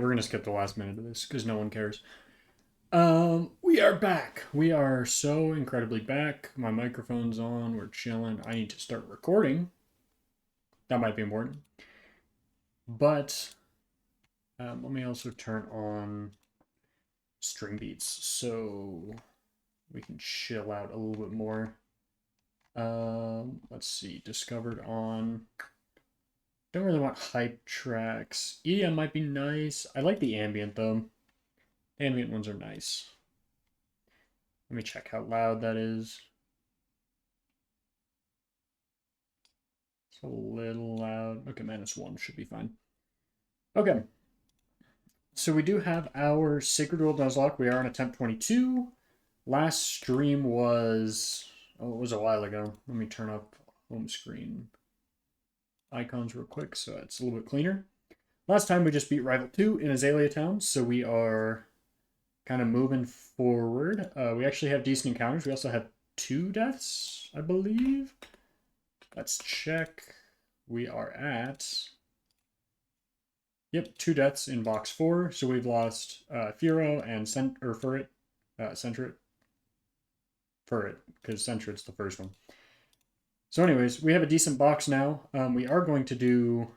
We're going to skip the last minute of this because no one cares. We are back. We are so incredibly back. My microphone's on. We're chilling. I need to start recording. That might be important. But let me also turn on string beats so we can chill out a little bit more. Let's see. Discovered on. Don't really want hype tracks. EDM might be nice. I like the ambient though. Ambient ones are nice. Let me check how loud that is. It's a little loud. Okay, -1 should be fine. Okay. So we do have our Sacred World Nuzlocke. We are on attempt 22. Last stream was... Oh, it was a while ago. Let me turn up home screen icons real quick so it's a little bit cleaner. Last time we just beat Rival 2 in Azalea Town, so we are kind of moving forward. We actually have decent encounters. We also have 2 deaths, I believe. Let's check. We are at... Yep, 2 deaths in box 4. So we've lost Furo and Furret. Centrit. Furret, because Centrit's the first one. So anyways, we have a decent box now. We are going to do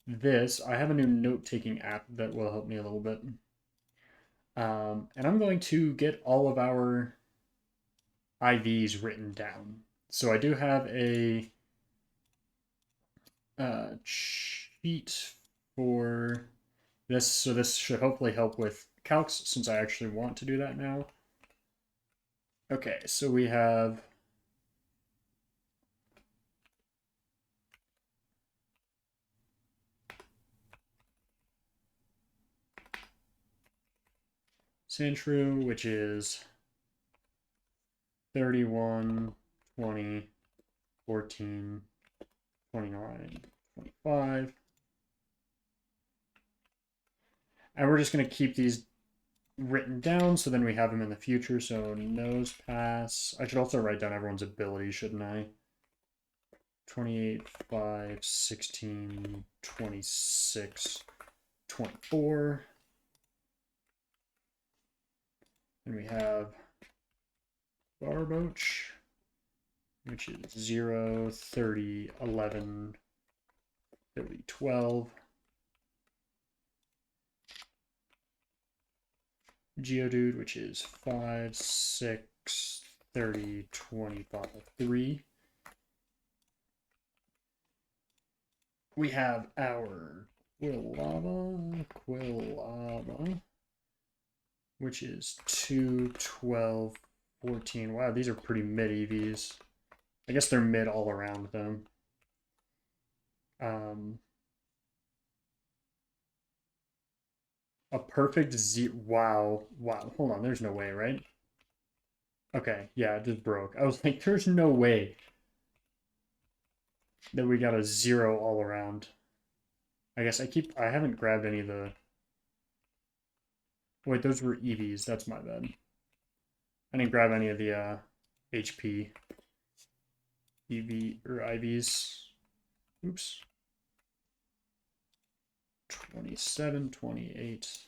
this. I have a new note-taking app that will help me a little bit. And I'm going to get all of our IVs written down. So I do have a cheat for this. So this should hopefully help with calcs since I actually want to do that now. Okay, so we have... Sandshrew, which is 31, 20, 14, 29, 25. And we're just going to keep these written down so then we have them in the future. So nose pass. I should also write down everyone's ability, shouldn't I? 28, 5, 16, 26, 24. And we have Barboach, which is 0, 30, 11, 30, 12. Geodude, which is 5, 6, 30, 25, 3. We have our Quillava, which is 2, 12, 14. Wow, these are pretty mid EVs. I guess they're mid all around them. A perfect Z. Wow. Wow. Hold on. There's no way, right? Okay. Yeah, it just broke. I was like, there's no way that we got a 0 all around. I guess I haven't grabbed any of the... Wait, those were EVs. That's my bad. I didn't grab any of the HP EV or IVs. Oops. 27, 28.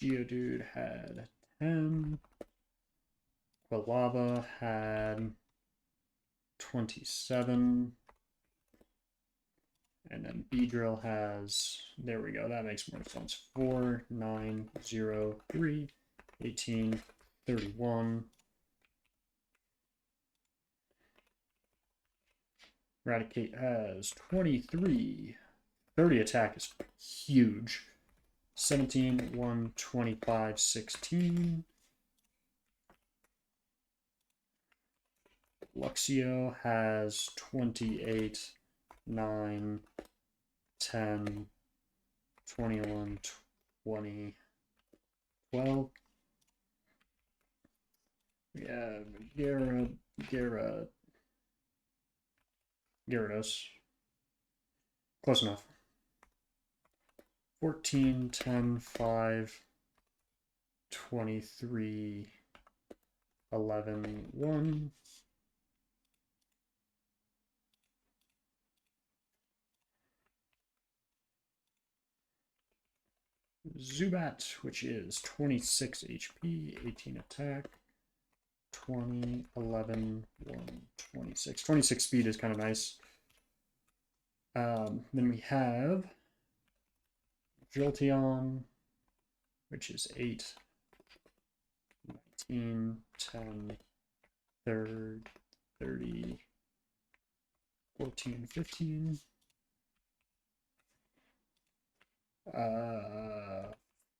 Geodude had 10. Quilava had 27. And then Beedrill has, there we go, that makes more sense. 4, 9, 0, 3, 18, 31. Raticate has 23. 30 attack is huge. 17, 1, 25, 16. Luxio has 28, 9, 10, 21, 20, 12. We have Gyarados. Close enough. 14, 10, 5, 23, 11, 1. Zubat, which is 26 HP, 18 attack, 20, 11, 1, 26. 26 speed is kind of nice. Then we have Jolteon, which is 8, 19, 10, 30, 14, 15.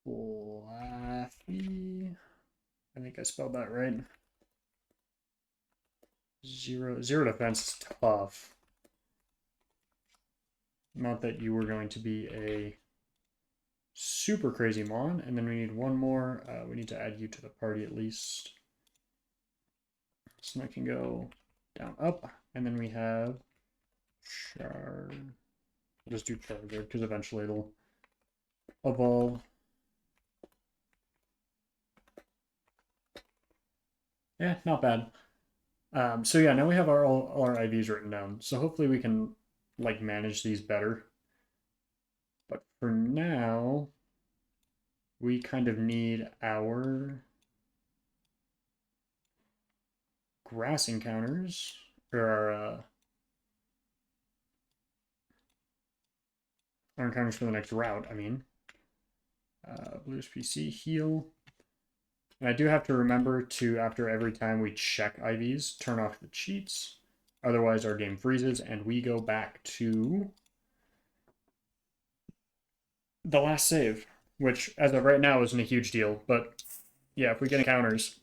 Fluffy. I think I spelled that right. Zero defense is tough. Not that you were going to be a super crazy mon. And then we need one more. We need to add you to the party at least. So I can go down, up. And then we have Char. We'll just do Charizard because eventually it'll evolve. Yeah, not bad. So yeah, now we have all our IVs written down. So hopefully we can like manage these better. But for now, we kind of need our grass encounters, or our encounters for the next route, I mean. Blues PC, heal. And I do have to remember to, after every time we check IVs, turn off the cheats. Otherwise, our game freezes, and we go back to the last save, which, as of right now, isn't a huge deal. But, yeah, if we get encounters,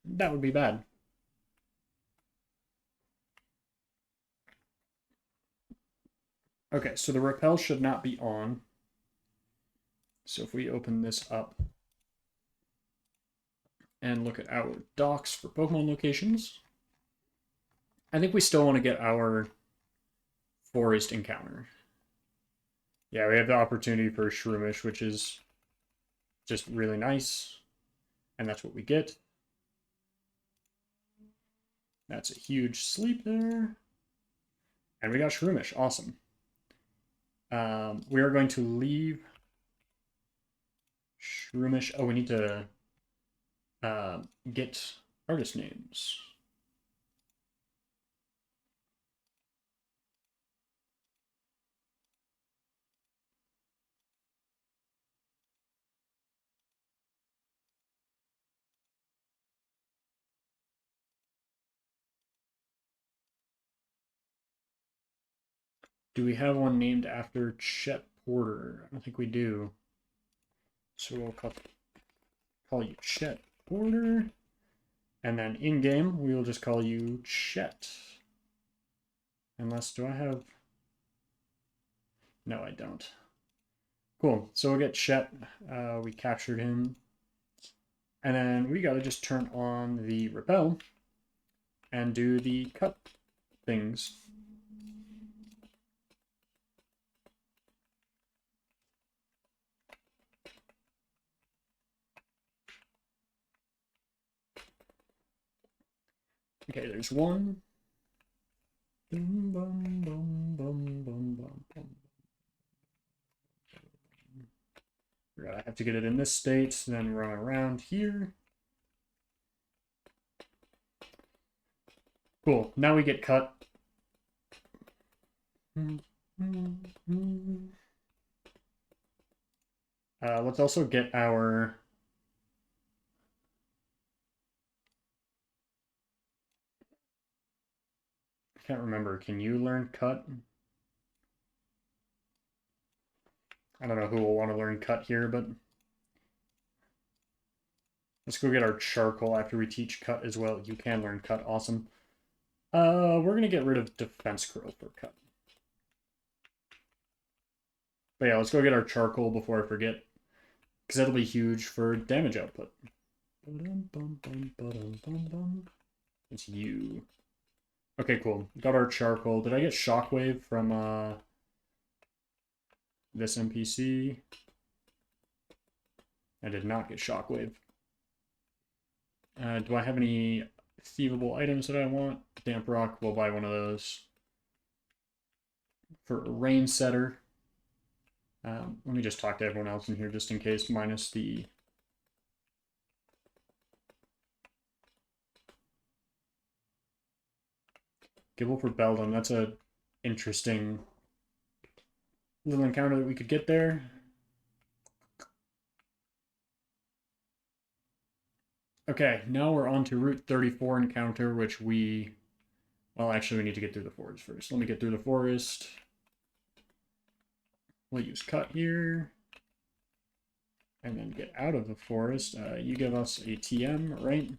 that would be bad. Okay, so the repel should not be on. So if we open this up and look at our docs for Pokemon locations, I think we still want to get our forest encounter. Yeah, we have the opportunity for Shroomish, which is just really nice. And that's what we get. That's a huge sleep there. And we got Shroomish. Awesome. We are going to leave Shroomish. Oh, we need to get artist names. Do we have one named after Chet Porter? I don't think we do. So we'll call you Chet Porter. And then in-game, we will just call you Chet. Unless, do I have... No, I don't. Cool, so we'll get Chet. We captured him. And then we gotta just turn on the repel and do the cut things. Okay, there's one. Boom, boom, boom, boom, boom, boom, boom. I have to get it in this state, then run around here. Cool, now we get cut. Let's also get our... I can't remember, can you learn cut? I don't know who will want to learn cut here, but... Let's go get our charcoal after we teach cut as well. You can learn cut, awesome. We're going to get rid of defense curl for cut. But yeah, let's go get our charcoal before I forget. Because that'll be huge for damage output. It's you. Okay, cool. Got our charcoal. Did I get shockwave from this NPC? I did not get shockwave. Do I have any thievable items that I want? Damp rock, we'll buy one of those. For a rain setter. Let me just talk to everyone else in here just in case, minus the... Gibble for Beldam, that's a interesting little encounter that we could get there. Okay, now we're on to Route 34 encounter, which we... Well, actually, we need to get through the forest first. Let me get through the forest. We'll use cut here. And then get out of the forest. You give us a TM, right?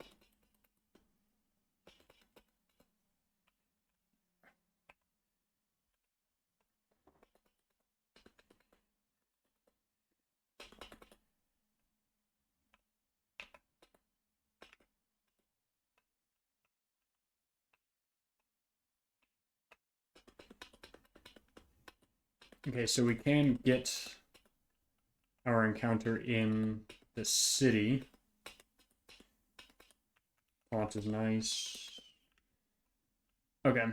Okay, so we can get our encounter in the city. Font is nice. Okay.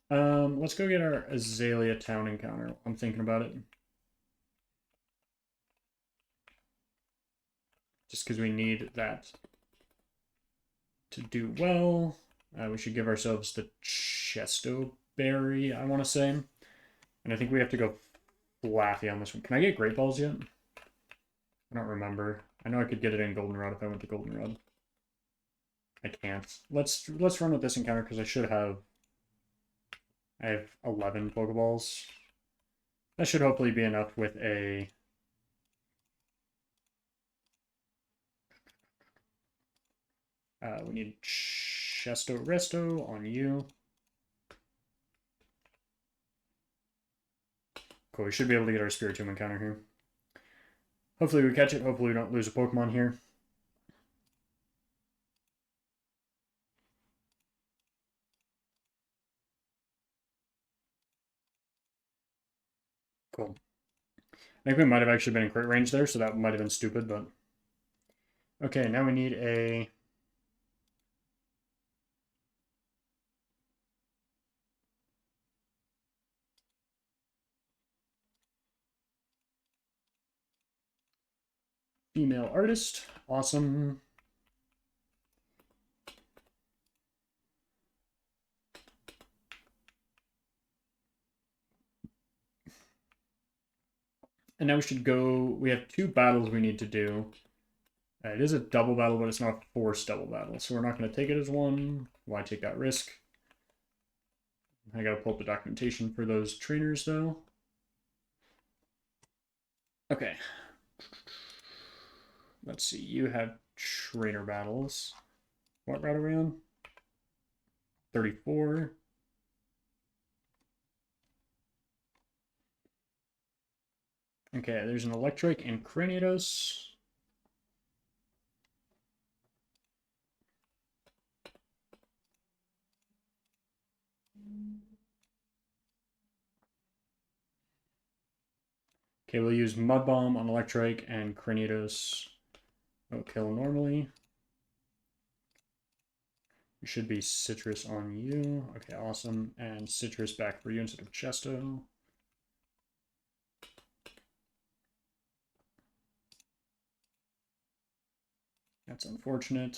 Let's go get our Azalea Town encounter. I'm thinking about it. Just because we need that to do well. We should give ourselves the Chesto Berry, I want to say. And I think we have to go Flaffy on this one. Can I get Great Balls yet? I don't remember. I know I could get it in Goldenrod if I went to Goldenrod. I can't. Let's run with this encounter because I have 11 Pokeballs. That should hopefully be enough with a... we need Chesto Resto on you. Cool, we should be able to get our Spiritomb encounter here. Hopefully we catch it. Hopefully we don't lose a Pokemon here. Cool. I think we might have actually been in crit range there, so that might have been stupid, but... Okay, now we need a... female artist. Awesome. And now we should go... We have 2 battles we need to do. It is a double battle, but it's not a forced double battle, so we're not going to take it as one. Why take that risk? I gotta pull up the documentation for those trainers, though. Okay. Let's see, you have trainer battles. What route are we on? 34. Okay, there's an Electric and Cranidos. Okay, we'll use Mud Bomb on Electric and Cranidos. Will kill normally. It should be Citrus on you. Okay, awesome. And Citrus back for you instead of Chesto. That's unfortunate.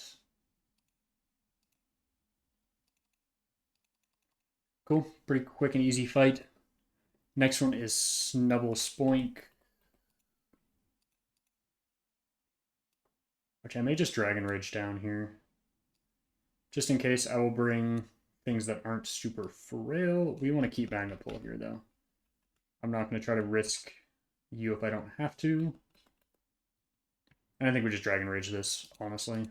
Cool. Pretty quick and easy fight. Next one is Snubble Spoink. Which I may just Dragon Rage down here. Just in case, I will bring things that aren't super frail. We want to keep Magnepull here, though. I'm not going to try to risk you if I don't have to. And I think we just Dragon Rage this, honestly.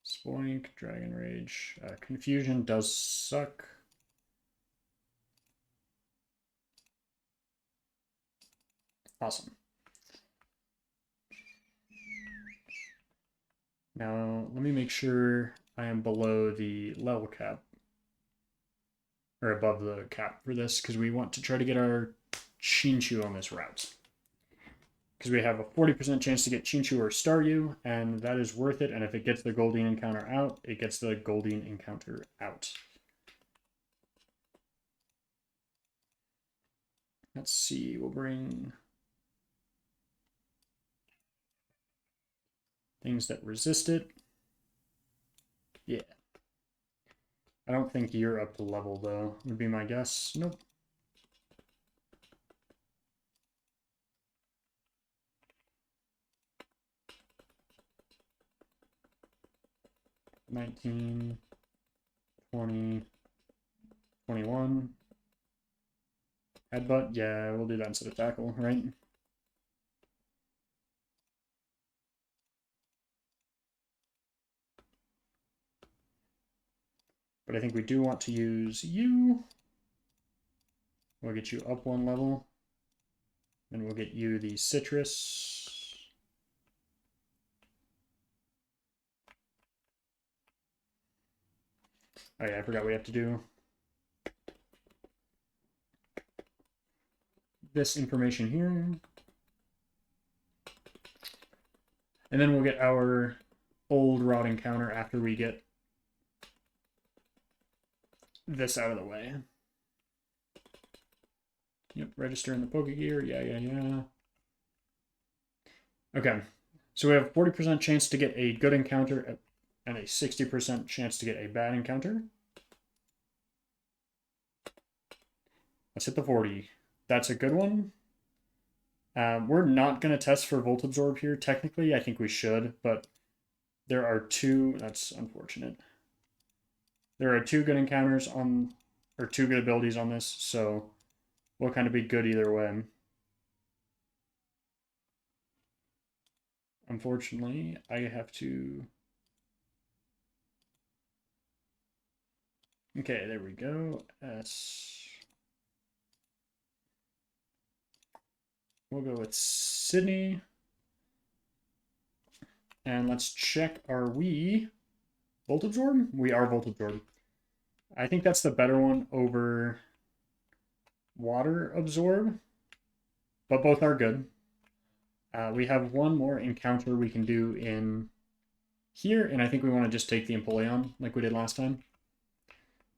Spoink, Dragon Rage. Confusion does suck. Awesome. Now, let me make sure I am below the level cap. Or above the cap for this, because we want to try to get our Chinchou on this route. Because we have a 40% chance to get Chinchou or Staryu, and that is worth it. And if it gets the Goldeen encounter out, it gets the Goldeen encounter out. Let's see, we'll bring things that resist it. Yeah. I don't think you're up to level, though, would be my guess. Nope. $19, $20, $21. Headbutt? Yeah, we'll do that instead of tackle, right? But I think we do want to use you. We'll get you up one level. And we'll get you the citrus. Oh yeah, I forgot we have to do this information here. And then we'll get our old rotting counter after we get this out of the way. Yep, register in the Pokegear. Yeah. Okay, so we have 40% chance to get a good encounter and a 60% chance to get a bad encounter. Let's hit the 40. That's a good one. We're not going to test for Volt Absorb here. Technically, I think we should, but there are two. That's unfortunate. There are two good encounters on, or two good abilities on this, so we'll kind of be good either way. Unfortunately, I have to... Okay, there we go. We'll go with Sydney. And let's check, are we Volt Absorb? We are Volt Absorb. I think that's the better one over Water Absorb, but both are good. We have one more encounter we can do in here, and I think we want to just take the Empoleon like we did last time.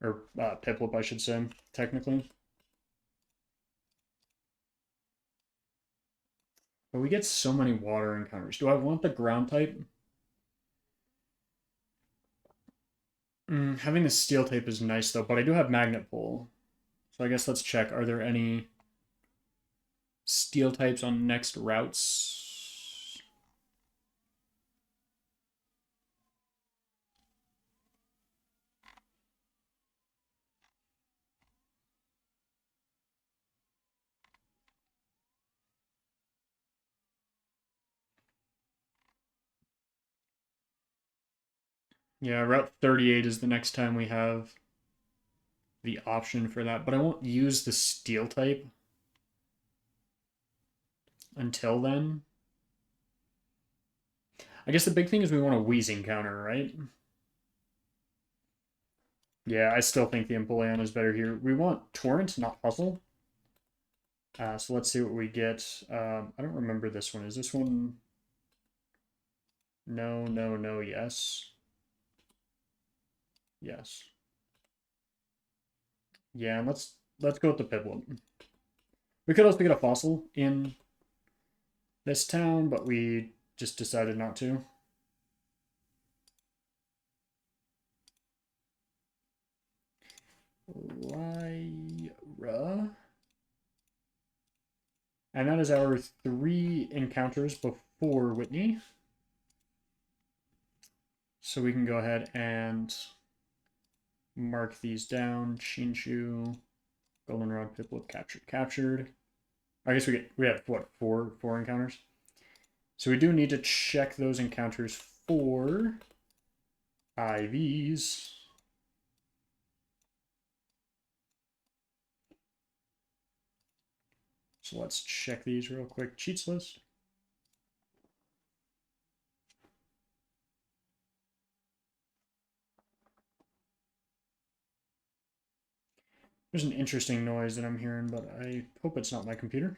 Or Piplup, I should say, technically. But we get so many water encounters. Do I want the ground type? Having the steel type is nice, though, but I do have Magnet Pull. So I guess let's check. Are there any steel types on next routes? Yeah, Route 38 is the next time we have the option for that, but I won't use the steel type until then. I guess the big thing is we want a Wheezing counter, right? Yeah, I still think the Empoleon is better here. We want Torrent, not Hustle. So let's see what we get. I don't remember this one. Is this one? No, yes. Yes. Yeah, and let's go with the Piplup. We could also get a Fossil in this town, but we just decided not to. Lyra. And that is our 3 encounters before Whitney. So we can go ahead and mark these down. Chinchu, Goldenrod, Piplup, captured. I guess we have what, four encounters. So we do need to check those encounters for IVs. So let's check these real quick. Cheats list. There's an interesting noise that I'm hearing, but I hope it's not my computer.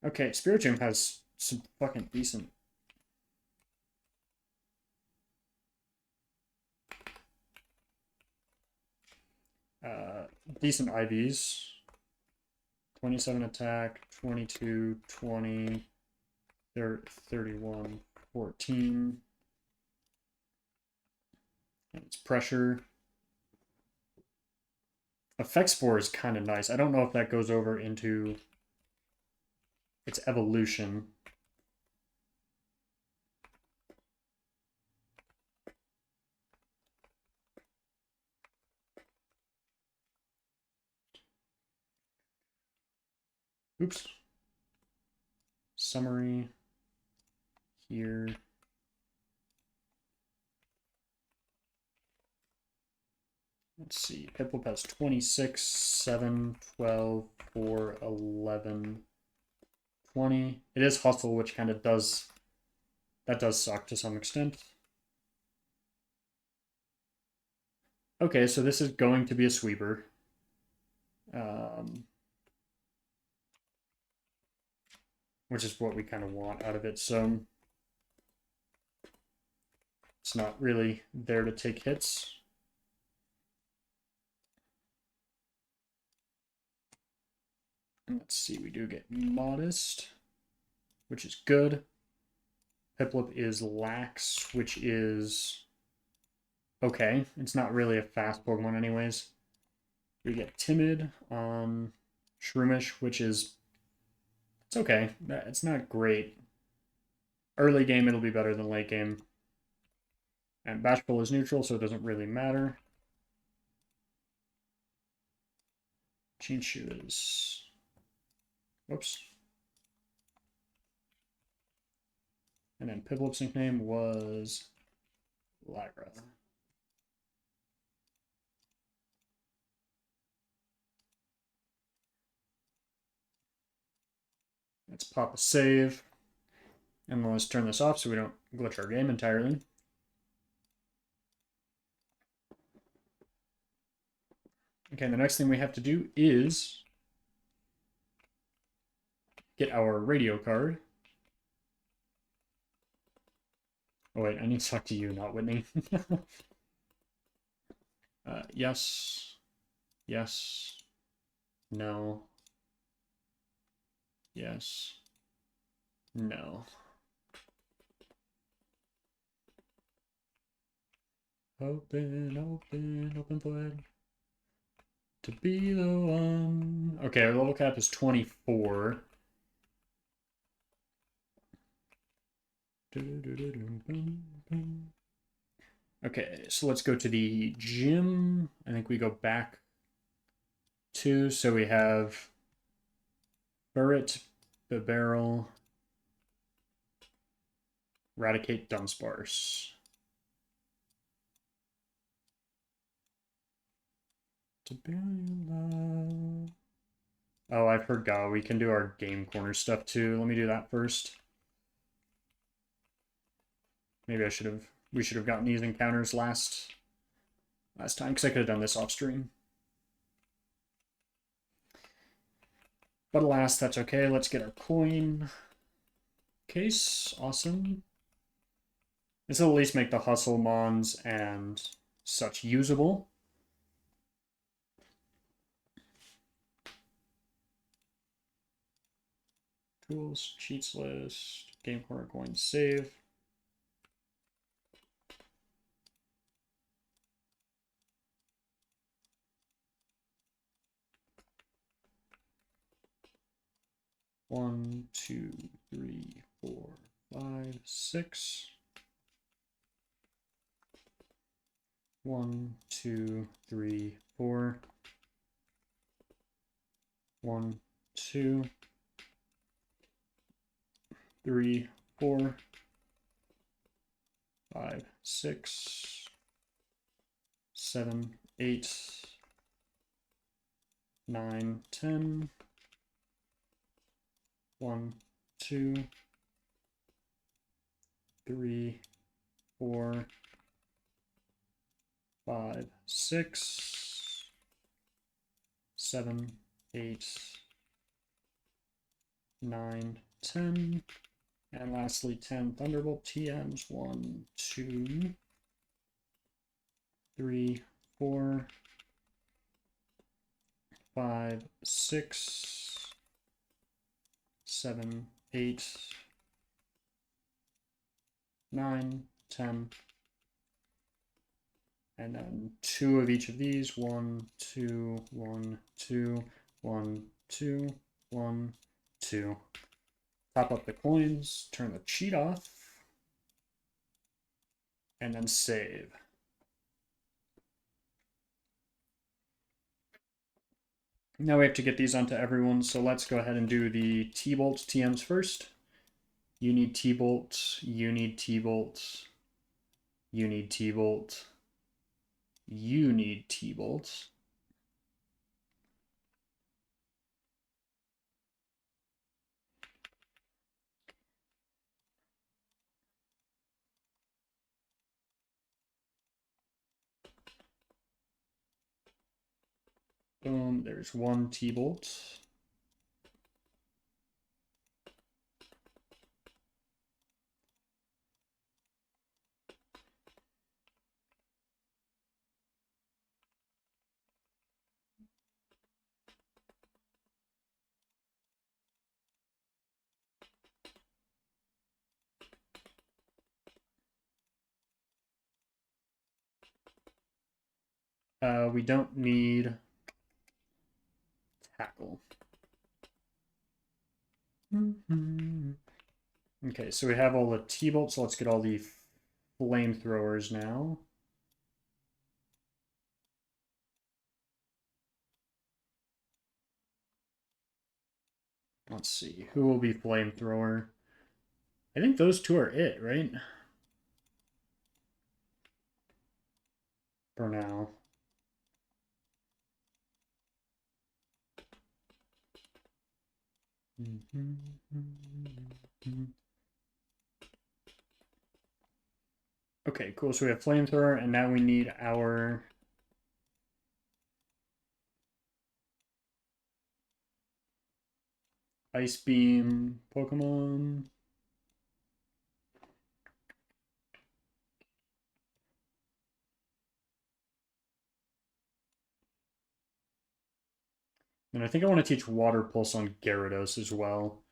Okay, Spiritomb has some fucking decent... decent IVs. 27 attack, 22, 20, 31, 14. And it's pressure. Effect Spore is kind of nice. I don't know if that goes over into its evolution. Oops. Summary here. Let's see. Piplup has 26, 7, 12, 4, 11, 20. It is Hustle, which kind of does... That does suck to some extent. Okay, so this is going to be a sweeper. Which is what we kind of want out of it, so... It's not really there to take hits. Let's see, we do get Modest, which is good. Piplup is Lax, which is okay. It's not really a fast Pokemon anyways. We get Timid on Shroomish, which is... It's okay. It's not great. Early game, it'll be better than late game. And Bashful is neutral, so it doesn't really matter. Chinchu is... Whoops. And then Piplup's nickname was Lyra. Let's pop a save. And let's turn this off so we don't glitch our game entirely. Okay, the next thing we have to do is get our radio card. Oh wait, I need to talk to you, not Whitney. Yes. Yes. No. Yes. No. Open foot. To be the one. Okay, our level cap is 24. Okay, so let's go to the gym. I think we go back 2. So we have Burret, Bibarel, Eradicate, Dunsparce. Oh, I forgot. We can do our game corner stuff too. Let me do that first. Maybe we should have gotten these encounters last time, because I could have done this off stream. But alas, that's okay. Let's get our coin case. Awesome. This will at least make the Hustle Mons and such usable. Tools, cheats list, game corner coin, save. One, two, three, 4, 5, 6. 1, 2, 3, 4. 1, 2, 3, 4, 5, 6, 7, 8, 9, 10. 1, 2, 3, 4, 5, 6, 7, 8, 9, 10. And lastly, 10 Thunderbolt TMs. 1, 2, 3, 4, 5, 6, 7, 8, 9, 10. And then 2 of each of these. 1, 2, 1, 2, 1, 2, 1, 2. Top up the coins, turn the cheat off, and then save. Now we have to get these onto everyone, so let's go ahead and do the T-bolts TMs first. You need T-bolt, you need T-bolt, you need T-bolt, you need T-bolt. Boom, there's 1 T-bolt. We don't need tackle. Okay, so we have all the T-bolts, so let's get all the flamethrowers now. Let's see, who will be flamethrower? I think those 2 are it, right? For now. Okay, cool. So we have flamethrower, and now we need our ice beam Pokemon. And I think I want to teach Water Pulse on Gyarados as well.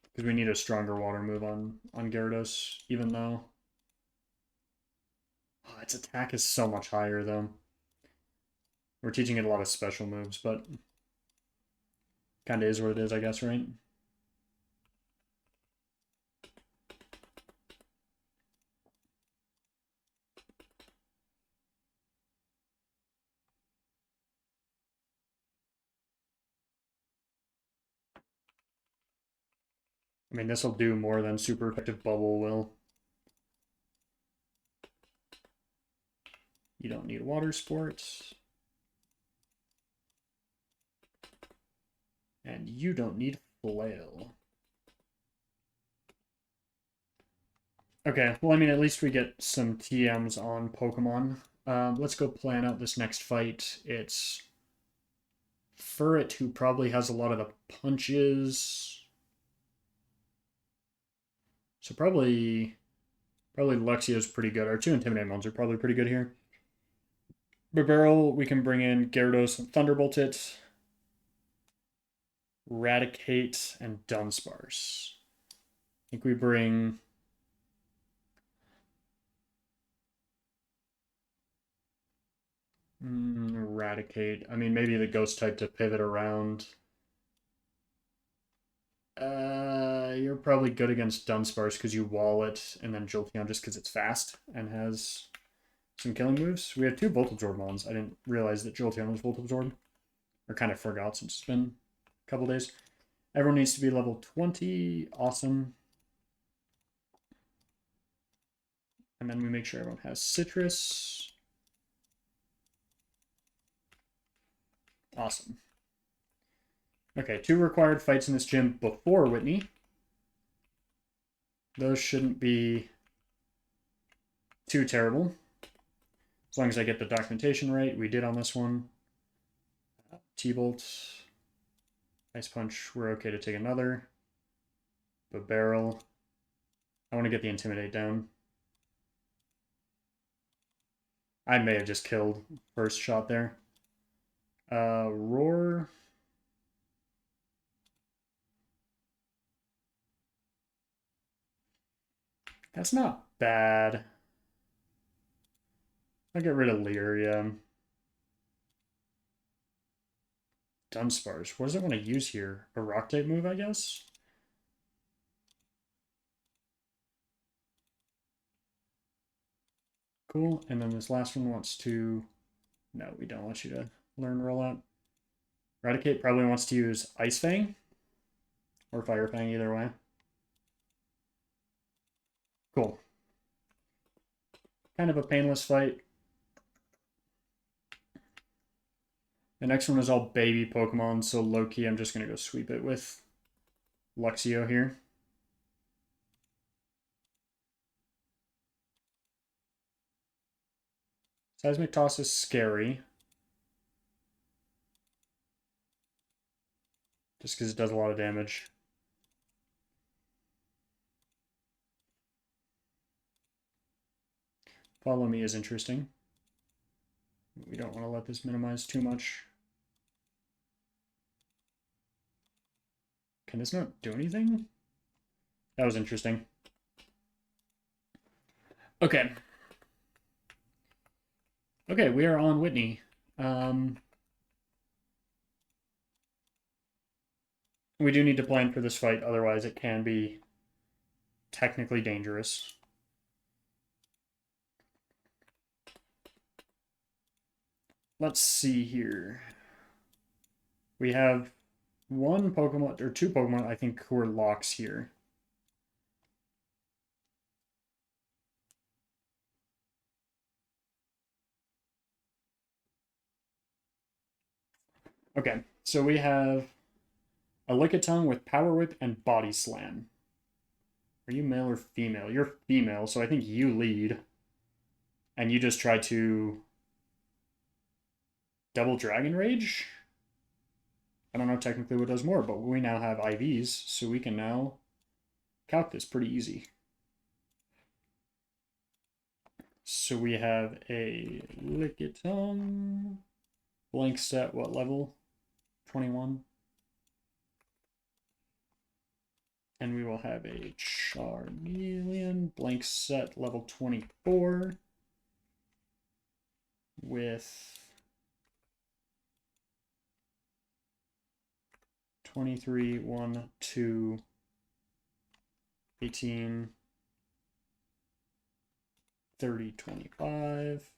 Because we need a stronger water move on Gyarados, even though... Oh, its attack is so much higher, though. We're teaching it a lot of special moves, but... Kinda is what it is, I guess, right? I mean, this will do more than Super Effective Bubble will. You don't need Water Sports. And you don't need Flail. Okay, well, I mean, at least we get some TMs on Pokemon. Let's go plan out this next fight. It's Furret, who probably has a lot of the punches. So probably Luxio's pretty good. Our 2 Intimidate mons are probably pretty good here. Barbarrel, we can bring in Gyarados and Thunderbolt it. Raticate and Dunsparce. I think we bring... Eradicate. I mean, maybe the Ghost type to pivot around. You're probably good against Dunsparce because you wall it, and then Jolteon just because it's fast and has some killing moves. We have 2 Volt Absorb mons. I didn't realize that Jolteon was Volt Absorb. Or kind of forgot since it's been a couple days. Everyone needs to be level 20. Awesome. And then we make sure everyone has Citrus. Awesome. Okay, 2 required fights in this gym before Whitney. Those shouldn't be too terrible. As long as I get the documentation right. We did on this one. T-Bolt. Ice Punch. We're okay to take another. But Barrel. I want to get the Intimidate down. I may have just killed first shot there. Roar. That's not bad. I'll get rid of Leer, yeah. Dunsparce. What does it want to use here? A rock type move, I guess? Cool. And then this last one wants to... No, we don't want you to learn rollout. Eradicate probably wants to use Ice Fang. Or Fire Fang, either way. Cool. Kind of a painless fight. The next one is all baby Pokemon, so low-key I'm just going to go sweep it with Luxio here. Seismic Toss is scary. Just because it does a lot of damage. Follow Me is interesting. We don't want to let this minimize too much. Can this not do anything? That was interesting. Okay. Okay, we are on Whitney. We do need to plan for this fight, otherwise it can be technically dangerous. Let's see here. We have one Pokemon, or two Pokemon, I think, who are locks here. Okay, so we have a Lickitung with Power Whip and Body Slam. Are you male or female? You're female, so I think you lead. And you just try to double Dragon Rage? I don't know technically what does more, but we now have IVs, so we can now calc this pretty easy. So we have a Lickitung. Blank set, what level? 21. And we will have a Charmeleon, blank set, level 24. With 23, 1, 2, 18, 30, 25.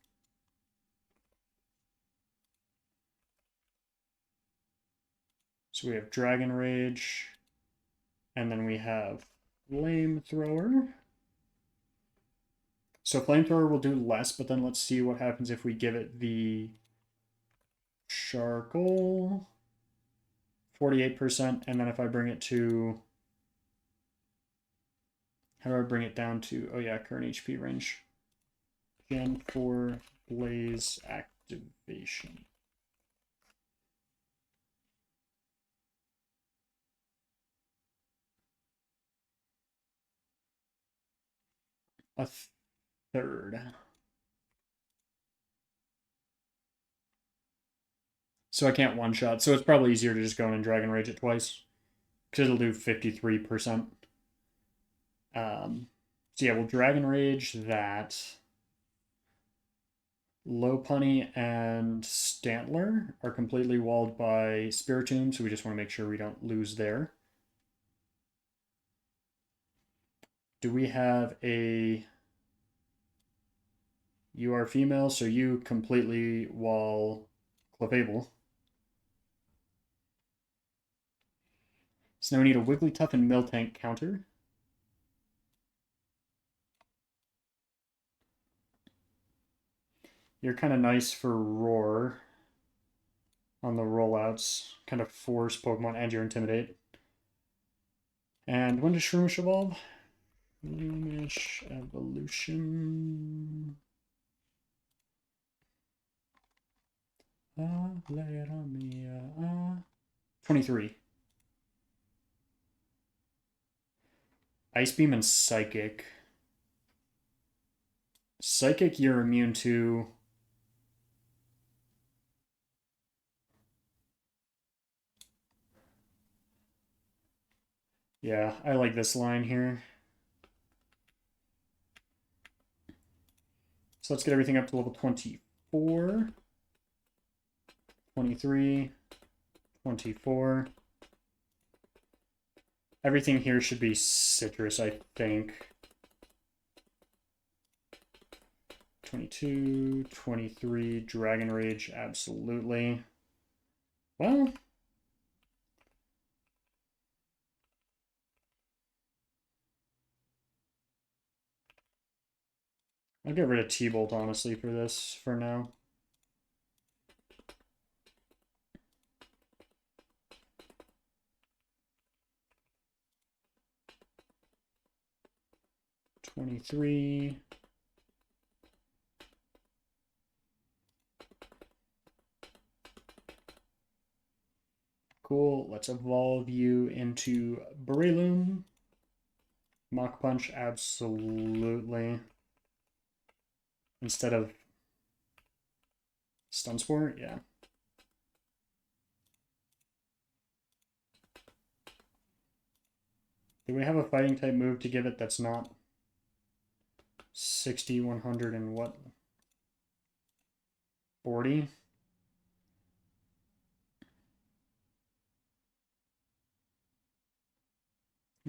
So we have Dragon Rage, and then we have Flamethrower. So Flamethrower will do less, but then let's see what happens if we give it the Charcoal. 48%, and then if I bring it to... How do I bring it down to... Oh yeah, current HP range. Gen 4 Blaze activation. A third. So I can't one-shot, so it's probably easier to just go in and Dragon Rage it twice. Because it'll do 53%. So yeah, we'll Dragon Rage that. Lopunny and Stantler are completely walled by Spiritomb, so we just want to make sure we don't lose there. Do we have a... You are female, so you completely wall Clefable. So now we need a Wigglytuff and Miltank counter. You're kind of nice for Roar on the rollouts. Kind of force Pokemon and your Intimidate. And when does Shroomish evolve? Shroomish evolution. 23. Ice Beam and Psychic. Psychic you're immune to. Yeah, I like this line here. So let's get everything up to level 24. 23. 24. Everything here should be citrus, I think. 22, 23, Dragon Rage, absolutely. Well, I'll get rid of T-Bolt, honestly, for this, for now. $23. Cool. Let's evolve you into Breloom. Mach Punch, absolutely. Instead of Stun Spore, yeah. Do we have a fighting type move to give it that's not 60, 100, and what? 40?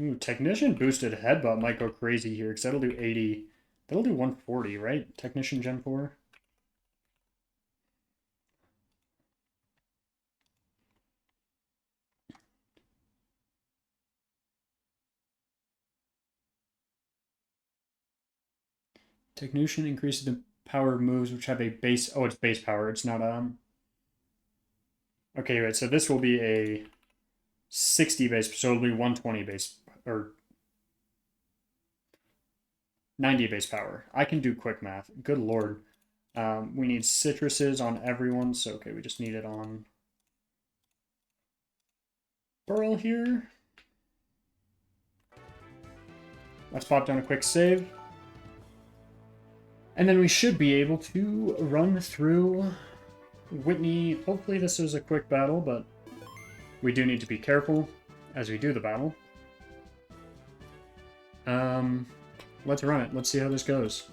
Ooh, Technician boosted Headbutt might go crazy here, because that'll do 80. That'll do 140, right? Technician Gen 4? Technician increases the power of moves which have a base... Oh, it's base power. It's not... Okay, right, so this will be a 60 base, so it'll be 120 base... Or 90 base power. I can do quick math. Good lord. We need citruses on everyone, so okay, we just need it on Burl here. Let's pop down a quick save. And then we should be able to run through Whitney. Hopefully this is a quick battle, but we do need to be careful as we do the battle. Let's run it. Let's see how this goes.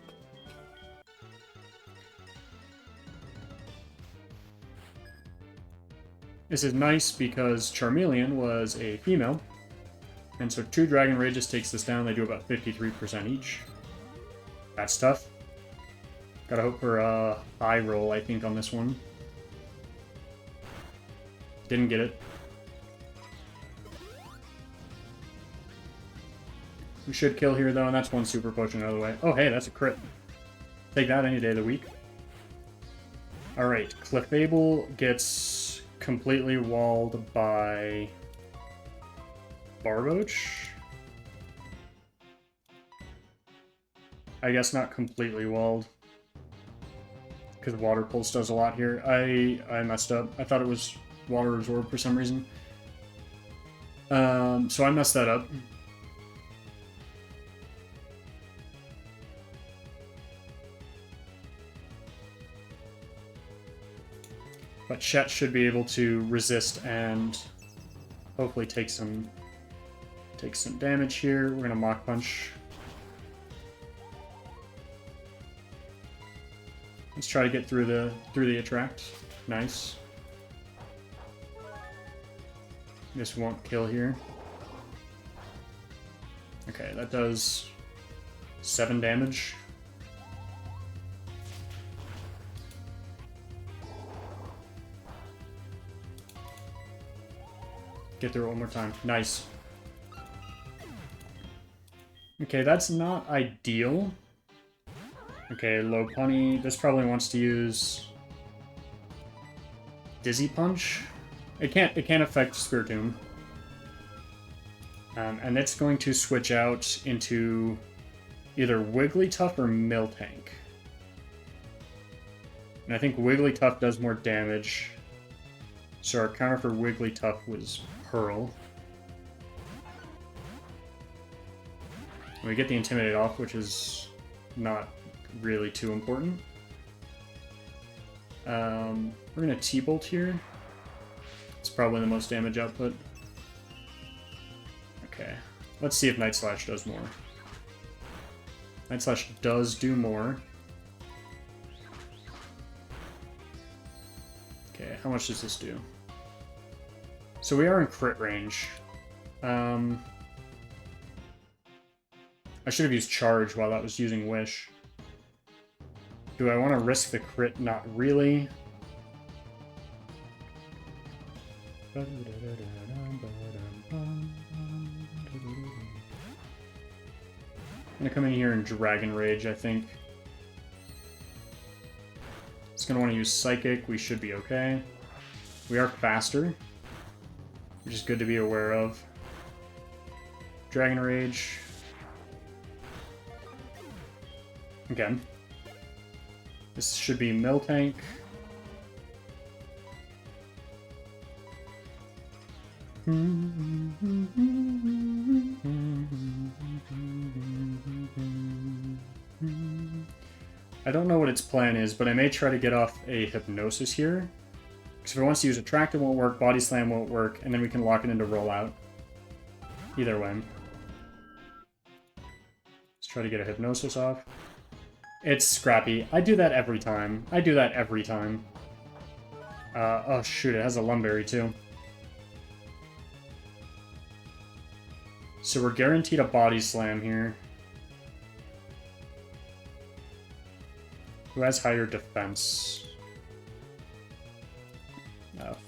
This is nice because Charmeleon was a female. And so 2 Dragon Rages takes this down. They do about 53% each. That's tough. Gotta hope for a high roll, I think, on this one. Didn't get it. We should kill here, though, and that's one super potion out of the way. Oh, hey, that's a crit. Take that any day of the week. Alright, Clefable gets completely walled by Barboach. I guess not completely walled, because Water Pulse does a lot here. I messed up. I thought it was Water Absorb for some reason. So I messed that up. But Chet should be able to resist and hopefully take some damage here. We're gonna Mach Punch. Let's try to get through the attract. Nice. This won't kill here. Okay, that does 7 damage. Get through it one more time. Nice. Okay, that's not ideal. Okay, low punny. This probably wants to use Dizzy Punch. It can't affect Spiritomb. And it's going to switch out into either Wigglytuff or Miltank. And I think Wigglytuff does more damage. So our counter for Wigglytuff was Pearl. We get the Intimidate off, which is not really too important. We're going to T-Bolt here. It's probably the most damage output. Okay. Let's see if Night Slash does more. Night Slash does do more. Okay, how much does this do? So we are in crit range. I should have used Charge while that was using Wish. Do I want to risk the crit? Not really. I'm gonna come in here and Dragon Rage, I think. It's gonna want to use Psychic. We should be okay. We are faster, which is good to be aware of. Dragon Rage. Okay. This should be Miltank. I don't know what its plan is, but I may try to get off a Hypnosis here. Because if it wants to use Attract, it won't work, Body Slam won't work, and then we can lock it into Rollout. Either way. Let's try to get a Hypnosis off. It's scrappy. I do that every time. Oh shoot, it has a Lumberry too. So we're guaranteed a Body Slam here. Who has higher defense?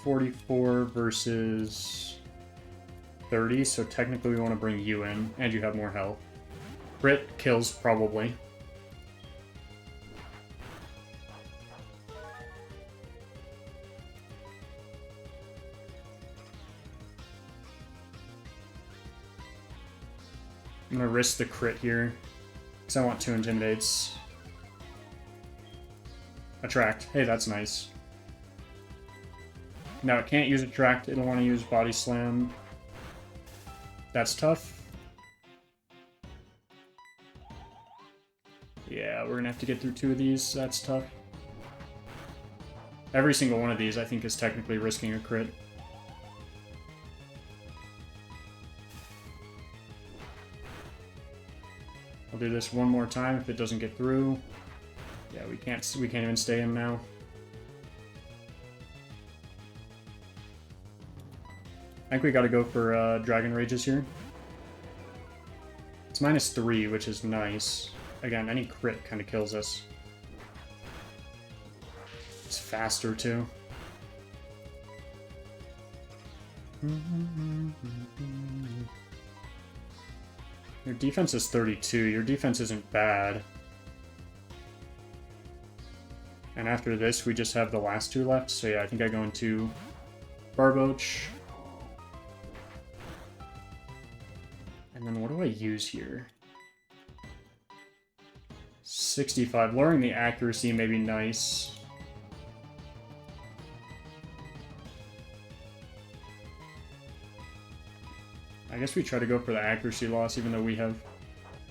44 versus 30, so technically we want to bring you in, and you have more health. Crit kills, probably. I'm gonna risk the crit here, because I want 2 Intimidates. Attract. Hey, that's nice. Now it can't use Attract, it'll want to use Body Slam. That's tough. Yeah, we're gonna have to get through 2 of these, that's tough. Every single one of these, I think, is technically risking a crit. I'll do this one more time if it doesn't get through. Yeah, we can't even stay in now. I think we gotta go for Dragon Rages here. It's -3, which is nice. Again, any crit kind of kills us. It's faster too. Your defense is 32. Your defense isn't bad. And after this, we just have the last 2 left. So yeah, I think I go into Barboach. And then what do I use here? 65. Lowering the accuracy may be nice. I guess we try to go for the accuracy loss, even though we have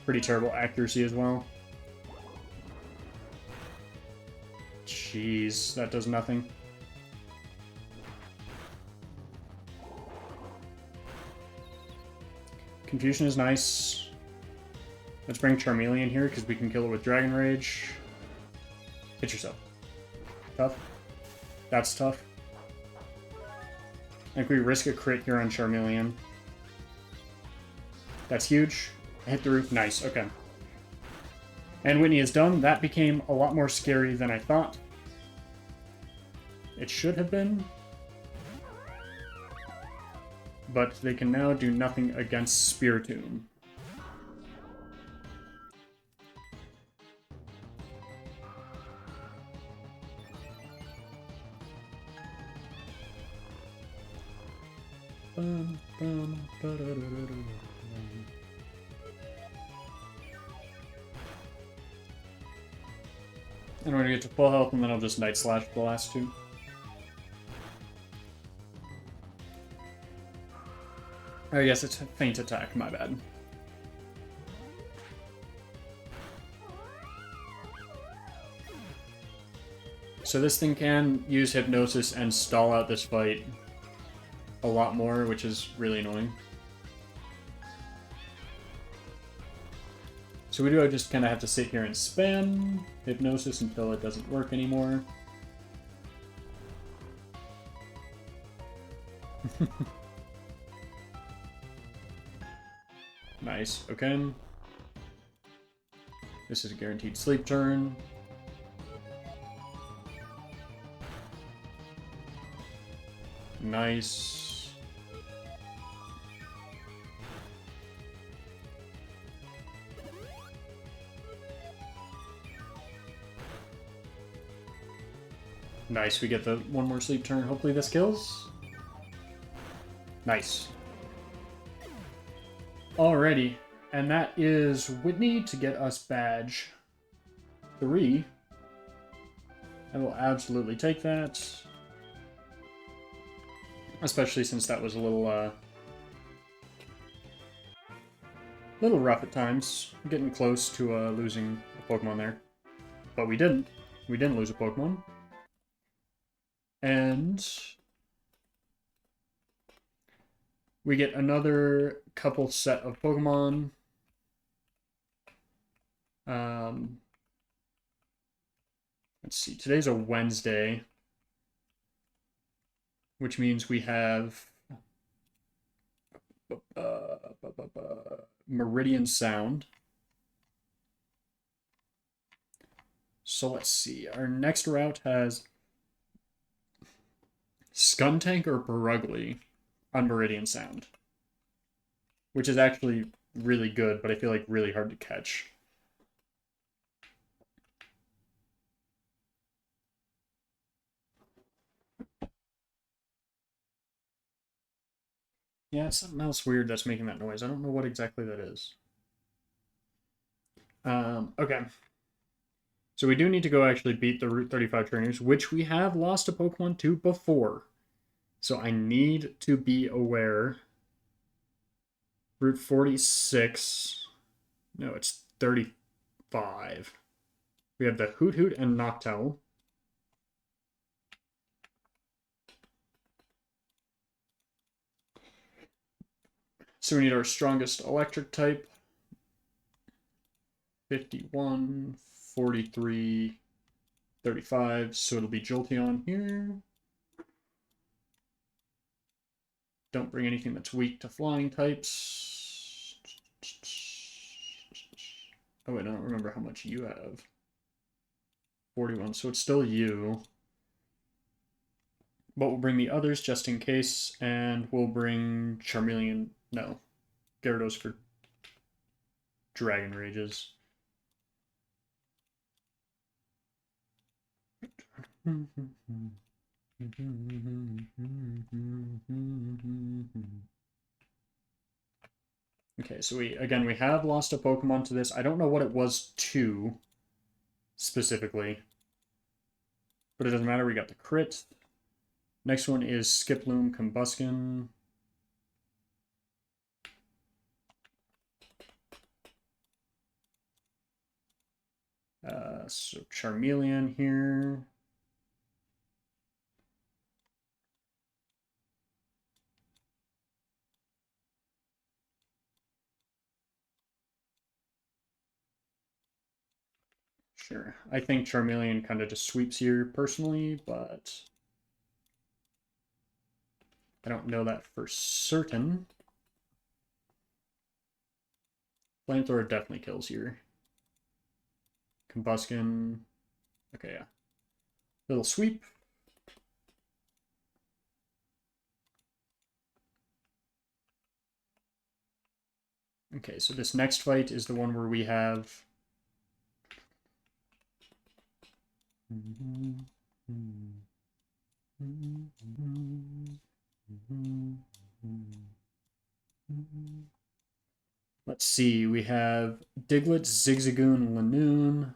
pretty terrible accuracy as well. Jeez, that does nothing. Confusion is nice. Let's bring Charmeleon here, because we can kill it with Dragon Rage. Hit yourself. Tough. That's tough. I think we risk a crit here on Charmeleon. That's huge. I hit the roof. Nice, okay. And Whitney is done. That became a lot more scary than I thought. It should have been. But they can now do nothing against Spiritomb. And we're gonna get to full health, and then I'll just Night Slash the last 2. Oh, yes, it's a feint attack, my bad. So this thing can use Hypnosis and stall out this fight a lot more, which is really annoying. So we do just kind of have to sit here and spam Hypnosis until it doesn't work anymore. Nice, okay. This is a guaranteed sleep turn. Nice. Nice, we get the one more sleep turn. Hopefully this kills. Nice. Alrighty, and that is Whitney to get us badge 3. I will absolutely take that. Especially since that was a little rough at times. Getting close to losing a Pokemon there. But we didn't. We didn't lose a Pokemon. And we get another couple set of Pokemon. Let's see, today's a Wednesday, which means we have Meridian Sound. So let's see, our next route has Skuntank or Barugly on Meridian Sound, which is actually really good, but I feel like really hard to catch. Yeah, it's something else weird that's making that noise. I don't know what exactly that is. Okay. So we do need to go actually beat the Route 35 trainers, which we have lost a Pokemon to before. So I need to be aware. Route 46. No, it's 35. We have the Hoot Hoot and Noctowl. So we need our strongest electric type. 51, 43, 35. So it'll be Jolteon here. Don't bring anything that's weak to flying types. Oh wait, I don't remember how much you have. 41, so it's still you. But we'll bring the others just in case, and we'll bring Charmeleon. No, Gyarados for Dragon Rages. Okay, so we have lost a Pokemon to this. I don't know what it was to specifically, but it doesn't matter. We got the crit. Next one is Skiploom Combuskin. So Charmeleon here. Sure. I think Charmeleon kind of just sweeps here personally, but I don't know that for certain. Flamethrower definitely kills here. Combuskin. Okay, yeah. Little sweep. Okay, so this next fight is the one where we have... Let's see, we have Diglett, Zigzagoon, Lanoon.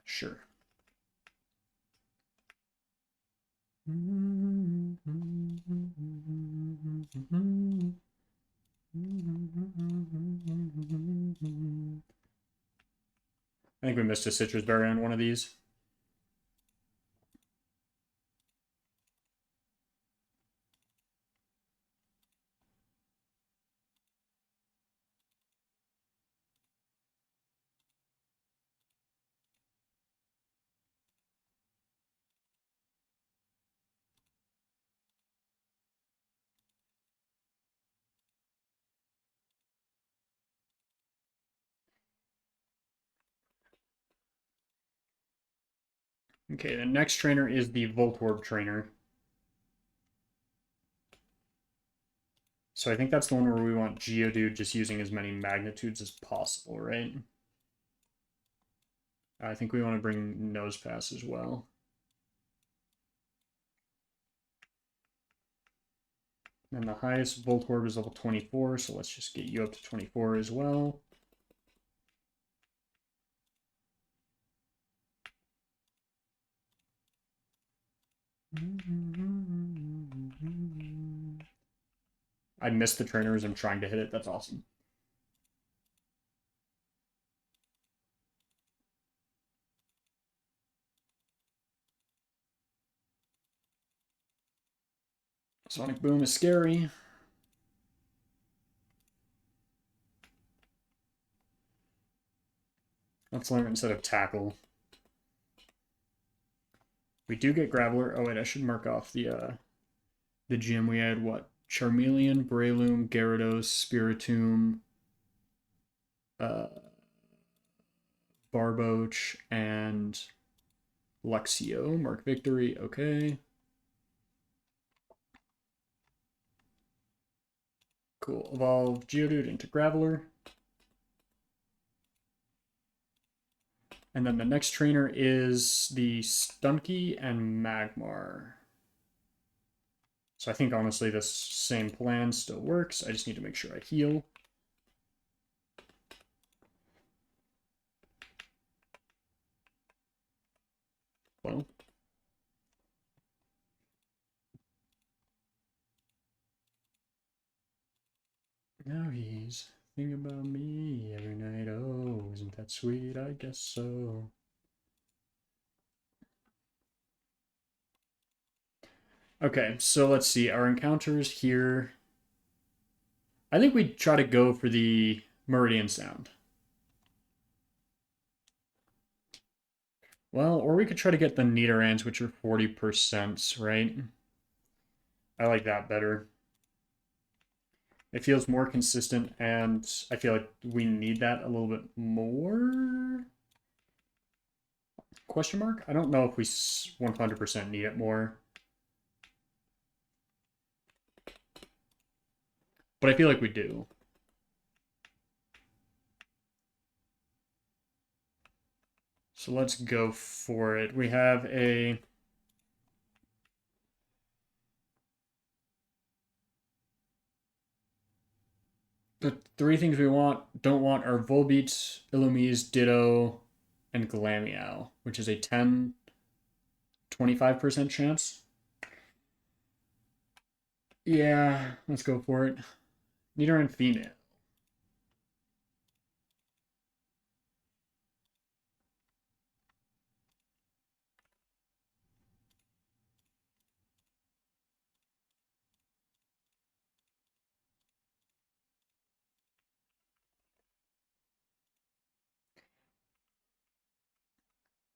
Sure. I think we missed a Citrus Berry on one of these. Okay, the next trainer is the Voltorb trainer. So I think that's the one where we want Geodude just using as many magnitudes as possible, right? I think we want to bring Nosepass as well. And the highest Voltorb is level 24, so let's just get you up to 24 as well. I missed the trainers. I'm trying to hit it. That's awesome. Sonic Boom is scary. Let's learn instead of Tackle. We do get Graveler. Oh wait, I should mark off the gym. We had what? Charmeleon, Breloom, Gyarados, Spiritomb, uh, Barboach, and Luxio. Mark victory. Okay. Cool. Evolve Geodude into Graveler. And then the next trainer is the Stunky and Magmar. So I think honestly this same plan still works. I just need to make sure I heal. Well. Now he's thinking about me every night. Oh, isn't that sweet? I guess so. Okay, so let's see. Our encounters here. I think we try to go for the Meridian Sound. Well, or we could try to get the Nidorans, which are 40%, right? I like that better. It feels more consistent, and I feel like we need that a little bit more. Question mark? I don't know if we 100% need it more. But I feel like we do. So let's go for it. We have a... The three things we don't want are Volbeat, Illumise, Ditto, and Glameow, which is a 10, 25% chance. Yeah, let's go for it. Nidoran female.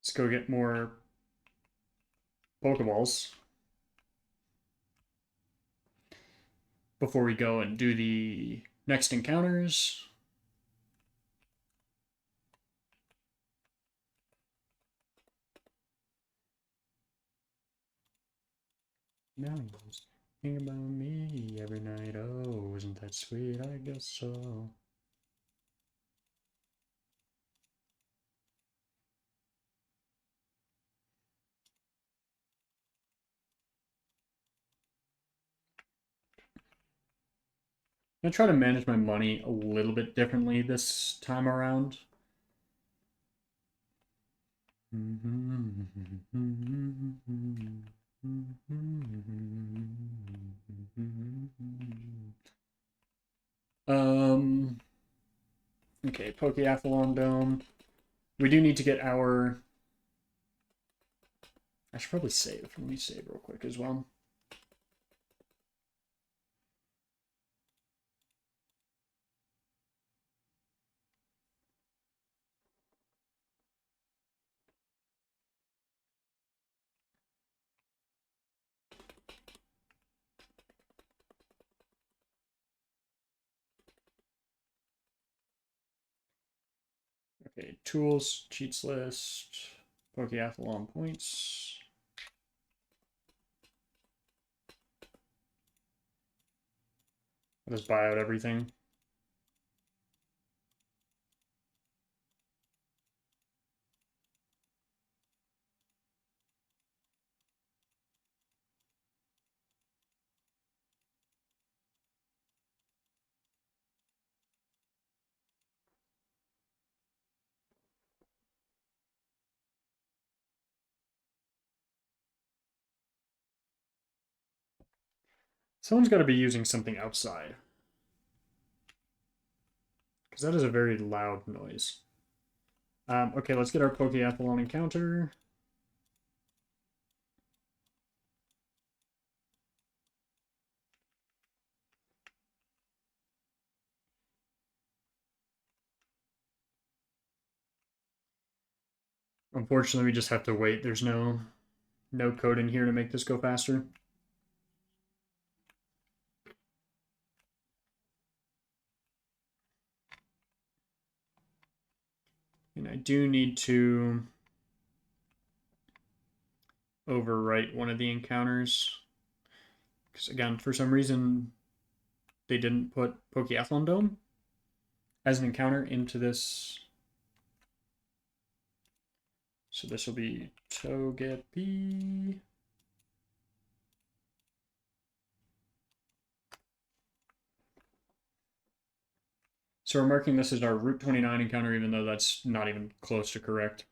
Let's go get more Pokeballs before we go and do the next encounters. Now he's thinking about me every night. Oh, isn't that sweet? I guess so. I'm gonna try to manage my money a little bit differently this time around. Um. Okay, Pokeathlon Dome. We do need to get our. I should probably save. Let me save real quick as well. Okay, tools, cheats list. Pokeathlon points. I'll just buy out everything. Someone's got to be using something outside. Because that is a very loud noise. Okay, let's get our Pokeathlon encounter. Unfortunately, we just have to wait. There's no code in here to make this go faster. And I do need to overwrite one of the encounters. Because again, for some reason, they didn't put Pokeathlon Dome as an encounter into this. So this will be Togepi. So we're marking this as our Route 29 encounter, even though that's not even close to correct.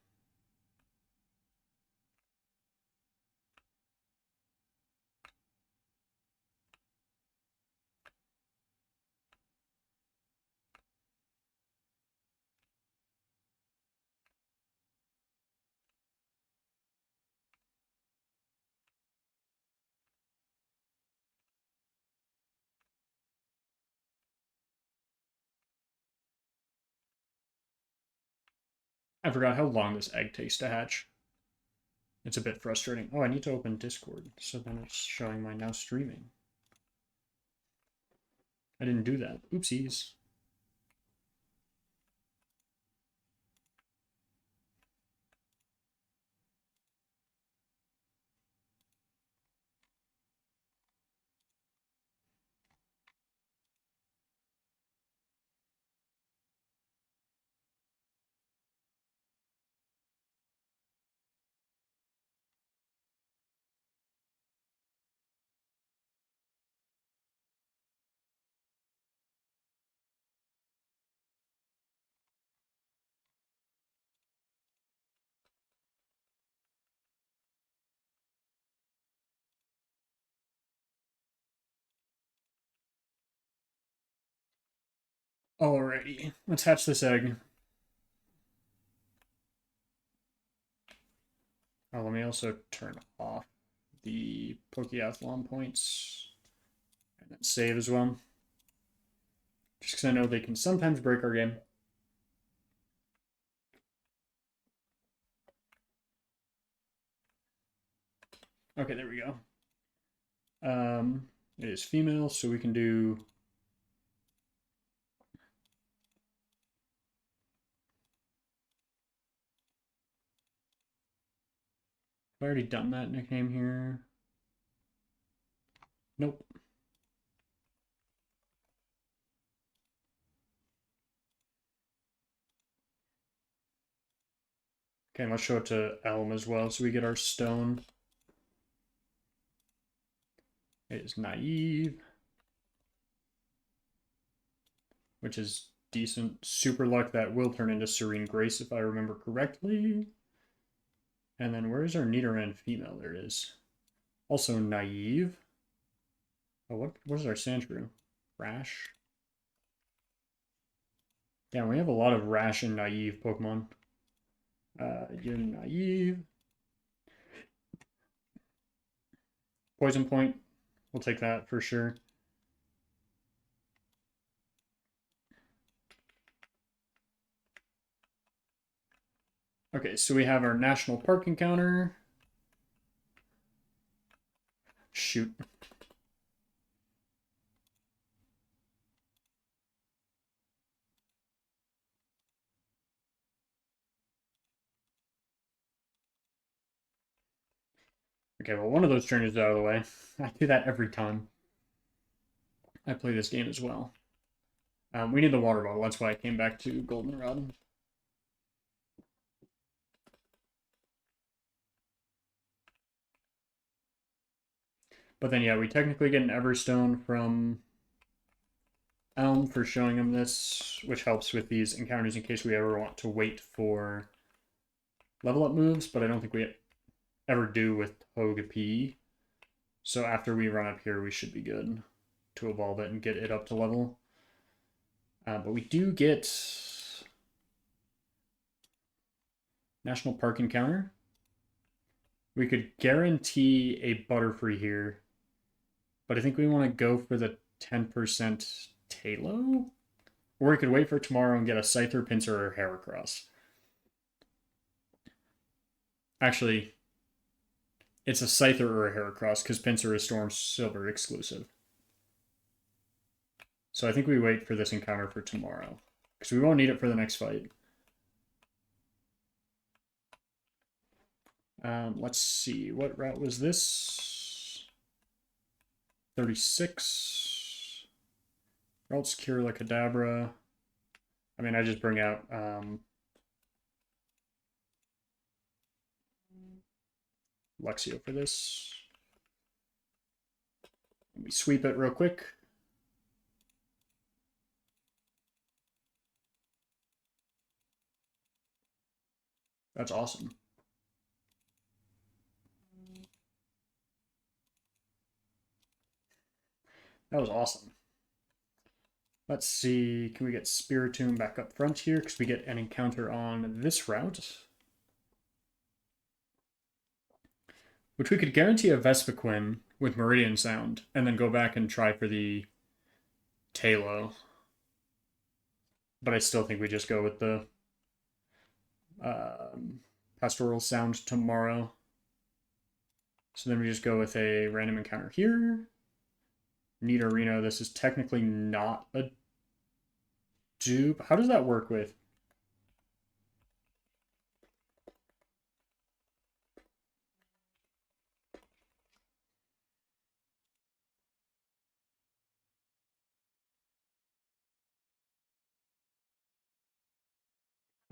I forgot how long this egg takes to hatch. It's a bit frustrating. Oh, I need to open Discord, so then it's showing my now streaming. I didn't do that. Oopsies. Alrighty, let's hatch this egg. Oh, let me also turn off the Pokeathlon points and then save as well. Just because I know they can sometimes break our game. Okay, there we go. It is female, so we can do. Have I already done that nickname here? Nope. Okay, let's show it to Elm as well, so we get our stone. It is naive, which is decent. Super luck that will turn into Serene Grace if I remember correctly. And then where is our Nidoran female? There it is. Also naive. Oh, what is our Sandshrew? Rash. Yeah, we have a lot of Rash and naive Pokemon. You're naive. Poison Point. We'll take that for sure. Okay, so we have our National Park encounter. Shoot. Okay, well, one of those trainers is out of the way. I do that every time I play this game as well. We need the water bottle. That's why I came back to Goldenrod. But then, yeah, we technically get an Everstone from Elm for showing him this, which helps with these encounters in case we ever want to wait for level up moves, but I don't think we ever do with Togepi. So after we run up here, we should be good to evolve it and get it up to level. But we do get National Park encounter. We could guarantee a Butterfree here, but I think we want to go for the 10% Talo? Or we could wait for tomorrow and get a Scyther, Pinsir, or Heracross. Actually, it's a Scyther or a Heracross because Pinsir is Storm Silver exclusive. So I think we wait for this encounter for tomorrow because we won't need it for the next fight. Let's see. What route was this? 36. Routes Cure Kadabra. I mean, I just bring out Luxio for this. Let me sweep it real quick. That's awesome. That was awesome. Let's see, can we get Spiritomb back up front here? Because we get an encounter on this route. Which we could guarantee a Vespiquen with Meridian Sound, and then go back and try for the Talo. But I still think we just go with the Pastoral Sound tomorrow. So then we just go with a random encounter here. Nidorino, this is technically not a dupe. How does that work with?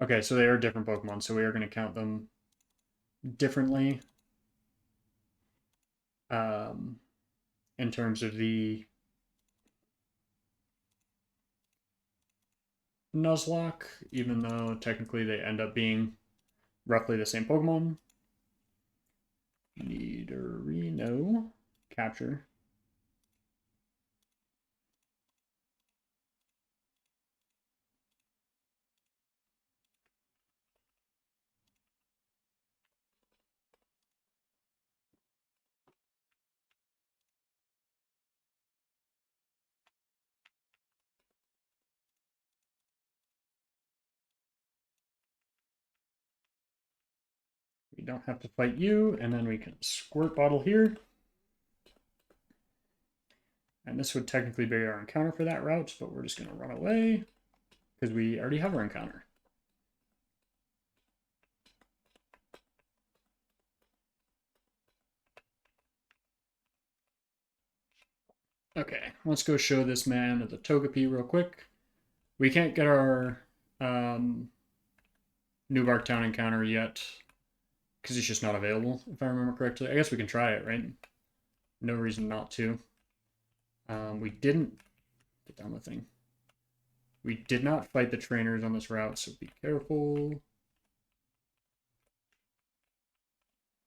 Okay, so they are different Pokemon, so we are going to count them differently. In terms of the Nuzlocke, even though technically they end up being roughly the same Pokemon. Nidorino. Capture. We don't have to fight you, and then we can Squirt Bottle here. And this would technically be our encounter for that route, but we're just going to run away because we already have our encounter. Okay, let's go show this man the Togepi real quick. We can't get our New Bark Town encounter yet because it's just not available, if I remember correctly. I guess we can try it, right? No reason not to. We didn't get down the thing. We did not fight the trainers on this route, so be careful.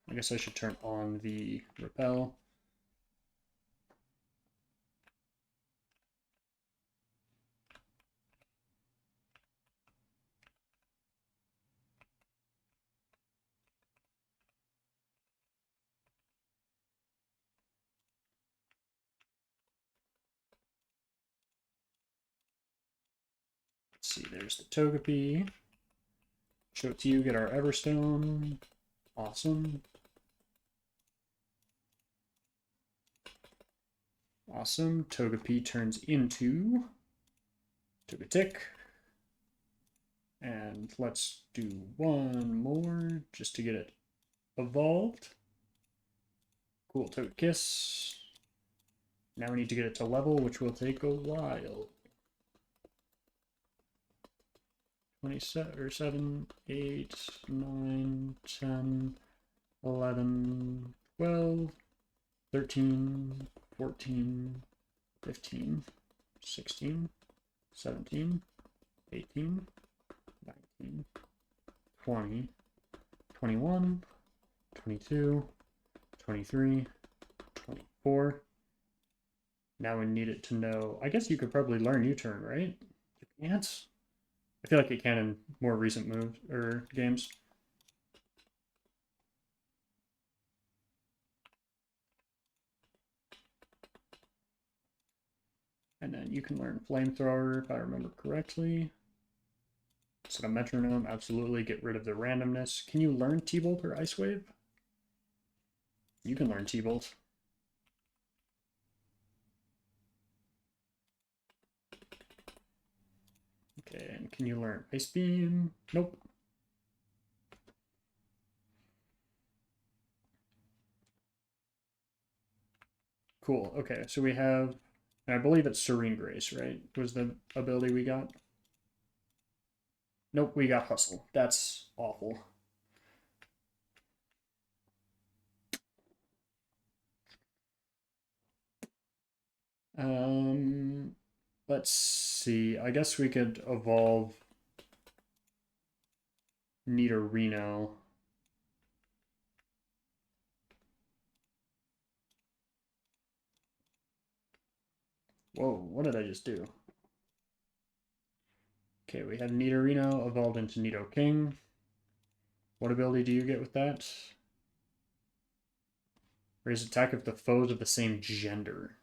I guess I should turn on the repel. Let's see, there's the Togepi. Show it to you, get our Everstone. Awesome. Awesome. Togepi turns into Togetic. And let's do one more just to get it evolved. Cool, took a kiss. Now we need to get it to level, which will take a while. 7, 8, 9, 10, 11, 12, 13, 14, 15, 16, 17, 18, 19, 20, 21, 22, 23, 24. Now we need it to know. I guess you could probably learn U-turn, right? You can't? I feel like it can in more recent moves or games. And then you can learn flamethrower if I remember correctly. Set a metronome, absolutely. Get rid of the randomness. Can you learn T-Bolt or Ice Wave? You can learn T-Bolt. Okay, and can you learn Ice Beam? Nope. Cool, okay, so we have, I believe it's Serene Grace, right? Was the ability we got? Nope, we got Hustle. That's awful. Let's see. I guess we could evolve Nidorino. Whoa, what did I just do? Okay, we have Nidorino evolved into Nidoking. What ability do you get with that? Raise attack of the foes of the same gender.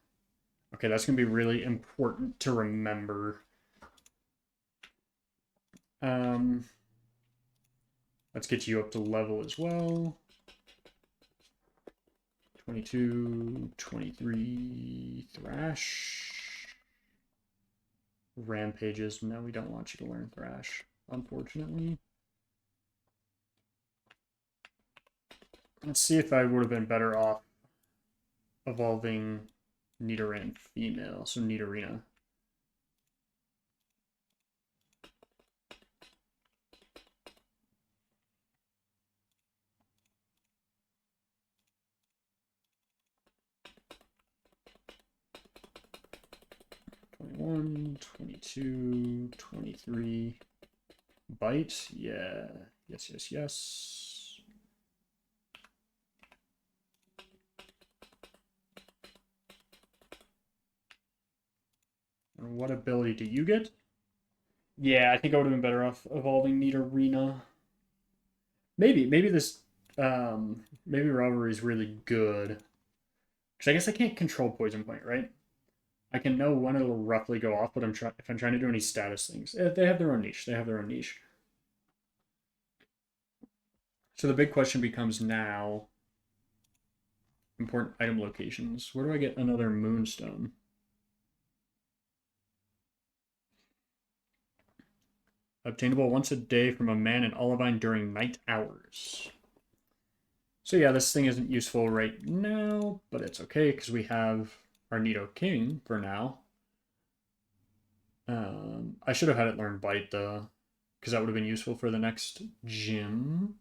Okay, that's going to be really important to remember. Let's get you up to level as well. 22, 23, Thrash. Rampages. No, we don't want you to learn Thrash, unfortunately. Let's see if I would have been better off evolving Nidoran female, so Nidorina. One, 22, 23. Bite? Yeah. Yes, yes, yes. And what ability do you get? Yeah, I think I would have been better off evolving Nidorina. Maybe this, maybe Rivalry is really good. Because I guess I can't control Poison Point, right? I can know when it'll roughly go off, but if I'm trying to do any status things. They have their own niche. They have their own niche. So the big question becomes now, important item locations. Where do I get another Moonstone? Obtainable once a day from a man in Olivine during night hours. So yeah, this thing isn't useful right now, but it's okay because we have our Nidoking for now. I should have had it learn Bite though, because that would have been useful for the next gym.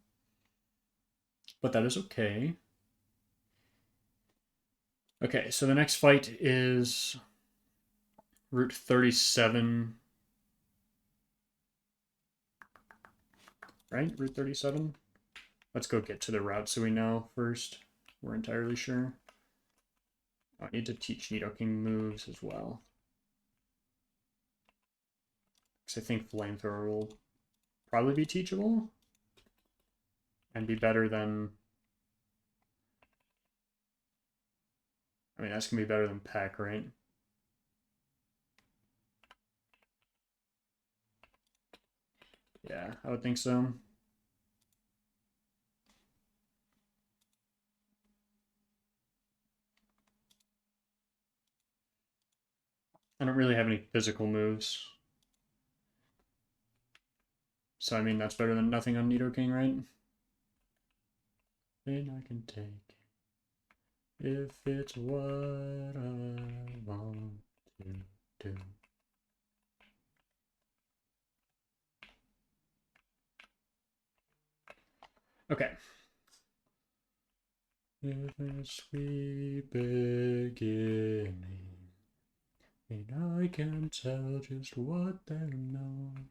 But that is okay. Okay, so the next fight is Route 37. Right? Route 37? Let's go get to the route so we know first. We're entirely sure. I need to teach Nidoking moves as well. Because I think Flamethrower will probably be teachable. And be better than... I mean, that's going to be better than Peck, right? Yeah, I would think so. I don't really have any physical moves. So, I mean, that's better than nothing on Nidoking, right? Then I can take. if it's what I want to do. Okay. If a sweet beginning, and I can tell just what they're not.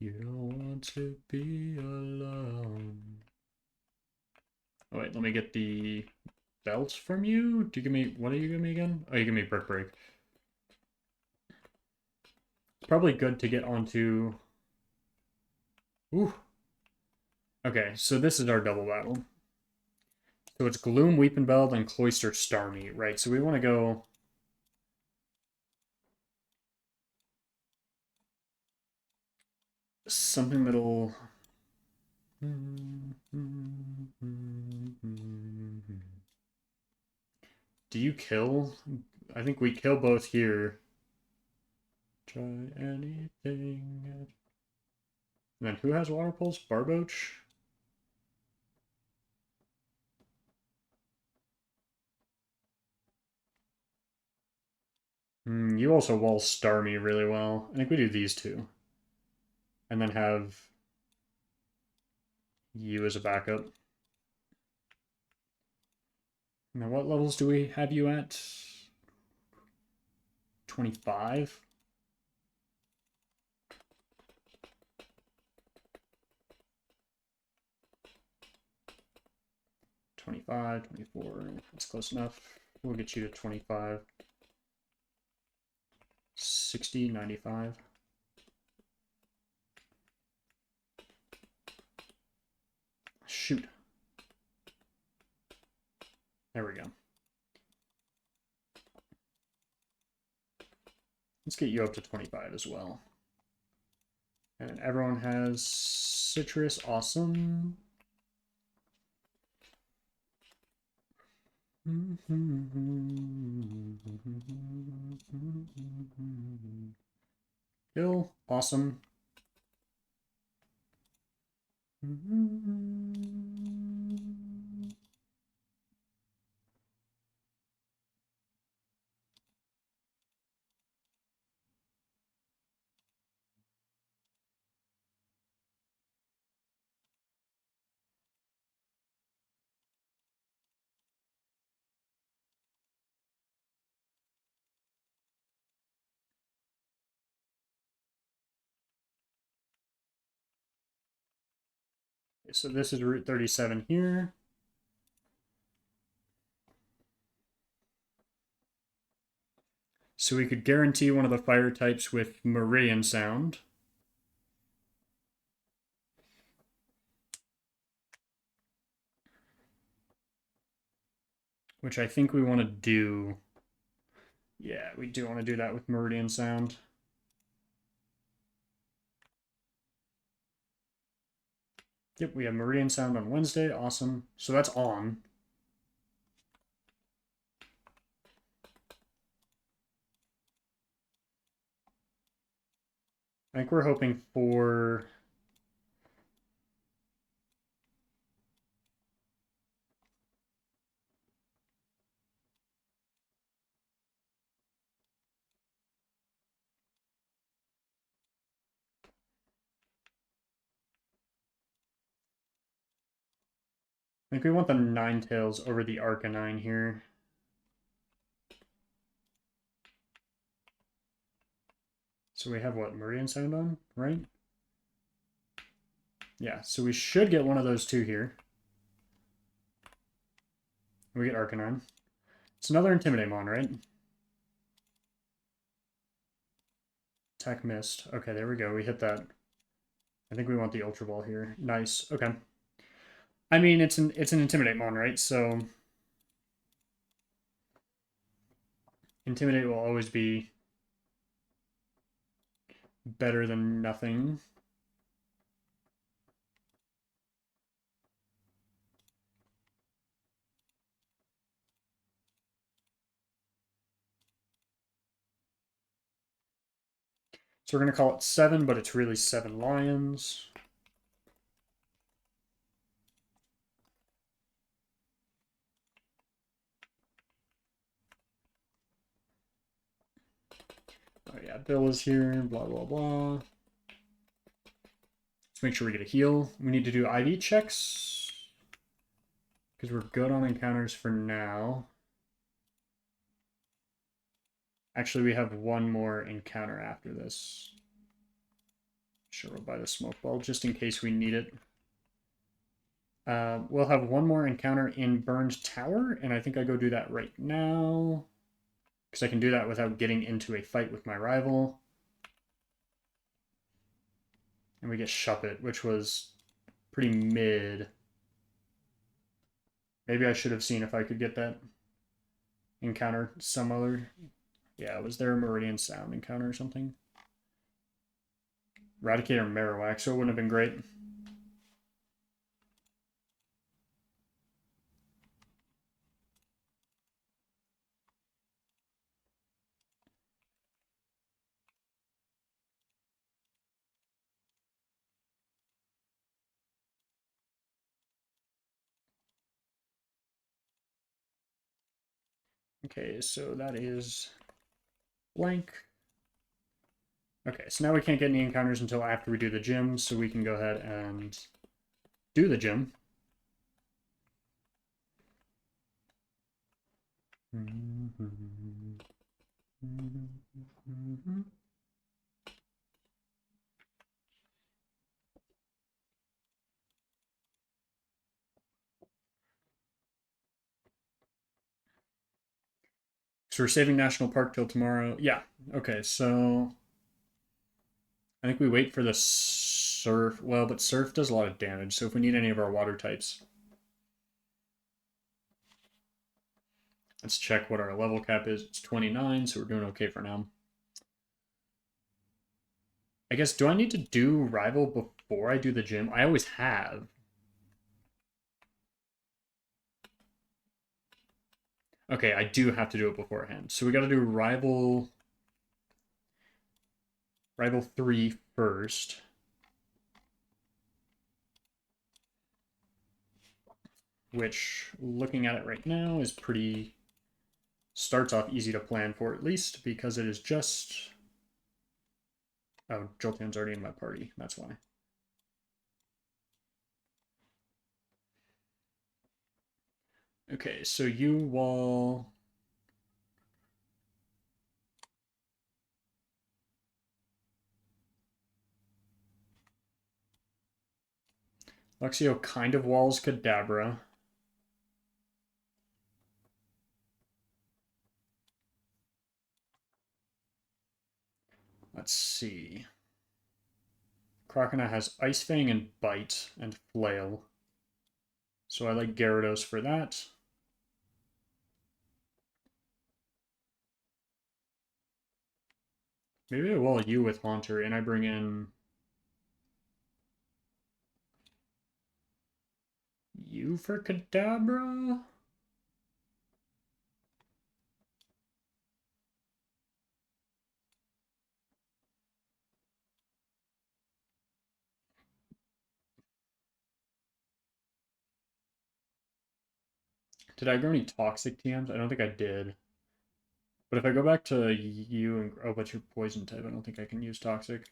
You don't want to be alone. Oh wait, let me get the belt from you. Do you give me, what do you give me again? Oh, you give me Brick Break. Probably good to get onto... Ooh. Okay, so this is our double battle. So it's Gloom, Weepenbeld, and Cloister Starmie, right? So we want to go... something that'll... Do you kill? I think we kill both here. Try anything. And then who has Water Pulse? Barboach? You also wall Starmie really well. I think we do these two. And then have you as a backup. Now, what levels do we have you at? 25? $25, 24. That's close enough. We'll get you to 25. 60, 95. Shoot. There we go. Let's get you up to 25 as well. And everyone has citrus. Awesome. Kill. Awesome. So this is Route 37 here. So we could guarantee one of the fire types with Meridian Sound. Which I think we want to do. Yeah, we do want to do that with Meridian Sound. Yep, we have Meridian Sound on Wednesday. Awesome. So that's on. I think we're hoping for... I think we want the Ninetales over the Arcanine here. So we have what, Meridian Sound on, right? Yeah, so we should get one of those two here. We get Arcanine. It's another Intimidate Mon, right? Attack missed. Okay, there we go. We hit that. I think we want the Ultra Ball here. Nice. Okay. I mean, it's an Intimidate Mon, right? So Intimidate will always be better than nothing. So we're going to call it 7, but it's really 7 lions. Oh yeah, Bill is here, blah, blah, blah. Let's make sure we get a heal. We need to do IV checks. Because we're good on encounters for now. Actually, we have one more encounter after this. Sure, we'll buy the smoke ball just in case we need it. We'll have one more encounter in Burned Tower, and I think I go do that right now. Because I can do that without getting into a fight with my rival. And we get Shuppet, which was pretty mid. Maybe I should have seen if I could get that encounter some other... Yeah, was there a Meridian Sound encounter or something? Eradicator Marowak, so it wouldn't have been great. Okay, so that is blank. Okay, so now we can't get any encounters until after we do the gym, so we can go ahead and do the gym. So we're saving National Park till tomorrow. Yeah, okay, so I think we wait for the surf. Well, but surf does a lot of damage, so if we need any of our water types. Let's check what our level cap is. It's 29, so we're doing okay for now. I guess, do I need to do Rival before I do the gym? I always have. Okay, I do have to do it beforehand. So we got to do Rival 3 first. Which, looking at it right now, is pretty... Starts off easy to plan for, at least, because it is just... Oh, Jolteon's already in my party. That's why. Okay, so you wall... Luxio kind of walls Kadabra. Let's see. Crocodile has Ice Fang and Bite and Flail. So I like Gyarados for that. Maybe I wall you with Haunter and I bring in... You for Kadabra? Did I grow any Toxic TMs? I don't think I did. But if I go back to you and... Oh, but you're Poison type. I don't think I can use Toxic.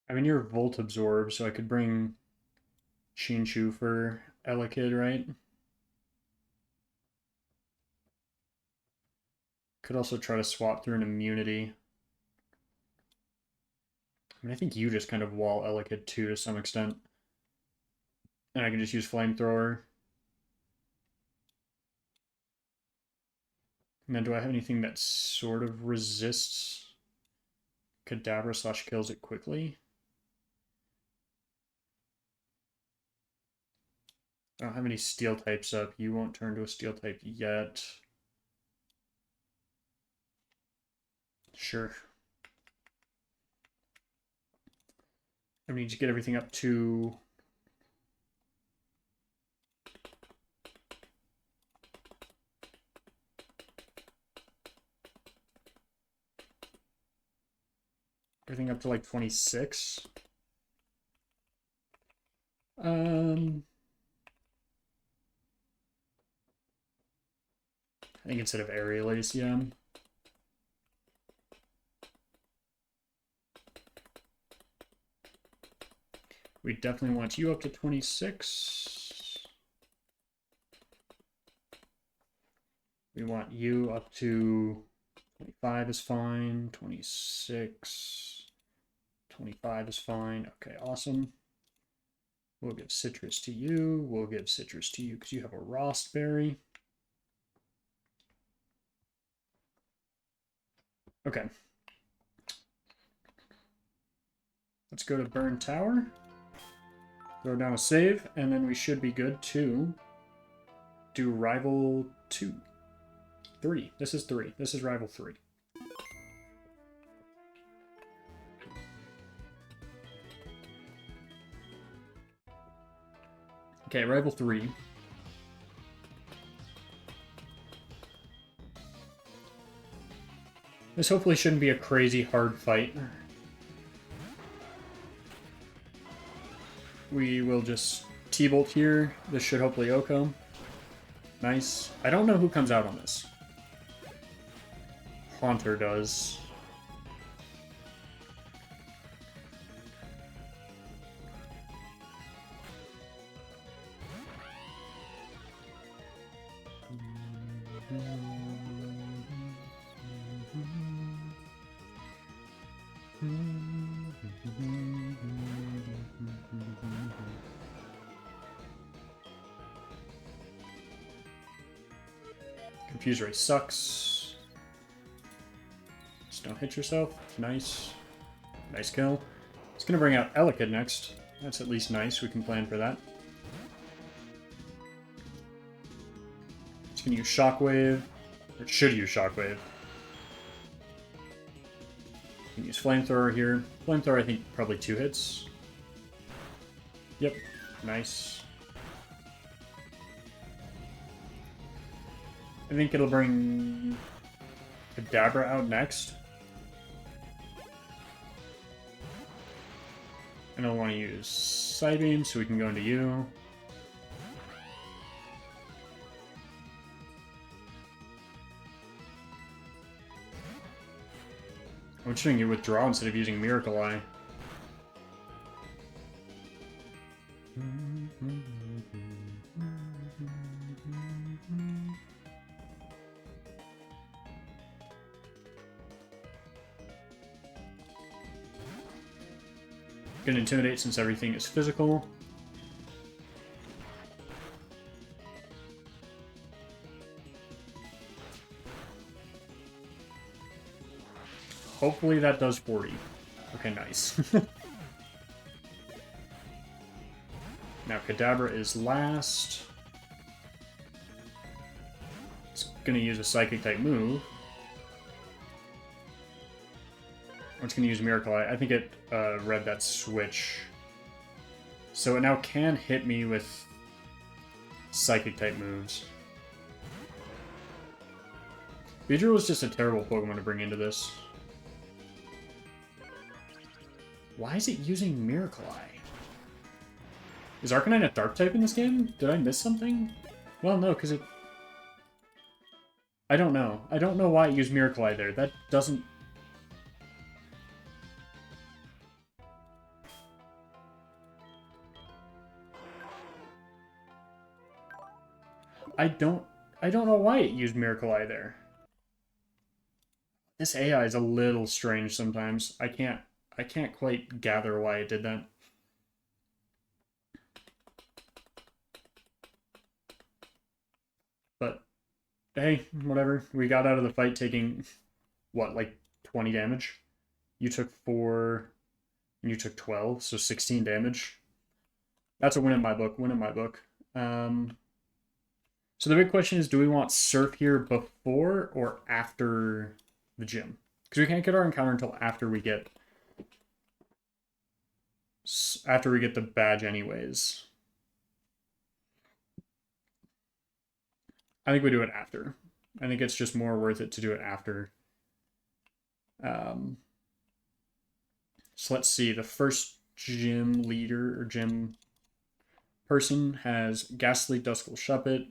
I mean, you're Volt Absorb, so I could bring Shinshu for Elekid, right? Could also try to swap through an immunity. I mean, I think you just kind of wall Elekid too to some extent. And I can just use Flamethrower. And then do I have anything that sort of resists Kadabra / kills it quickly? I don't have any steel types up. You won't turn to a steel type yet. Sure. I need to get everything up to... everything up to like 26. I think instead of aerial ACM. We definitely want you up to 26. We want you up to 25 is fine. 26. 25 is fine. Okay, awesome. We'll give citrus to you. We'll give citrus to you because you have a Rost berry. Okay. Let's go to Burn Tower. Throw down a save, and then we should be good to do Rival 2. 3. This is 3. This is Rival 3. Okay, Rival 3. This hopefully shouldn't be a crazy hard fight. We will just T-Bolt here. This should hopefully Oko. Nice. I don't know who comes out on this. Haunter does. Confuse Ray sucks. Just don't hit yourself. Nice. Nice kill. It's going to bring out Elekid next. That's at least nice. We can plan for that. It's going to use Shockwave. Or it should use Shockwave. Can use Flamethrower here. Flamethrower, I think, probably 2 hits. Yep. Nice. I think it'll bring Kadabra out next. And I'll want to use Psybeam so we can go into you. I'm showing you Withdraw instead of using Miracle Eye. Gonna Intimidate since everything is physical. Hopefully that does 40. Okay, nice. Now Kadabra is last. It's gonna use a Psychic type move. Or it's gonna use Miracle Eye. I think it read that switch. So it now can hit me with Psychic type moves. Beedrill was just a terrible Pokemon to bring into this. Why is it using Miracle Eye? Is Arcanine a Dark type in this game? Did I miss something? Well, no, because it... I don't know. I don't know why it used Miracle Eye there. That doesn't... I don't know why it used Miracle Eye there. This AI is a little strange sometimes. I can't quite gather why it did that. But hey, whatever. We got out of the fight taking what, like 20 damage? You took 4 and you took 12, so 16 damage. That's a win in my book. Win in my book. So the big question is, do we want Surf here before or after the gym? Because we can't get our encounter until after we get the badge anyways. I think we do it after. I think it's just more worth it to do it after. So let's see. The first gym leader or gym person has Ghastly, Duskull, Shuppet.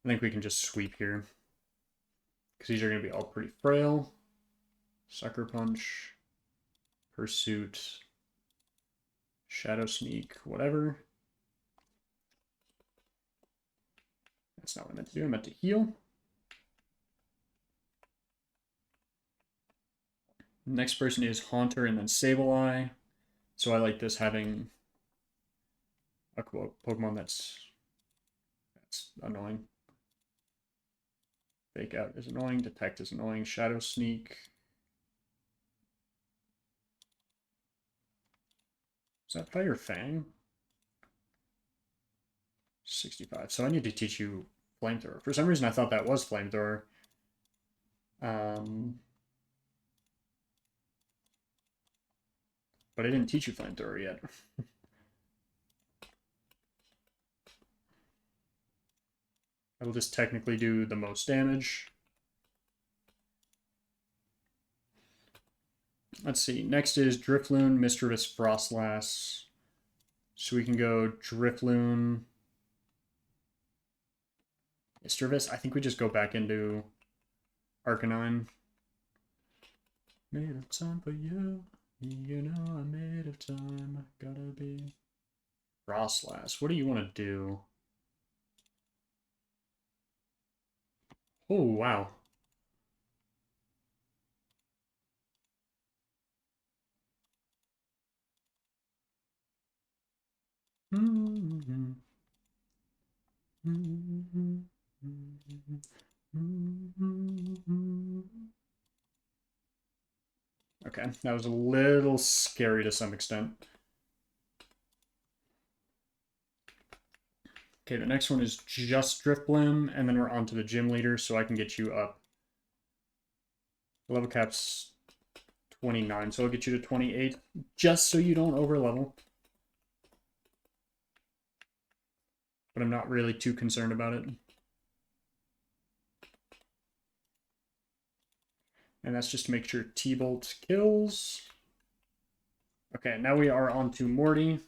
I think we can just sweep here. Because these are going to be all pretty frail. Sucker Punch. Pursuit. Shadow Sneak. Whatever. That's not what I meant to do. I meant to heal. Next person is Haunter and then Sableye. So I like this having a Pokemon that's annoying. Fake Out is annoying. Detect is annoying. Shadow Sneak. Is that Fire Fang? 65. So I need to teach you Flamethrower. For some reason, I thought that was Flamethrower. But I didn't teach you Flamethrower yet. It'll just technically do the most damage. Let's see. Next is Drifloon, Mischievous, Frostlass. So we can go Drifloon, Mischievous. I think we just go back into Arcanine. Made of time for you. You know I'm made of time. Gotta be. Frostlass. What do you want to do? Oh, wow. Okay, that was a little scary to some extent. Okay, the next one is just Drifblim, and then we're on to the gym leader, so I can get you up. Level cap's 29, so I'll get you to 28, just so you don't overlevel. But I'm not really too concerned about it. And that's just to make sure T-Bolt kills. Okay, now we are on to Morty.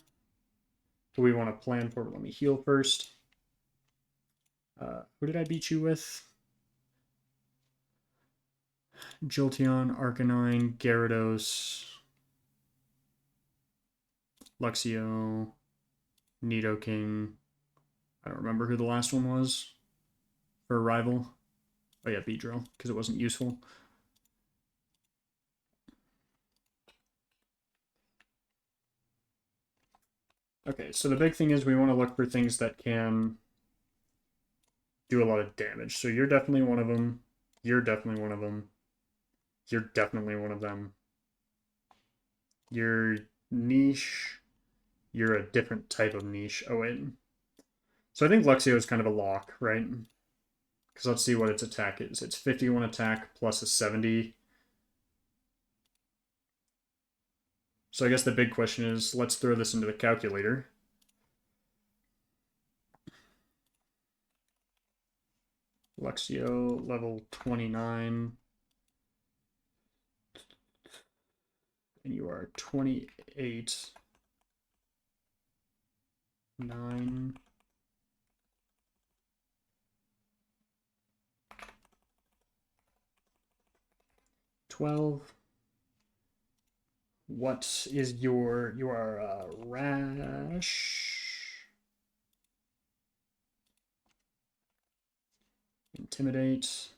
Who we want to plan for? Let me heal first. Who did I beat you with? Jolteon, Arcanine, Gyarados, Luxio, Nidoking. I don't remember who the last one was for a rival. Oh yeah, Beedrill, because it wasn't useful. Okay, so the big thing is we want to look for things that can do a lot of damage. So you're definitely one of them. You're definitely one of them. You're definitely one of them. You're niche. You're a different type of niche. Oh, wait. So I think Luxio is kind of a lock, right? Because let's see what its attack is. It's 51 attack plus a 70. So I guess the big question is, let's throw this into the calculator. Luxio, level 29. And you are 28. 9. 12. What is your rash? Intimidate.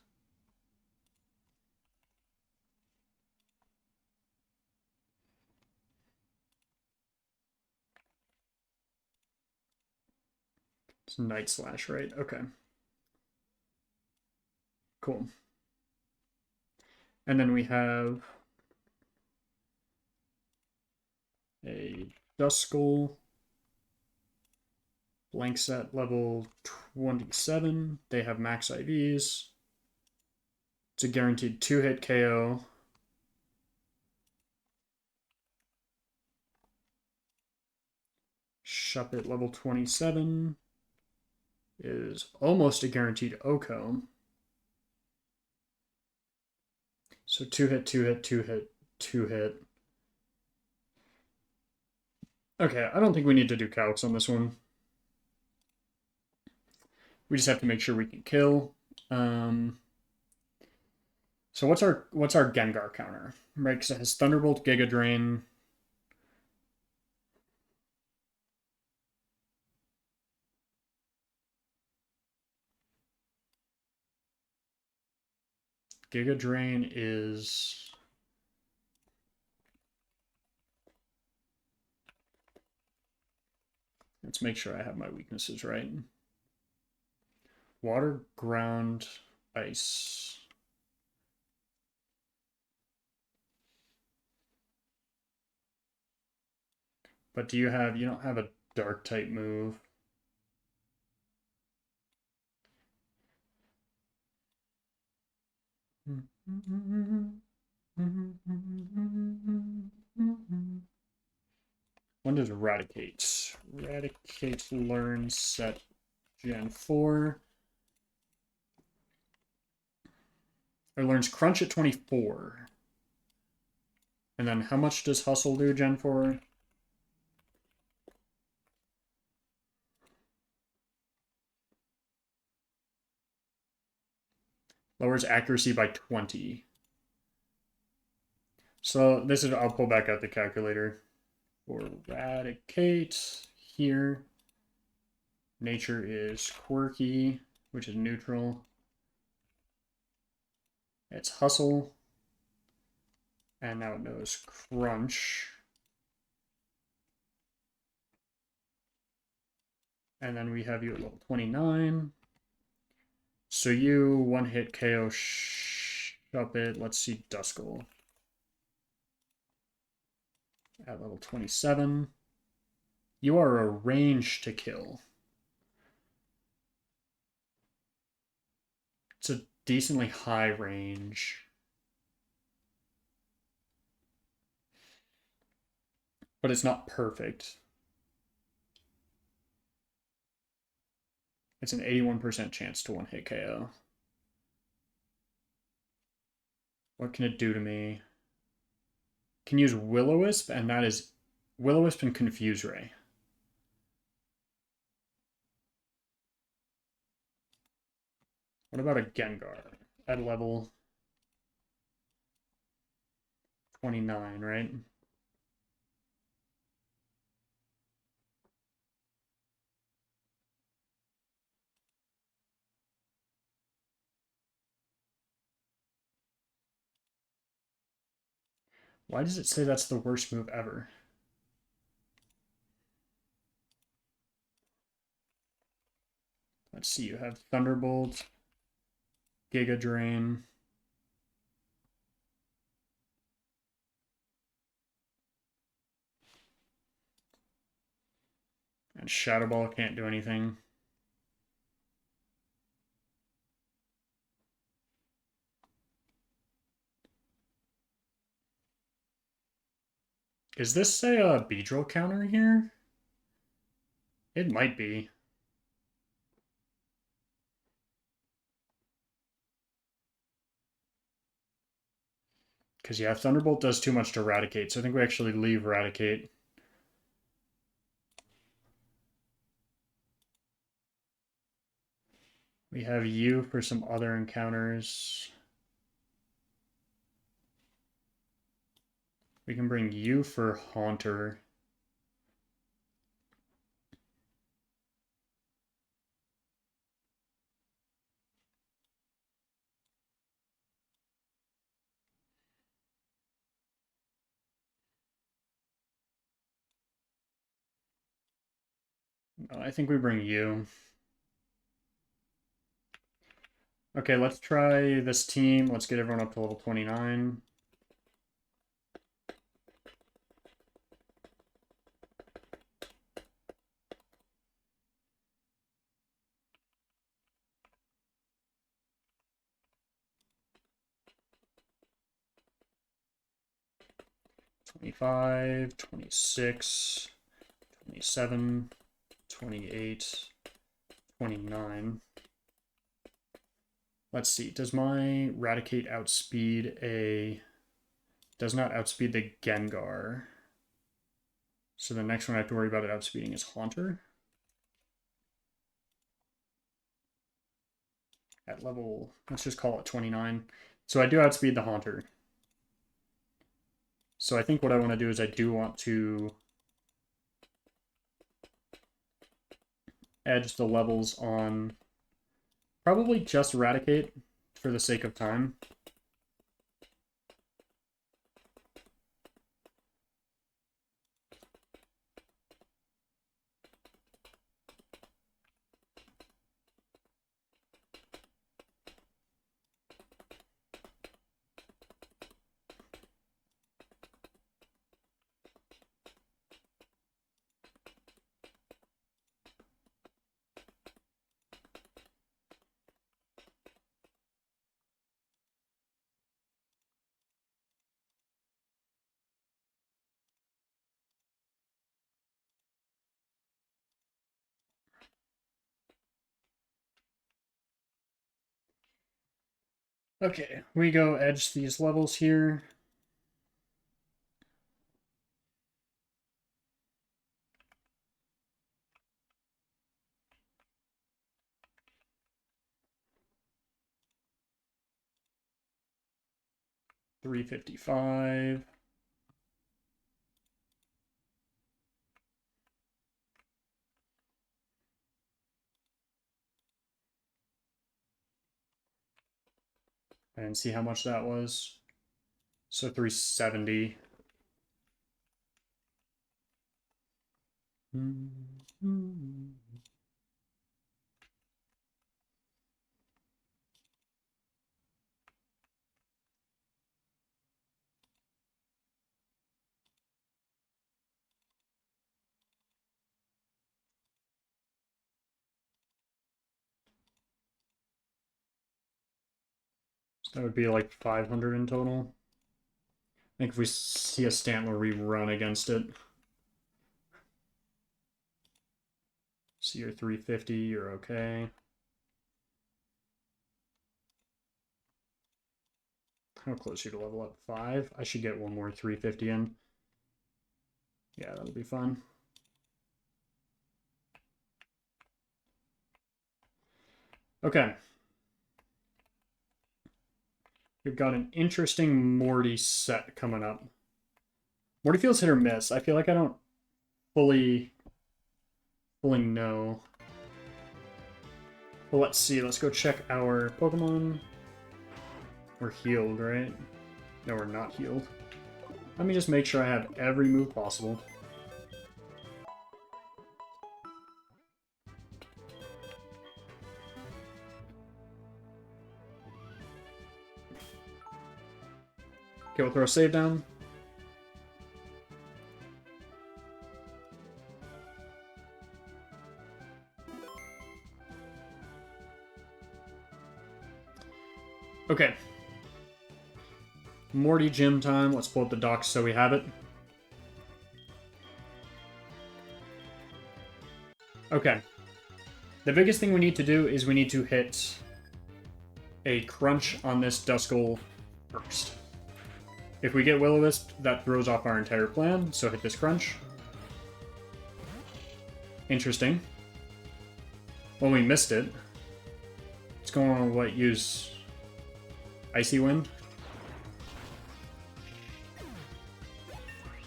It's Night Slash, right? Okay. Cool. And then we have a Duskull. Blank set level 27. They have max IVs. It's a guaranteed 2-hit KO. Shuppet level 27 is almost a guaranteed OHKO. So 2-hit, 2-hit, 2-hit, 2-hit. Okay, I don't think we need to do calcs on this one. We just have to make sure we can kill. So what's our Gengar counter? Right, because it has Thunderbolt, Giga Drain. Giga Drain is... Let's make sure I have my weaknesses right. Water, ground, ice. But you don't have a dark type move. When does Eradicate? Eradicate learn set Gen 4. Or learns Crunch at 24. And then how much does Hustle do, Gen 4? Lowers accuracy by 20. So this is, I'll pull back out the calculator. For Eradicate here. Nature is quirky, which is neutral. It's Hustle. And now it knows Crunch. And then we have you at level 29. So you one-hit KO Shuppet. Let's see Duskull. At level 27. You are a range to kill. It's a decently high range. But it's not perfect. It's an 81% chance to one-hit KO. What can it do to me? Can use Will-O-Wisp, and that is Will-O-Wisp and Confuse Ray. What about a Gengar at level 29, right? Why does it say that's the worst move ever? Let's see, you have Thunderbolt, Giga Drain. And Shadow Ball can't do anything. Is this a Beedrill counter here? It might be. Because, yeah, Thunderbolt does too much to Eradicate, so I think we actually leave Eradicate. We have you for some other encounters. We can bring you for Haunter. I think we bring you. Okay, let's try this team. Let's get everyone up to level 29. $25, $26, $27, $28, $29. Let's see. Does my Eradicate outspeed a... Does not outspeed the Gengar. So the next one I have to worry about it outspeeding is Haunter. At level, let's just call it 29. So I do outspeed the Haunter. So I think what I want to do is I do want to edge the levels on probably just Eradicate for the sake of time. Okay, we go edge these levels here. $355. And see how much that was. So 370. So that would be like 500 in total. I think if we see a Stantler, we run against it. So you're 350, you're okay. How close are you to level up? 5? I should get one more 350 in. Yeah, that'll be fun. Okay. We've got an interesting Morty set coming up. Morty feels hit or miss. I feel like I don't fully know. Well, let's see. Let's go check our Pokemon. We're healed, right? No, we're not healed. Let me just make sure I have every move possible. Okay, we'll throw a save down. Okay. Morty gym time. Let's pull up the docs so we have it. Okay. The biggest thing we need to do is we need to hit a crunch on this Duskull first. If we get Will-O-Wisp, that throws off our entire plan, so hit this crunch. Interesting. Well, we missed it. What's going on with what? Use Icy Wind?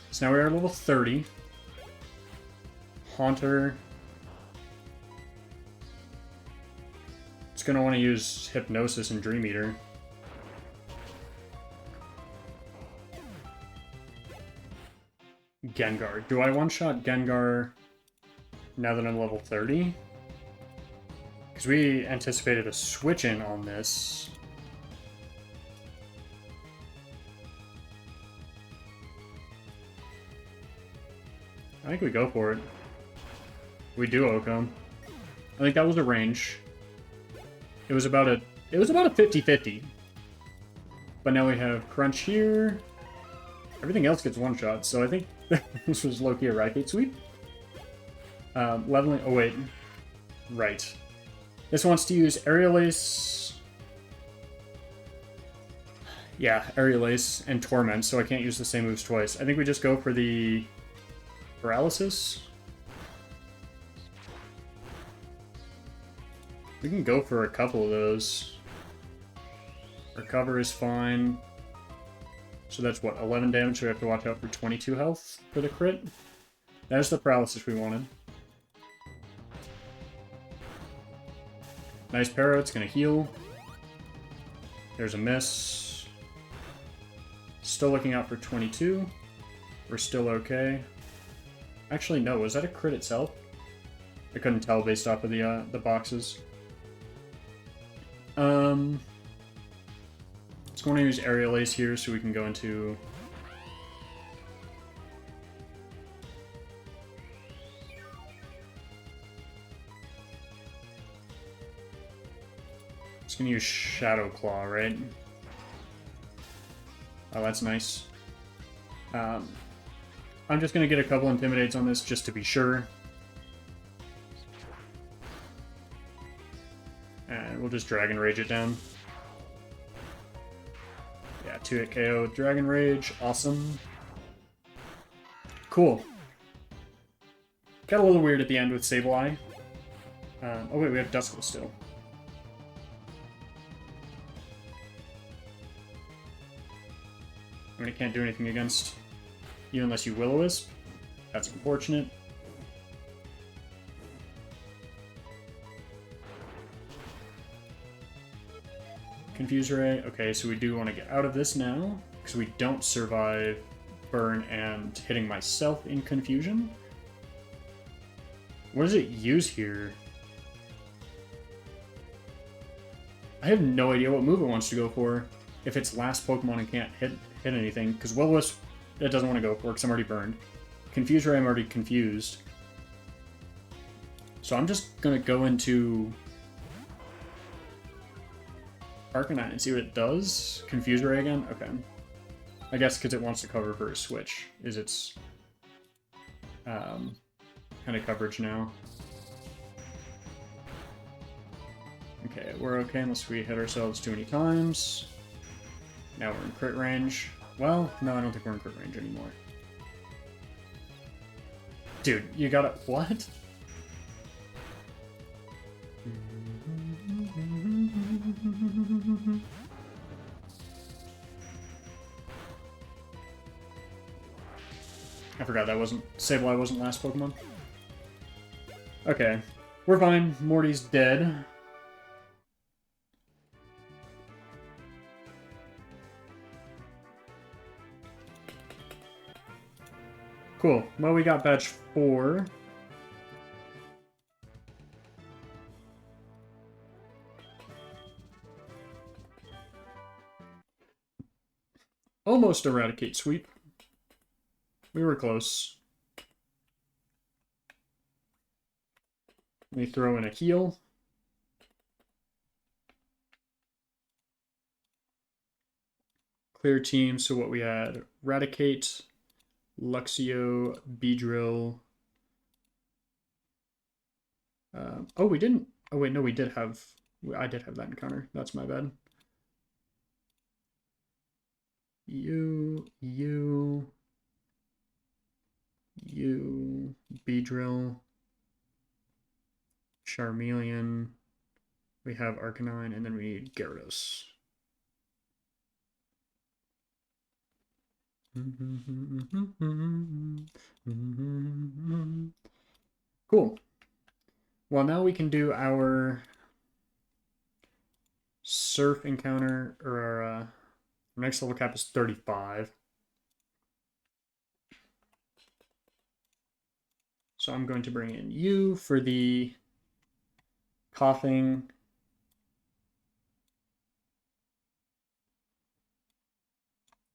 So now we are level 30. Haunter. It's going to want to use Hypnosis and Dream Eater. Gengar. Do I one-shot Gengar now that I'm level 30? Because we anticipated a switch-in on this. I think we go for it. We do Oakum. I think that was a range. It was about a 50-50. But now we have Crunch here. Everything else gets one shot, so I think this was low-key a Eradicate sweep. Leveling. Oh wait. Right. This wants to use Aerial Ace. Yeah, Aerial Ace and Torment, so I can't use the same moves twice. I think we just go for the Paralysis. We can go for a couple of those. Recover is fine. So that's what, 11 damage, so we have to watch out for 22 health for the crit. There's the paralysis we wanted. Nice para, it's gonna heal. There's a miss. Still looking out for 22. We're still okay. Actually, no, was that a crit itself? I couldn't tell based off of the boxes. Just want to use Aerial Ace here so we can go into... Just gonna use Shadow Claw, right? Oh, that's nice. I'm just gonna get a couple Intimidates on this just to be sure. And we'll just Dragon Rage it down. Yeah, 2-hit KO with Dragon Rage. Awesome. Cool. Got a little weird at the end with Sableye. Oh wait, we have Duskull still. I mean, I can't do anything against you unless you Will-O-Wisp. That's unfortunate. Confuse Ray. Okay, so we do want to get out of this now, because we don't survive Burn and hitting myself in Confusion. What does it use here? I have no idea what move it wants to go for. If it's last Pokemon and can't hit anything, because Will-O-Wisp, it doesn't want to go for it because I'm already burned. Confuse Ray, I'm already confused. So I'm just going to go into Arcanine and see what it does. Confuse Ray again? Okay. I guess because it wants to cover for a switch is its kind of coverage now. Okay, we're okay unless we hit ourselves too many times. Now we're in crit range. Well, no, I don't think we're in crit range anymore. Dude, you gotta... What? I forgot that wasn't... Sableye wasn't last Pokemon. Okay. We're fine. Morty's dead. Cool. Well, we got badge 4. Almost Eradicate Sweep. We were close. Let me throw in a heal. Clear team, so what we had, Eradicate, Luxio, Beedrill. Oh, we didn't. Oh, wait, no, we did have... I did have that encounter. That's my bad. You, Beedrill, Charmeleon. We have Arcanine, and then we need Gyarados. Cool. Well, now we can do our Surf encounter, or our next level cap is 35. So I'm going to bring in you for the coughing.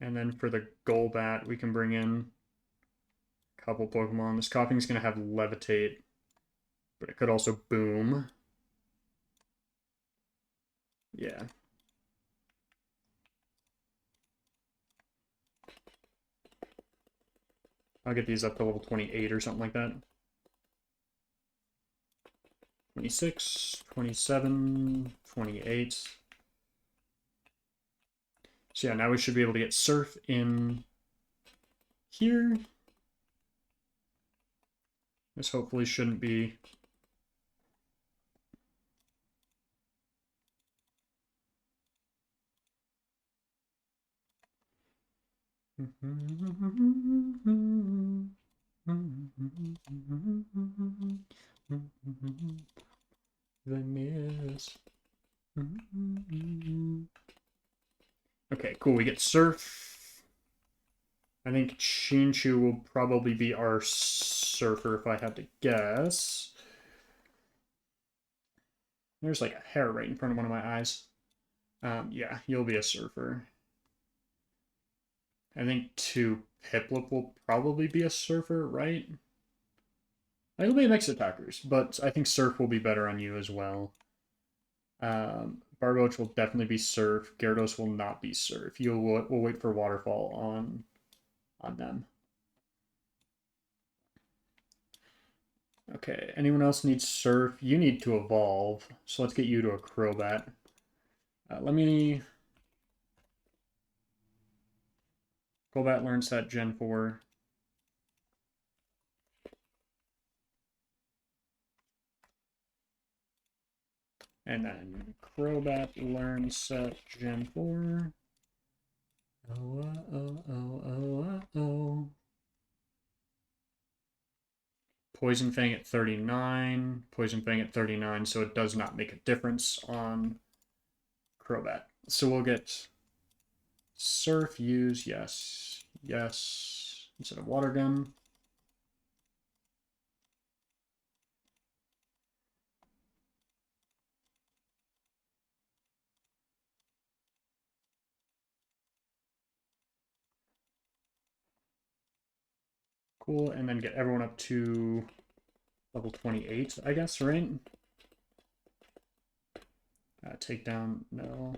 And then for the Golbat, we can bring in a couple Pokemon. This coughing is going to have Levitate, but it could also Boom. Yeah. I'll get these up to level 28 or something like that. 26, 27, 28. So yeah, now we should be able to get Surf in here. This hopefully shouldn't be... The miss. Okay, cool. We get Surf. I think Shinshu will probably be our Surfer if I had to guess. There's like a hair right in front of one of my eyes. Yeah, you'll be a Surfer. I think 2 Piplup will probably be a Surfer, right? It'll be a mix of attackers, but I think Surf will be better on you as well. Barboach will definitely be Surf. Gyarados will not be Surf. We'll wait for Waterfall on them. Okay, anyone else needs Surf? You need to evolve, so let's get you to a Crobat. Let me... Crobat learns that Gen 4. And then Crobat learns set Gen 4. Oh. Poison Fang at 39. Poison Fang at 39, so it does not make a difference on Crobat. So we'll get Surf, use, yes, instead of Water Gun. Cool, and then get everyone up to level 28, I guess, right? Takedown, no.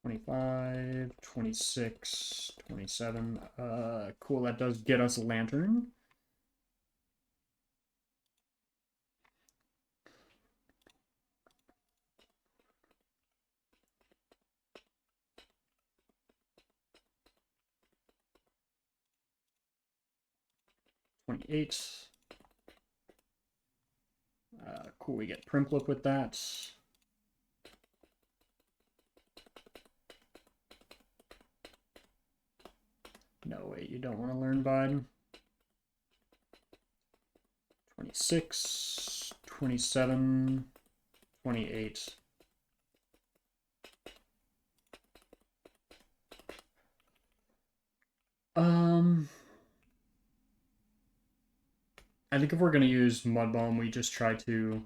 25, 26, 27. Cool, that does get us Lantern. Cool, we get Prinplup with that. No, wait, you don't want to learn Bide. 26, 27, 28. I think if we're gonna use Mud Bomb, we just try to.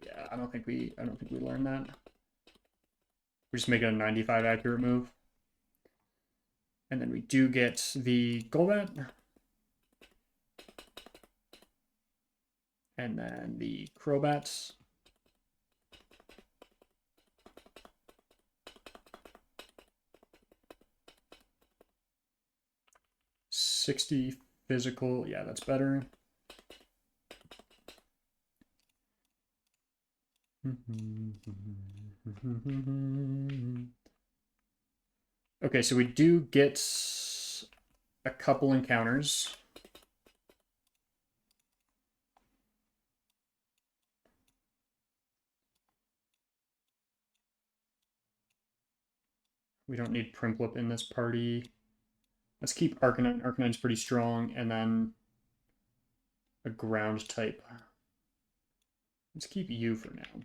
Yeah, I don't think we learn that. We just make a 95 accurate move, and then we do get the Golbat, and then the Crobats. $60 physical, yeah, that's better. Okay, so we do get a couple encounters. We don't need Prinplup in this party. Let's keep Arcanine. Arcanine's pretty strong, and then a ground type. Let's keep you for now.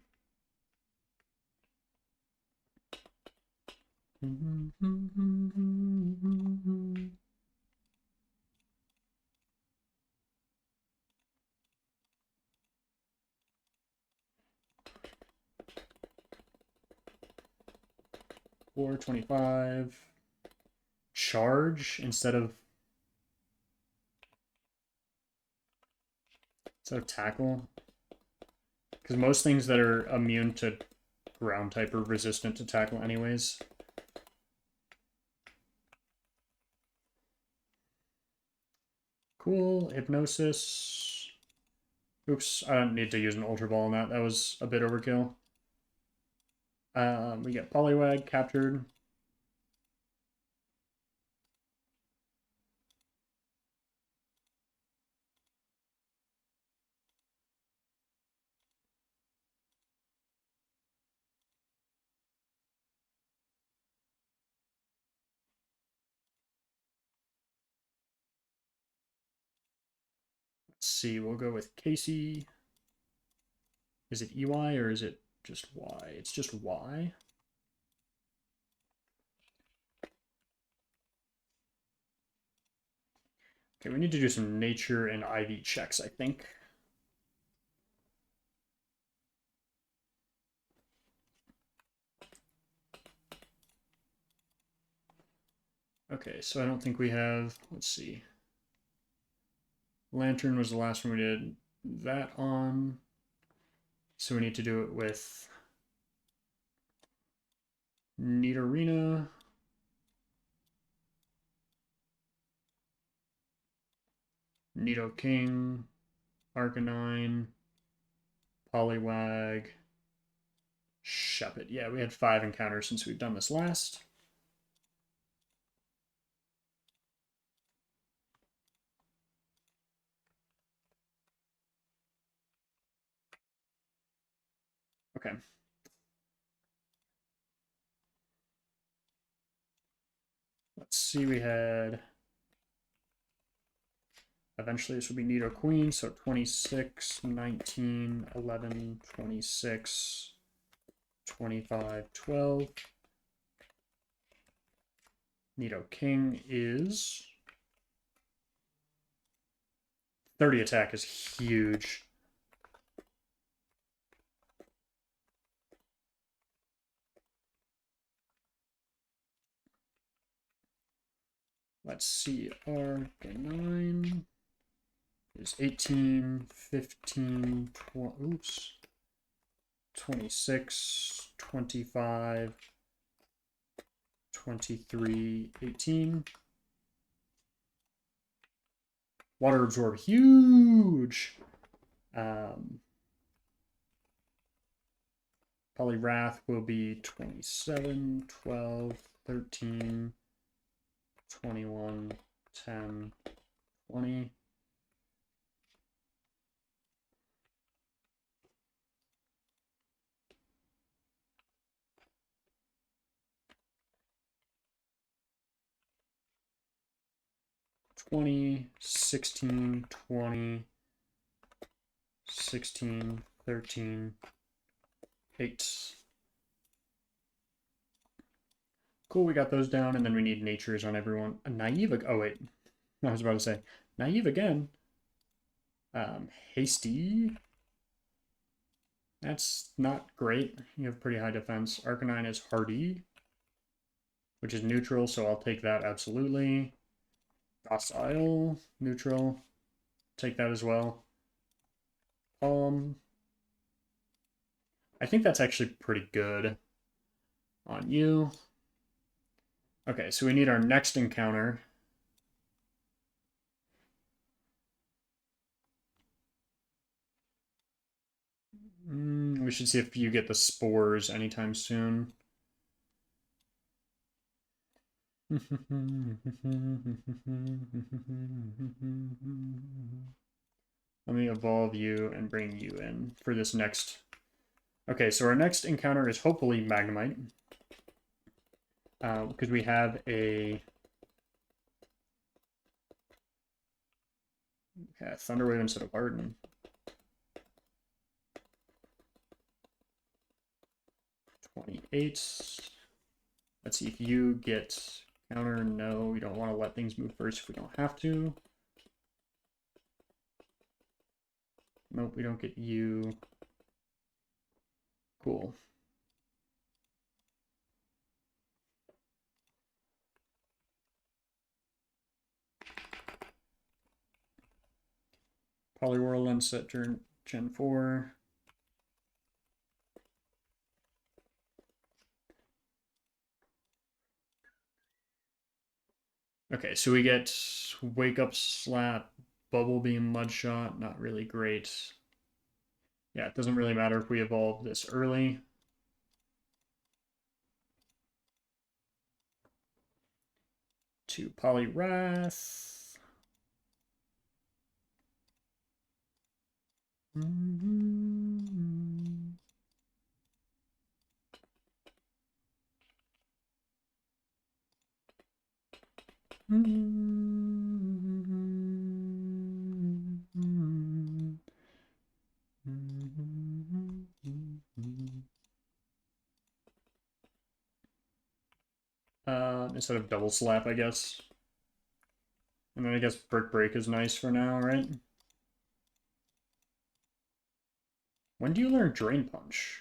$425. Charge instead of tackle. Because most things that are immune to ground type are resistant to tackle anyways. Cool, Hypnosis. Oops, I don't need to use an Ultra Ball on that. That was a bit overkill. We get Poliwag captured. Let's see, we'll go with Casey. Is it EY or is it just Y? It's just Y. Okay, we need to do some nature and IV checks, I think. Okay, so I don't think we have, let's see. Lantern was the last one we did that on. So we need to do it with Nidorina. Nidoking, Arcanine, Poliwag, Shuppet. Yeah, we had 5 encounters since we've done this last. Okay. Let's see, we had... Eventually this will be Nidoqueen, so 26, 19, 11, 26, 25, 12. Nidoking is... 30 attack is huge. Let's see, Arcanine is 18, 15, 20, oops, 26, 25, 23, 18. Water Absorb, huge! Poliwrath will be 27, 12, 13, 21, 10, 20. 20, 16, 20, 16, 13, 8. Cool, we got those down, and then we need natures on everyone. A naive, oh wait, I was about to say, naive again. Hasty. That's not great. You have pretty high defense. Arcanine is hardy, which is neutral, so I'll take that absolutely. Docile, neutral. Take that as well. I think that's actually pretty good on you. Okay, so we need our next encounter. We should see if you get the spores anytime soon. Let me evolve you and bring you in for this next. Okay, so our next encounter is hopefully Magnemite. Because we have a Thunderwave instead of Harden. 28. Let's see if you get counter. No, we don't want to let things move first if we don't have to. Nope, we don't get you. Cool. Poliwhirl and set Gen 4. Okay, so we get Wake Up Slap, Bubble Beam, Mud Shot, not really great. Yeah, it doesn't really matter if we evolve this early. To Poliwrath. instead of double slap, I guess. And then I guess brick break is nice for now, right? When do you learn drain punch?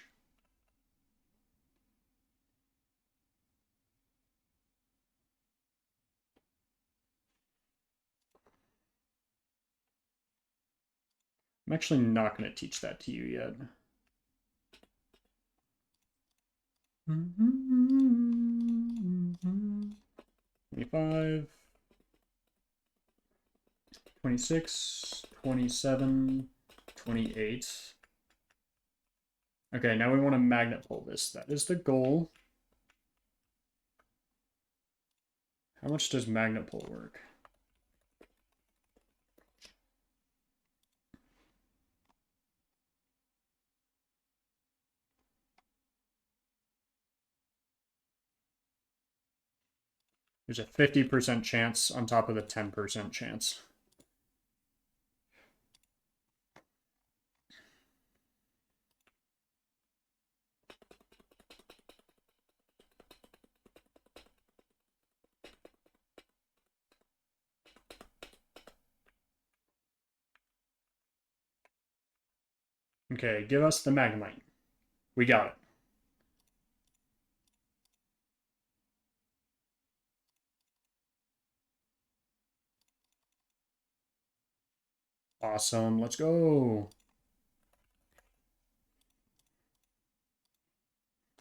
I'm actually not going to teach that to you yet. 25, 26, 27, 28. Okay, now we want to magnet pull this. That is the goal. How much does magnet pull work? There's a 50% chance on top of the 10% chance. Okay, give us the Magnemite. We got it. Awesome, let's go.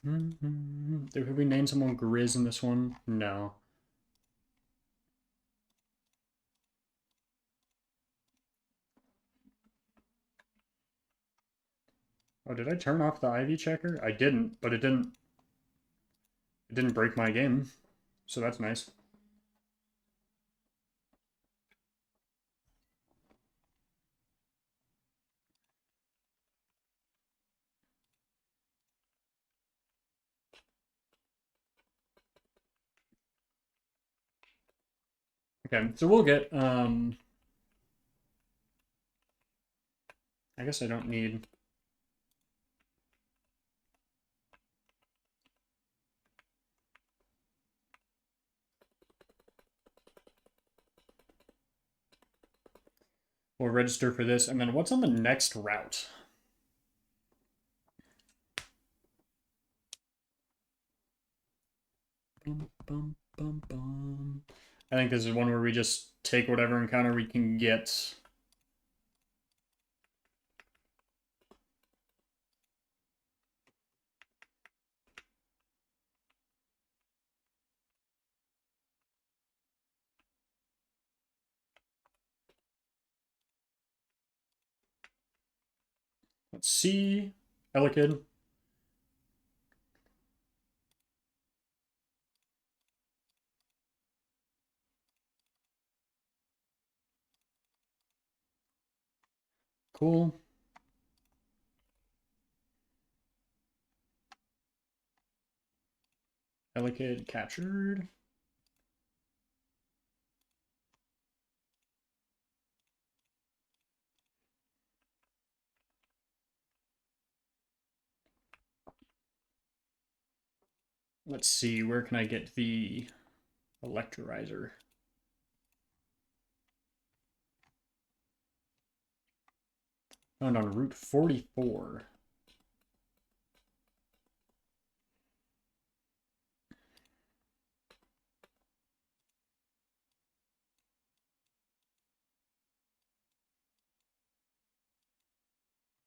Did we name someone Grizz in this one? No. Oh, did I turn off the Ivy checker? I didn't, but it didn't break my game. So that's nice. Okay, so we'll get I guess I don't need we'll register for this, and then what's on the next route? Bum, bum, bum, bum. I think this is one where we just take whatever encounter we can get. Let's see. Elekid. Cool. Elekid captured. Let's see, where can I get the electrolyzer? Found on Route 44.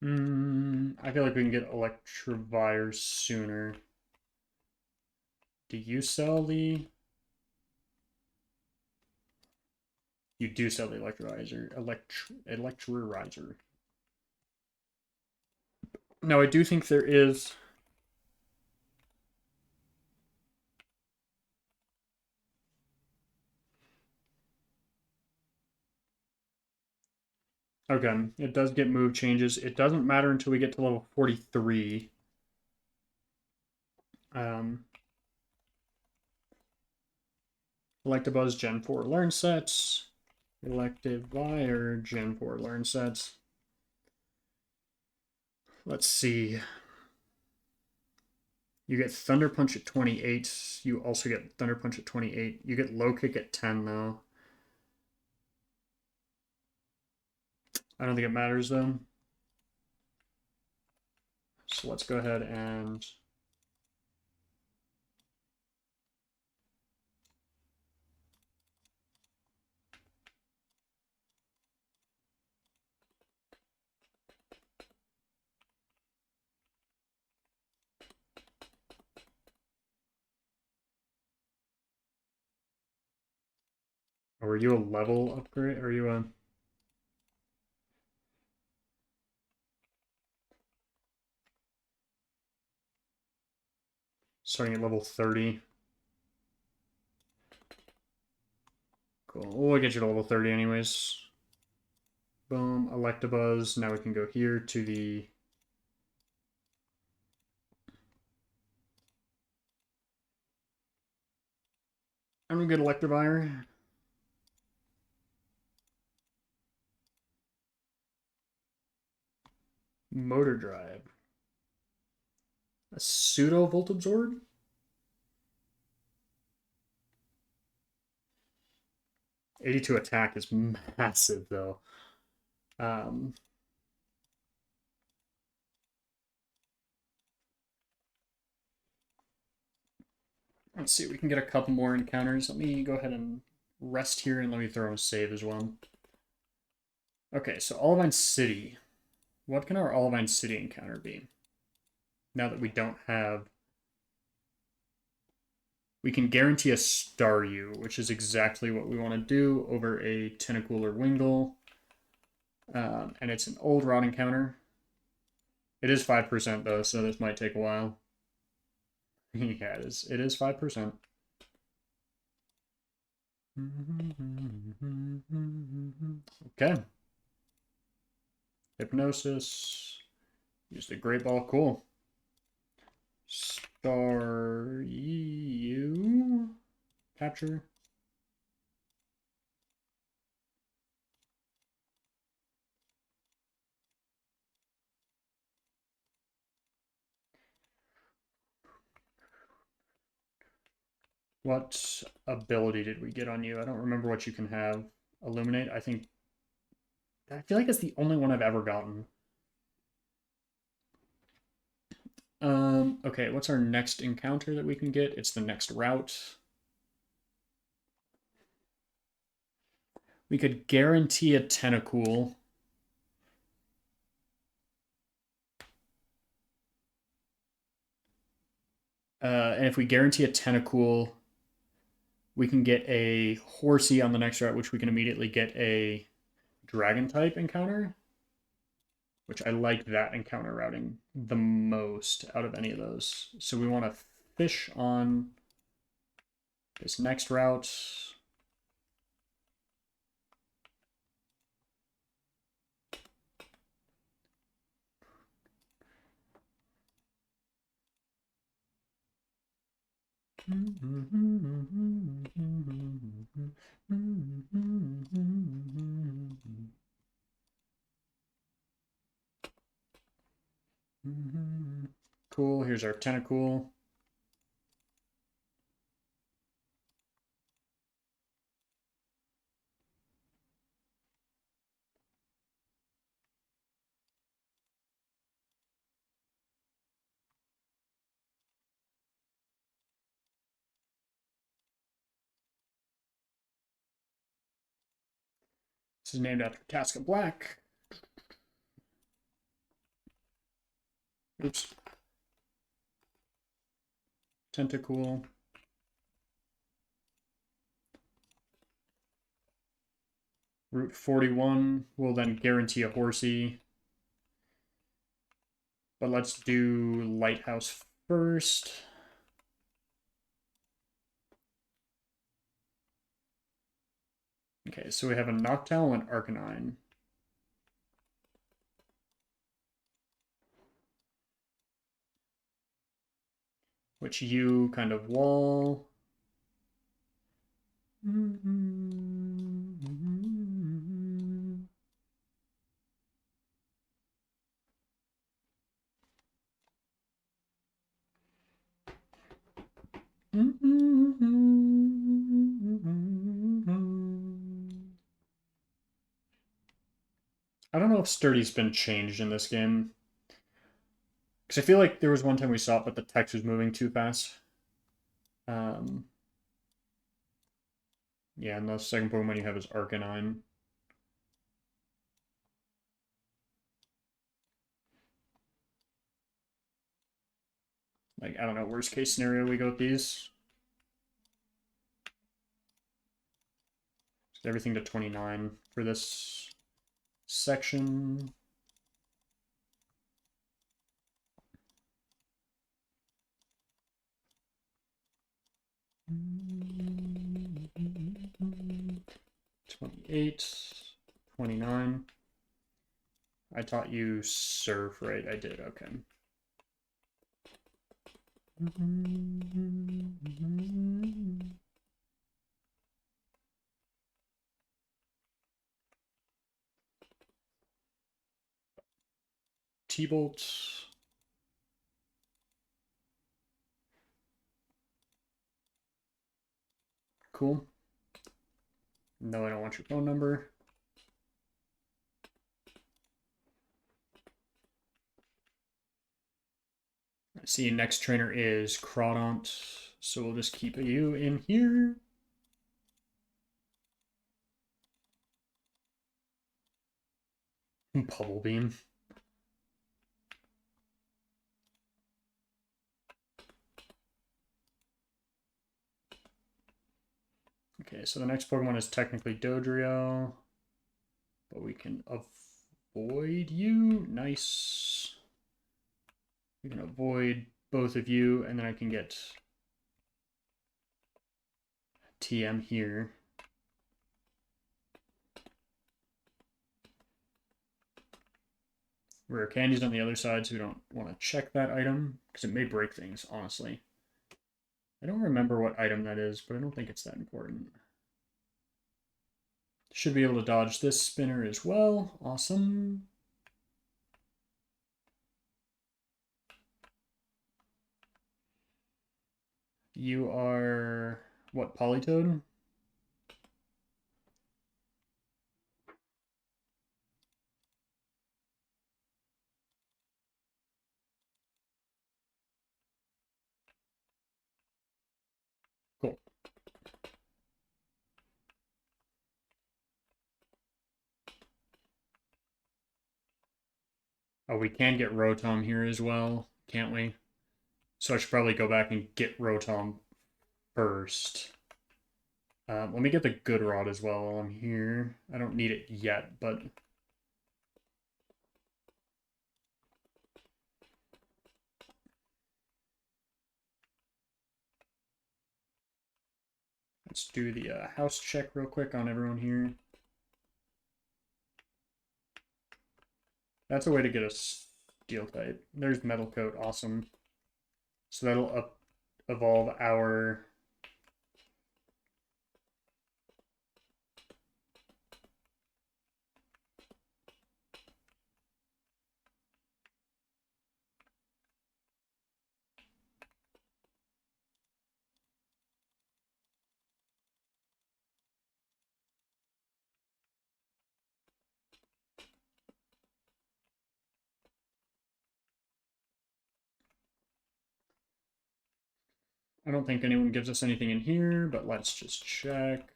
I feel like we can get Electivire sooner. Do you sell the... You do sell the electrolyzer. Electrolyzer. No, I do think there is... Okay, it does get move changes. It doesn't matter until we get to level 43. Electabuzz Gen 4 learn sets. Electivire Gen 4 learn sets. Let's see. You get Thunder Punch at 28. You also get Thunder Punch at 28. You get Low Kick at 10, though. I don't think it matters, though. So let's go ahead and... Or are you a level upgrade? Are you a... Starting at level 30. Cool. We'll get you to level 30 anyways. Boom. Electabuzz. Now we can go here to the... I'm gonna get Electivire. Motor Drive. A pseudo Volt Absorb? '82 attack is massive, though. Let's see, we can get a couple more encounters. Let me go ahead and rest here and let me throw a save as well. Okay, so Olivine City. What can our Olivine City encounter be? Now that we don't have... We can guarantee a Staryu, which is exactly what we want to do over a Tentacool or Wingull. And it's an old rod encounter. It is 5% though, so this might take a while. Yeah, it is 5%. Okay. Hypnosis. Use the Great Ball. Cool. Staryu. Capture. What ability did we get on you? I don't remember what you can have. Illuminate, I think... I feel like it's the only one I've ever gotten. Okay, what's our next encounter that we can get? It's the next route. We could guarantee a Tentacool. And if we guarantee a Tentacool, we can get a Horsey on the next route, which we can immediately get a Dragon type encounter. Which I like that encounter routing the most out of any of those. So we want to fish on this next route. Cool, here's our Tentacool. This is named after Casca Black. Oops. Tentacool. Route 41 will then guarantee a Horsey. But let's do Lighthouse first. Okay, so we have a Noctowl and Arcanine. Which you kind of wall. I don't know if sturdy's been changed in this game. Because I feel like there was one time we saw it, but the text was moving too fast. Yeah, and the second Pokemon you have is Arcanine. Like, I don't know, worst case scenario, we go with these. Everything to 29 for this section. $28, $29. I taught you surf, right? I did, okay. T-Bolt. Cool. No, I don't want your phone number. I see next trainer is Crawdont, so we'll just keep you in here. Bubble Beam. Okay, so the next Pokemon is technically Dodrio, but we can avoid you. Nice. We can avoid both of you, and then I can get TM here. Rare Candy's on the other side, so we don't want to check that item, because it may break things, honestly. I don't remember what item that is, but I don't think it's that important. Should be able to dodge this spinner as well. Awesome. You are, what, Politoed? Cool. Oh, we can get Rotom here as well, can't we? So I should probably go back and get Rotom first. Let me get the Good Rod as well while I'm here. I don't need it yet, but... Let's do the house check real quick on everyone here. That's a way to get a steel type. There's Metal Coat, awesome. So that'll evolve our... I don't think anyone gives us anything in here, but let's just check.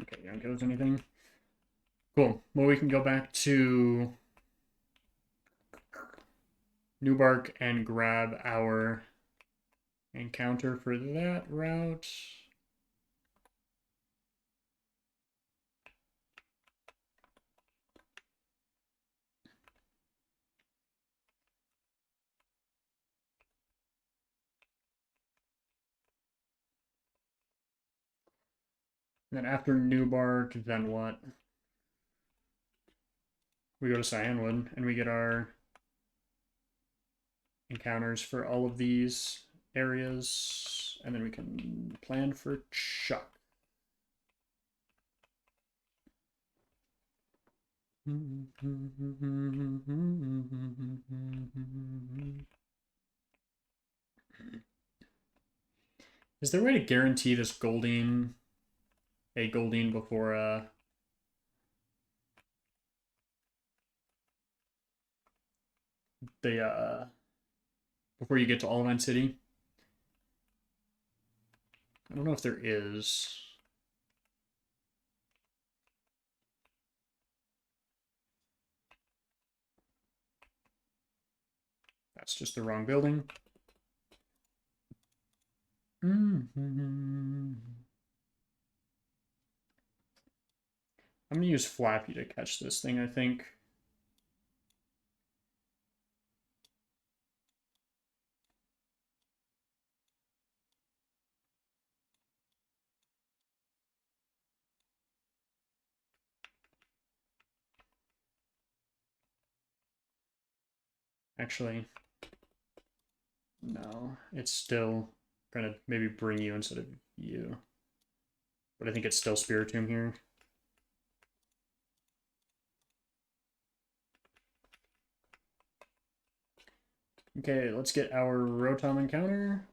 Okay, you don't give us anything. Cool. Well, we can go back to Newbark and grab our encounter for that route. And then after Newbark, then what? We go to Cyanwood and we get our encounters for all of these areas, and then we can plan for Chuck. Is there a way to guarantee this Goldeen, a Goldeen before before you get to All Nine City? I don't know if there is. That's just the wrong building. I'm going to use Flappy to catch this thing, I think. Actually, no. It's still going to maybe bring you instead of you. But I think it's still Spiritomb here. Okay, let's get our Rotom encounter.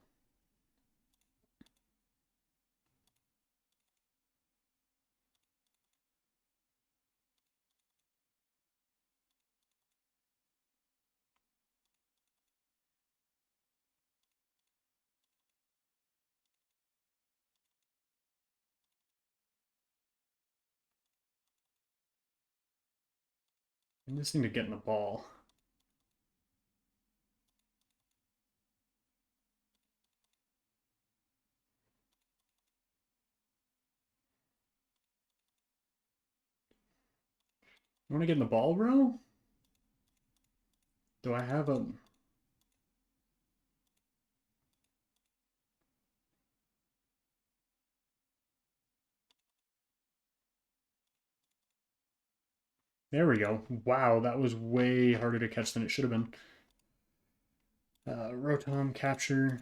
I just need to get in the ball. You want to get in the ball, bro? Do I have a... There we go. Wow, that was way harder to catch than it should have been. Rotom capture.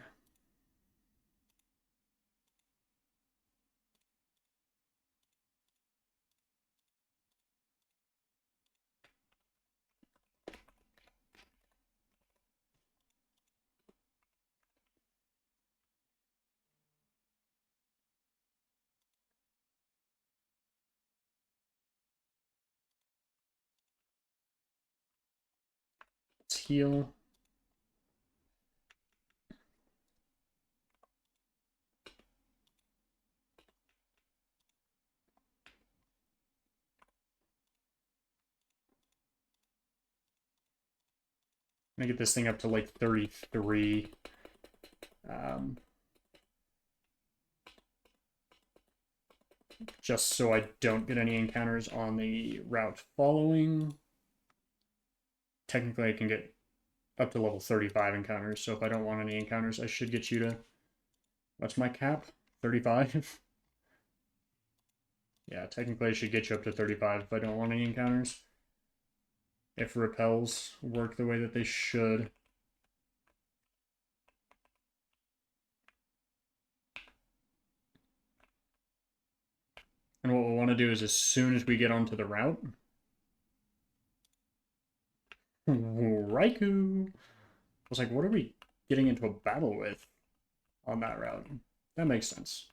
Let's heal. I'm gonna get this thing up to like 33. Just so I don't get any encounters on the route following. Technically, I can get up to level 35 encounters, so if I don't want any encounters, I should get you to... What's my cap? 35? Yeah, technically I should get you up to 35 if I don't want any encounters. If repels work the way that they should. And what we'll want to do is as soon as we get onto the route... Raikou! I was like, what are we getting into a battle with on that route? That makes sense.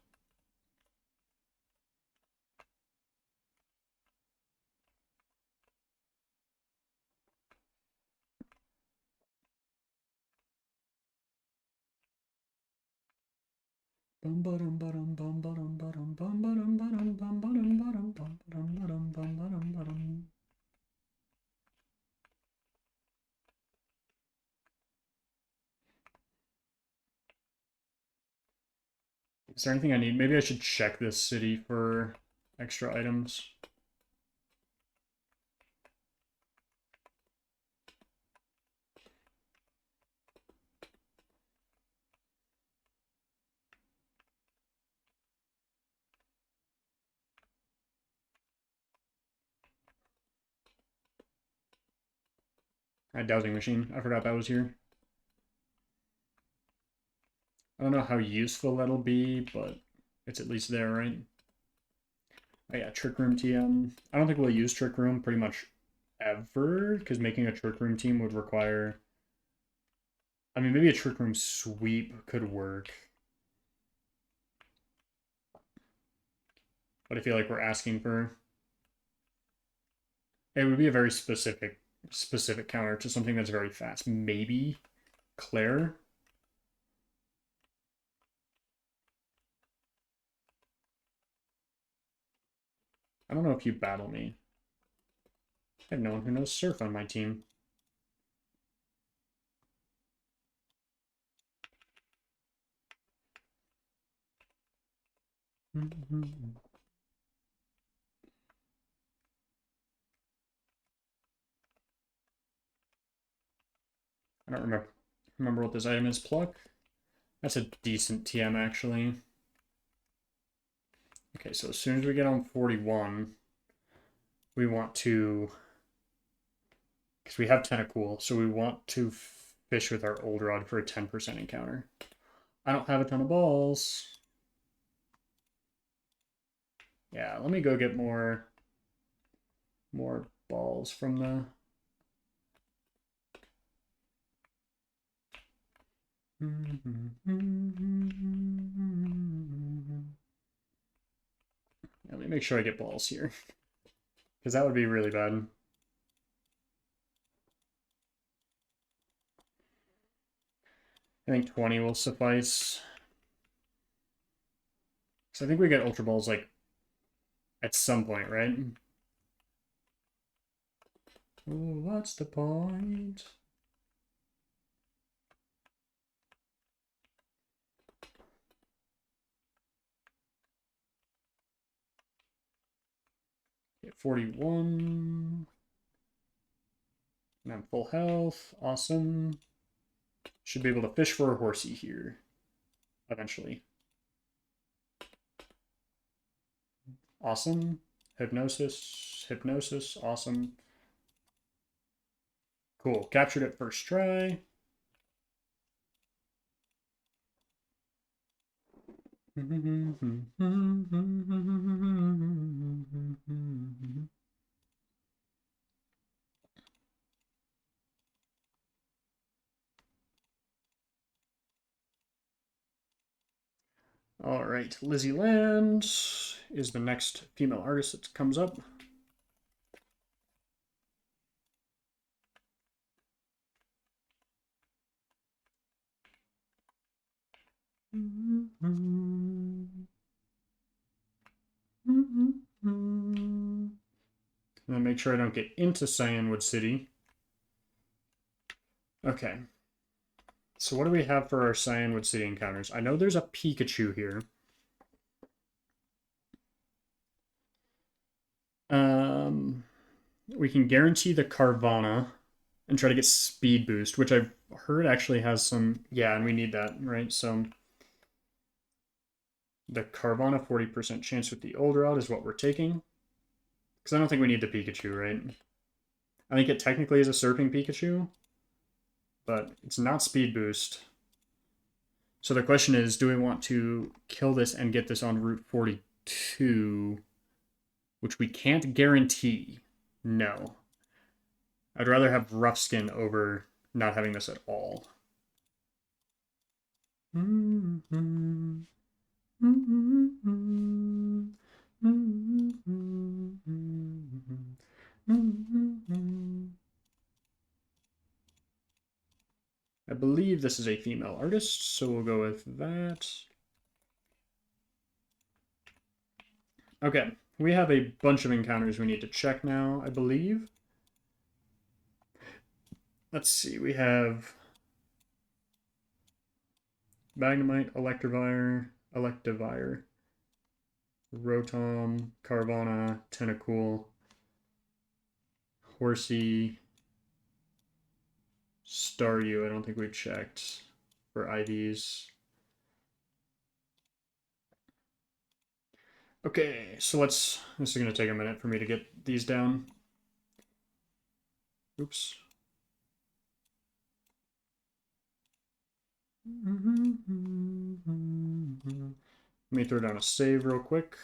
Is there anything I need? Maybe I should check this city for extra items. Dowsing machine. I forgot that was here. I don't know how useful that'll be, but it's at least there, right? Oh yeah, Trick Room TM. I don't think we'll use Trick Room. Pretty much ever, because making a trick room team would require... I mean, maybe a trick room sweep could work. But I feel like we're asking for... It would be a very specific counter to something that's very fast. Maybe Claire. I don't know if you battle me. I have no one who knows Surf on my team. I don't remember what this item is. Pluck? That's a decent TM, actually. Okay, so as soon as we get on 41, we want to... Because we have Tentacool, so we want to fish with our Old Rod for a 10% encounter. I don't have a ton of balls. Yeah, let me go get more balls from the... Let me make sure I get balls here. Because that would be really bad. I think 20 will suffice. So I think we get Ultra Balls, like, at some point, right? Oh, what's the point? Get 41. And I'm full health. Awesome. Should be able to fish for a horsey here. Eventually. Awesome. Hypnosis. Hypnosis. Awesome. Cool. Captured it first try. All right, Lizzie Land is the next female artist that comes up. And then make sure I don't get into Cyanwood City. Okay. So what do we have for our Cyanwood City encounters? I know there's a Pikachu here. We can guarantee the Carvana and try to get speed boost, which I've heard actually has some... Yeah, and we need that, right? So the Carvana 40% chance with the old route is what we're taking. Because I don't think we need the Pikachu, right? I think it technically is a Surfing Pikachu, but it's not speed boost. So the question is, do we want to kill this and get this on Route 42, which we can't guarantee? No. I'd rather have Rough Skin over not having this at all. I believe this is a female artist, so we'll go with that. Okay, we have a bunch of encounters we need to check now, I believe. Let's see, we have Magnemite, Electivire, Rotom, Carvana, Tentacool, Horsey, Staryu. I don't think we checked for IVs. Okay, so this is going to take a minute for me to get these down. Oops. Let me throw down a save real quick.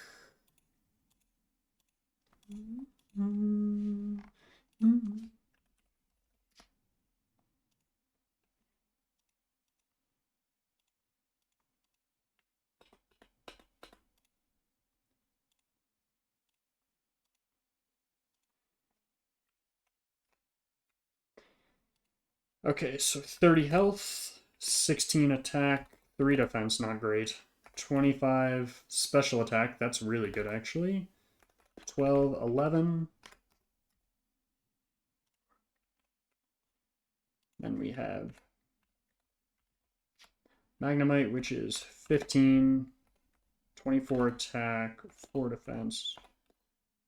Okay, so 30 health, 16 attack, 3 defense, not great. 25 special attack, that's really good actually. 12, 11. Then we have Magnemite, which is 15, 24 attack, 4 defense,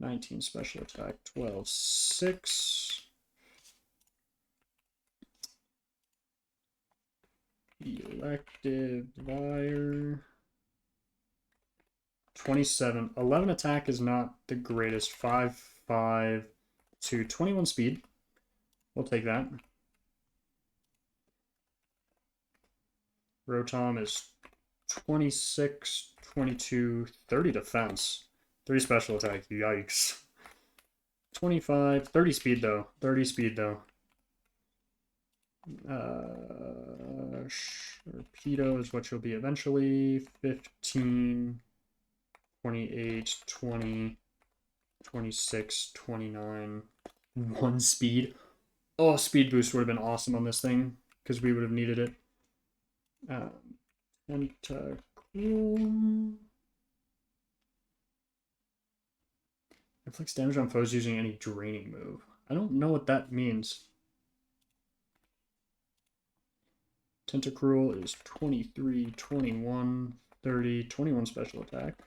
19 special attack, 12, 6. Elective Wire. 27. 11 attack is not the greatest. 5, 5 to 21 speed. We'll take that. Rotom is 26, 22, 30 defense. 3 special attack. Yikes. 25, 30 speed though. 30 speed though. Sharpedo is what you'll be eventually. 15, 28, 20, 26, 29. 1 speed. Oh, speed boost would have been awesome on this thing because we would have needed it. Inflicts damage on foes using any draining move. I don't know what that means. Tentacruel is 23, 21, 30, 21 special attack.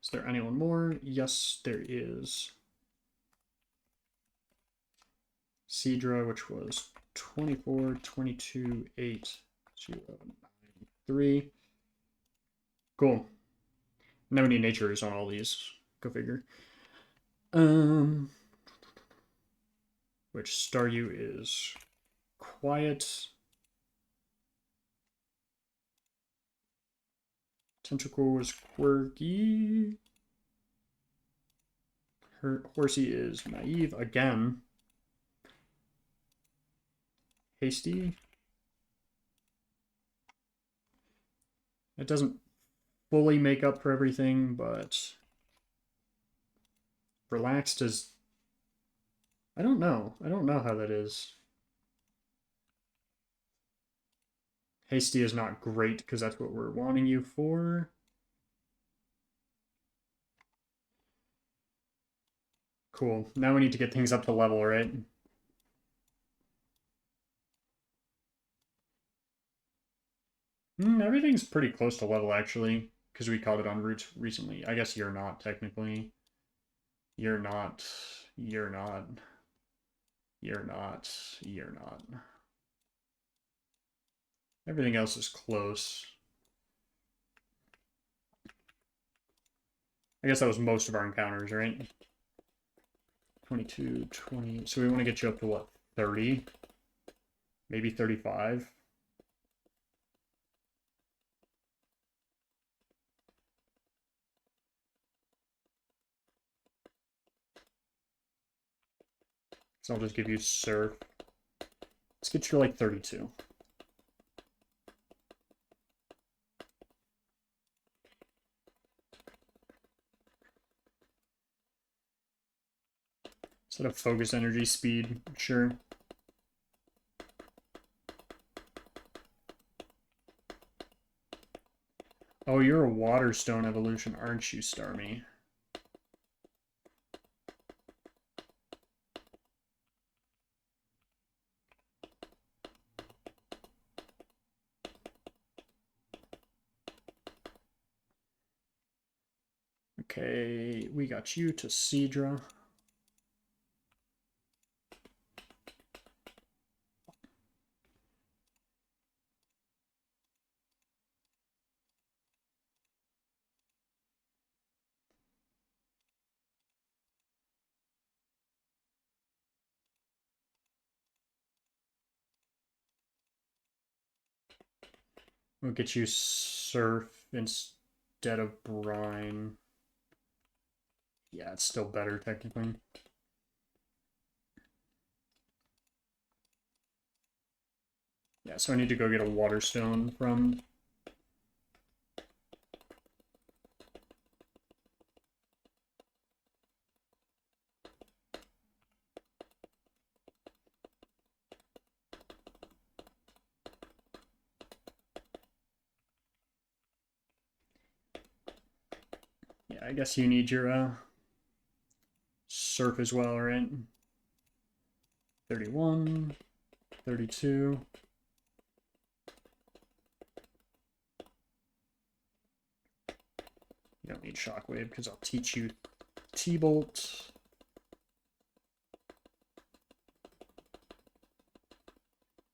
Is there anyone more? Yes, there is. Seadra, which was 24, 22, 8, 0, 9, 3. Cool. Now we need natures on all these. Go figure. Which Staryu is quiet. Tentacle is quirky. Her Horsey is naive again. Hasty. It doesn't fully make up for everything, but relaxed is... I don't know. I don't know how that is. Hasty is not great because that's what we're wanting you for. Cool. Now we need to get things up to level, right? Everything's pretty close to level, actually, because we caught it on route recently. I guess you're not, technically. You're not. You're not. You're not. You're not. Everything else is close. I guess that was most of our encounters, right? 22, 20. So we want to get you up to what? 30? Maybe 35? So I'll just give you Surf. Let's get you like 32. Instead of focus energy speed, sure. Oh, you're a Water Stone evolution, aren't you, Starmie? Okay, we got you to Seadra. We'll get you Surf instead of Brine. Yeah, it's still better, technically. Yeah, so I need to go get a water stone from... Yeah, I guess you need your surf as well, right? 31, 32. You don't need shockwave because I'll teach you T-bolt.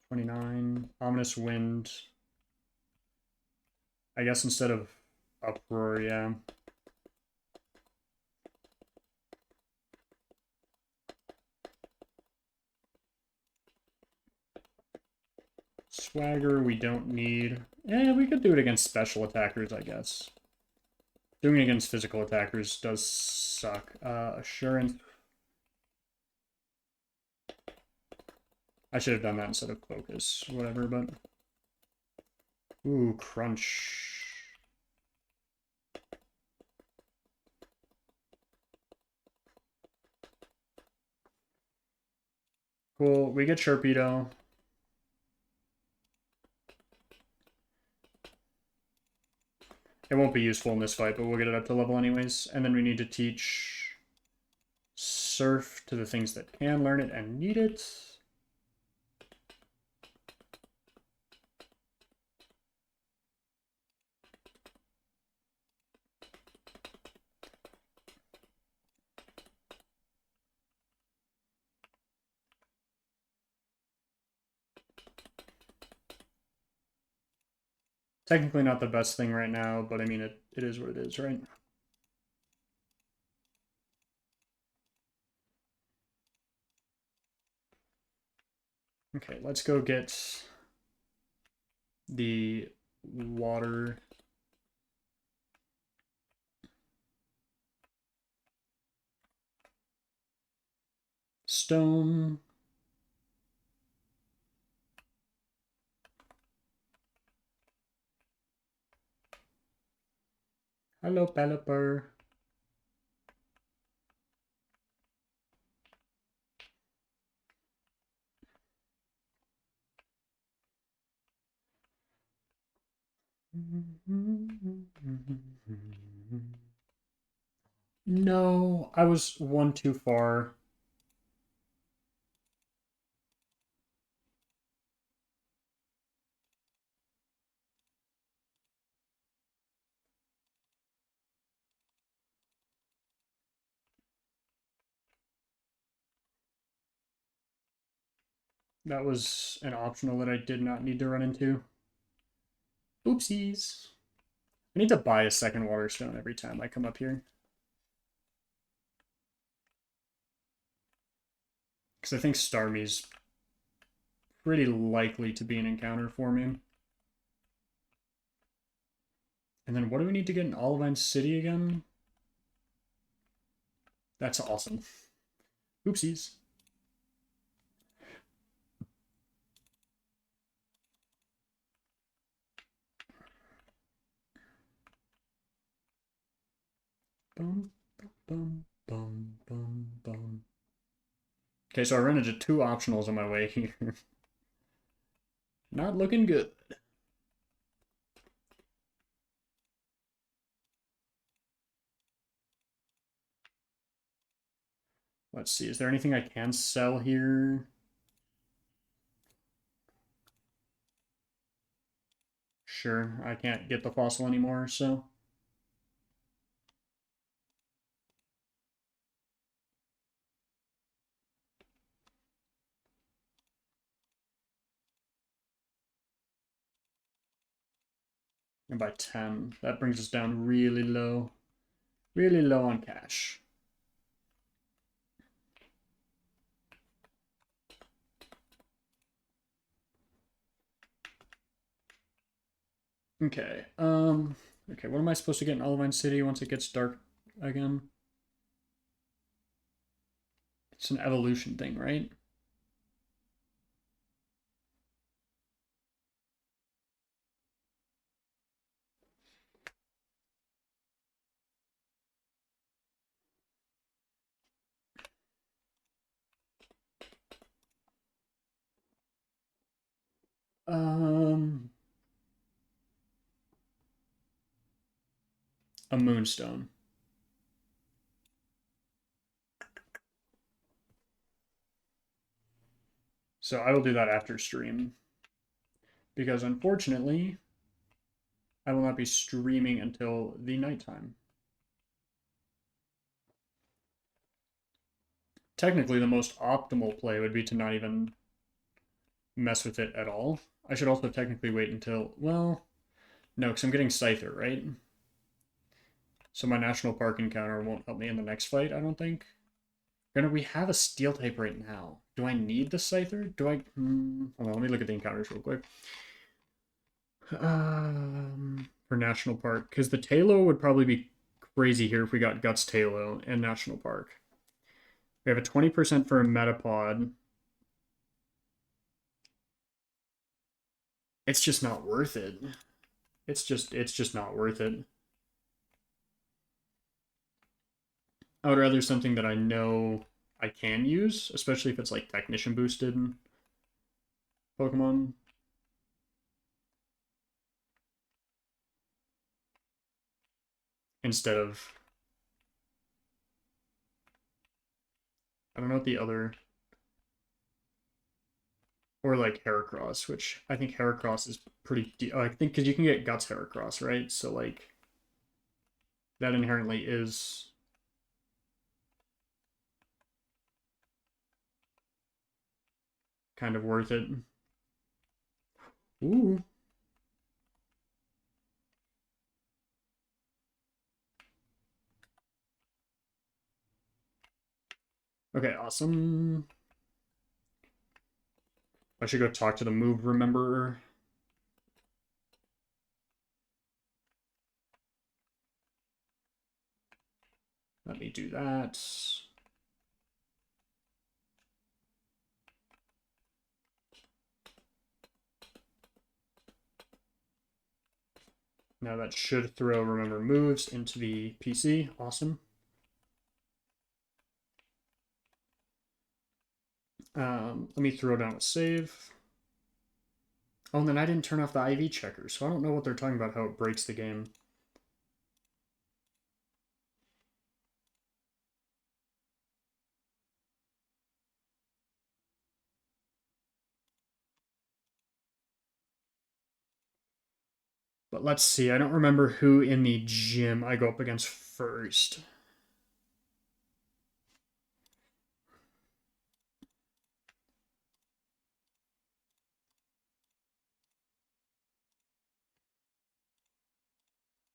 29, ominous wind. I guess instead of uproar, yeah. Swagger, we don't need. We could do it against special attackers, I guess. Doing it against physical attackers does suck. Assurance. I should have done that instead of focus, whatever, but... Ooh, crunch. Cool, we get Sharpedo. It won't be useful in this fight, but we'll get it up to level anyways. And then we need to teach Surf to the things that can learn it and need it. Technically not the best thing right now, but I mean, it is what it is, right? Okay, let's go get the water. Stone. Hello, Pelipper. No, I was one too far. That was an optional that I did not need to run into. Oopsies. I need to buy a second water stone every time I come up here. Because I think Starmie's pretty likely to be an encounter for me. And then what do we need to get in Olivine City again? That's awesome. Oopsies. Bum, bum, bum, bum, bum. Okay, so I ran into 2 optionals on my way here. Not looking good. Let's see, is there anything I can sell here? Sure, I can't get the fossil anymore, so... And by 10, that brings us down really low. Really low on cash. Okay, okay, what am I supposed to get in Olivine City once it gets dark again? It's an evolution thing, right? Um, a moonstone. So I will do that after stream. Because unfortunately, I will not be streaming until the nighttime. Technically, the most optimal play would be to not even mess with it at all. I should also technically wait until, well, no, because I'm getting Scyther, right? So my national park encounter won't help me in the next fight, I don't think. Granted, we have a steel type right now. Do I need the Scyther? Do I? Hold on, let me look at the encounters real quick. For national park, because the Talo would probably be crazy here if we got Guts Talo and national park. We have a 20% for a Metapod. It's just not worth it. It's just not worth it. I would rather something that I know I can use, especially if it's like technician boosted Pokemon. Instead of, I don't know what the other, or like Heracross, which I think Heracross is pretty, I think because you can get Guts Heracross, right? So like that inherently is kind of worth it. Ooh. Okay, awesome. I should go talk to the move rememberer. Let me do that. Now that should throw remember moves into the PC. Awesome. Let me throw down a save. Oh, and then I didn't turn off the IV checker, so I don't know what they're talking about, how it breaks the game. But let's see. I don't remember who in the gym I go up against first.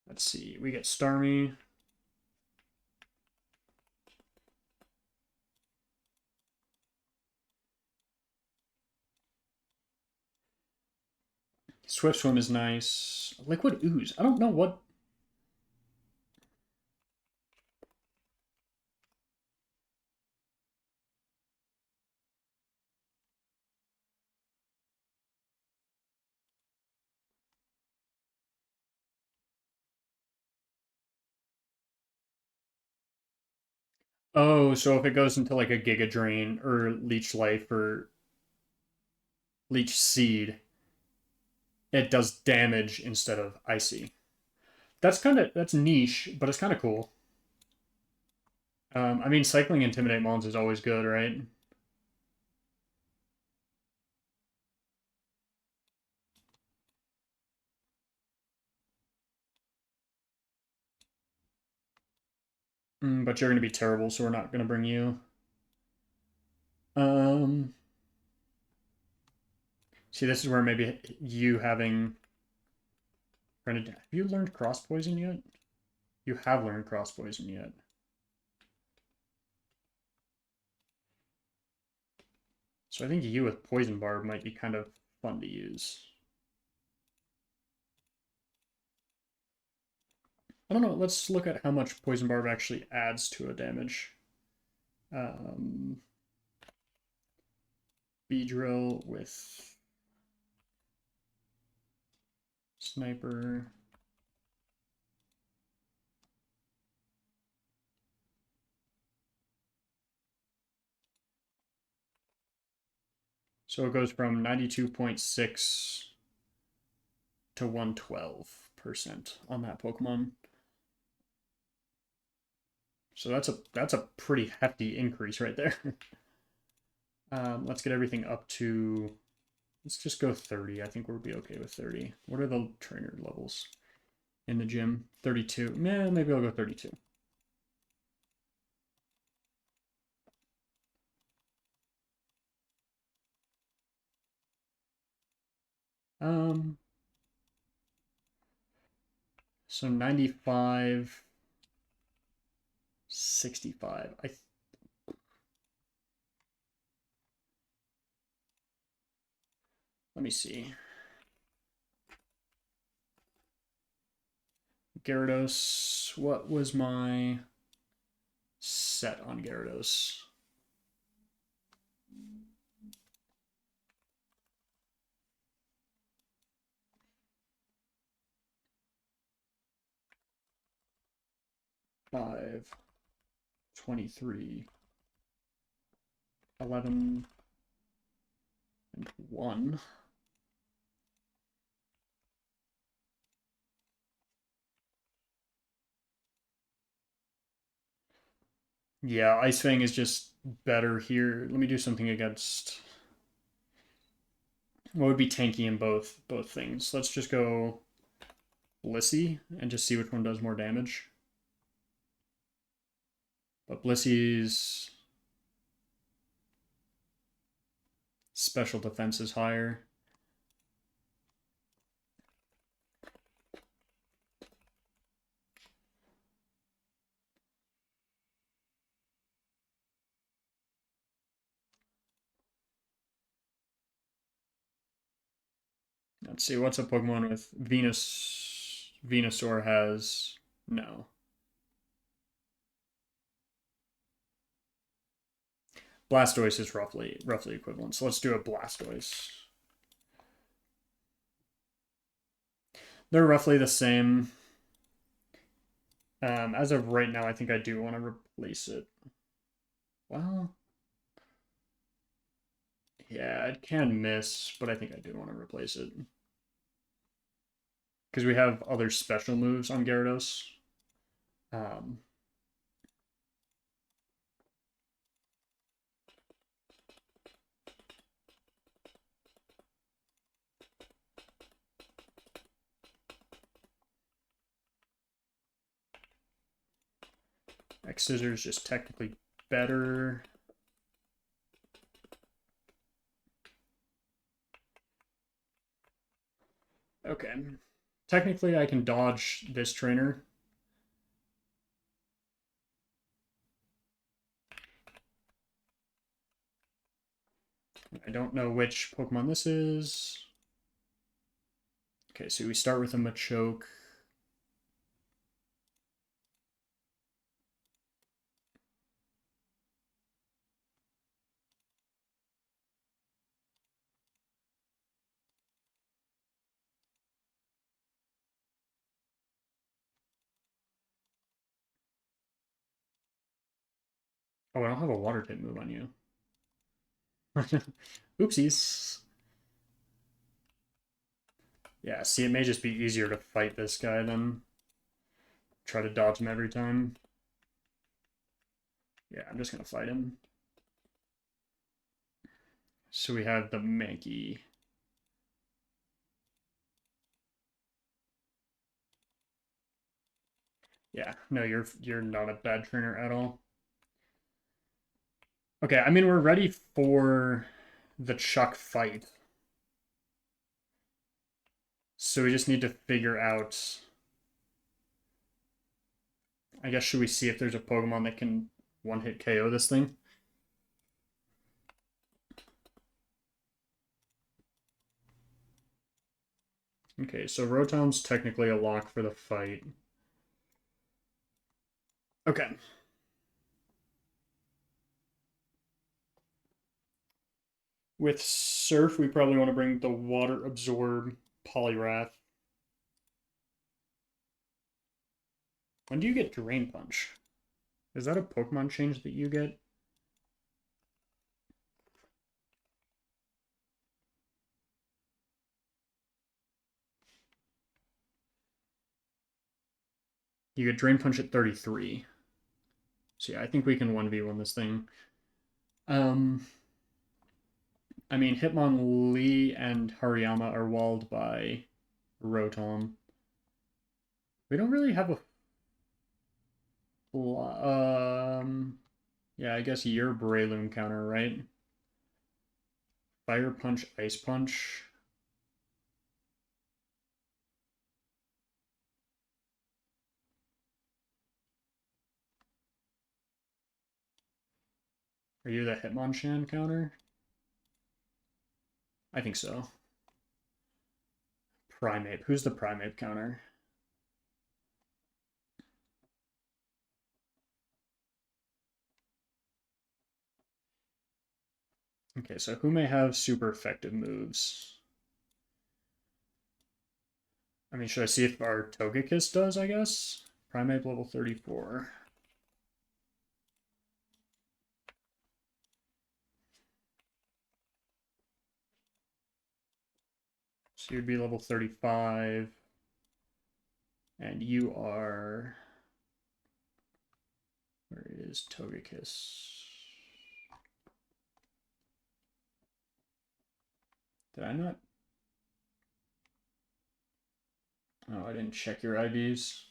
Let's see. We get Starmie. Swift Swim is nice. Liquid Ooze. I don't know what. Oh, so if it goes into like a Giga Drain or Leech Life or Leech Seed, it does damage instead of Icy. That's niche, but it's kind of cool. I mean, cycling Intimidate Mons is always good, right? But you're going to be terrible, so we're not going to bring you. Um, See, this is where maybe you having. Have you learned Cross Poison yet? You have learned Cross Poison yet. So I think you with Poison Barb might be kind of fun to use. I don't know. Let's look at how much Poison Barb actually adds to a damage. Beedrill with Sniper. So it goes from 92.6 to 112% on that Pokemon. So that's a pretty hefty increase right there. Let's get everything up to, let's just go 30. I think we'll be okay with 30. What are the trainer levels in the gym? 32. Maybe I'll go 32. So 95, 65. Let me see. Gyarados, what was my set on Gyarados? Five, 23, 11, and 1. Yeah, Ice Fang is just better here. Let me do something against what would be tanky in both things. Let's just go Blissey and just see which one does more damage. But Blissey's special defense is higher. Let's see, what's a Pokemon with Venus? Venusaur has no. Blastoise is roughly equivalent. So let's do a Blastoise. They're roughly the same. As of right now, I think I do want to replace it. Well, yeah, it can miss, but I think I do want to replace it. Because we have other special moves on Gyarados. X Scissors just technically better. Okay. Technically, I can dodge this trainer. I don't know which Pokemon this is. Okay, so we start with a Machoke. Oh, I don't have a water type move on you. Oopsies. Yeah, see, it may just be easier to fight this guy than try to dodge him every time. Yeah, I'm just going to fight him. So we have the Mankey. Yeah, no, you're not a bad trainer at all. Okay, I mean, we're ready for the Chuck fight. So we just need to figure out... I guess, should we see if there's a Pokemon that can one-hit KO this thing? Okay, so Rotom's technically a lock for the fight. Okay. With Surf, we probably want to bring the Water Absorb Poliwrath. When do you get Drain Punch? Is that a Pokemon change that you get? You get Drain Punch at 33. So yeah, I think we can 1v1 this thing. I mean, Hitmonlee and Hariyama are walled by Rotom. We don't really have a... yeah, I guess your Breloom counter, right? Fire Punch, Ice Punch. Are you the Hitmonchan counter? I think so. Primeape. Who's the Primeape counter? Okay, so who may have super effective moves? I mean, should I see if our Togekiss does, I guess? Primeape level 34. So you'd be level 35. And you are... Where is Togekiss? Did I not? Oh, I didn't check your IVs.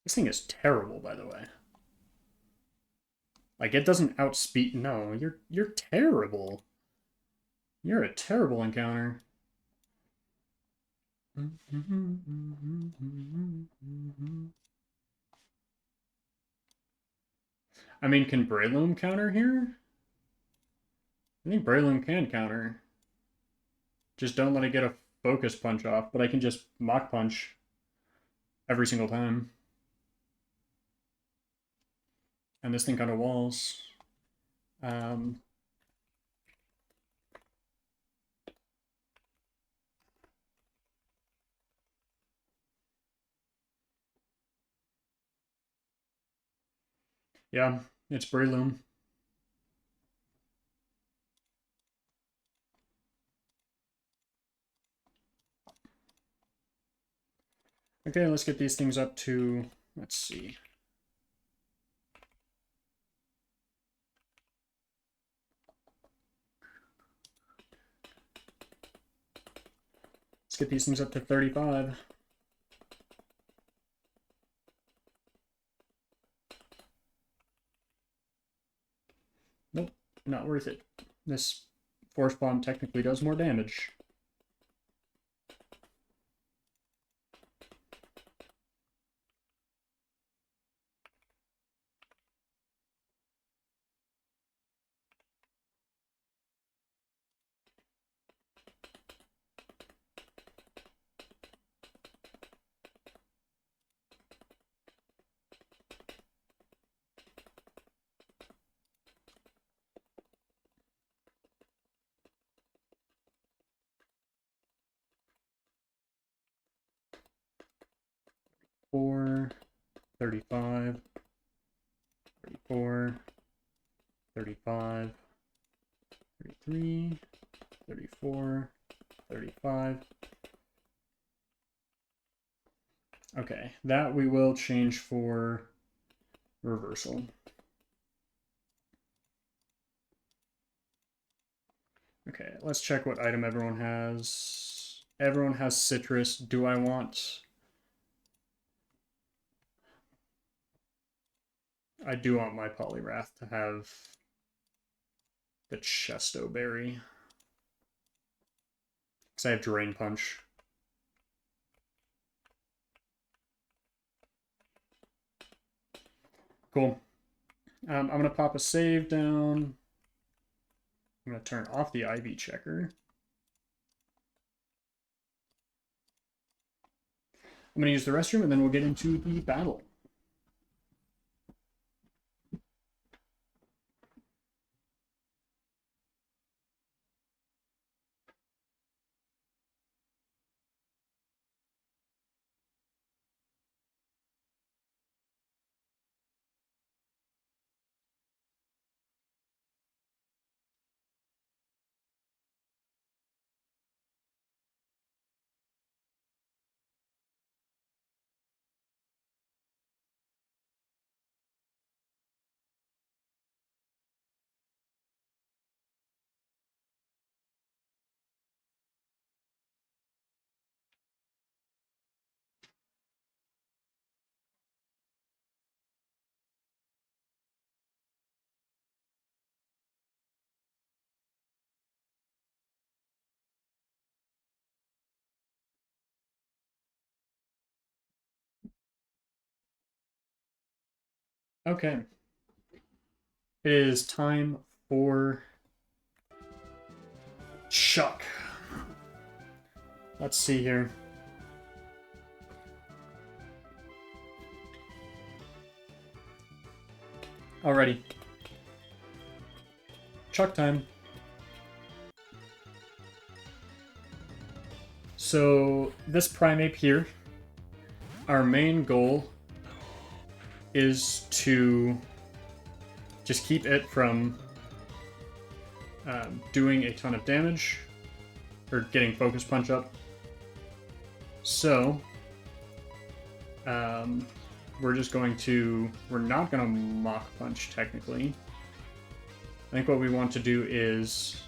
This thing is terrible, by the way. Like, it doesn't outspeed... No, you're terrible. You're a terrible encounter. I mean, can Breloom counter here? I think Breloom can counter. Just don't let it get a focus punch off, but I can just Mach Punch every single time. And this thing kind of walls. Yeah, it's Breloom. Okay, let's get these things up to, let's see. Let's get these things up to 35. Nope, not worth it. This Force Bomb technically does more damage. Four, 35, 34, 35, 33, 34, 35. Okay, that we will change for reversal. Okay, let's check what item everyone has. Everyone has citrus. Do I want... I do want my Polyrath to have the Chesto Berry. Because I have Drain Punch. Cool. I'm going to pop a save down. I'm going to turn off the IV checker. I'm going to use the restroom, and then we'll get into the battle. Okay. It is time for Chuck. Let's see here. Alrighty. Chuck time. So, this Primeape here, our main goal is to just keep it from doing a ton of damage, or getting Focus Punch up. So, we're just going to... We're not going to Mach Punch, technically. I think what we want to do is...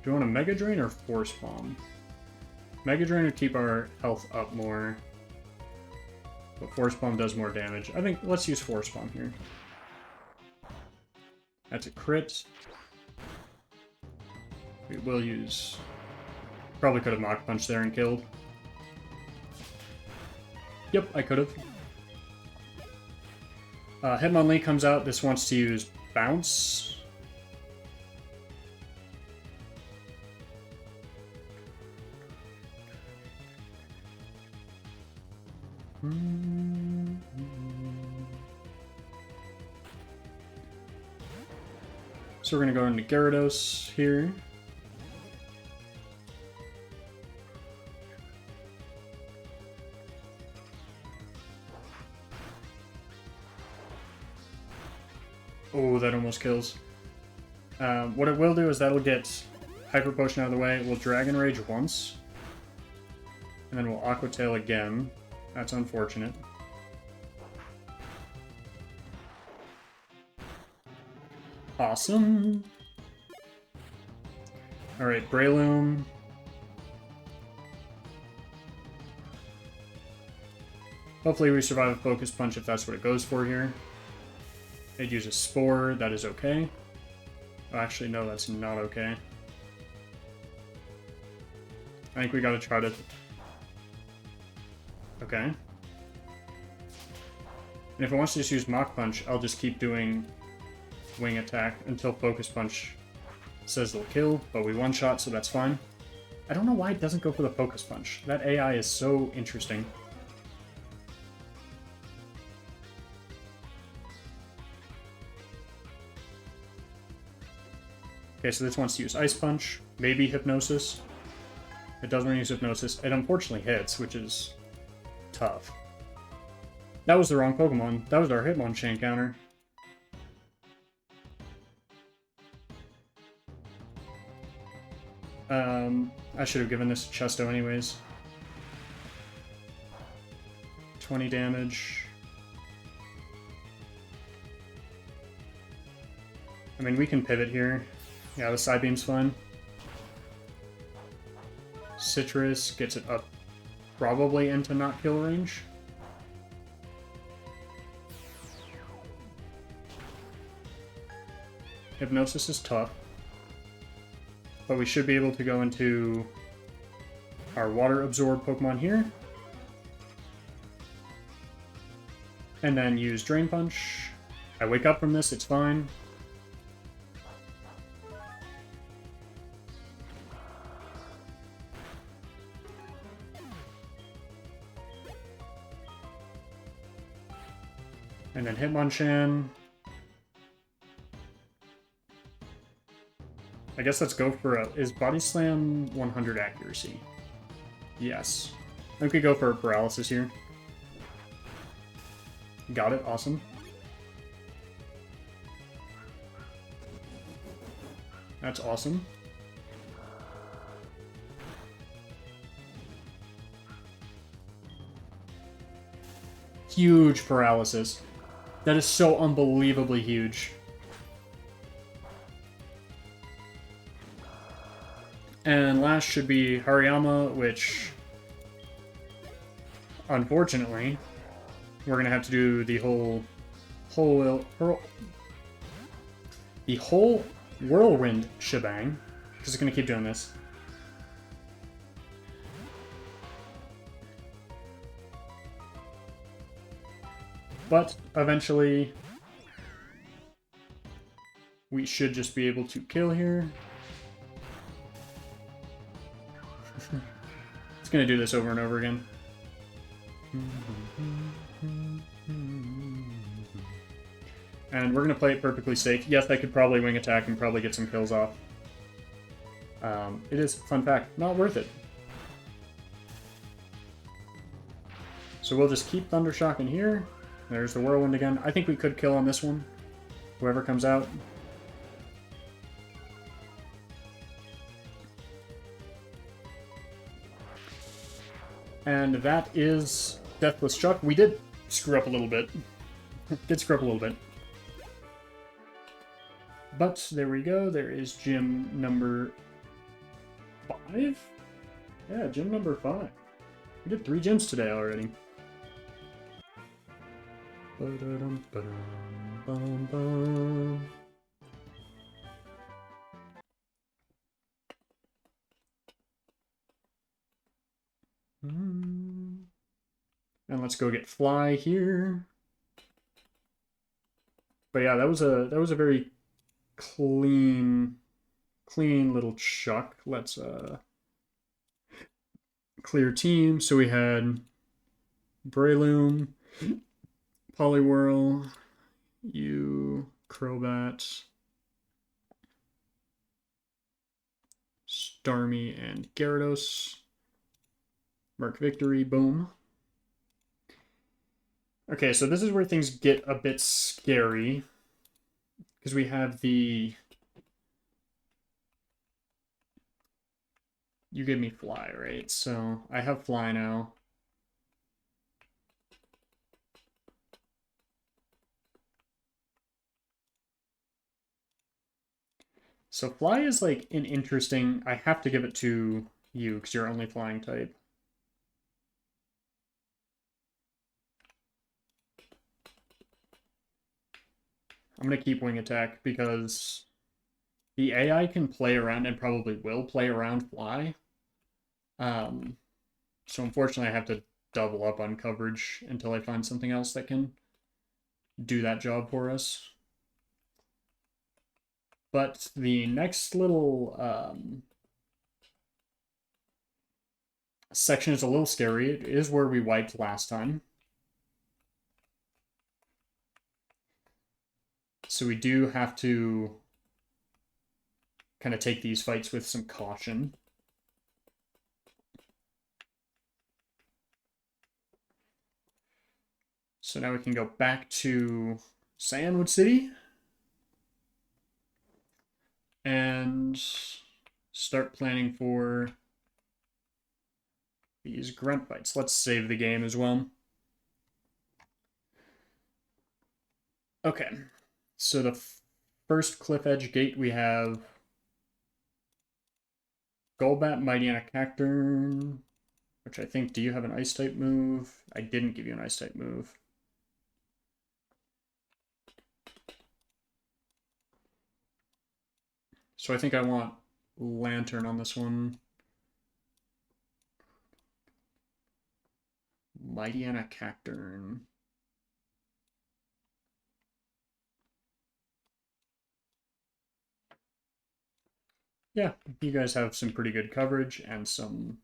Do you want a Mega Drain or Force Bomb? Mega Drain would keep our health up more. But Force Bomb does more damage. I think let's use Force Bomb here. That's a crit. We will use... Probably could have Mach Punch there and killed. Yep, I could have. Hitmonlee comes out. This wants to use Bounce. So we're going to go into Gyarados here. Oh, that almost kills. What it will do is that'll get Hyper Potion out of the way. We'll Dragon Rage once. And then we'll Aqua Tail again. That's unfortunate. Awesome. Alright, Breloom. Hopefully we survive a Focus Punch if that's what it goes for here. It uses Spore, that is okay. Oh, actually, no, that's not okay. I think we gotta try to... Okay. And if it wants to just use Mach Punch, I'll just keep doing Wing Attack until Focus Punch says it'll kill, but we one-shot, so that's fine. I don't know why it doesn't go for the Focus Punch. That AI is so interesting. Okay, so this wants to use Ice Punch, maybe Hypnosis. It doesn't want to use Hypnosis. It unfortunately hits, which is tough. That was the wrong Pokemon. That was our Hitmonchan counter. I should have given this to Chesto anyways. 20 damage. I mean, we can pivot here. Yeah, the Psybeam's fine. Citrus gets it up probably into not kill range. Hypnosis is tough. But we should be able to go into our water absorb Pokemon here. And then use Drain Punch. I wake up from this, it's fine. And then Hitmonchan. I guess let's go for a... Is Body Slam 100 accuracy? Yes. I could go for a Paralysis here. Got it, awesome. That's awesome. Huge Paralysis. That is so unbelievably huge. And last should be Hariyama, which, unfortunately, we're gonna have to do the whole whirlwind shebang. Just gonna keep doing this. But eventually, we should just be able to kill here. It's gonna do this over and over again. And we're gonna play it perfectly safe. Yes, I could probably wing attack and probably get some kills off. It is, fun fact, not worth it. So we'll just keep Thundershock in here. There's the Whirlwind again. I think we could kill on this one. Whoever comes out. And that is Deathless Chuck. We did screw up a little bit. Did screw up a little bit. But there we go. There is gym number 5? Yeah, gym number 5. We did 3 gyms today already. And let's go get Fly here. But yeah, that was a very clean little Chuck. Let's clear team. So we had Breloom, Poliwhirl, you, Crobat, Starmie, and Gyarados. Mark victory, boom. Okay, so this is where things get a bit scary. Because we have the... You give me Fly, right? So I have Fly now. So Fly is like an interesting... I have to give it to you because you're only flying type. I'm going to keep Wing Attack because the AI can play around and probably will play around Fly. So unfortunately I have to double up on coverage until I find something else that can do that job for us. But the next little section is a little scary. It is where we wiped last time. So we do have to kind of take these fights with some caution. So now we can go back to Cyanwood City and start planning for these grunt fights. Let's save the game as well. Okay. So the first Cliff Edge gate we have Golbat, Mighty Cacturn, which I think, do you have an ice type move? I didn't give you an ice type move. So I think I want Lantern on this one. Mighty Cacturn. Yeah, you guys have some pretty good coverage and some...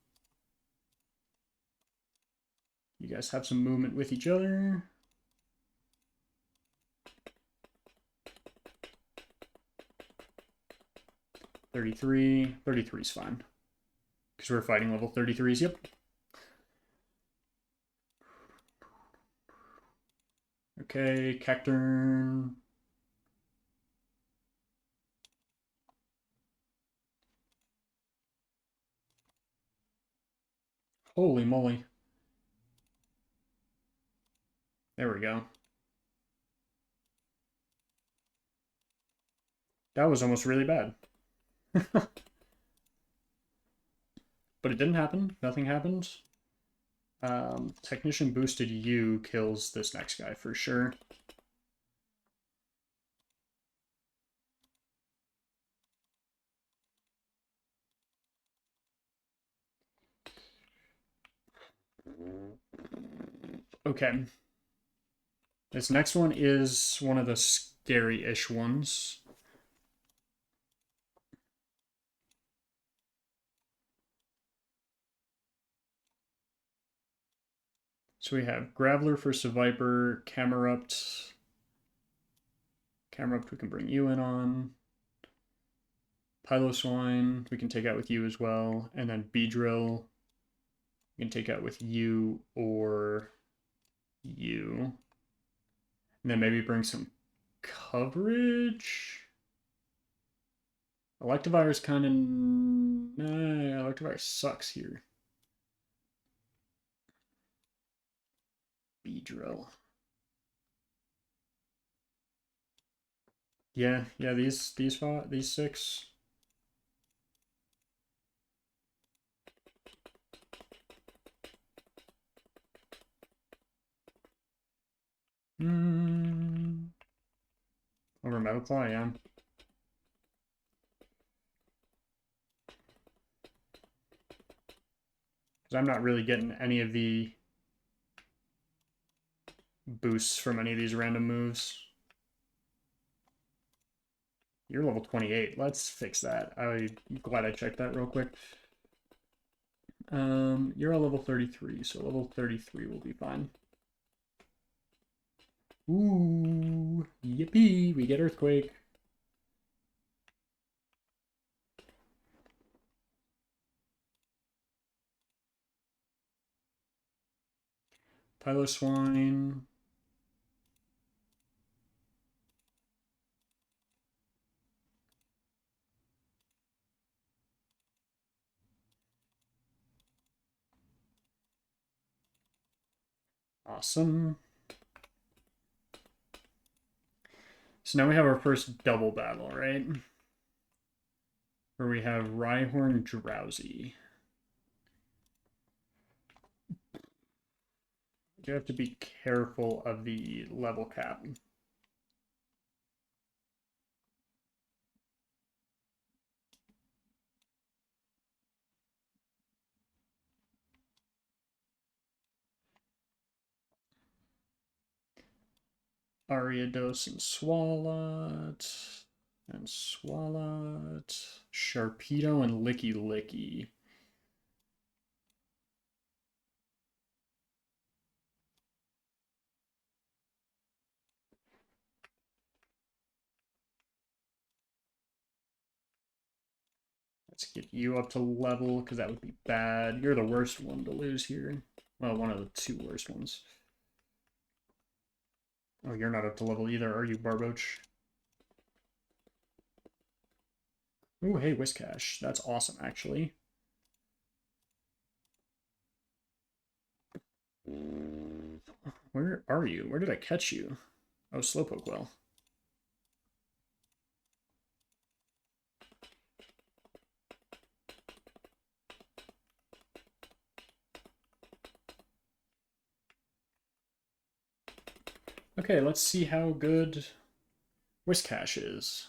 You guys have some movement with each other. $33. $33 is fine. Because we're fighting level 33s, yep. Okay, Cacturn. Holy moly. There we go. That was almost really bad. But it didn't happen. Nothing happened. Technician boosted you kills this next guy for sure. Okay. This next one is one of the scary-ish ones. So we have Graveler for Seviper, Camerupt. Camerupt we can bring you in on. Piloswine we can take out with you as well. And then Beedrill we can take out with you or you. And then maybe bring some coverage. Electivire kind of... Nah, Electivire sucks here. Beedrill. Yeah, these six. Over Metal Claw, yeah. Because I'm not really getting any of the boosts from any of these random moves. You're level 28. Let's fix that. I'm glad I checked that real quick. You're a level 33, so level 33 will be fine. Ooh, yippee, we get Earthquake. Piloswine. Awesome. So now we have our first double battle, right? Where we have Rhyhorn Drowsy. You have to be careful of the level cap. Ariados and Swalot. And Swalot. Sharpedo and Licky Licky. Let's get you up to level, because that would be bad. You're the worst one to lose here. Well, one of the two worst ones. Oh, you're not up to level either, are you, Barboach? Ooh, hey, Whiscash. That's awesome, actually. Where are you? Where did I catch you? Oh, Slowpoke well. Okay, let's see how good Whiscash is.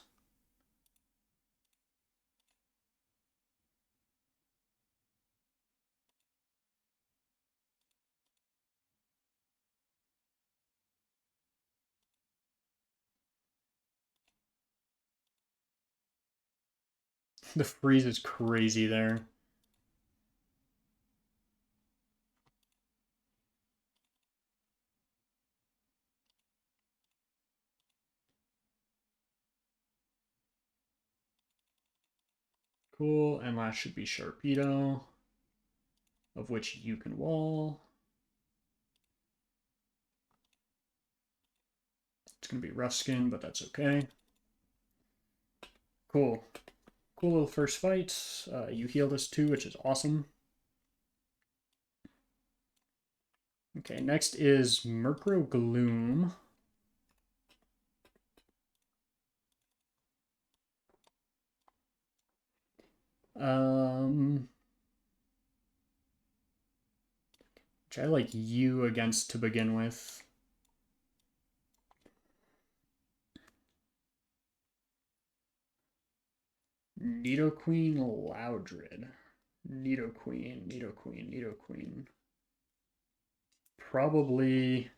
The freeze is crazy there. Cool, and last should be Sharpedo, of which you can wall. It's going to be rough skin, but that's okay. Cool. Cool little first fight. You healed us too, which is awesome. Okay, next is Murkrow Gloom. Which I like you against to begin with. Nidoqueen Loudred. Nidoqueen. Probably.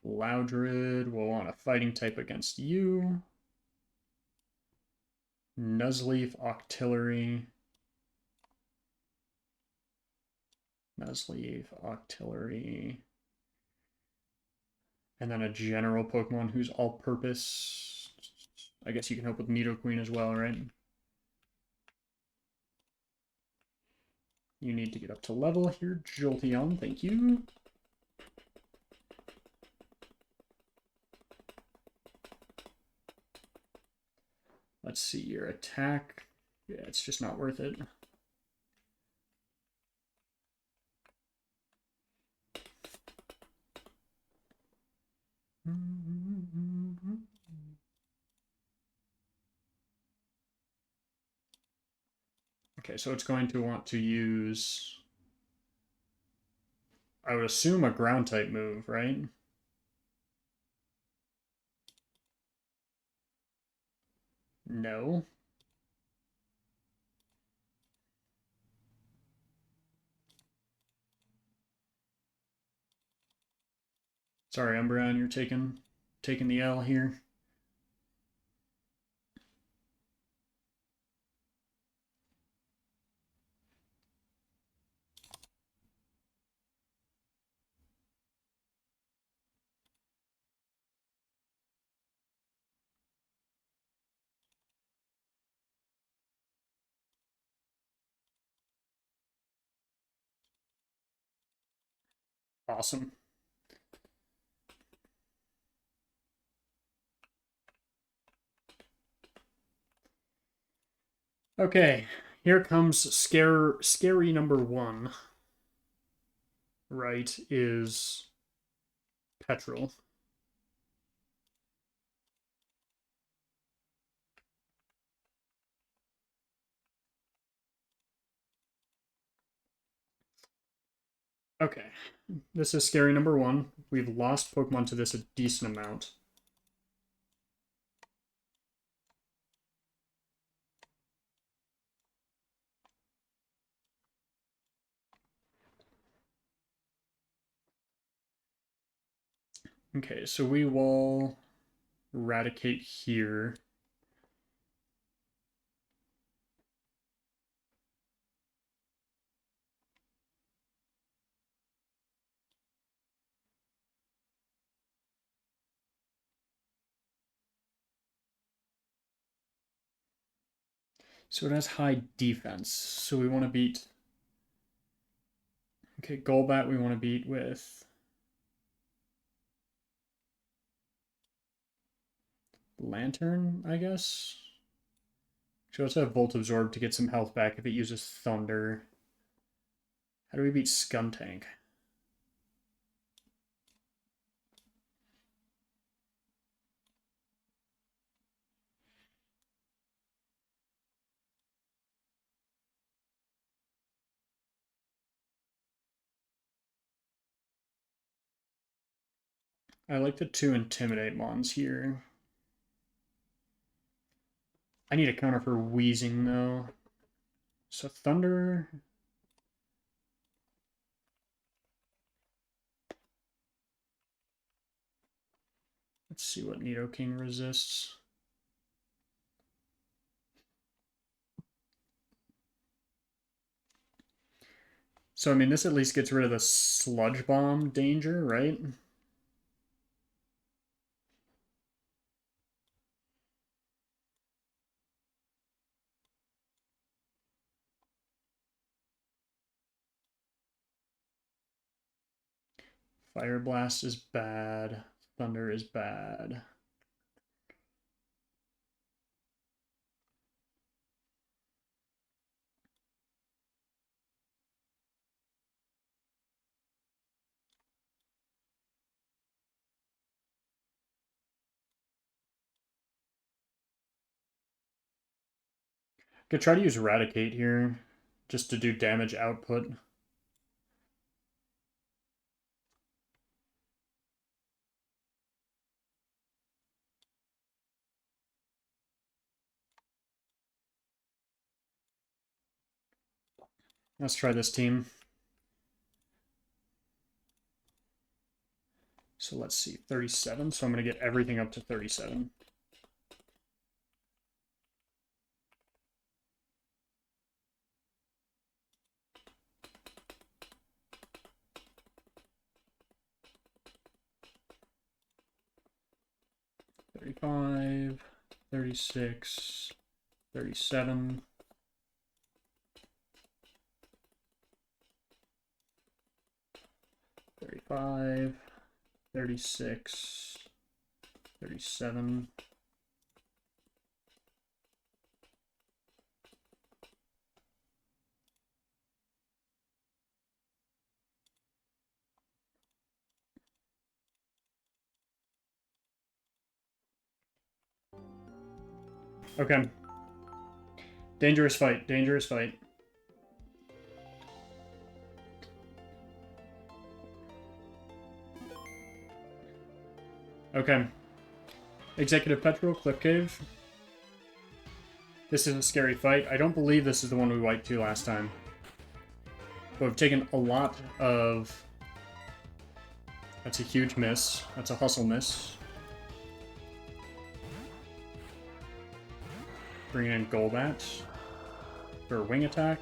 Loudred will want a fighting type against you. Nuzleaf Octillery. And then a general Pokemon who's all-purpose. I guess you can help with Nidoqueen as well, right? You need to get up to level here, Jolteon. Thank you. Let's see your attack. Yeah, it's just not worth it. Okay, so it's going to want to use, I would assume, a ground type move, right? No. Sorry, Umbreon, you're taking the L here. Awesome. Okay, here comes scary number one. Right, is Petrol. Okay, this is scary number one. We've lost Pokemon to this a decent amount. Okay, so we will eradicate here. So it has high defense. So we want to beat. Okay, Golbat we want to beat with Lantern, I guess. So let's have Volt Absorb to get some health back if it uses Thunder. How do we beat Skuntank? I like the 2 Intimidate mons here. I need a counter for Wheezing, though. So Thunder... Let's see what Nidoking resists. So, I mean, this at least gets rid of the Sludge Bomb danger, right? Fire Blast is bad. Thunder is bad. Could try to use Eradicate here, just to do damage output. Let's try this team. So let's see, 37. So I'm going to get everything up to 37. $35, $36, $37. $35, $36, $37. Okay. Dangerous fight, dangerous fight. Okay. Executive Petrol, Cliff Cave. This is a scary fight. I don't believe this is the one we wiped to last time. But we've taken a lot of... That's a huge miss. That's a hustle miss. Bringing in Golbat for a wing attack.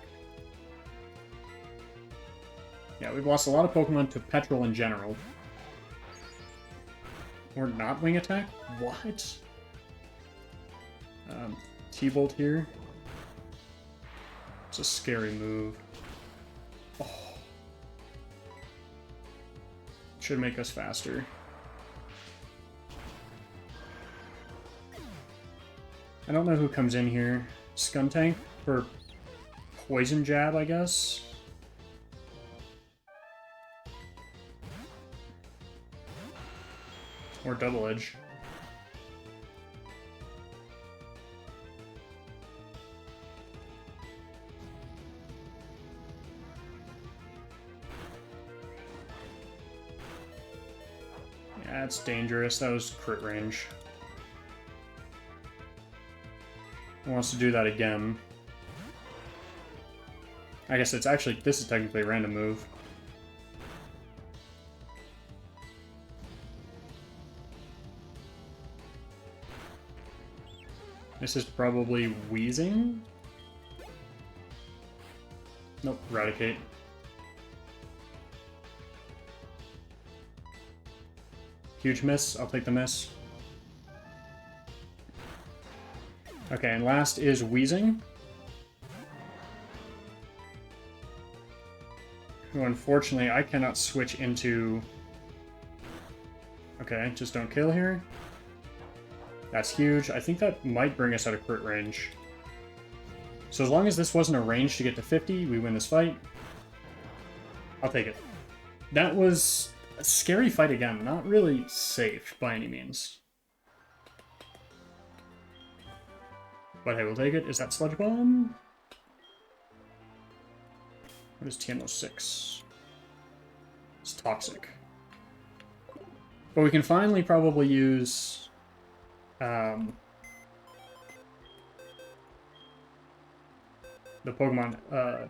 Yeah, we've lost a lot of Pokemon to Petrol in general. Or not wing attack? What? T-Bolt here. It's a scary move. Oh. Should make us faster. I don't know who comes in here. Skuntank for Poison Jab, I guess. Or Double Edge. Yeah, it's dangerous. That was crit range. He wants to do that again. I guess it's actually, this is technically a random move. This is probably Wheezing? Nope, Eradicate. Huge miss, I'll take the miss. Okay, and last is Wheezing. Who unfortunately I cannot switch into... Okay, just don't kill here. That's huge. I think that might bring us out of crit range. So as long as this wasn't a range to get to 50, we win this fight. I'll take it. That was a scary fight again. Not really safe by any means. But hey, we'll take it. Is that Sludge Bomb? What is TMO6? It's toxic. But we can finally probably use the Pokemon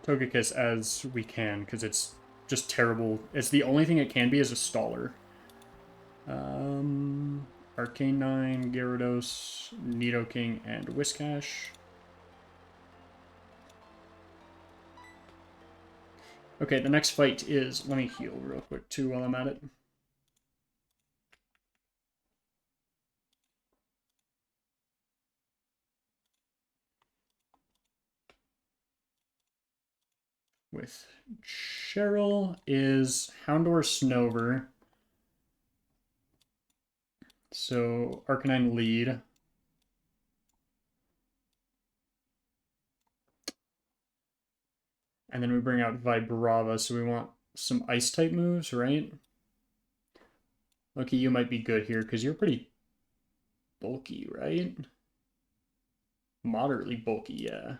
Togekiss as we can, because it's just terrible. It's the only thing it can be is a staller. Arcanine, Gyarados, Nidoking, and Whiscash. Okay, the next fight is... Let me heal real quick, too, while I'm at it. With Cheryl is Houndour Snover. So, Arcanine lead. And then we bring out Vibrava, so we want some Ice-type moves, right? Loki, you might be good here, because you're pretty bulky, right? Moderately bulky, yeah.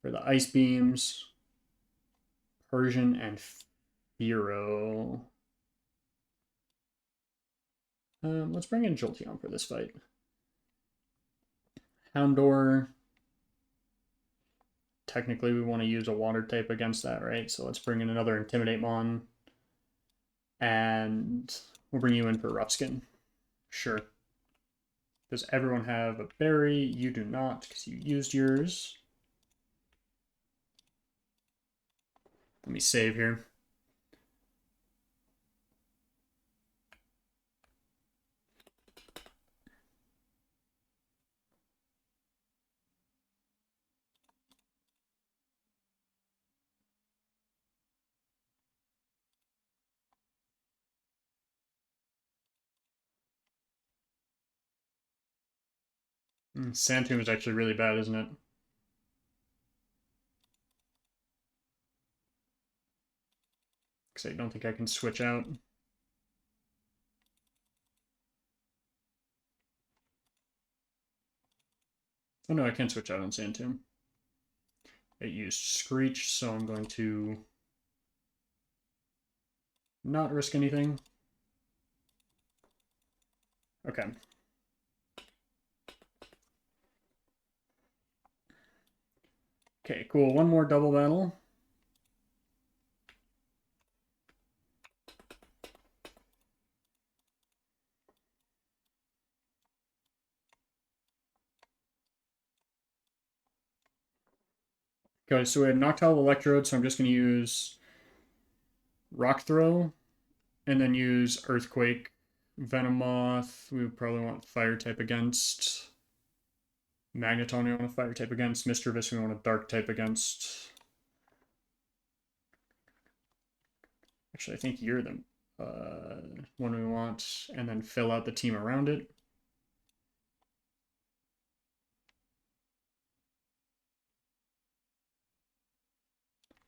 For the Ice Beams, Persian, and Fearow. Let's bring in Jolteon for this fight. Houndour. Technically, we want to use a water type against that, right? So let's bring in another Intimidate Mon. And we'll bring you in for Rough Skin. Sure. Does everyone have a berry? You do not, because you used yours. Let me save here. Sandtomb is actually really bad, isn't it? Because I don't think I can switch out. Oh no, I can switch out on Sandtomb. It used Screech, so I'm going to not risk anything. Okay. Okay, cool. One more double battle. Okay, so we have Noctowl Electrode, so I'm just going to use Rock Throw, and then use Earthquake. Venomoth, we would probably want Fire type against. Magneton, we want a Fire type against. Mischievous, we want a Dark type against. Actually, I think you're the one we want, and then fill out the team around it.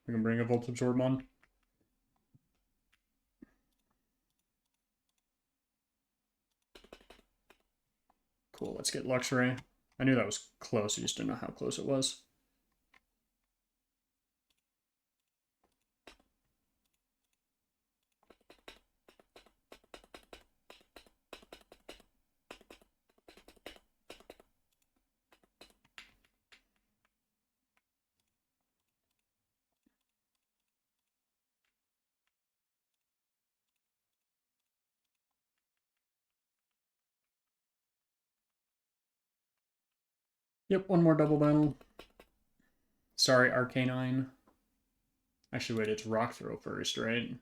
We can bring a Volt Absorb on. Cool, let's get Luxray. I knew that was close, I just didn't know how close it was. Yep, one more double battle. Sorry, Arcanine. Actually, wait, it's Rock Throw first, right?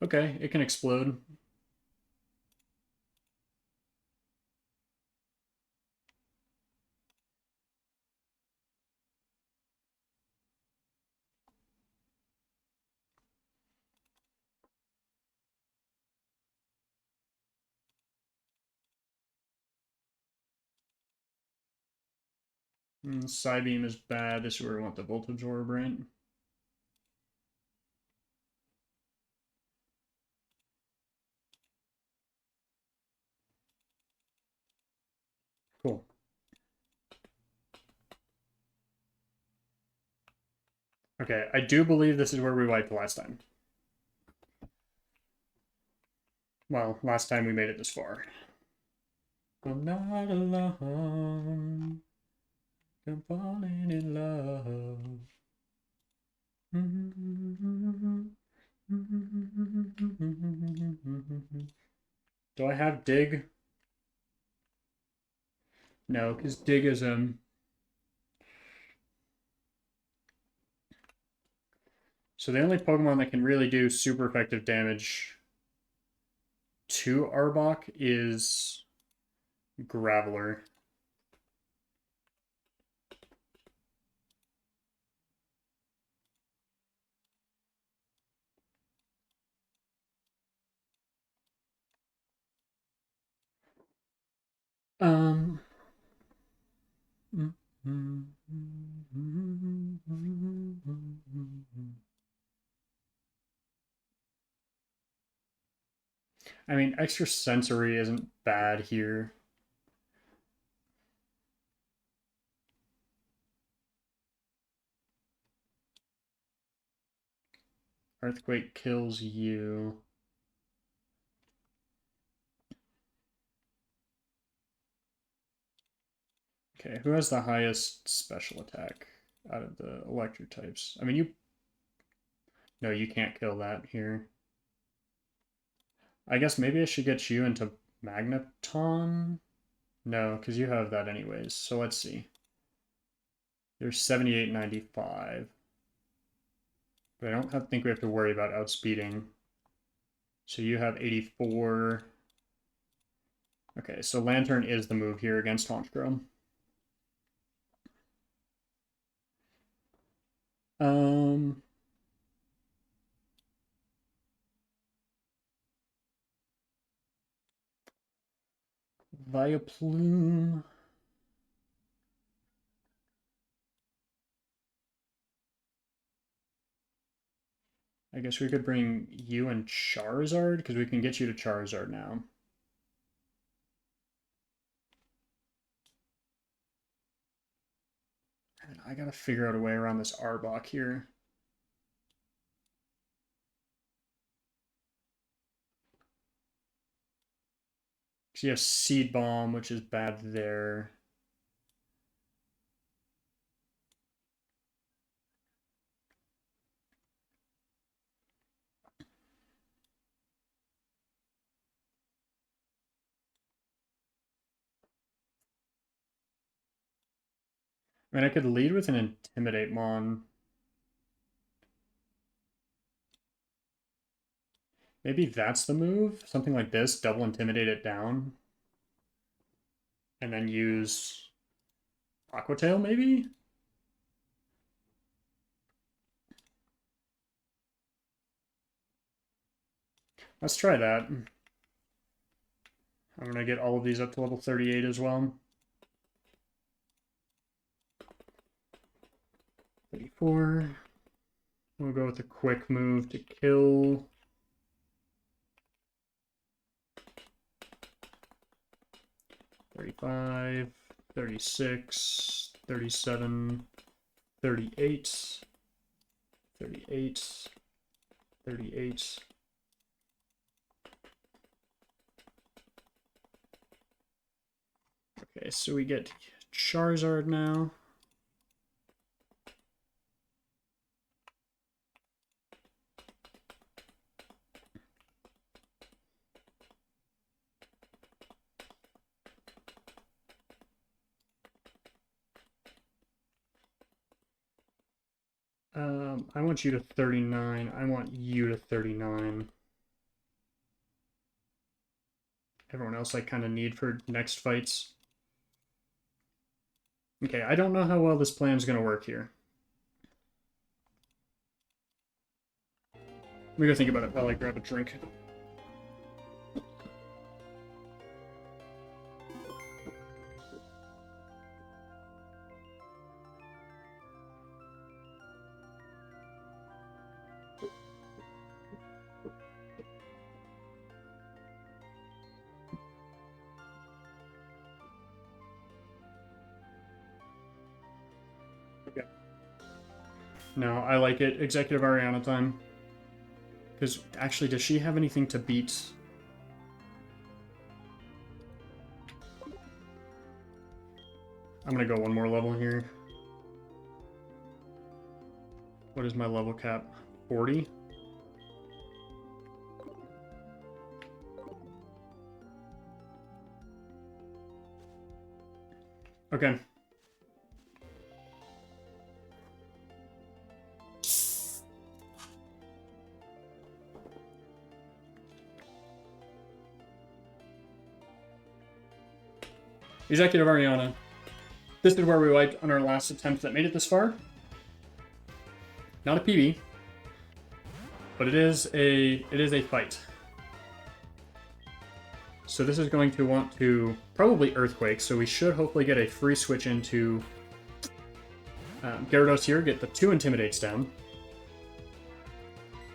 Okay, it can explode. Psybeam is bad. This is where we want the Volt Absorb, right? Cool. Okay, Okay, I do believe this is where we wiped last time. Well, last time we made it this far. I'm not alone. I'm falling in love. Do I have dig? No, because dig is so the only Pokemon that can really do super effective damage to Arbok is Graveler. Um. I mean, extra sensory isn't bad here. Earthquake kills you. Okay, who has the highest special attack out of the electric types? I mean, you... No, you can't kill that here. I guess maybe I should get you into Magneton? No, because you have that anyways. So let's see. There's 78.95. But I don't think we have to worry about outspeeding. So you have 84. Okay, so Lantern is the move here against Honchkrow. Vileplume. I guess we could bring you and Charizard, because we can get you to Charizard now. And I gotta figure out a way around this Arbok here. Because you have Seed Bomb, which is bad there. I mean, I could lead with an Intimidate Mon. Maybe that's the move? Something like this, double Intimidate it down. And then use Aqua Tail, maybe? Let's try that. I'm going to get all of these up to level 38 as well. 34. We'll go with a quick move to kill. 35, 36, 37, 38, 38, 38. Okay, so we get Charizard now. I want you to 39. I want you to 39. Everyone else I kind of need for next fights. Okay, I don't know how well this plan is going to work here. Let me go think about it while I grab a drink. Okay. No, I like it. Executive Ariana time. Because, actually, does she have anything to beat? I'm gonna go one more level here. What is my level cap? 40? Okay. Executive Ariana. This is where we wiped on our last attempt that made it this far. Not a PB, but it is a fight. So this is going to want to probably Earthquake, so we should hopefully get a free switch into Gyarados here, get the 2 Intimidates down.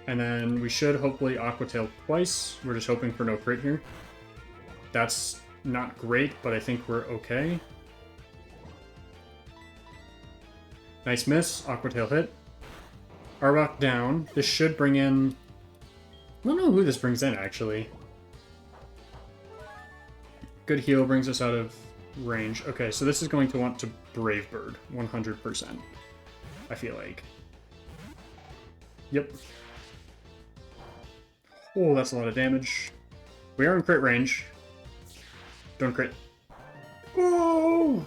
And then we should hopefully Aqua Tail twice. We're just hoping for no crit here. That's not great, but I think we're okay. Nice miss. Aqua Tail hit. Arbok down. This should bring in... I don't know who this brings in, actually. Good heal brings us out of range. Okay, so this is going to want to Brave Bird. 100%. I feel like. Yep. Oh, that's a lot of damage. We are in crit range. Don't crit. Oh!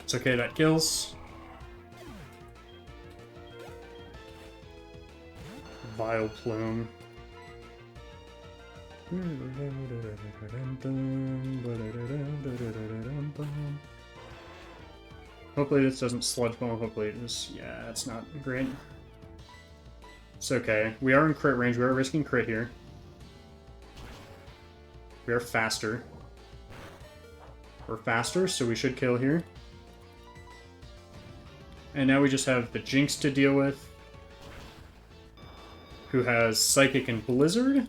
It's okay, that kills. Vile Plume. Hopefully this doesn't Sludge Bomb. Hopefully this... Yeah, it's not great. It's okay. We are in crit range. We are risking crit here. We are faster. We're faster, so we should kill here. And now we just have the Jinx to deal with, who has Psychic and Blizzard.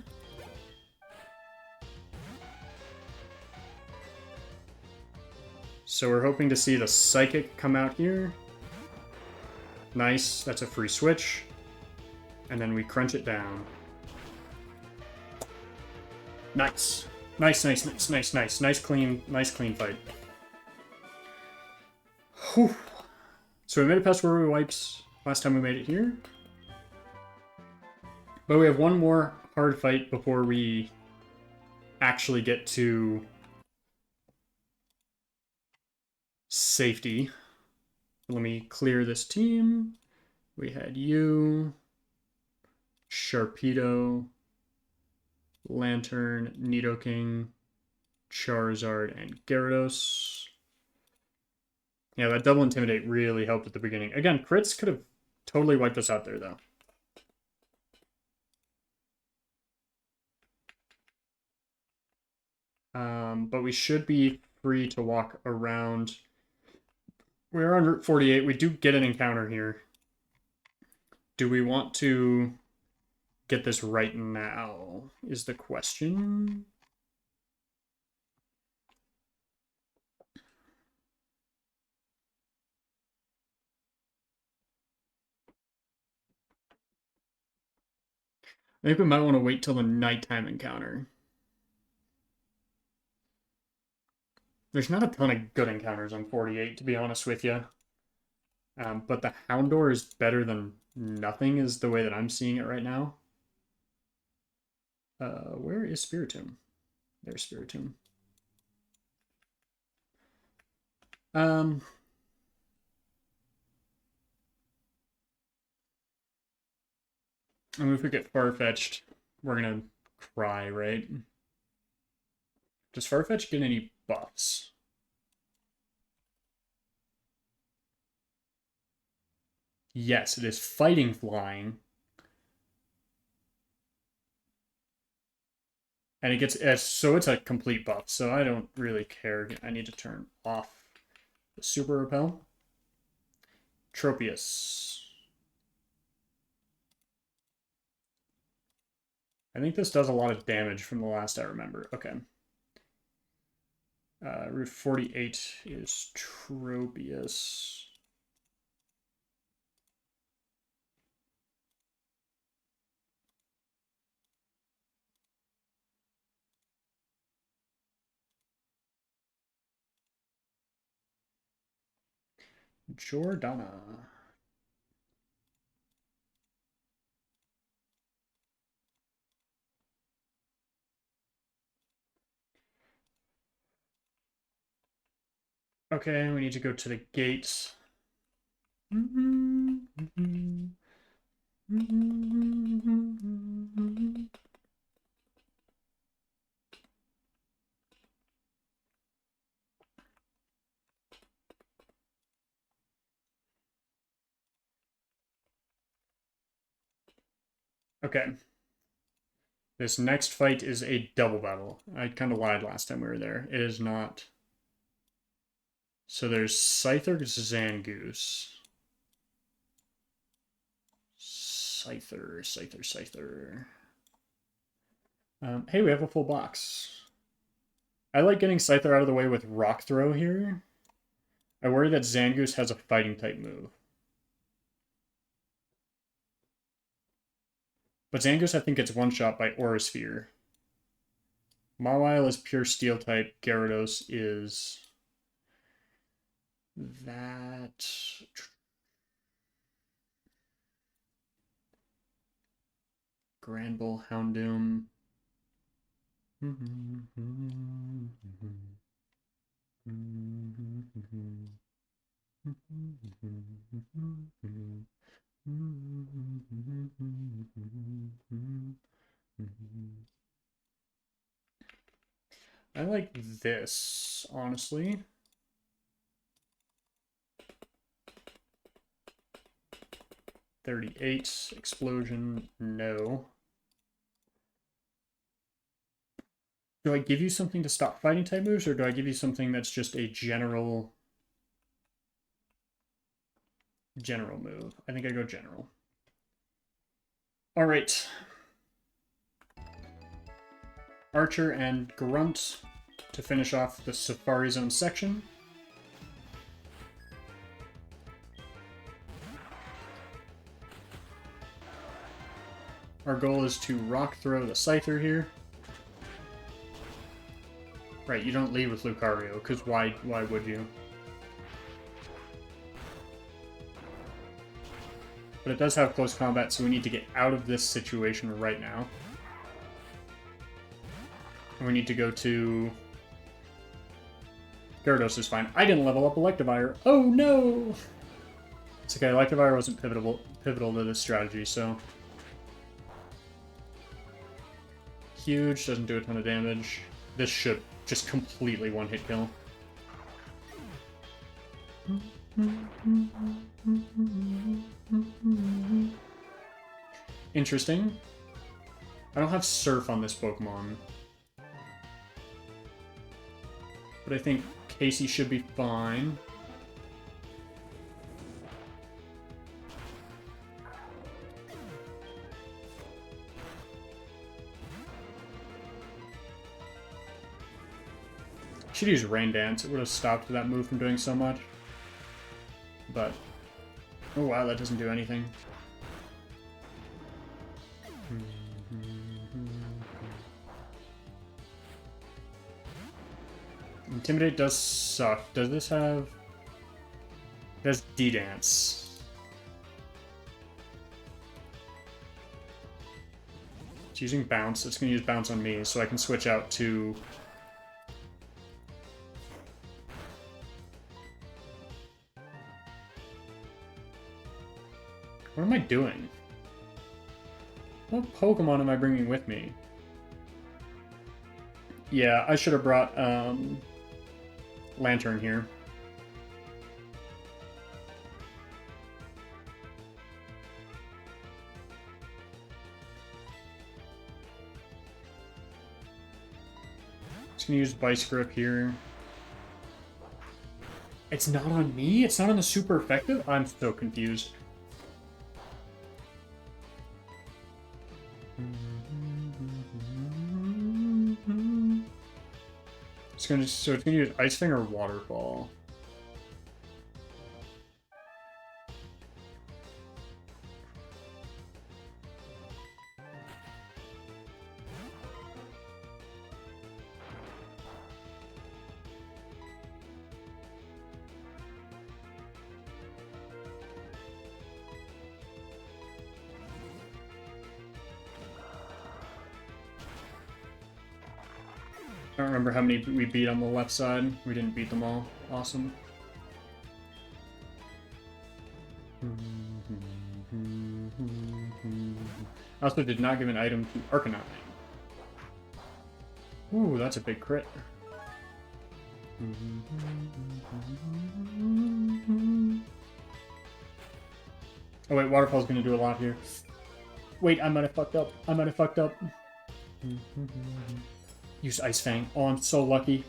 So we're hoping to see the Psychic come out here. Nice, that's a free switch. And then we crunch it down. Nice. Nice, nice, nice, nice, nice. Nice clean fight. Whew. So we made it past where we wiped last time we made it here. But we have one more hard fight before we actually get to safety. Let me clear this team. We had you, Sharpedo, Lantern, Nidoking, Charizard, and Gyarados. Yeah, that double Intimidate really helped at the beginning. Again, crits could have totally wiped us out there, though. But we should be free to walk around. We're on Route 48. We do get an encounter here. Do we want to get this right now, is the question. I think we might want to wait till the nighttime encounter. There's not a ton of good encounters on 48, to be honest with you. But the Houndour is better than nothing, is the way that I'm seeing it right now. Where is Spiritomb? There's Spiritomb. I mean, if we get Farfetch'd, we're gonna cry, right? Does Farfetch get any buffs? Yes, it is Fighting Flying. And it gets, so it's a complete buff, so I don't really care. I need to turn off the Super Repel. Tropius. I think this does a lot of damage from the last I remember. Okay. Route 48 is Tropius. Jordana. Okay, we need to go to the gates. Okay. This next fight is a double battle. I kind of lied last time we were there. It is not. So there's Scyther Zangoose. Scyther. Hey, we have a full box. I like getting Scyther out of the way with Rock Throw here. I worry that Zangoose has a fighting type move. But Zangoose, I think, gets one-shot by Aura Sphere. Mawile is pure steel type. Gyarados is that. Granbull, Houndoom. I like this, honestly. $38 explosion, no. Do I give you something to stop fighting type moves, or do I give you something that's just a general move? I think I go general. All right. Archer and Grunt to finish off the Safari Zone section. Our goal is to Rock Throw the Scyther here. Right, you don't lead with Lucario, because why would you? But it does have close combat, so we need to get out of this situation right now. And we need to go to... Gyarados is fine. I didn't level up Electivire. Oh no! It's okay, Electivire wasn't pivotal to this strategy, so... Huge, doesn't do a ton of damage. This should just completely one-hit kill. Interesting. I don't have Surf on this Pokemon. But I think Casey should be fine. Should use Rain Dance. It would have stopped that move from doing so much. But... oh wow, that doesn't do anything. Intimidate does suck. Does this have... it has D-Dance. It's using Bounce. It's going to use Bounce on me, so I can switch out to... what am I doing? What Pokemon am I bringing with me? Yeah, I should have brought Lantern here. Just gonna use Vice Grip here. It's not on me? It's not on the super effective? I'm so confused. It's gonna use Ice Fang or Waterfall. I don't remember how many we beat on the left side. We didn't beat them all. Awesome. I also did not give an item to Arcanine. Ooh, that's a big crit. Oh wait, Waterfall's gonna do a lot here. Wait, I might have fucked up. I might have fucked up. Use Ice Fang. Oh, I'm so lucky.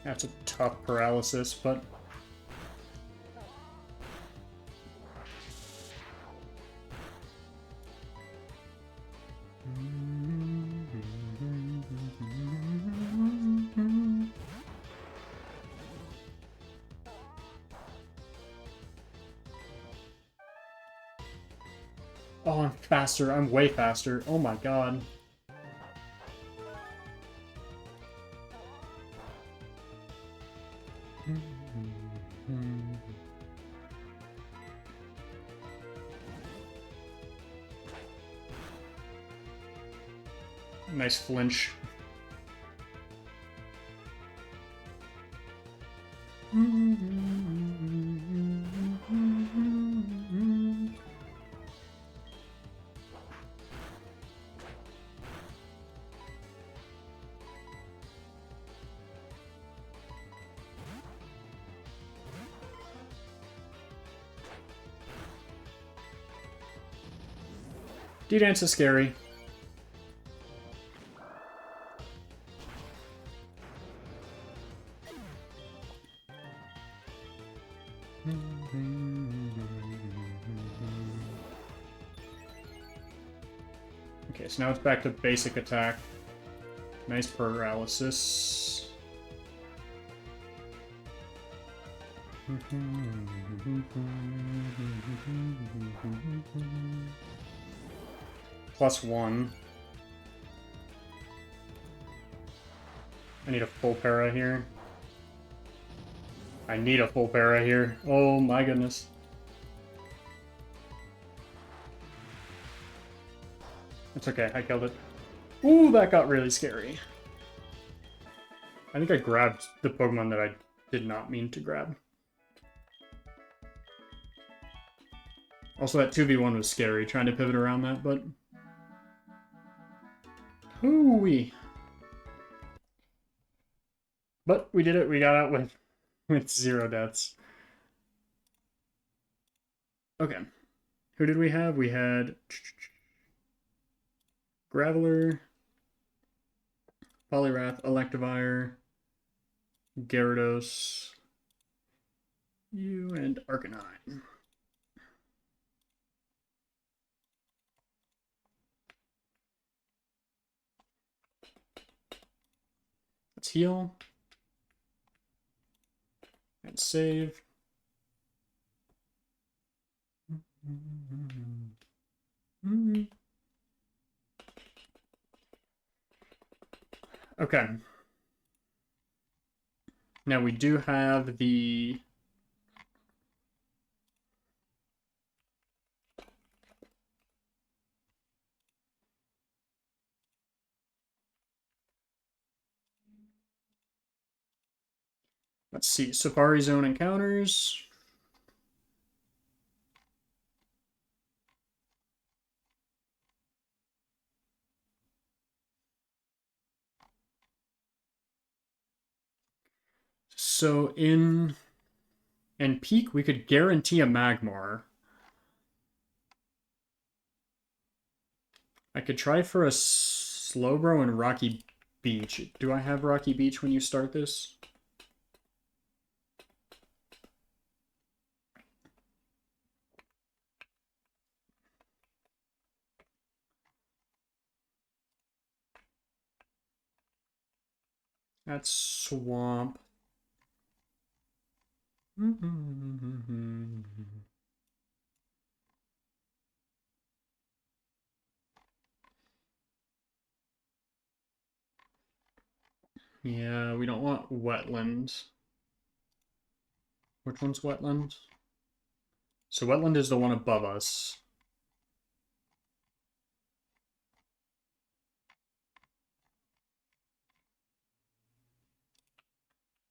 That's a tough paralysis, but... Oh, I'm faster. I'm way faster. Oh my god. Nice flinch. D-Dance is scary. Okay, so now it's back to basic attack. Nice paralysis. +1. I need a full para here. I need a full para here. Oh my goodness. It's okay, I killed it. Ooh, that got really scary. I think I grabbed the Pokemon that I did not mean to grab. Also, that 2v1 was scary, trying to pivot around that, but... Hoo-wee. But we did it, we got out with 0 deaths. Okay. Who did we have? We had... Graveler, Poliwrath, Electivire, Gyarados, you, and Arcanine. Let's heal. And save. Okay. Now we do have the... Let's see, Safari Zone encounters. So in And peak, we could guarantee a Magmar. I could try for a Slowbro and Rocky Beach. Do I have Rocky Beach when you start this? That's Swamp. Yeah, we don't want Wetland. Which one's Wetland? So Wetland is the one above us.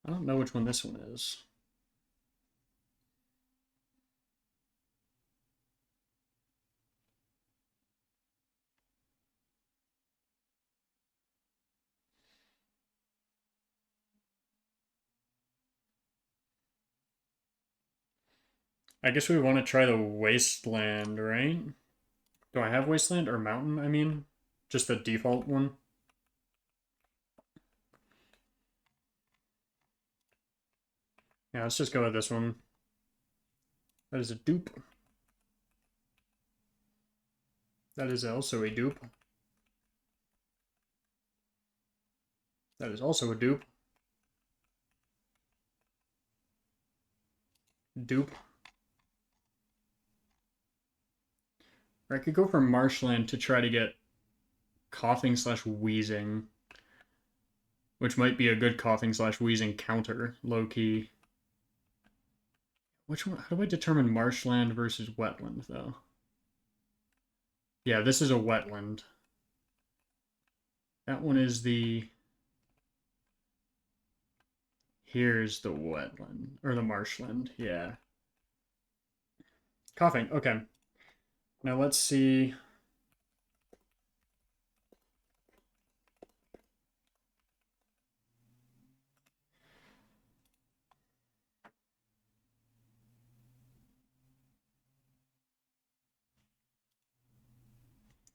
I don't know which one this one is. I guess we want to try the Wasteland, right? Do I have Wasteland or Mountain, I mean? Just the default one? Yeah, let's just go with this one. That is a dupe. That is also a dupe. That is also a dupe. Dupe. Or I could go for Marshland to try to get Coughing slash Wheezing. Which might be a good Coughing slash Wheezing counter, low-key. Which one? How do I determine Marshland versus Wetland, though? Yeah, this is a Wetland. That one is the... Here's the Wetland. Or the Marshland, yeah. Coughing, okay. Now let's see...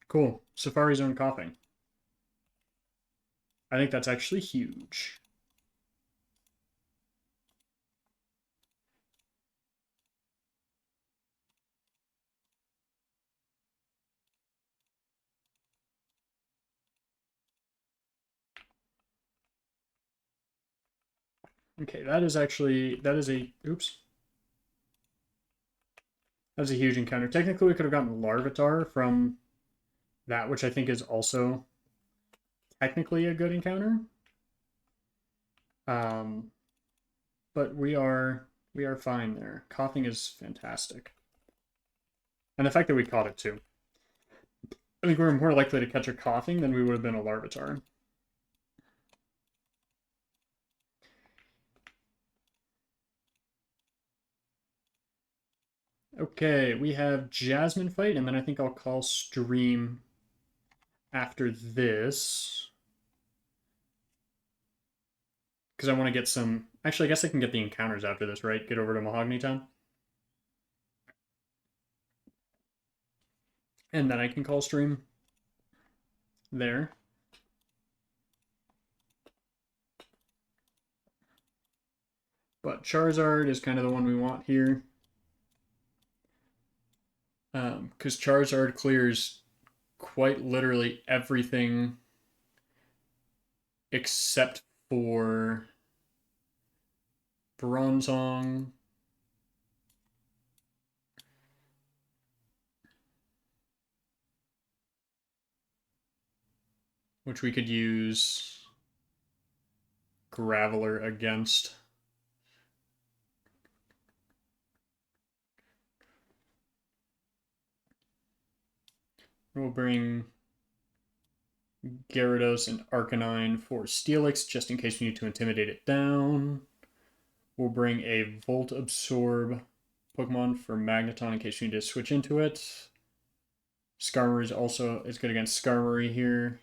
Cool. Safari Zone Coughing. I think that's actually huge. Okay, that is actually... That is a... Oops. That was a huge encounter. Technically, we could have gotten Larvitar from that, which I think is also technically a good encounter. But we are fine there. Coughing is fantastic. And the fact that we caught it too. I think we were more likely to catch a Coughing than we would have been a Larvitar. Okay, we have Jasmine Fight, and then I think I'll call Stream after this. Because I want to get some... Actually, I guess I can get the encounters after this, right? Get over to Mahogany Town. And then I can call Stream there. But Charizard is kind of the one we want here. Because Charizard clears quite literally everything except for Bronzong. Which we could use Graveler against. We'll bring Gyarados and Arcanine for Steelix, just in case we need to intimidate it down. We'll bring a Volt Absorb Pokemon for Magneton in case we need to switch into it. Skarmory is also good against Skarmory here.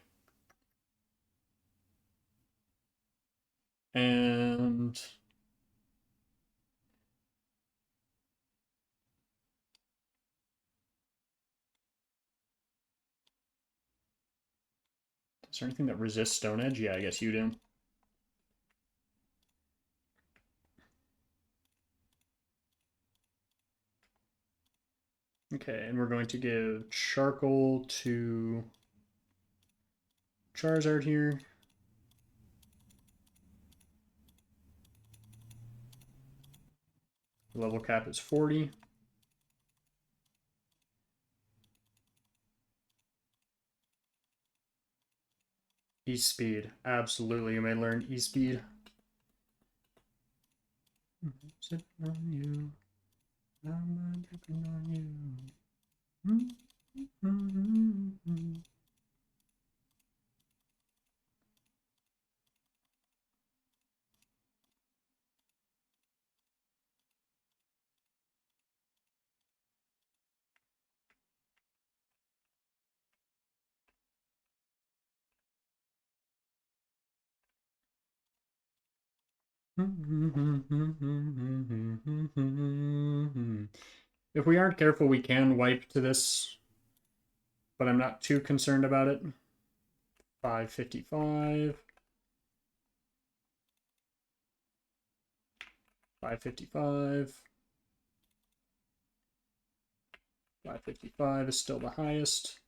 And Is there anything that resists Stone Edge? Yeah, I guess you do. Okay, and we're going to give Charcoal to Charizard here. Level cap is 40. E-Speed. Absolutely, you may learn E-Speed. Sitting on you. I'm dripping on you. If we aren't careful, we can wipe to this, but I'm not too concerned about it. 555. 555. 555 is still the highest.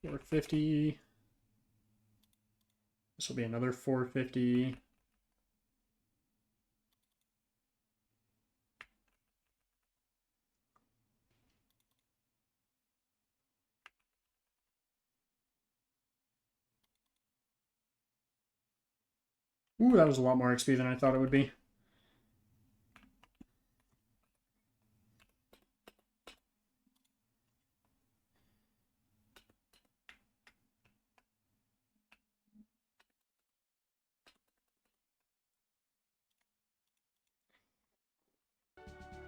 $450. This will be another $450. Ooh, that was a lot more XP than I thought it would be.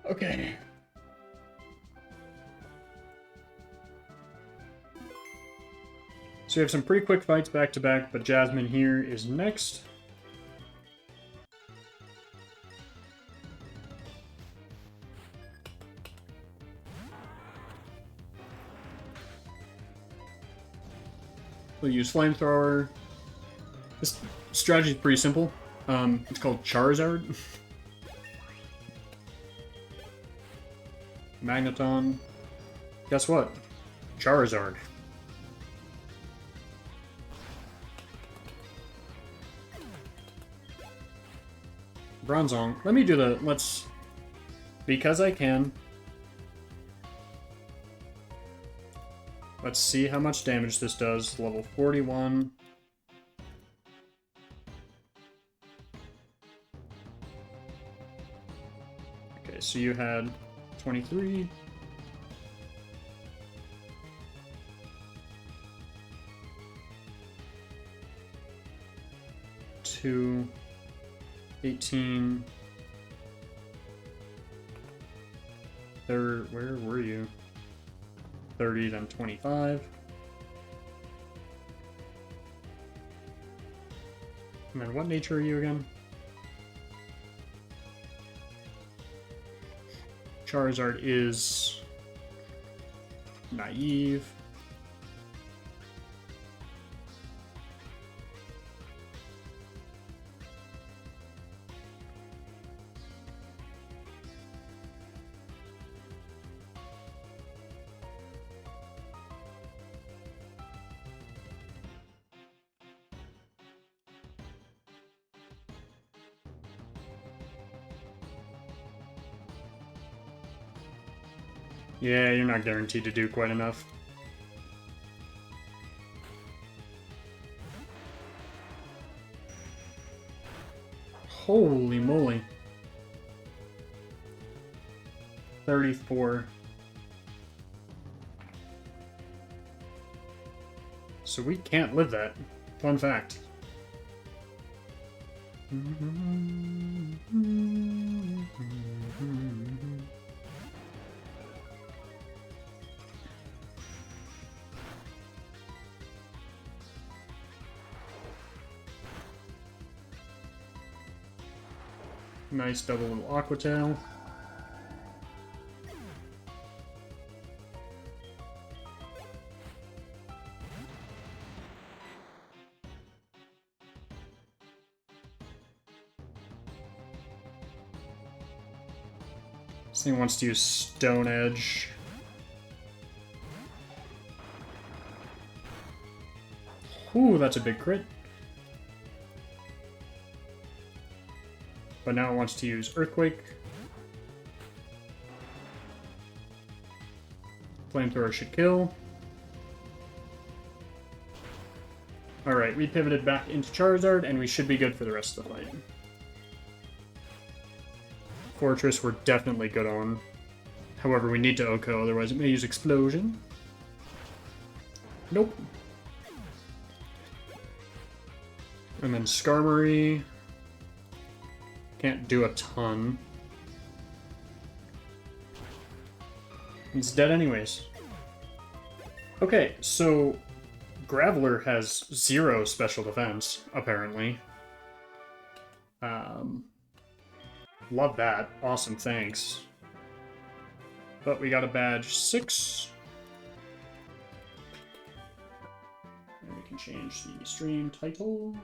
Okay. So we have some pretty quick fights back to back, but Jasmine here is next. We'll use Flamethrower. This strategy is pretty simple. It's called Charizard. Magneton. Guess what? Charizard. Bronzong. Let me do the... Let's... Because I can. Let's see how much damage this does. Level 41. Okay, so you had 23. Two. 18. Third, where were you? 30, then 25. And then what nature are you again? Charizard is naive. Yeah, you're not guaranteed to do quite enough. Holy moly. 34. So we can't live that. Fun fact. Nice double little Aqua Tail. This thing wants to use Stone Edge. Ooh, that's a big crit. But now it wants to use Earthquake. Flamethrower should kill. Alright, we pivoted back into Charizard, and we should be good for the rest of the fight. Fortress we're definitely good on. However, we need to OHKO, otherwise it may use Explosion. Nope. And then Skarmory. Can't do a ton. It's dead anyways. Okay, so Graveler has 0 special defense, apparently. Love that. Awesome, thanks. But we got a badge 6. And we can change the stream title.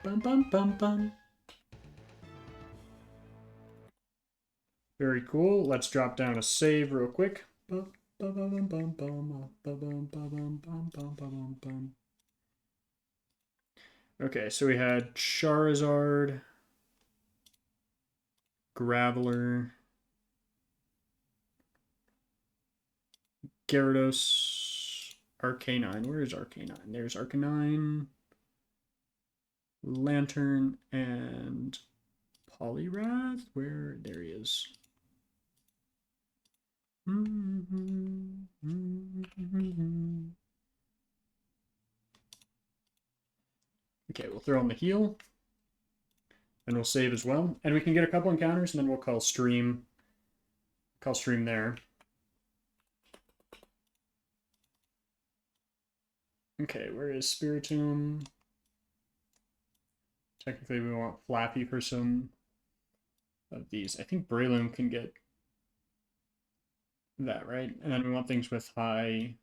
Bum bum bum bum. Very cool. Let's drop down a save real quick. Okay, so we had Charizard, Graveler, Gyarados, Arcanine. Where is Arcanine? There's Arcanine, Lantern, and Poliwrath. Where? There he is. Okay, we'll throw on the heal. And we'll save as well. And we can get a couple encounters, and then we'll call stream. Call stream there. Okay, where is Spiritomb? Technically, we want Flappy for some of these. I think Breloom can get that, right? And then we want things with high...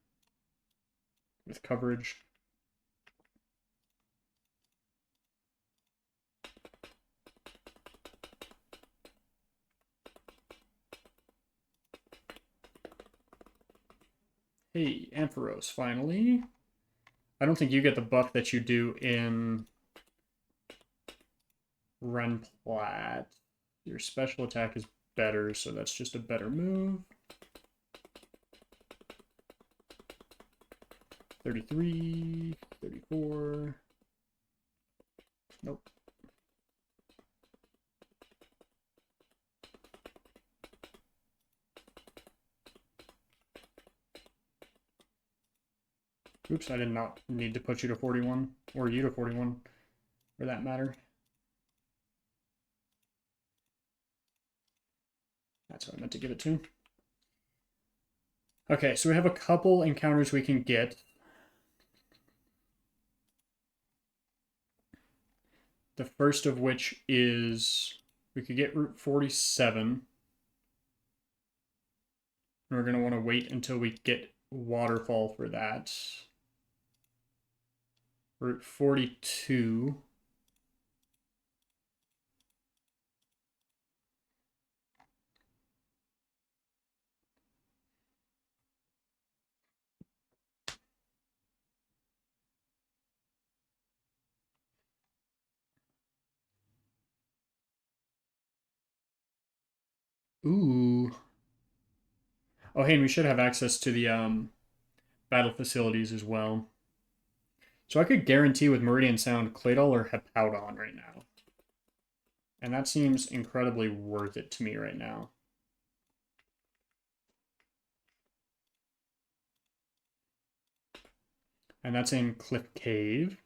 with coverage. Hey, Ampharos, finally. I don't think you get the buff that you do in Renplat. Your special attack is better, so that's just a better move. 33, 34. Nope. Oops, I did not need to put you to 41, or you to 41, for that matter. That's what I meant to give it to. Okay, so we have a couple encounters we can get. The first of which is, we could get Route 47. And we're going to want to wait until we get Waterfall for that. Route 42. Ooh. Oh, hey, and we should have access to the battle facilities as well. So I could guarantee with Meridian Sound, Claydol or Hippowdon right now. And that seems incredibly worth it to me right now. And that's in Cliff Cave.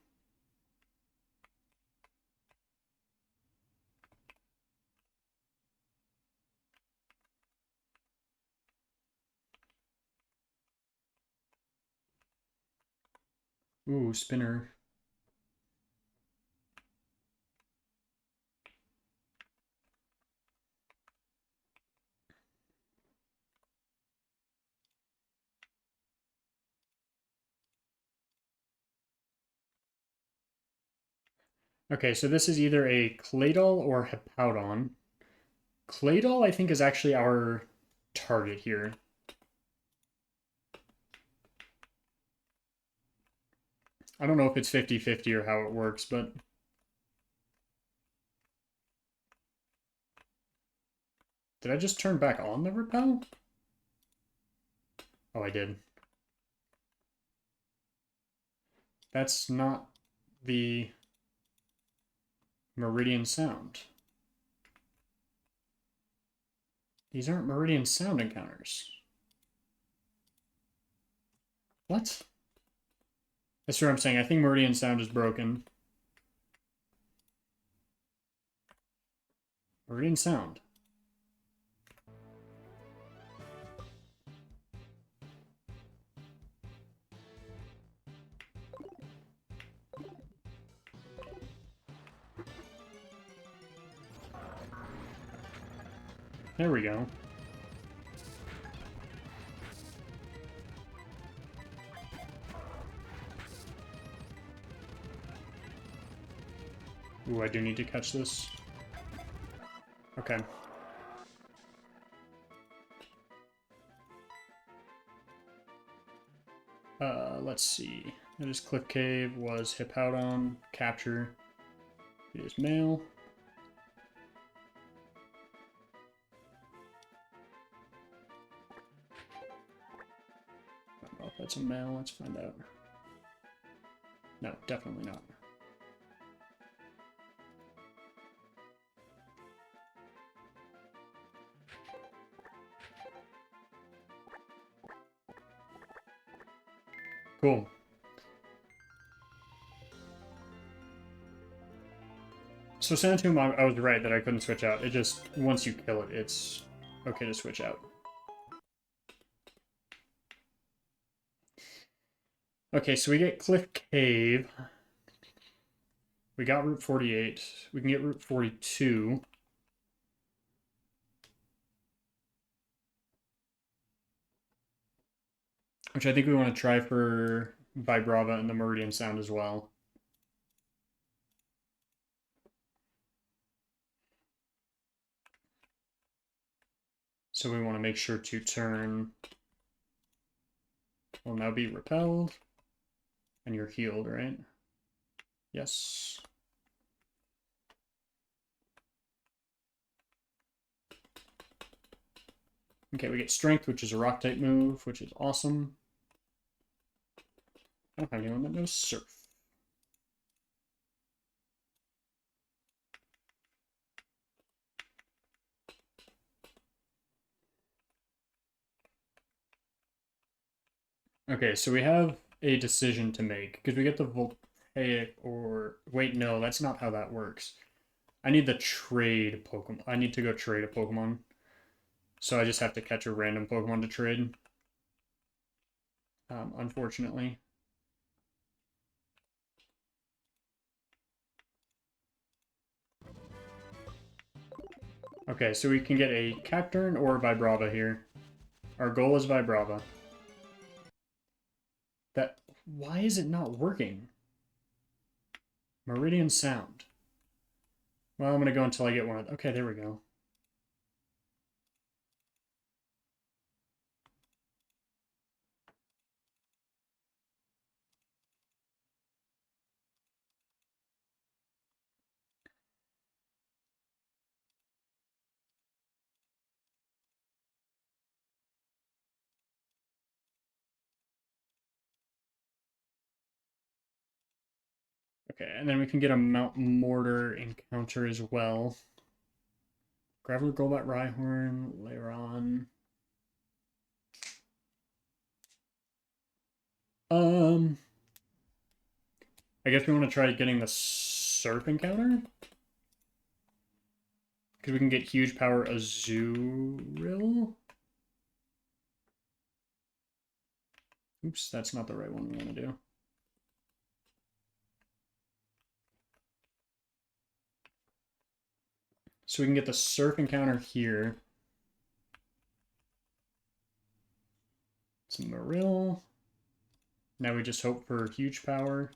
Ooh, spinner. Okay, so this is either a Claydol or Hippowdon. Claydol, I think, is actually our target here. I don't know if it's 50-50 or how it works, but... Did I just turn back on the repel? Oh, I did. That's not the Meridian Sound. These aren't Meridian Sound encounters. What? That's what I'm saying. I think Meridian Sound is broken. Meridian Sound. There we go. Ooh, I do need to catch this. Okay. Let's see. That is Cliff Cave, was Hippowdon, capture. It is male. I don't know if that's a male, let's find out. No, definitely not. Cool. So Sanatomb, I was right that I couldn't switch out. It just, once you kill it, it's okay to switch out. Okay, so we get Cliff Cave. We got Route 48. We can get Route 42. Which I think we want to try for Vibrava and the Meridian Sound as well. So we want to make sure to turn... Will now be repelled. And you're healed, right? Yes. Okay, we get Strength, which is a Rock-type move, which is awesome. I don't have anyone that knows Surf. Okay, so we have a decision to make, because we get the Voltaic or... Wait, no, that's not how that works. I need the trade Pokemon. I need to go trade a Pokemon. So I just have to catch a random Pokemon to trade. Unfortunately. Okay, so we can get a Cacturne or a Vibrava here. Our goal is Vibrava. That... Why is it not working? Meridian Sound. Well, I'm going to go until I get one of... Okay, there we go. Okay, and then we can get a Mount Mortar encounter as well. Graveler, Golbat, Rhyhorn, Lairon. I guess we want to try getting the Surf encounter? Because we can get huge power Azurill. Oops, that's not the right one we want to do. So we can get the surf encounter here. Some Marill. Now we just hope for huge power.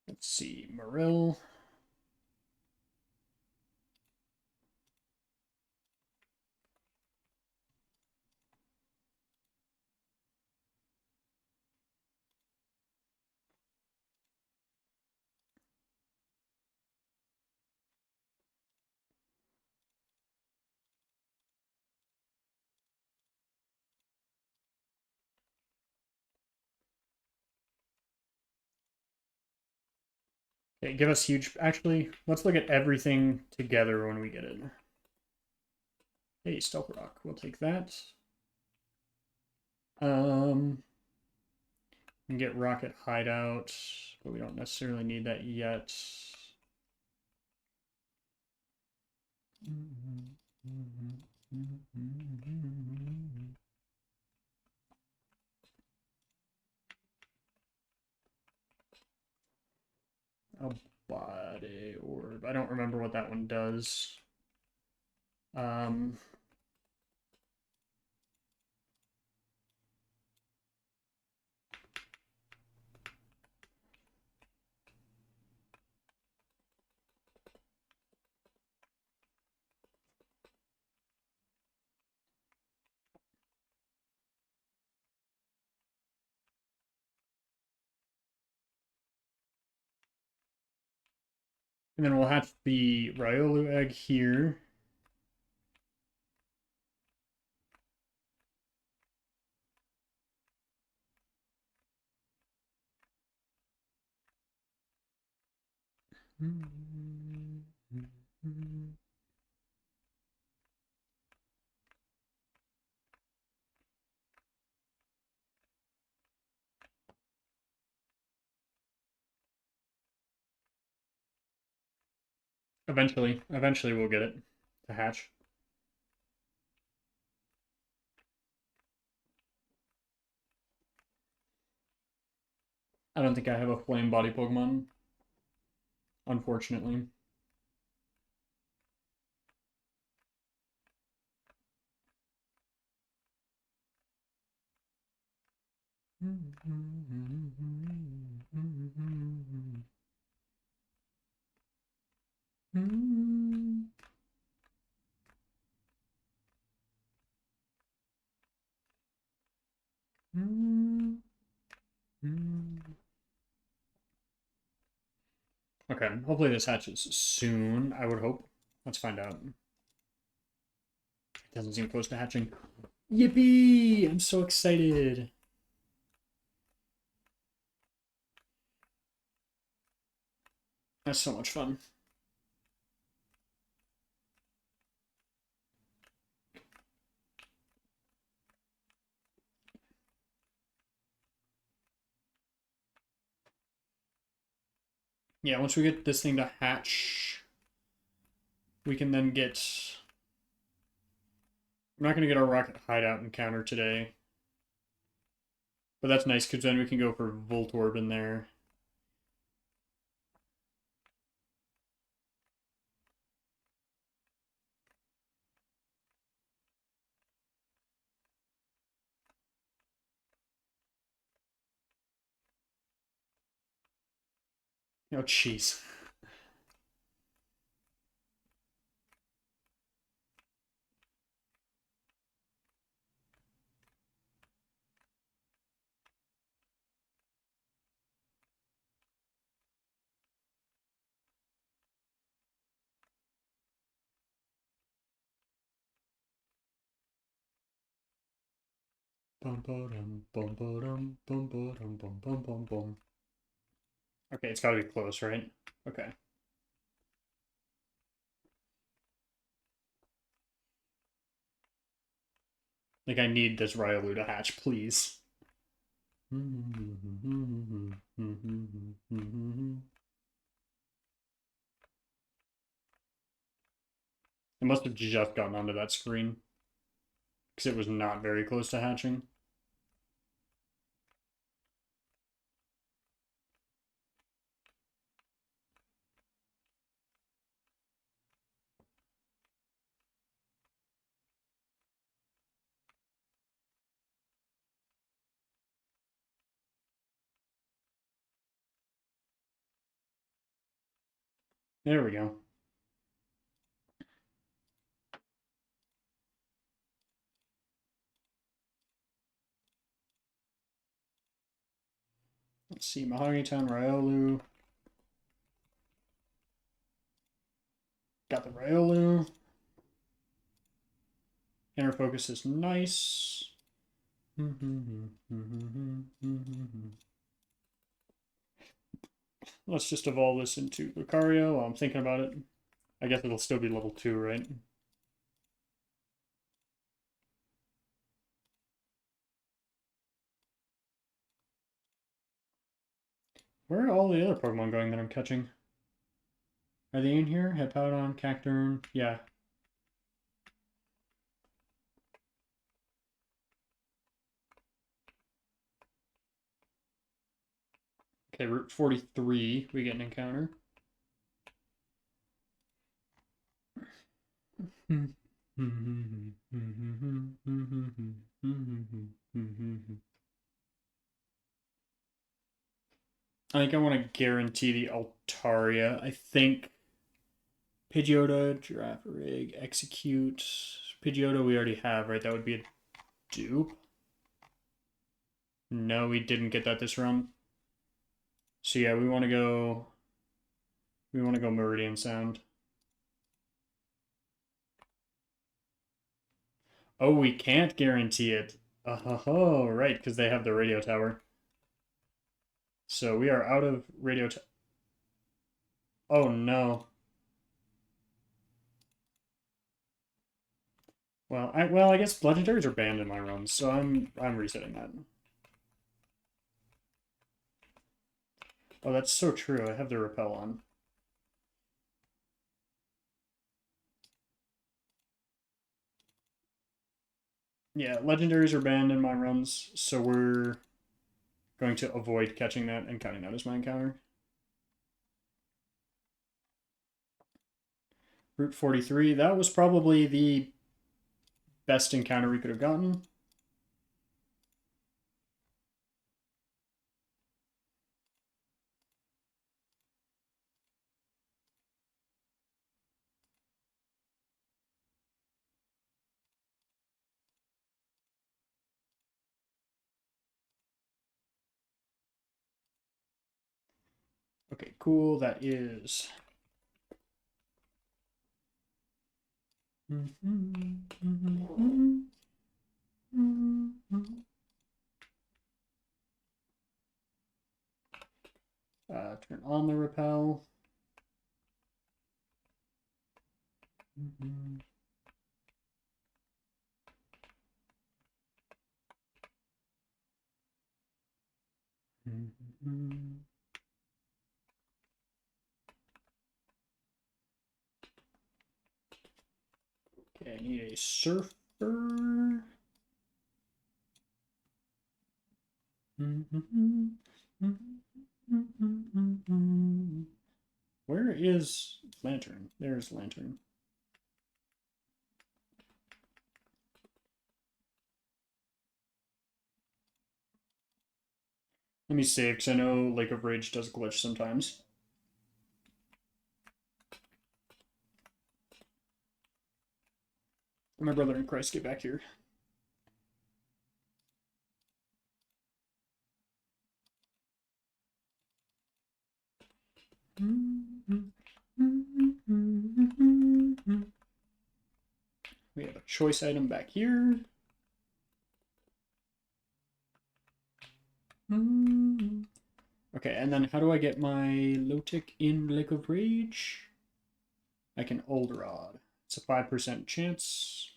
Let's see, Marill. Okay, give us huge. Actually, let's look at everything together when we get it. Hey, Stealth Rock. We'll take that. We can get Rocket Hideout, but we don't necessarily need that yet. A body orb. I don't remember what that one does. And then we'll hatch the Riolu egg here. Eventually we'll get it to hatch. I don't think I have a flame body Pokemon, unfortunately. Okay, hopefully this hatches soon, I would hope. Let's find out. It doesn't seem close to hatching. Yippee! I'm so excited. That's so much fun. Yeah, once we get this thing to hatch, we can then get... I'm not going to get our Rocket Hideout encounter today. But that's nice, because then we can go for Voltorb in there. Oh, jeez. Okay, it's got to be close, right? Okay. Like, I need this Riolu to hatch, please. It must have just gotten onto that screen. Because it was not very close to hatching. There we go. Let's see, Mahogany Town, Riolu. Got the Riolu. Inner Focus is nice. Let's just evolve this into Lucario while I'm thinking about it. I guess it'll still be level 2, right? Where are all the other Pokemon going that I'm catching? Are they in here? Hippowdon, Cacturne, yeah. Okay, Route 43, we get an encounter. I think I want to guarantee the Altaria. I think Pidgeotto, Giraffe Rig, Execute. Pidgeotto we already have, right? That would be a dupe. No, we didn't get that this run. So yeah, we want to go Meridian Sound. Oh, we can't guarantee it. Oh, right, because they have the radio tower. So we are out of radio tower. Oh no. Well, I guess legendaries are banned in my runs, so I'm resetting that. Oh, that's so true. I have the repel on. Yeah, legendaries are banned in my runs, so we're going to avoid catching that and counting that as my encounter. Route 43, that was probably the best encounter we could have gotten. Okay, cool. That is... turn on the repel. Okay, I need a surfer. Where is Lantern? There's Lantern. Let me save, because I know Lake of Rage does glitch sometimes. My brother in Christ, get back here. We have a choice item back here. Okay, and then how do I get my Lotic in Lake of Rage? I can Old Rod. It's a 5% chance.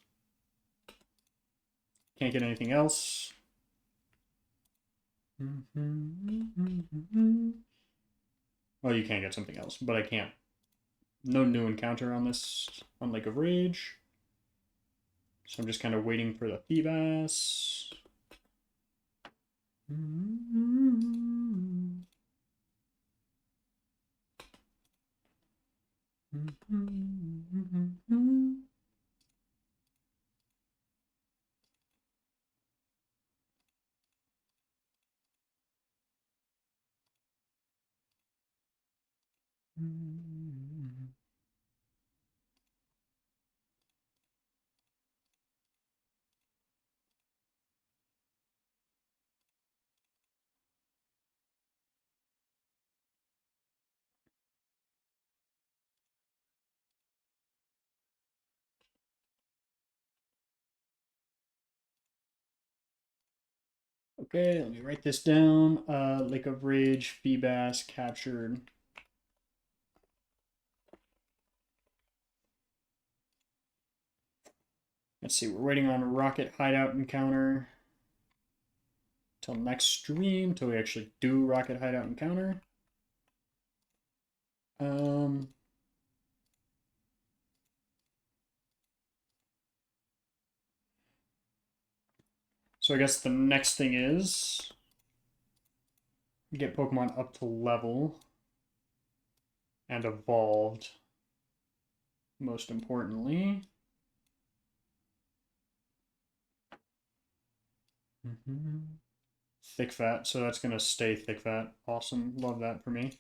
Can't get anything else. Well, you can get something else, but I can't. No new encounter on this, on Lake of Rage. So I'm just kind of waiting for the Feebas. Okay, let me write this down. Lake of Rage, Feebas captured. Let's see, we're waiting on Rocket Hideout encounter. Till next stream, till we actually do Rocket Hideout encounter. So I guess the next thing is get Pokemon up to level and evolved, most importantly. Thick Fat, so that's going to stay Thick Fat. Awesome, love that for me.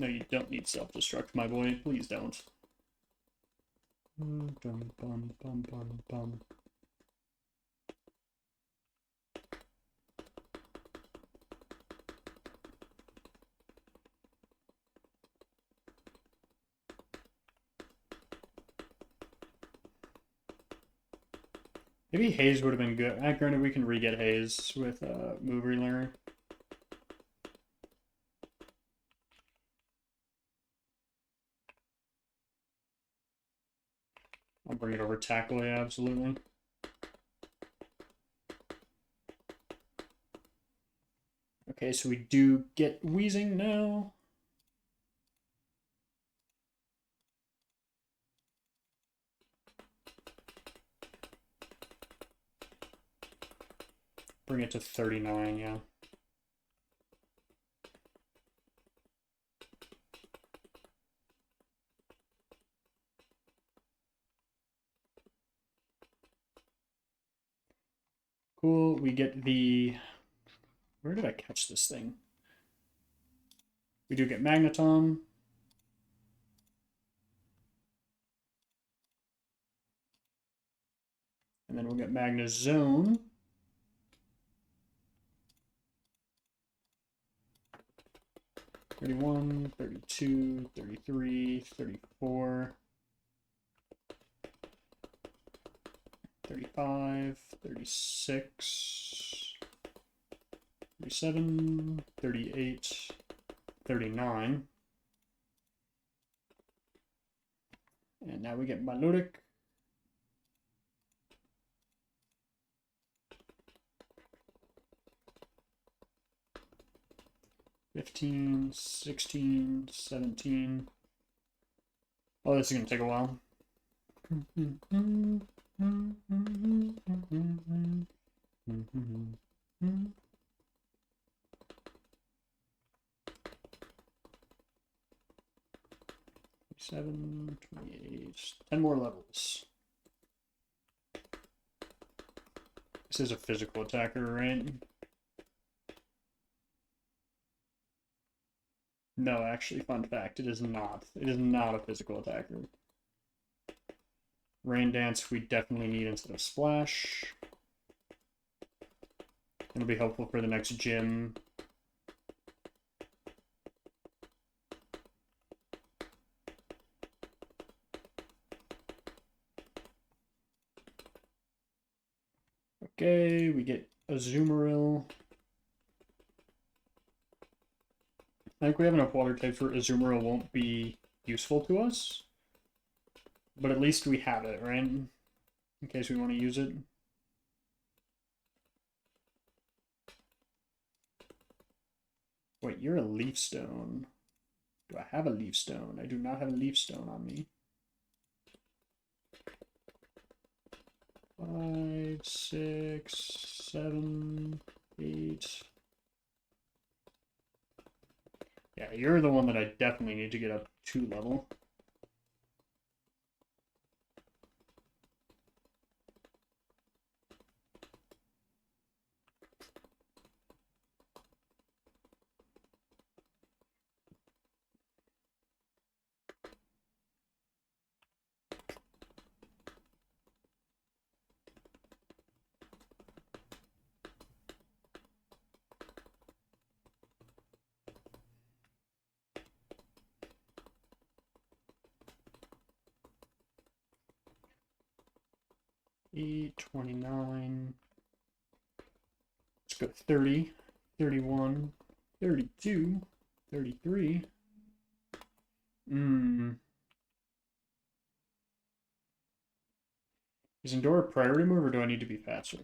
No, you don't need self-destruct, my boy. Please don't. Maybe Haze would have been good. Granted, we can re-get Haze with Move Relearner. I'll bring it over Tackle, yeah, absolutely. Okay, so we do get Wheezing now. Bring it to 39, yeah. Cool, we get the... Where did I catch this thing? We do get Magneton. And then we'll get Magnezone. $31, $32, $33, $34, $35, $36, $37, $38, $39. And now we get Milotic. $15, $16, $17. Oh, this is going to take a while. $27, $28, 10 more levels. This is a physical attacker, right? No, actually, fun fact, it is not. It is not a physical attacker. Rain Dance we definitely need instead of Splash. It'll be helpful for the next gym. Okay, we get Azumarill. I think we have enough water types where Azumarill won't be useful to us. But at least we have it, right? In case we want to use it. Wait, you're a Leaf Stone. Do I have a Leaf Stone? I do not have a Leaf Stone on me. 5, 6, 7, 8. Yeah, you're the one that I definitely need to get up to level. 28, 29. Let's go 30, 31, 32, 33. Is Endora a priority move, or do I need to be faster?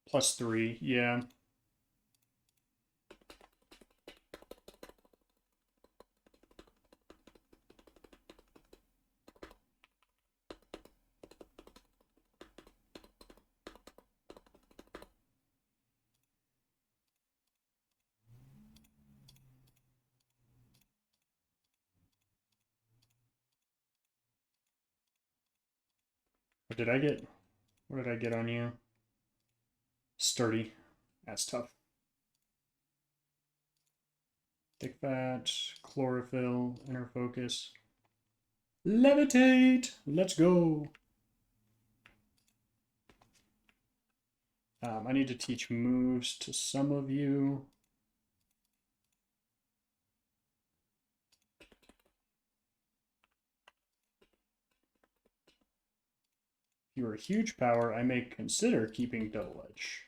+3, yeah. What did I get? What did I get on you? Sturdy. That's tough. Thick fat, chlorophyll, inner focus. Levitate! Let's go! I need to teach moves to some of you. If you are a huge power, I may consider keeping double edge.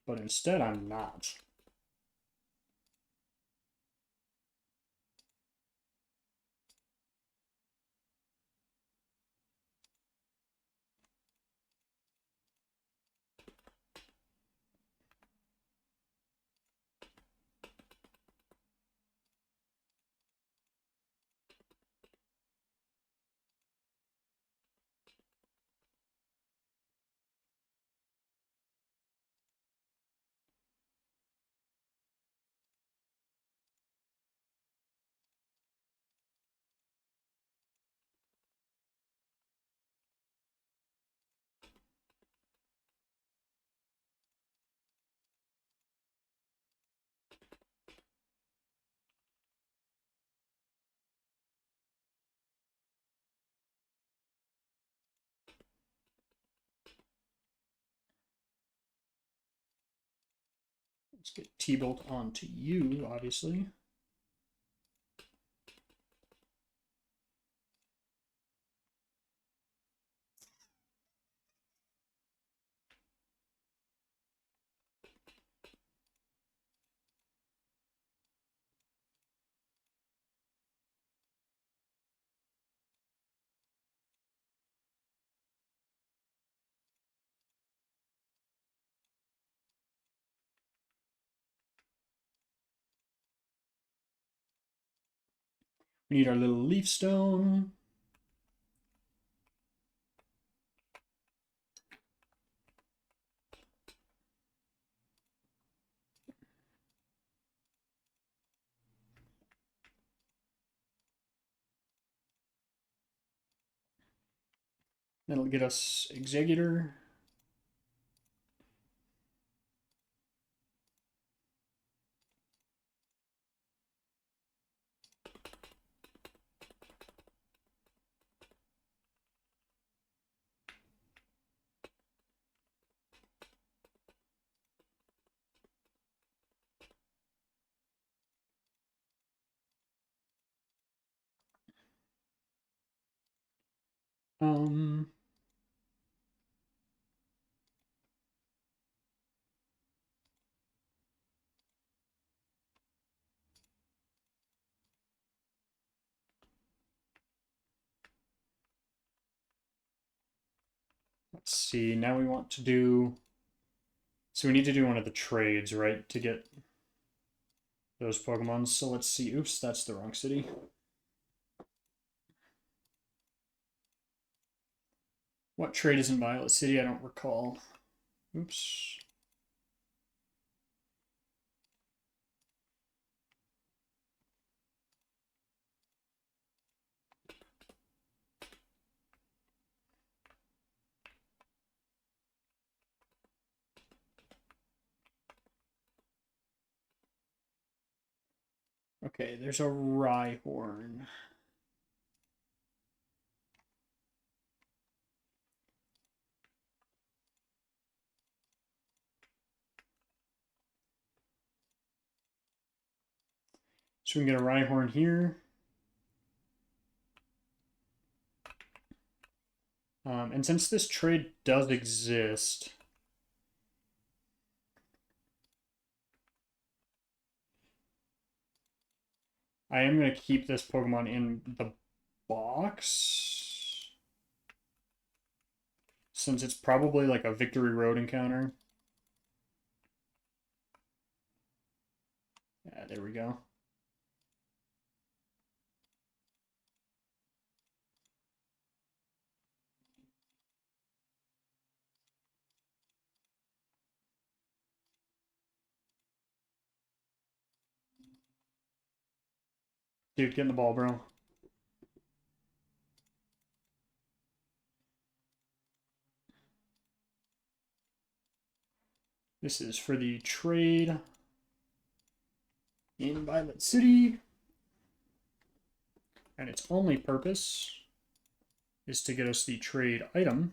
But instead, I'm not. Let's get T-Bolt onto you, obviously. We need our little leaf stone. That'll get us Executor. Um, let's see. Now we want to do. So we need to do one of the trades, right, to get those Pokemon. So let's see. Oops, that's the wrong city. What trade is in Violet City? I don't recall. Oops. Okay, there's a Rhyhorn. So we can get a Rhyhorn here. And since this trade does exist, I am going to keep this Pokemon in the box, since it's probably like a Victory Road encounter. Yeah, there we go. Dude, get in the ball, bro. This is for the trade in Violet City. And its only purpose is to get us the trade item.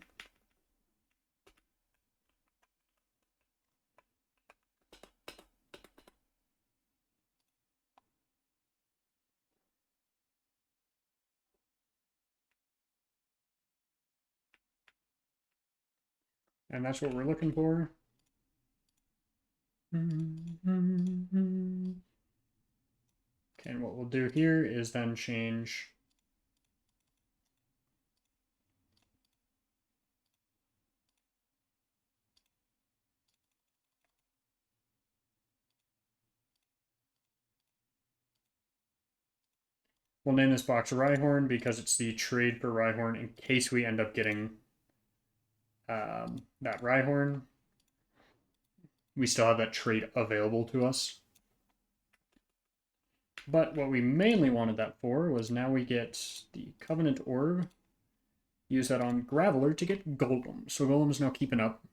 And that's what we're looking for. Okay, and what we'll do here is then change we'll name this box Rhyhorn because it's the trade for Rhyhorn in case we end up getting that Rhyhorn. We still have that trade available to us. But what we mainly wanted that for was now we get the Covenant Orb. Use that on Graveler to get Golem. So Golem's now keeping up.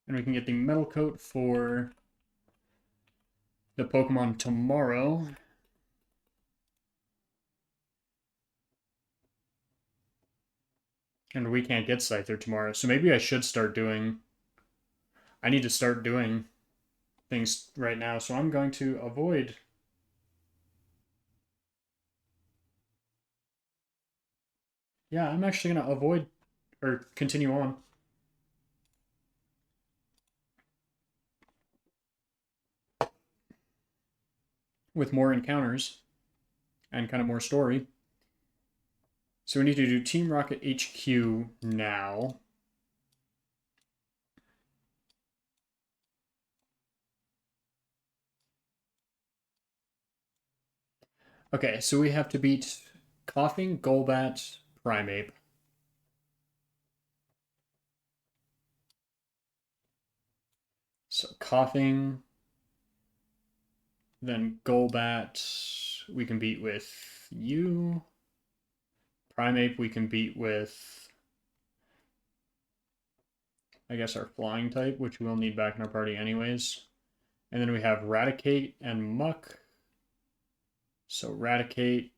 And we can get the Metal Coat for the Pokemon tomorrow. And we can't get Scyther tomorrow. So maybe I should start doing... I need to start doing things right now. So I'm going to avoid... Yeah, I'm actually going to avoid... or continue on. With more encounters. And kind of more story. So we need to do Team Rocket HQ now. Okay, so we have to beat Coughing, Golbat, Primeape. So Coughing, then Golbat we can beat with you. Primeape we can beat with, I guess, our flying type, which we'll need back in our party anyways. And then we have Raticate and Muck. So Raticate.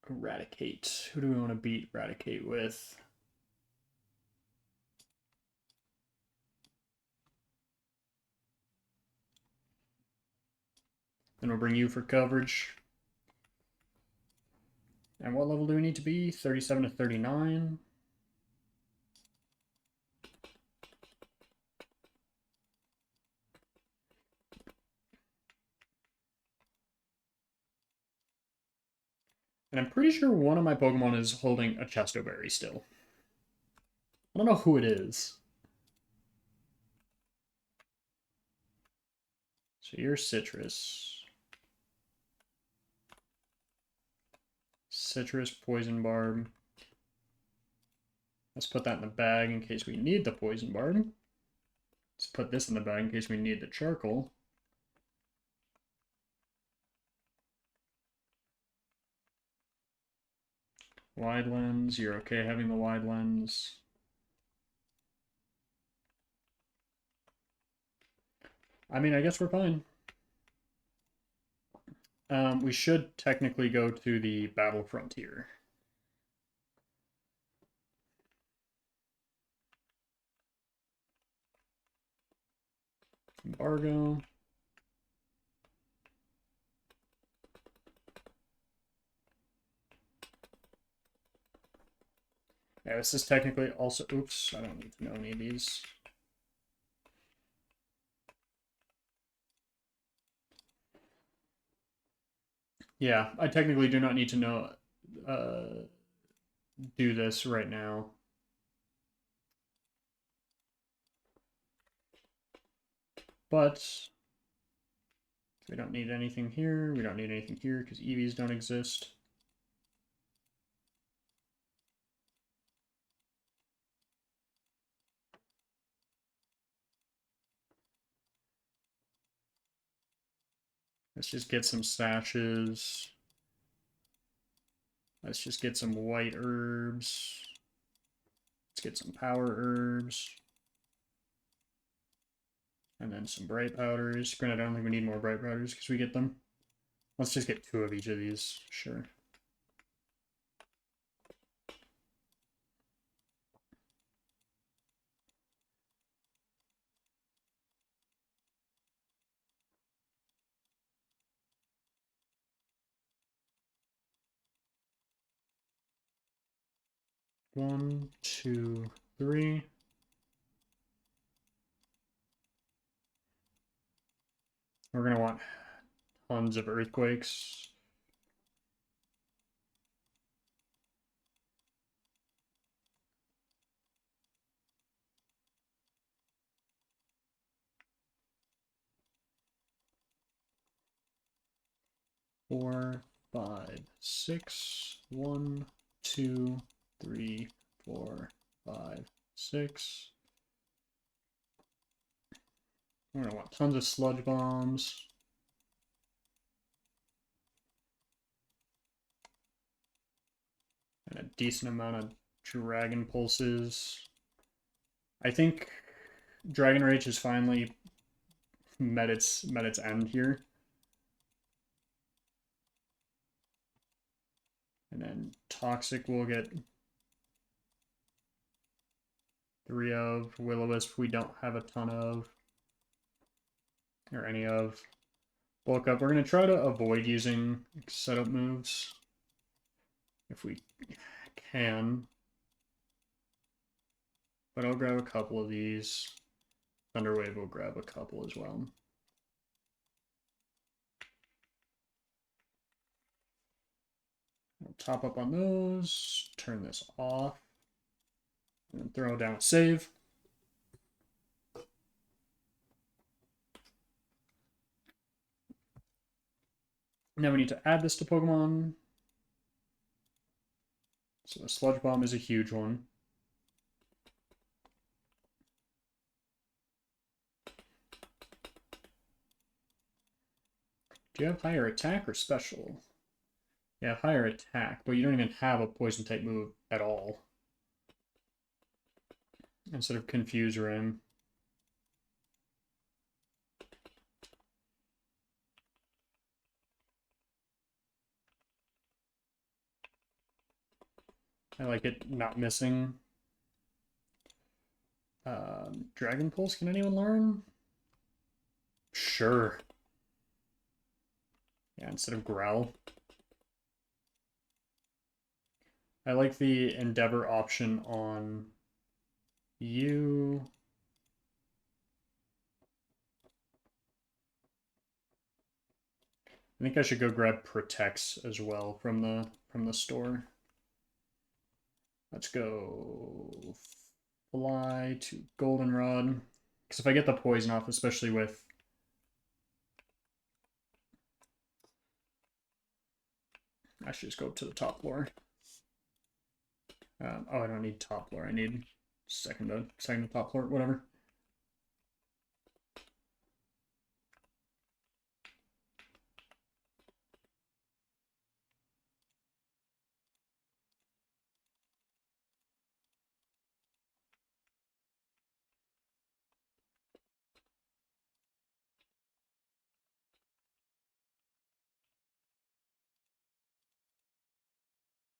Eradicate. Who do we want to beat Raticate with? Then we'll bring you for coverage. And what level do we need to be? 37 to 39. And I'm pretty sure one of my Pokemon is holding a Chesto Berry still. I don't know who it is. So you're Citrus. Citrus, Poison Barb. Let's put that in the bag in case we need the Poison Barb. Let's put this in the bag in case we need the Charcoal. Wide lens, you're okay having the wide lens. I mean, I guess we're fine. We should technically go to the battle frontier. Embargo. Yeah, this is technically also... Oops, I don't need to know any of these. Yeah, I technically do not need to know... do this right now. But... we don't need anything here. We don't need anything here because EVs don't exist. Let's just get some sashes. Let's just get some white herbs. Let's get some power herbs. And then some bright powders. Granted, I don't think we need more bright powders because we get them. Let's just get 2 of each of these. Sure. One, two, three. We're going to want tons of earthquakes. Four, five, six. 1, 2, 3, 4, 5, 6. We're going to want tons of sludge bombs. And a decent amount of dragon pulses. I think Dragon Rage has finally met its end here. And then Toxic will get 3 of. Will-O-Wisp we don't have a ton of. Or any of. Bulk Up. We're going to try to avoid using setup moves. If we can. But I'll grab a couple of these. Thunderwave will grab a couple as well. We'll top up on those. Turn this off. And throw down a save. Now we need to add this to Pokemon. So the Sludge Bomb is a huge one. Do you have higher attack or special? Yeah, higher attack, but you don't even have a poison type move at all. Instead of Confuse Ring. I like it not missing. Dragon Pulse, can anyone learn? Sure. Yeah, instead of Growl. I like the Endeavor option on you. I think I should go grab Protects as well from the store. Let's go fly to Goldenrod. Because if I get the poison off, especially with... I should just go to the top floor. Oh, I don't need top floor. I need second to top floor, whatever.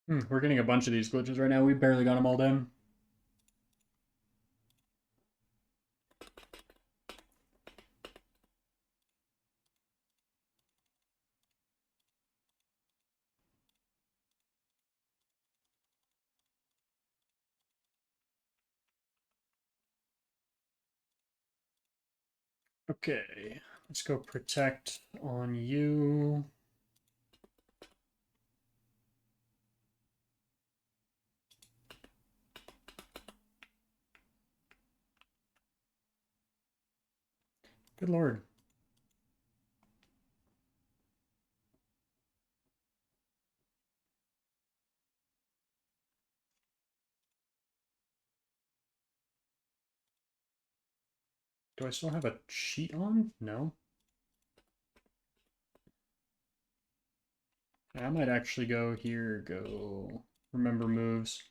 We're getting a bunch of these glitches right now. We barely got them all down. Okay, let's go protect on you. Good lord. Do I still have a cheat on? No. I might actually go here, go remember moves.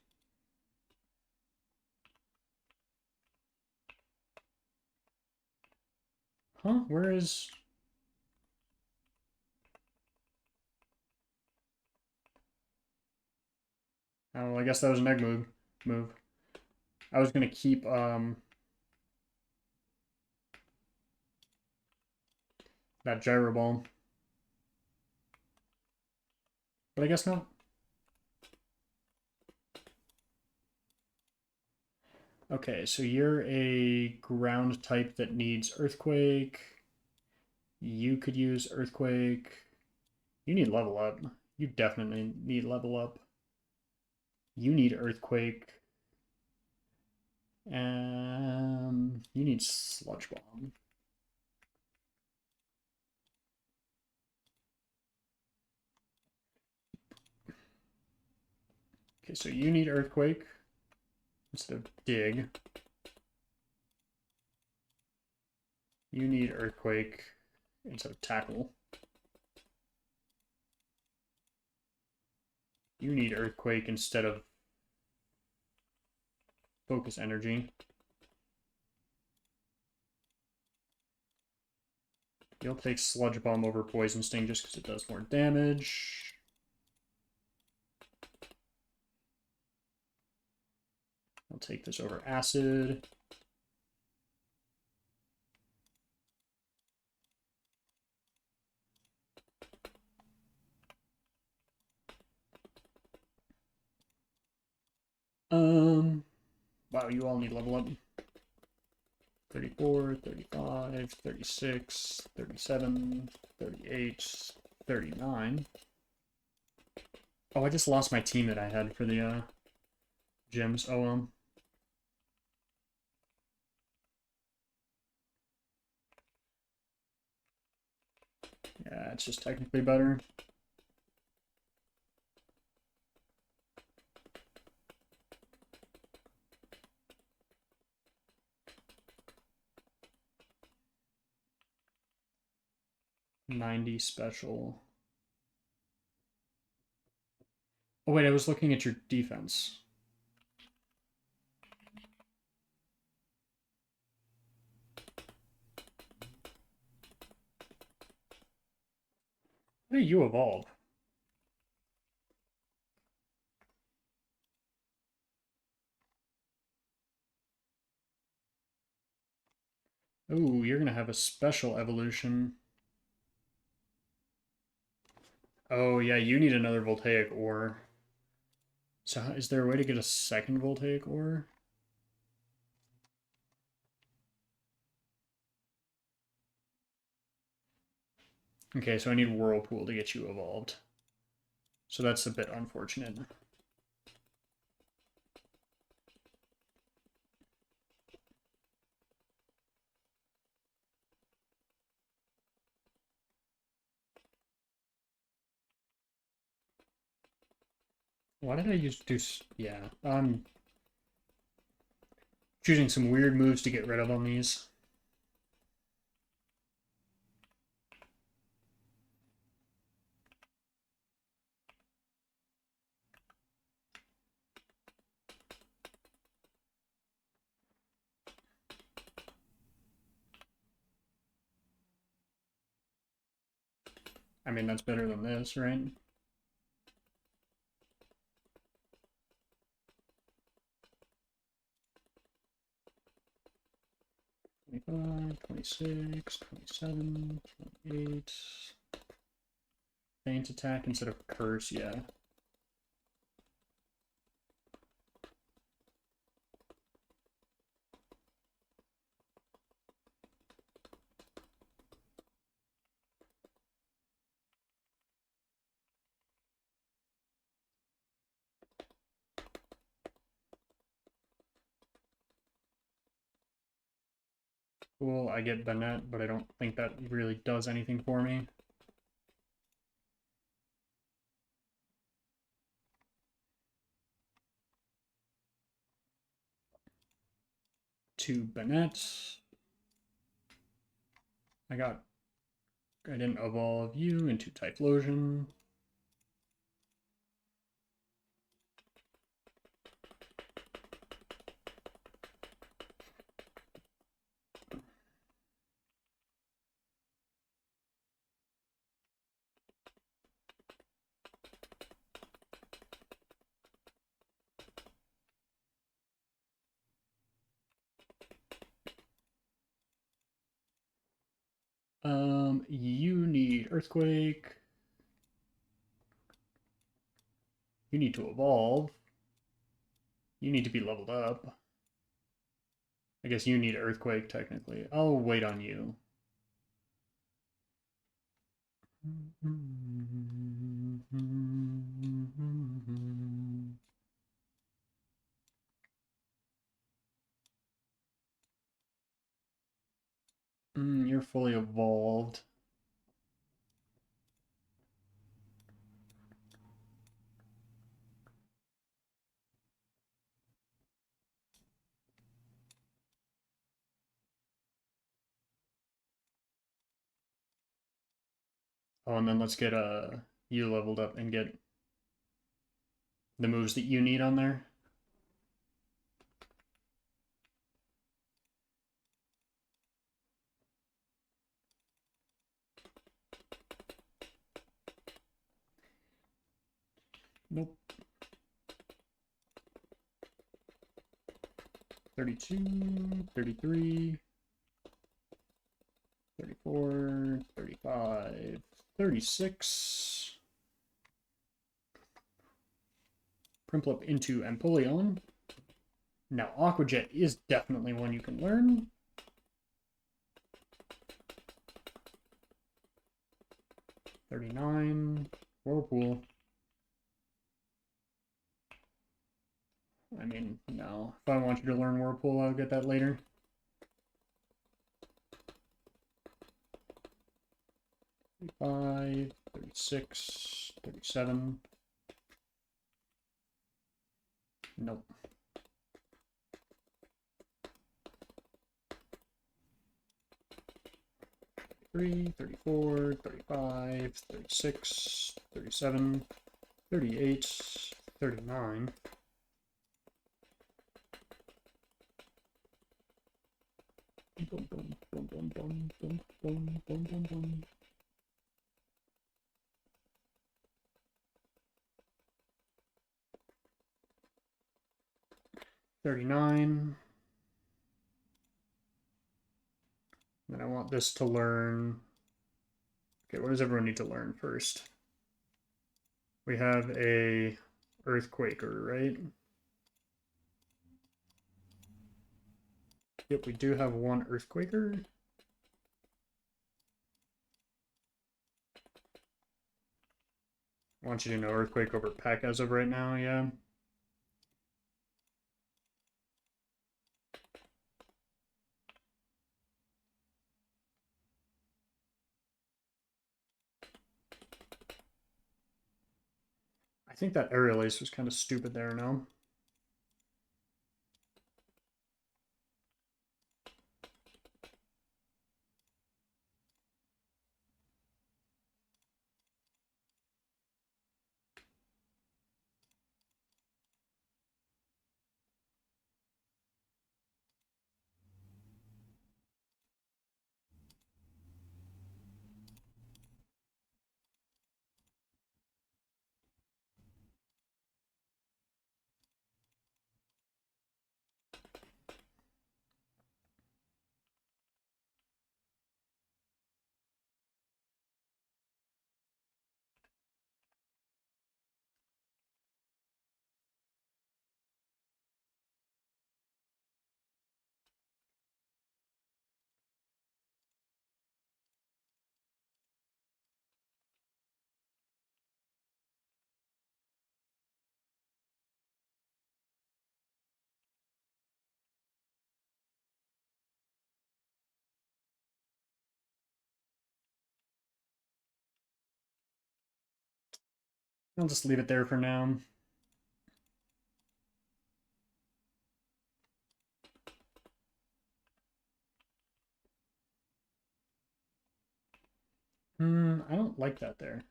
Huh? Where is... Oh, I guess that was an egg move. I was gonna keep that gyro ball. But I guess not. Okay, so you're a ground type that needs Earthquake. You could use Earthquake. You need level up. You definitely need level up. You need Earthquake. You need Sludge Bomb. Okay, so you need Earthquake instead of Dig. You need Earthquake instead of Tackle. You need Earthquake instead of Focus Energy. You'll take Sludge Bomb over Poison Sting just because it does more damage. I'll take this over Acid. Wow, you all need level up. 34, 35, 36, 37, 38, 39. Oh, I just lost my team that I had for the gyms. Oh, yeah, it's just technically better. $90 special. Oh, wait, I was looking at your defense. How do you evolve? Oh, you're going to have a special evolution. Oh, yeah, you need another Voltaic ore. So is there a way to get a second Voltaic ore? Okay, so I need Whirlpool to get you evolved. So that's a bit unfortunate. Why did I use Deuce? Yeah, I'm choosing some weird moves to get rid of on these. I mean, that's better than this, right? 25, 26, 27, 28. Feint attack instead of curse, yeah. Cool, I get Bennett, but I don't think that really does anything for me. Two Bennett. I didn't evolve you into Typhlosion. You need Earthquake. You need to evolve. You need to be leveled up. I guess you need Earthquake, technically. I'll wait on you. You're fully evolved. Oh, and then let's get you leveled up and get the moves that you need on there. Nope. 32, 33, 34, 35, 36. Prinplup into Empoleon. Now, Aqua Jet is definitely one you can learn. $39. Whirlpool. I mean, no. If I want you to learn Whirlpool, I'll get that later. $35, $36, $37. Nope. 34, 35, 36, 37, 38, 39. Boom, boom, boom, boom, boom, boom, boom, boom, boom, boom. $39. Then I want this to learn. Okay, what does everyone need to learn first? We have a Earthquaker, right? Yep, we do have one Earthquaker. I want you to know Earthquake over Peck as of right now, yeah. I think that Aerial Ace was kind of stupid there, no? I'll just leave it there for now. I don't like that there.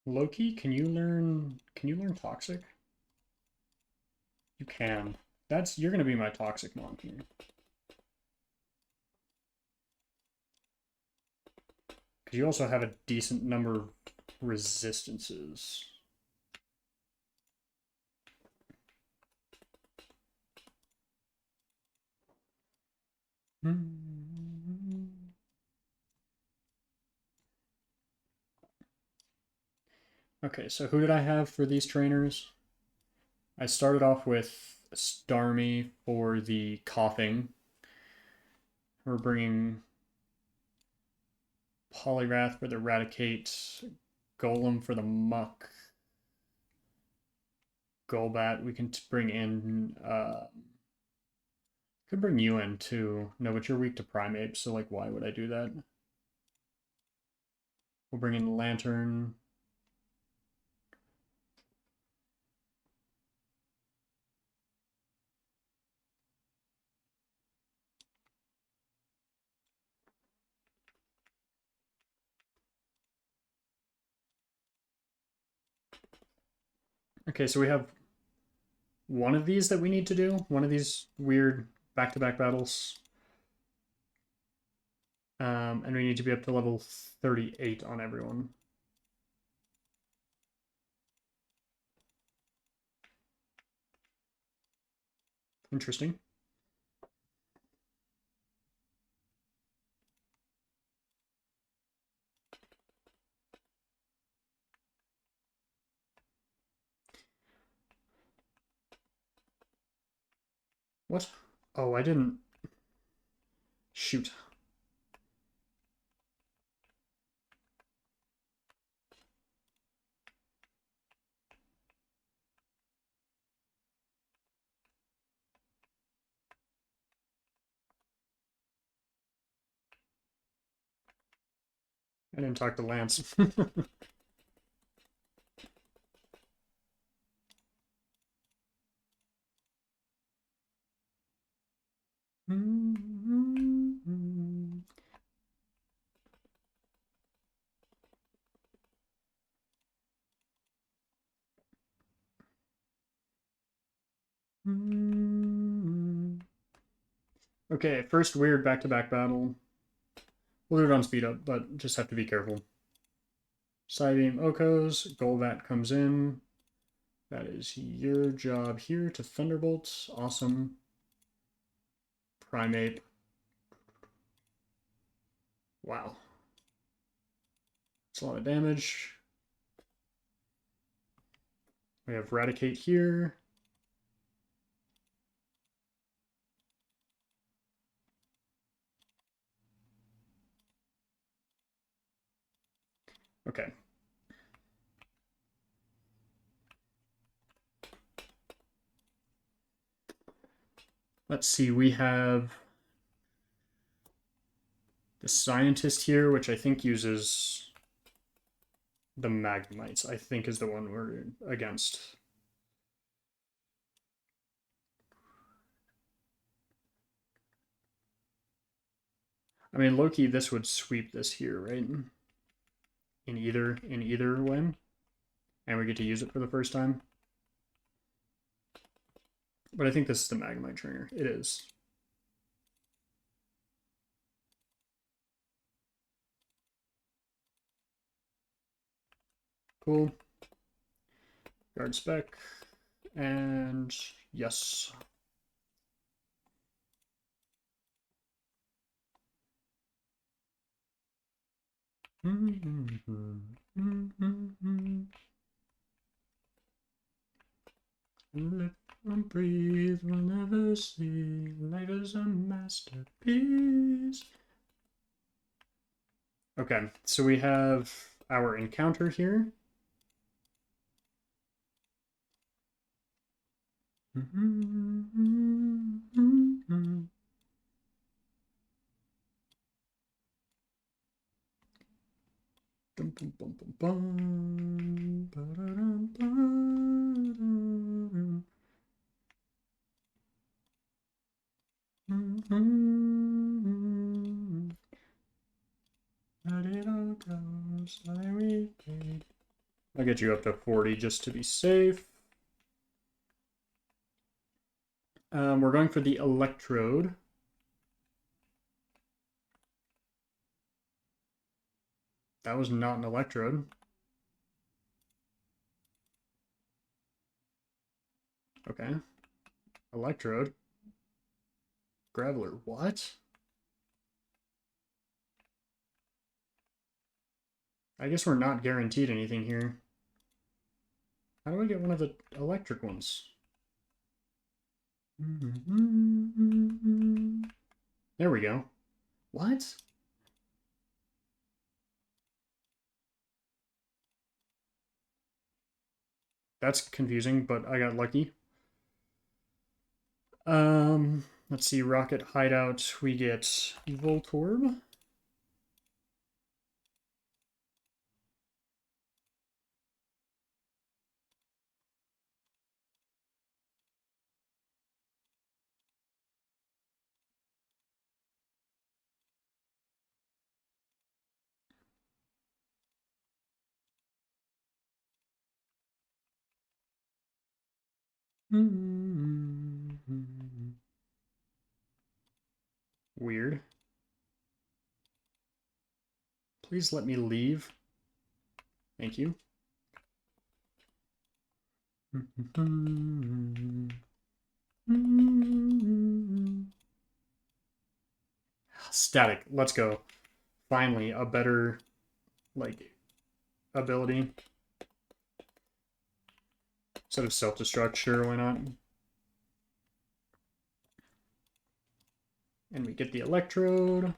Loki, can you learn toxic? You can. You're gonna be my toxic monkey. Because you also have a decent number of resistances. Okay, so who did I have for these trainers? I started off with Starmie for the coughing. We're bringing Polyrath for the Eradicate, Golem for the Muck, Golbat. We can bring in. Could bring you in too. No, but you're weak to Primeape, so like, why would I do that? We'll bring in Lantern. Okay, so we have one of these that we need to do. One of these weird back-to-back battles. And we need to be up to level 38 on everyone. Interesting. What? Oh, I didn't. Shoot. I didn't talk to Lance. Okay, first weird back-to-back battle. We'll do it on speed up, but just have to be careful. Psybeam Okos, Golbat comes in. That is your job here to Thunderbolt. Awesome. Primeape. Wow. It's a lot of damage. We have Eradicate here. Okay. Let's see, we have the Scientist here, which I think uses the Magnemites, I think is the one we're against. I mean, low-key, this would sweep this here, right? In either win. And we get to use it for the first time. But I think this is the Magnemite trainer. It is. Cool. Guard spec. And yes. Live and breathe, we'll never see. Life is a masterpiece. Okay, so we have our encounter here. I'll get you up to 40 just to be safe. We're going for the electrode. That was not an electrode. Okay. Electrode. Graveler. What? I guess we're not guaranteed anything here. How do I get one of the electric ones? There we go. What? That's confusing, but I got lucky. Let's see, Rocket Hideout, we get Voltorb. Weird. Please let me leave. Thank you. Static. Let's go. Finally, a better, like, ability. Instead of self-destruct, sure, why not? And we get the electrode.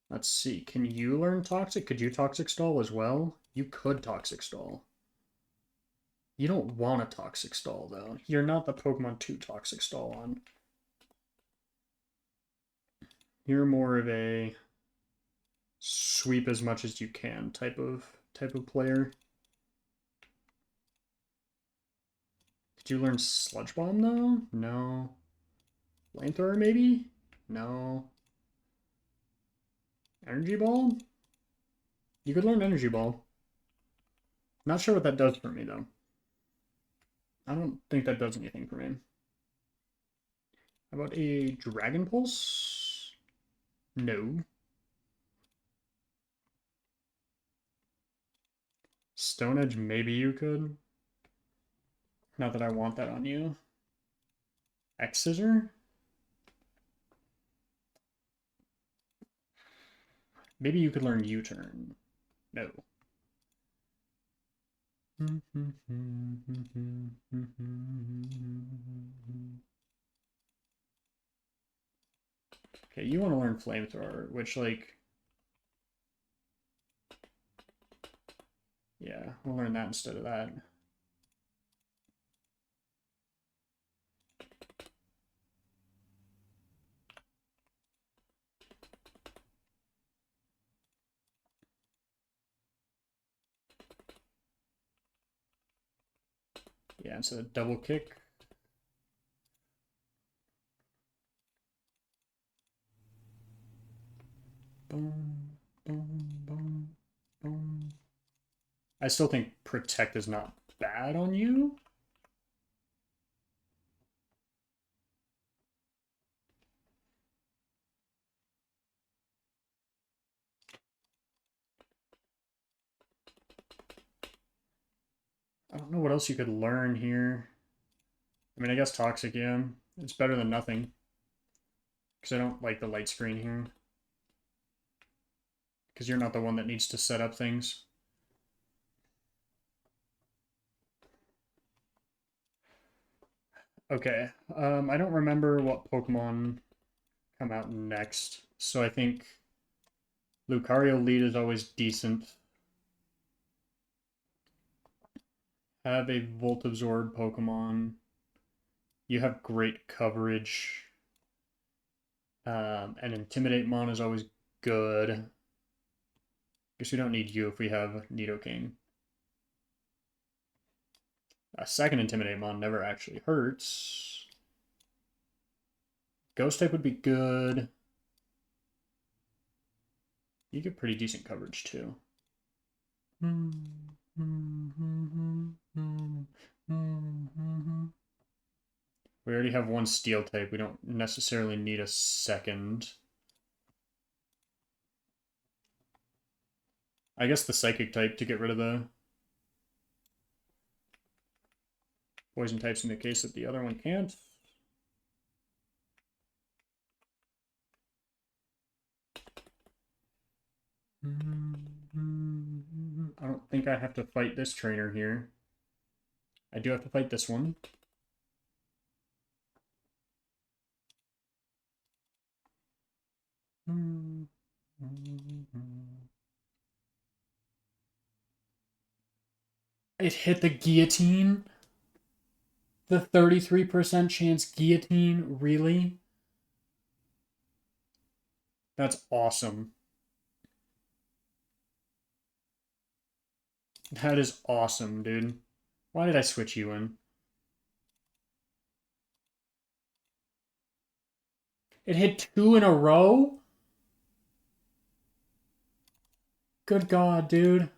Let's see. Can you learn Toxic? Could you Toxic Stall as well? You could Toxic Stall. You don't want a Toxic Stall, though. You're not the Pokemon 2 Toxic Stall on. You're more of a sweep as much as you can type of player. Did you learn Sludge Bomb, though? No. Flamethrower, maybe? No. Energy Ball? You could learn Energy Ball. Not sure what that does for me, though. I don't think that does anything for me. How about a Dragon Pulse? No. Stone Edge, maybe you could. Not that I want that on you. X Scissor? Maybe you could learn U-Turn. No. Okay, you want to learn Flamethrower, which, like... Yeah, we'll learn that instead of that. Yeah, instead of double kick. Boom, boom, boom, boom. I still think Protect is not bad on you. I don't know what else you could learn here. I mean, I guess Toxic, yeah. It's better than nothing. Because I don't like the light screen here. Because you're not the one that needs to set up things. Okay, I don't remember what Pokemon come out next, so I think Lucario lead is always decent. Have a Volt Absorb Pokemon. You have great coverage. And Intimidate Mon is always good. Guess we don't need you if we have Nidoking. A second Intimidate Mon never actually hurts. Ghost type would be good. You get pretty decent coverage too. We already have one Steel type. We don't necessarily need a second. I guess the Psychic type to get rid of the Poison types in the case that the other one can't. I don't think I have to fight this trainer here. I do have to fight this one. It hit the guillotine? The 33% chance guillotine? Really? That's awesome. That is awesome, dude. Why did I switch you in? It hit 2 in a row? Good God, dude.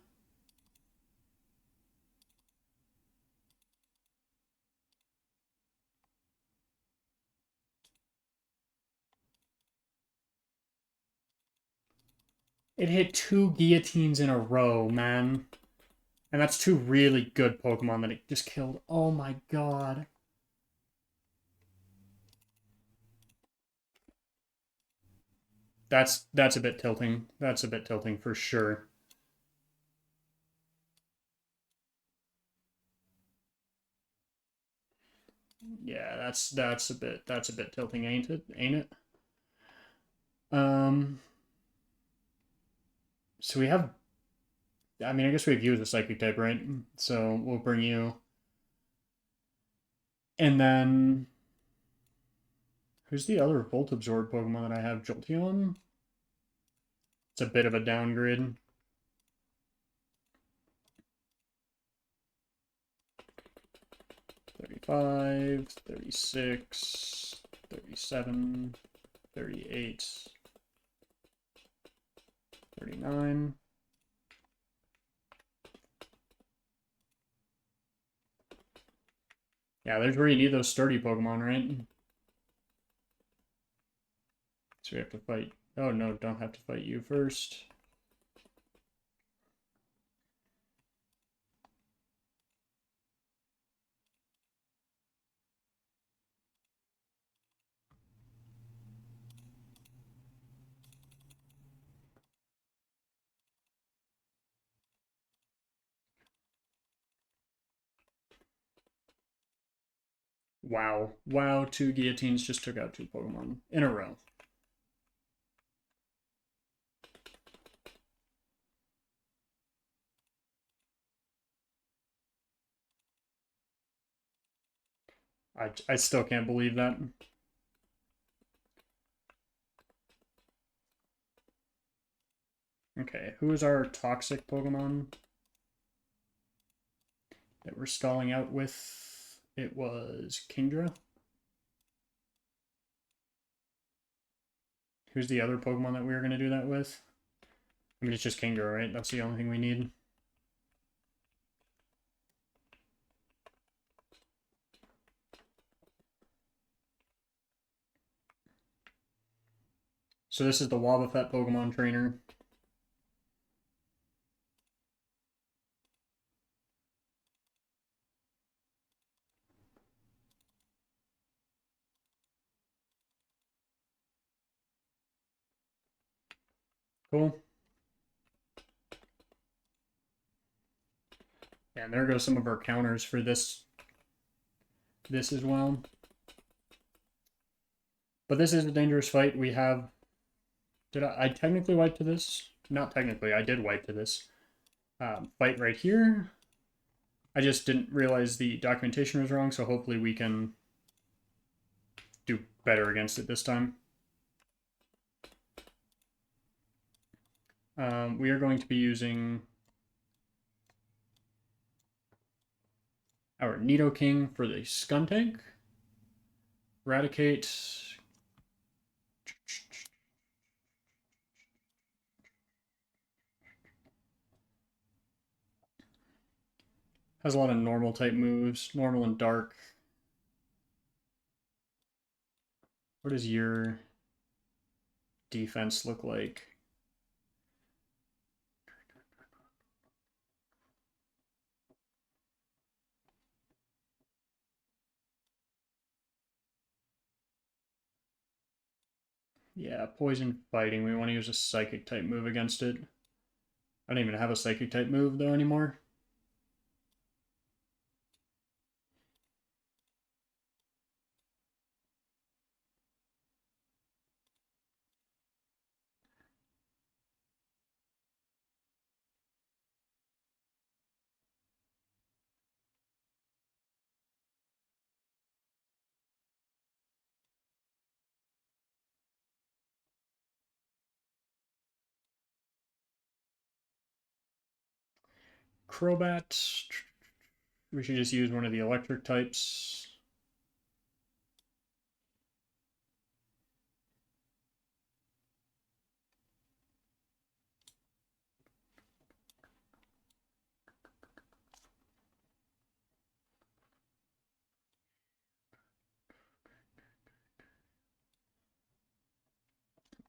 It hit 2 guillotines in a row, man. And that's 2 really good Pokemon that it just killed. Oh my God. That's a bit tilting. That's a bit tilting for sure. Yeah, that's a bit tilting, ain't it? Ain't it? So we have, I mean, I guess we have you as a Psychic type, right? So we'll bring you. And then who's the other Volt Absorb Pokemon that I have? Jolteon? It's a bit of a downgrade. $35, $36, $37, $38, $39. Yeah, there's where you need those sturdy Pokemon, right? So we have to fight. Oh no, don't have to fight you first. Wow. Wow, 2 guillotines just took out 2 Pokemon in a row. I still can't believe that. Okay, who is our toxic Pokemon that we're stalling out with? It was Kingdra. Who's the other Pokemon that we were going to do that with? I mean, it's just Kingdra, right? That's the only thing we need. So this is the Wobbuffet Pokemon trainer. Cool. And there goes some of our counters for this as well. But this is a dangerous fight. We have... Did I technically wipe to this? Not technically, I did wipe to this. Fight right here. I just didn't realize the documentation was wrong, so hopefully we can do better against it this time. We are going to be using our Nidoking for the Skuntank. Eradicate. Has a lot of normal type moves. Normal and dark. What does your defense look like? Yeah, poison fighting. We want to use a psychic type move against it. I don't even have a psychic type move though anymore. Crobat. We should just use one of the electric types.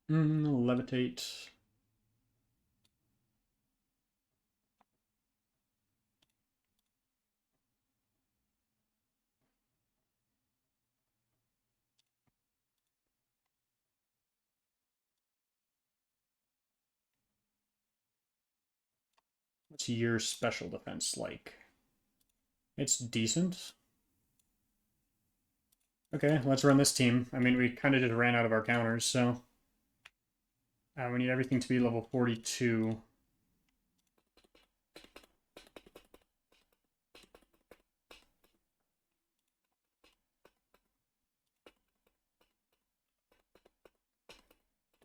Levitate. What's your special defense like? It's decent. Okay, let's run this team. I mean, we kind of just ran out of our counters, so... we need everything to be level 42.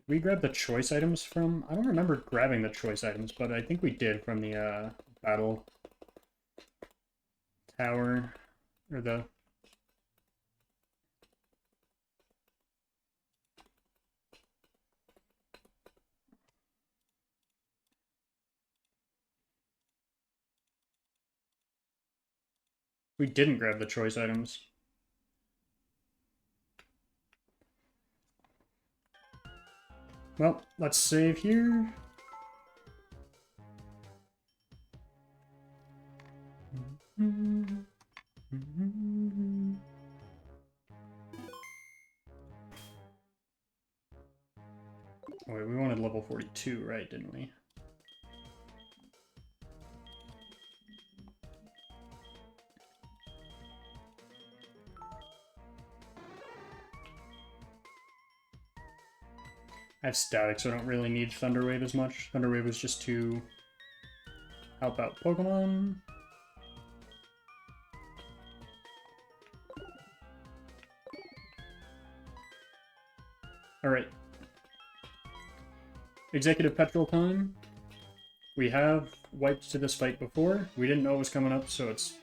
Did we grab the choice items from... I don't remember grabbing the choice items, but I think we did from the battle tower, or the... We didn't grab the choice items. Well, let's save here. Oh, wait, we wanted level 42, right, didn't we? I have static, so I don't really need Thunder Wave as much. Thunder Wave was just to help out Pokemon. Alright. Executive Petrol time. We have wiped to this fight before. We didn't know it was coming up, so it's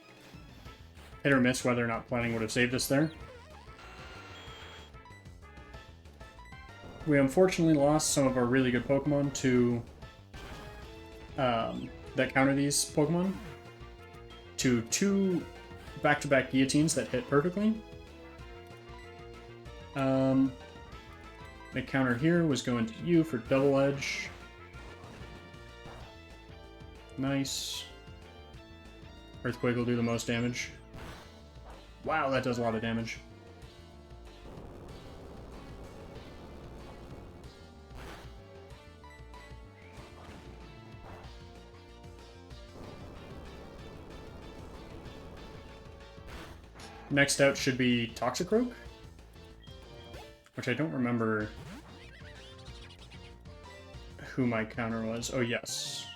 hit or miss whether or not planning would have saved us there. We unfortunately lost some of our really good Pokemon to that counter these Pokemon to 2 back-to-back guillotines that hit perfectly. The counter here was going to you for Double Edge. Nice. Earthquake will do the most damage. Wow, that does a lot of damage. Next out should be Toxicroak, which I don't remember who my counter was. Oh, yes.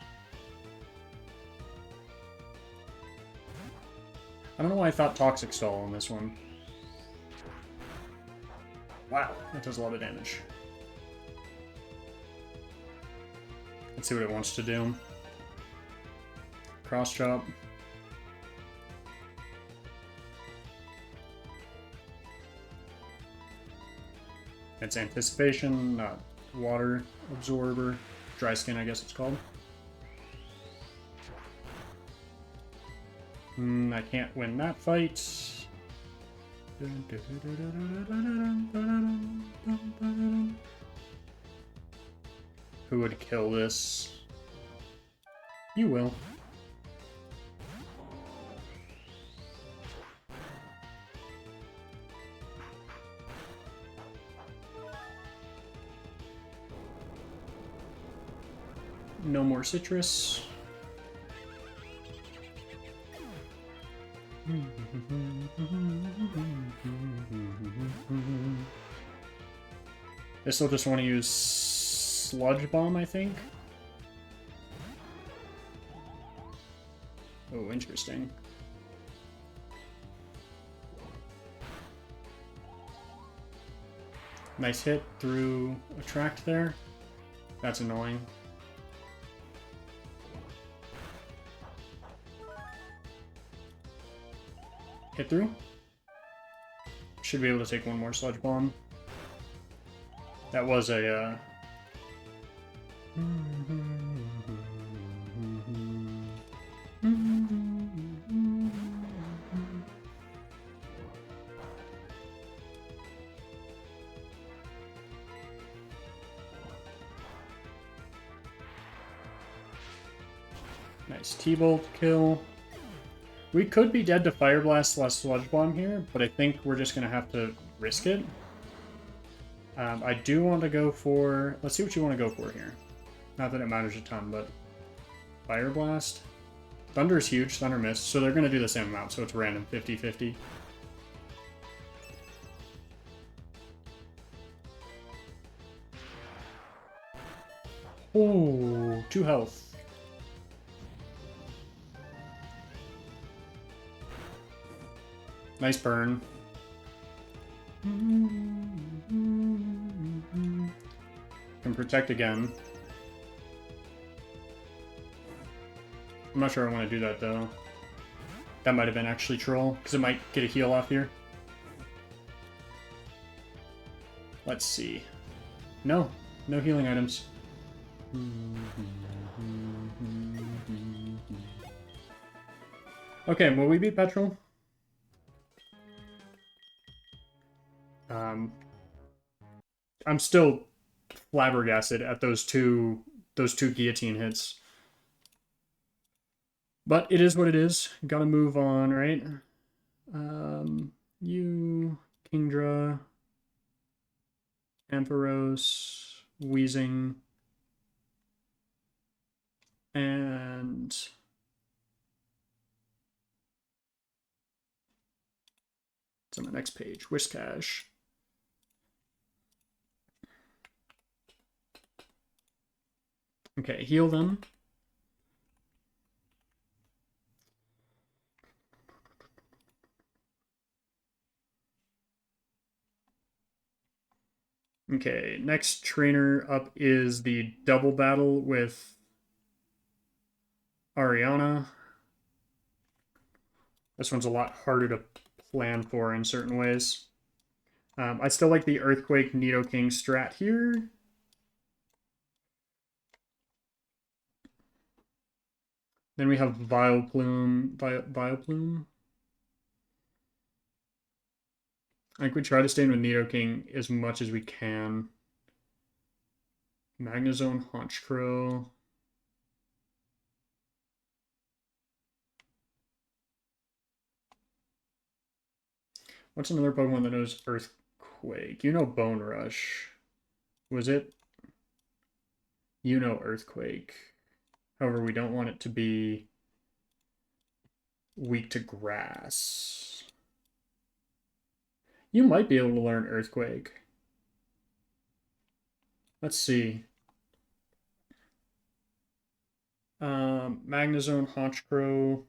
I don't know why I thought Toxic Stall on this one. Wow, that does a lot of damage. Let's see what it wants to do. Cross chop. It's Anticipation, not Water Absorber. Dry Skin, I guess it's called. I can't win that fight. Who would kill this? You will. No more citrus. This will just want to use Sludge Bomb, I think. Oh, interesting. Nice hit through Attract there. That's annoying. Hit through. Should be able to take one more Sludge Bomb. That was a, Nice T-Bolt kill. We could be dead to Fire Blast / Sludge Bomb here, but I think we're just going to have to risk it. I do want to go for... Let's see what you want to go for here. Not that it matters a ton, but... Fire Blast. Thunder is huge, Thunder missed, so they're going to do the same amount, so it's random 50-50. Oh, 2 health. Nice burn. Can protect again. I'm not sure I want to do that though. That might have been actually troll, because it might get a heal off here. Let's see. No, no healing items. Okay, will we beat Petrol? I'm still flabbergasted at those two guillotine hits. But it is what it is. Gotta move on, right? You, Kingdra, Ampharos, Wheezing, and it's on the next page. Whiscash. Okay, heal them. Okay, next trainer up is the double battle with Ariana. This one's a lot harder to plan for in certain ways. I still like the Earthquake Nidoking strat here. Then we have Vileplume. Vileplume. I think we try to stay in with Nidoking as much as we can. Magnezone, Honchkrow. What's another Pokemon that knows Earthquake? You know Bone Rush. Was it? You know Earthquake. However, we don't want it to be weak to grass. You might be able to learn Earthquake. Let's see. Magnezone, Honchkrow,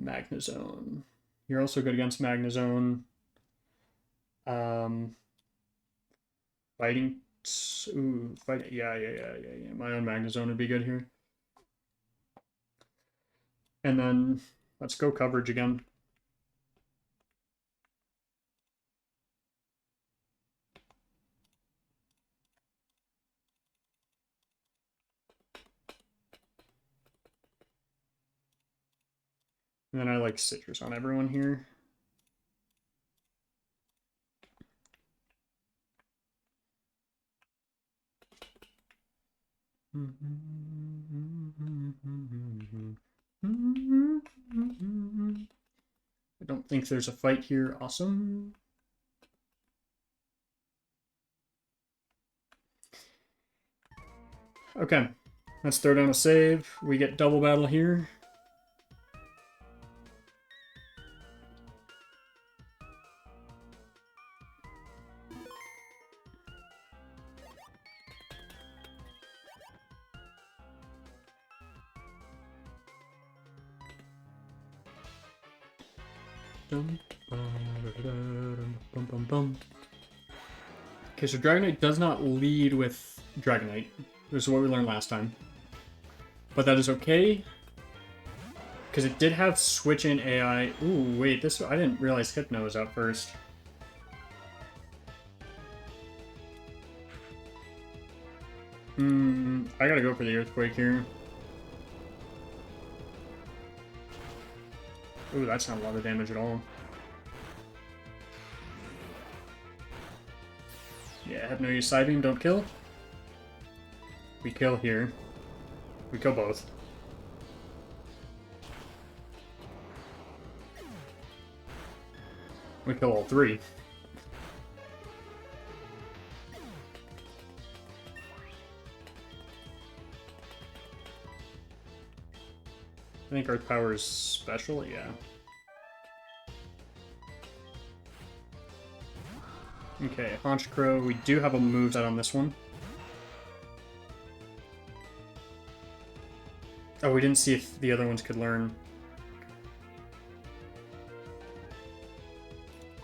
Magnezone. You're also good against Magnezone. Fighting. Ooh, fight. Yeah. My own Magnezone would be good here. And then let's go coverage again. And then I like Citrus on everyone here. I don't think there's a fight here. Awesome. Okay, let's throw down a save. We get double battle here. Okay, so Dragonite does not lead with Dragonite. This is what we learned last time. But that is okay. Because it did have switch in AI. Ooh, wait, this I didn't realize Hypno was out first. I gotta go for the Earthquake here. Ooh, that's not a lot of damage at all. Yeah, Hypno, use Psybeam, don't kill. We kill here. We kill both. We kill all three. I think Earth Power is special, yeah. Okay, Honchkrow, we do have a moveset on this one. Oh, we didn't see if the other ones could learn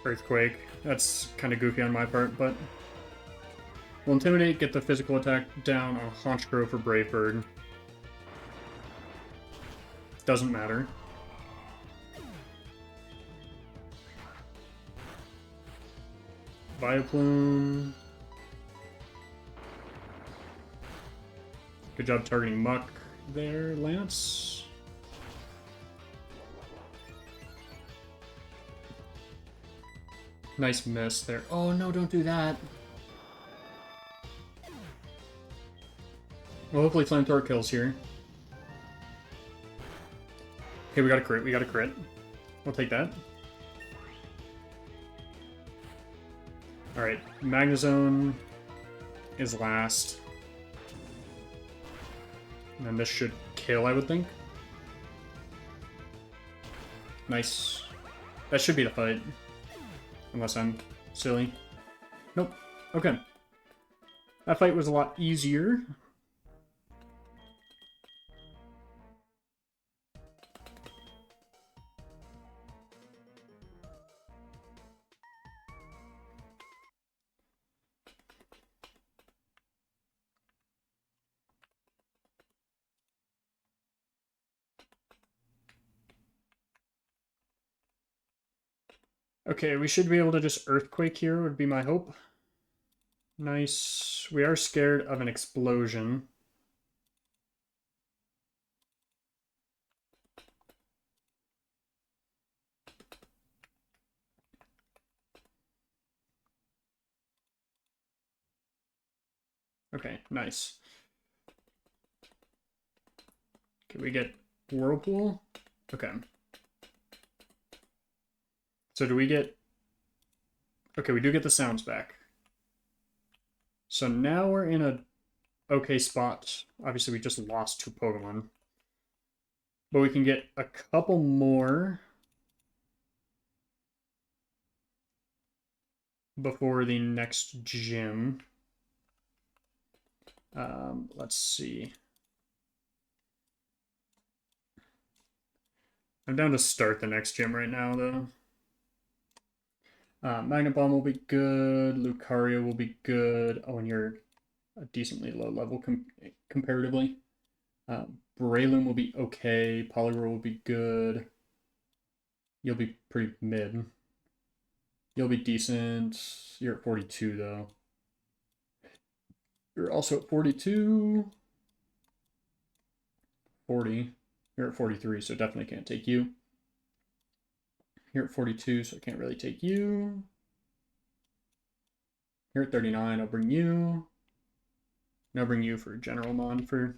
Earthquake. That's kind of goofy on my part, but we'll Intimidate, get the physical attack down on Honchkrow for Brave Bird. Doesn't matter. Vileplume. Good job targeting Muck there, Lance. Nice miss there. Oh no, don't do that. Well, hopefully Flamethrower kills here. Okay, we got a crit. We got a crit. We'll take that. Alright, Magnezone is last. And then this should kill, I would think. Nice. That should be the fight. Unless I'm silly. Nope. Okay. That fight was a lot easier. Okay, we should be able to just Earthquake here, would be my hope. Nice. We are scared of an explosion. Okay, nice. Can we get Whirlpool? Okay. So do we get... Okay, we do get the sounds back. So now we're in a okay spot. Obviously, we just lost 2 Pokemon. But we can get a couple more. before the next gym. Let's see. I'm down to start the next gym right now, though. Magnet Bomb will be good. Lucario will be good. Oh, and you're a decently low level comparatively. Breloom will be okay. Poliwhirl will be good. You'll be pretty mid. You'll be decent. You're at 42, though. You're also at 42. 40. You're at 43, so definitely can't take you. You're at 42, so I can't really take you. You're at 39, I'll bring you. And I'll bring you for General Mon for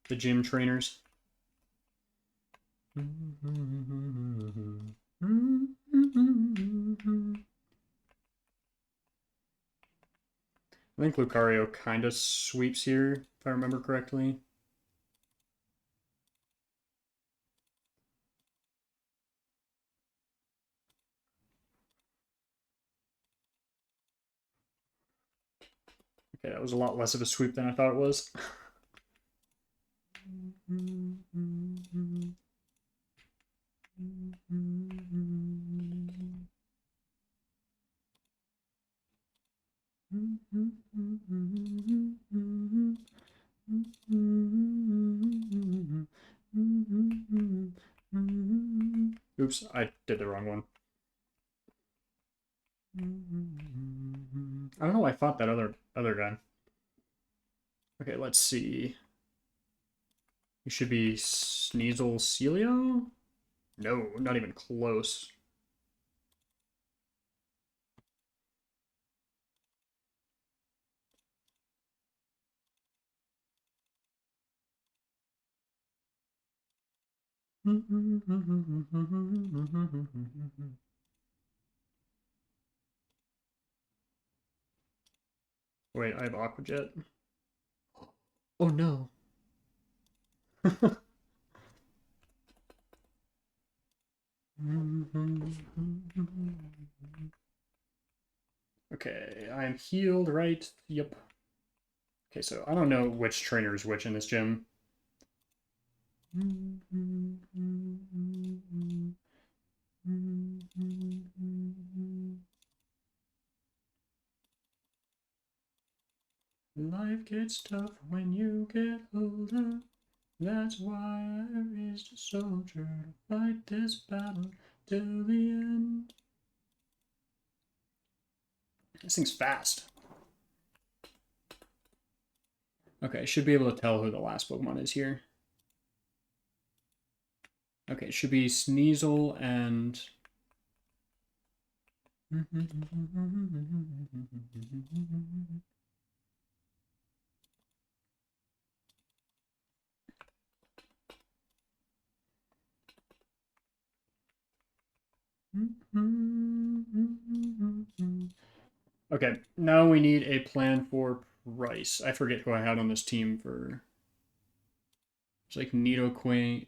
the gym trainers. I think Lucario kind of sweeps here, if I remember correctly. Okay, that was a lot less of a sweep than I thought it was. Oops, I did the wrong one. I don't know why I fought that other guy. Okay, let's see. You should be Sneasel Celio? No, not even close. Wait, I have Aqua Jet. Oh no. Okay, I'm healed, right? Yep. Okay, so I don't know which trainer is which in this gym. Life gets tough when you get older. That's why I raised a soldier to fight this battle till the end. This thing's fast. Okay, should be able to tell who the last Pokemon is here. Okay, it should be Sneasel and... Okay, now we need a plan for Price. I forget who I had on this team for... It's like Nidoking,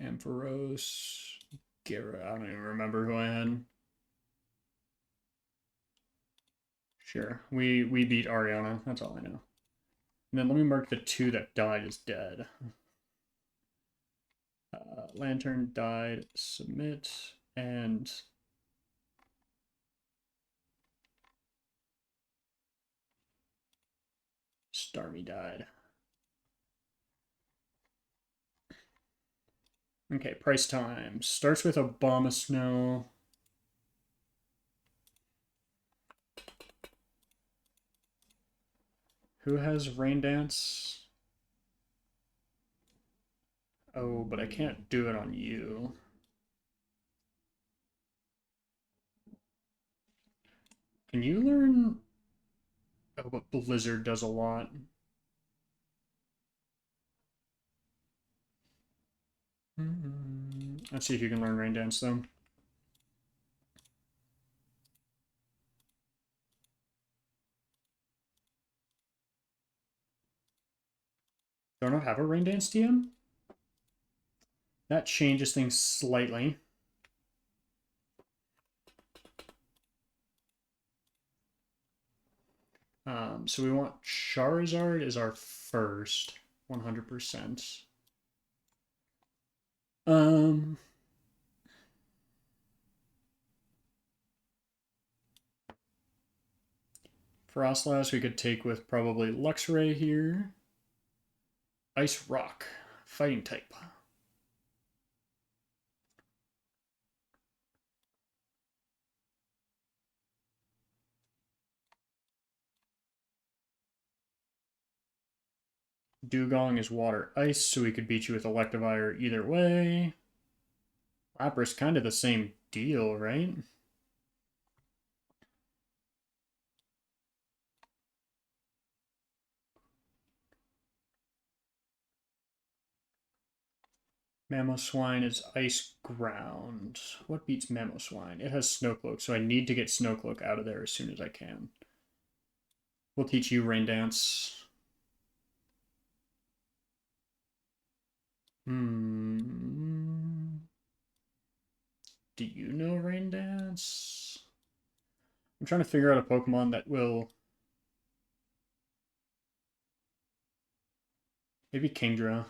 Ampharos, Gara. I don't even remember who I had. Sure, we beat Ariana. That's all I know. And then let me mark the two that died as dead. Lantern died, submit, and Starmie died. Okay, price time. Starts with Abomasnow. Who has Rain Dance? Oh, but I can't do it on you. Can you learn... Oh, but Blizzard does a lot. Let's see if you can learn Rain Dance, though. Do I not have a Rain Dance TM? That changes things slightly. So we want Charizard is our first, 100%. Um, Frostlass we could take with probably Luxray here. Ice Rock, fighting type. Dugong is water ice, so we could beat you with Electivire either way. Lapras kind of the same deal, right? Mamoswine is Ice Ground. What beats Mamoswine? It has Snowcloak, so I need to get Snowcloak out of there as soon as I can. We'll teach you Rain Dance. Do you know Rain Dance? I'm trying to figure out a Pokemon that will... Maybe Kingdra.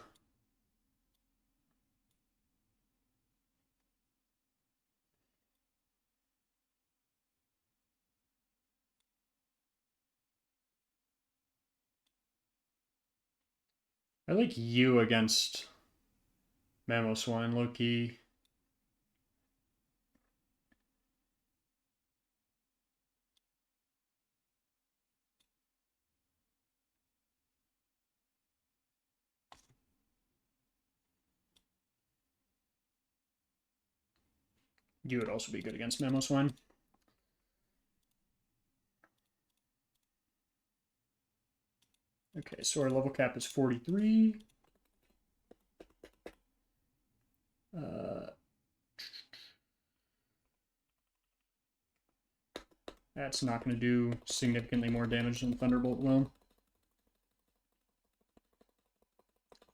I like you against Mamoswine, Loki. You would also be good against Mamoswine. Okay, so our level cap is 43. That's not going to do significantly more damage than Thunderbolt will.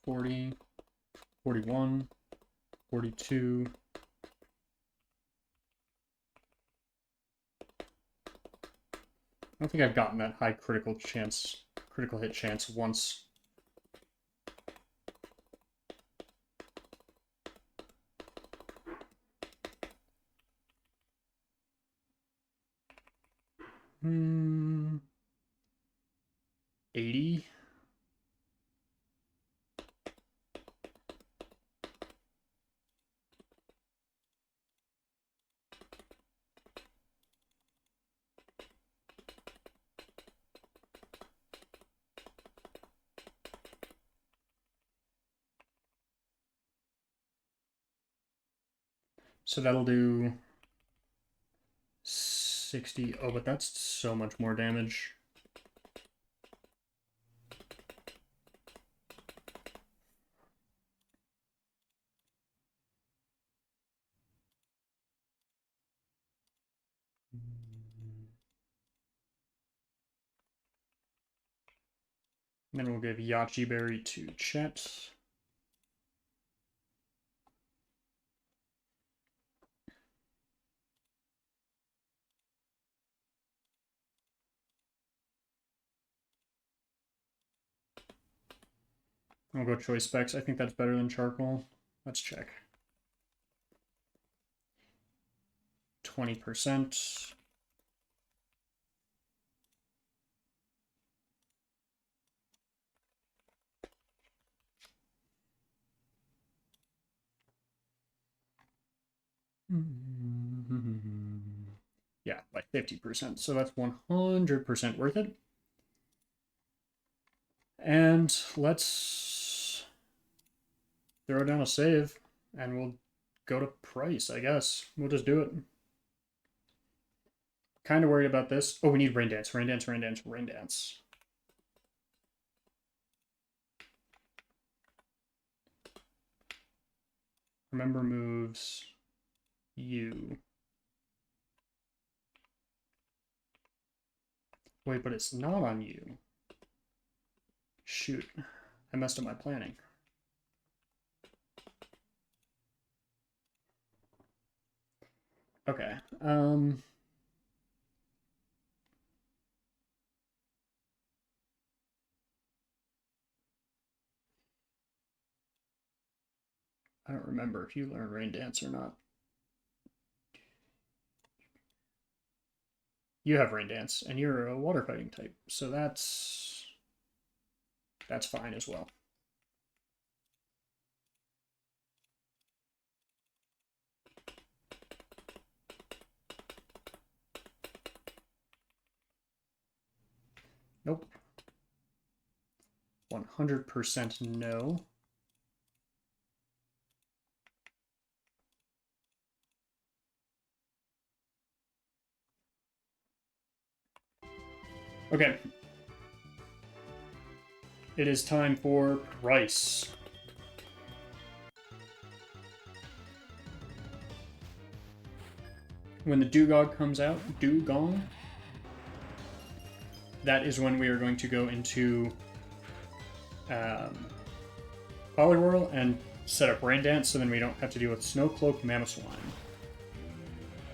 40, 41, 42. I don't think I've gotten that high critical hit chance once. Hmm. 80. So that'll do 60. Oh, but that's so much more damage. And then we'll give Yachi Berry to Chet. I'll go Choice Specs. I think that's better than Charcoal. Let's check. 20%. Yeah, by 50%. So that's 100% worth it. And let's throw down a save and we'll go to price, I guess. We'll just do it. Kind of worried about this. Oh, we need Rain Dance, Rain Dance, Rain Dance, Rain Dance. Remember moves. You. Wait, but it's not on you. Shoot. I messed up my planning. Okay. I don't remember if you learn Rain Dance or not. You have Rain Dance, and you're a water fighting type, so that's fine as well. Nope. 100% no. Okay. It is time for price. When the Dugong comes out, Dugong, that is when we are going to go into Poliwhirl and set up Rain Dance so then we don't have to deal with Snowcloak Mamoswine.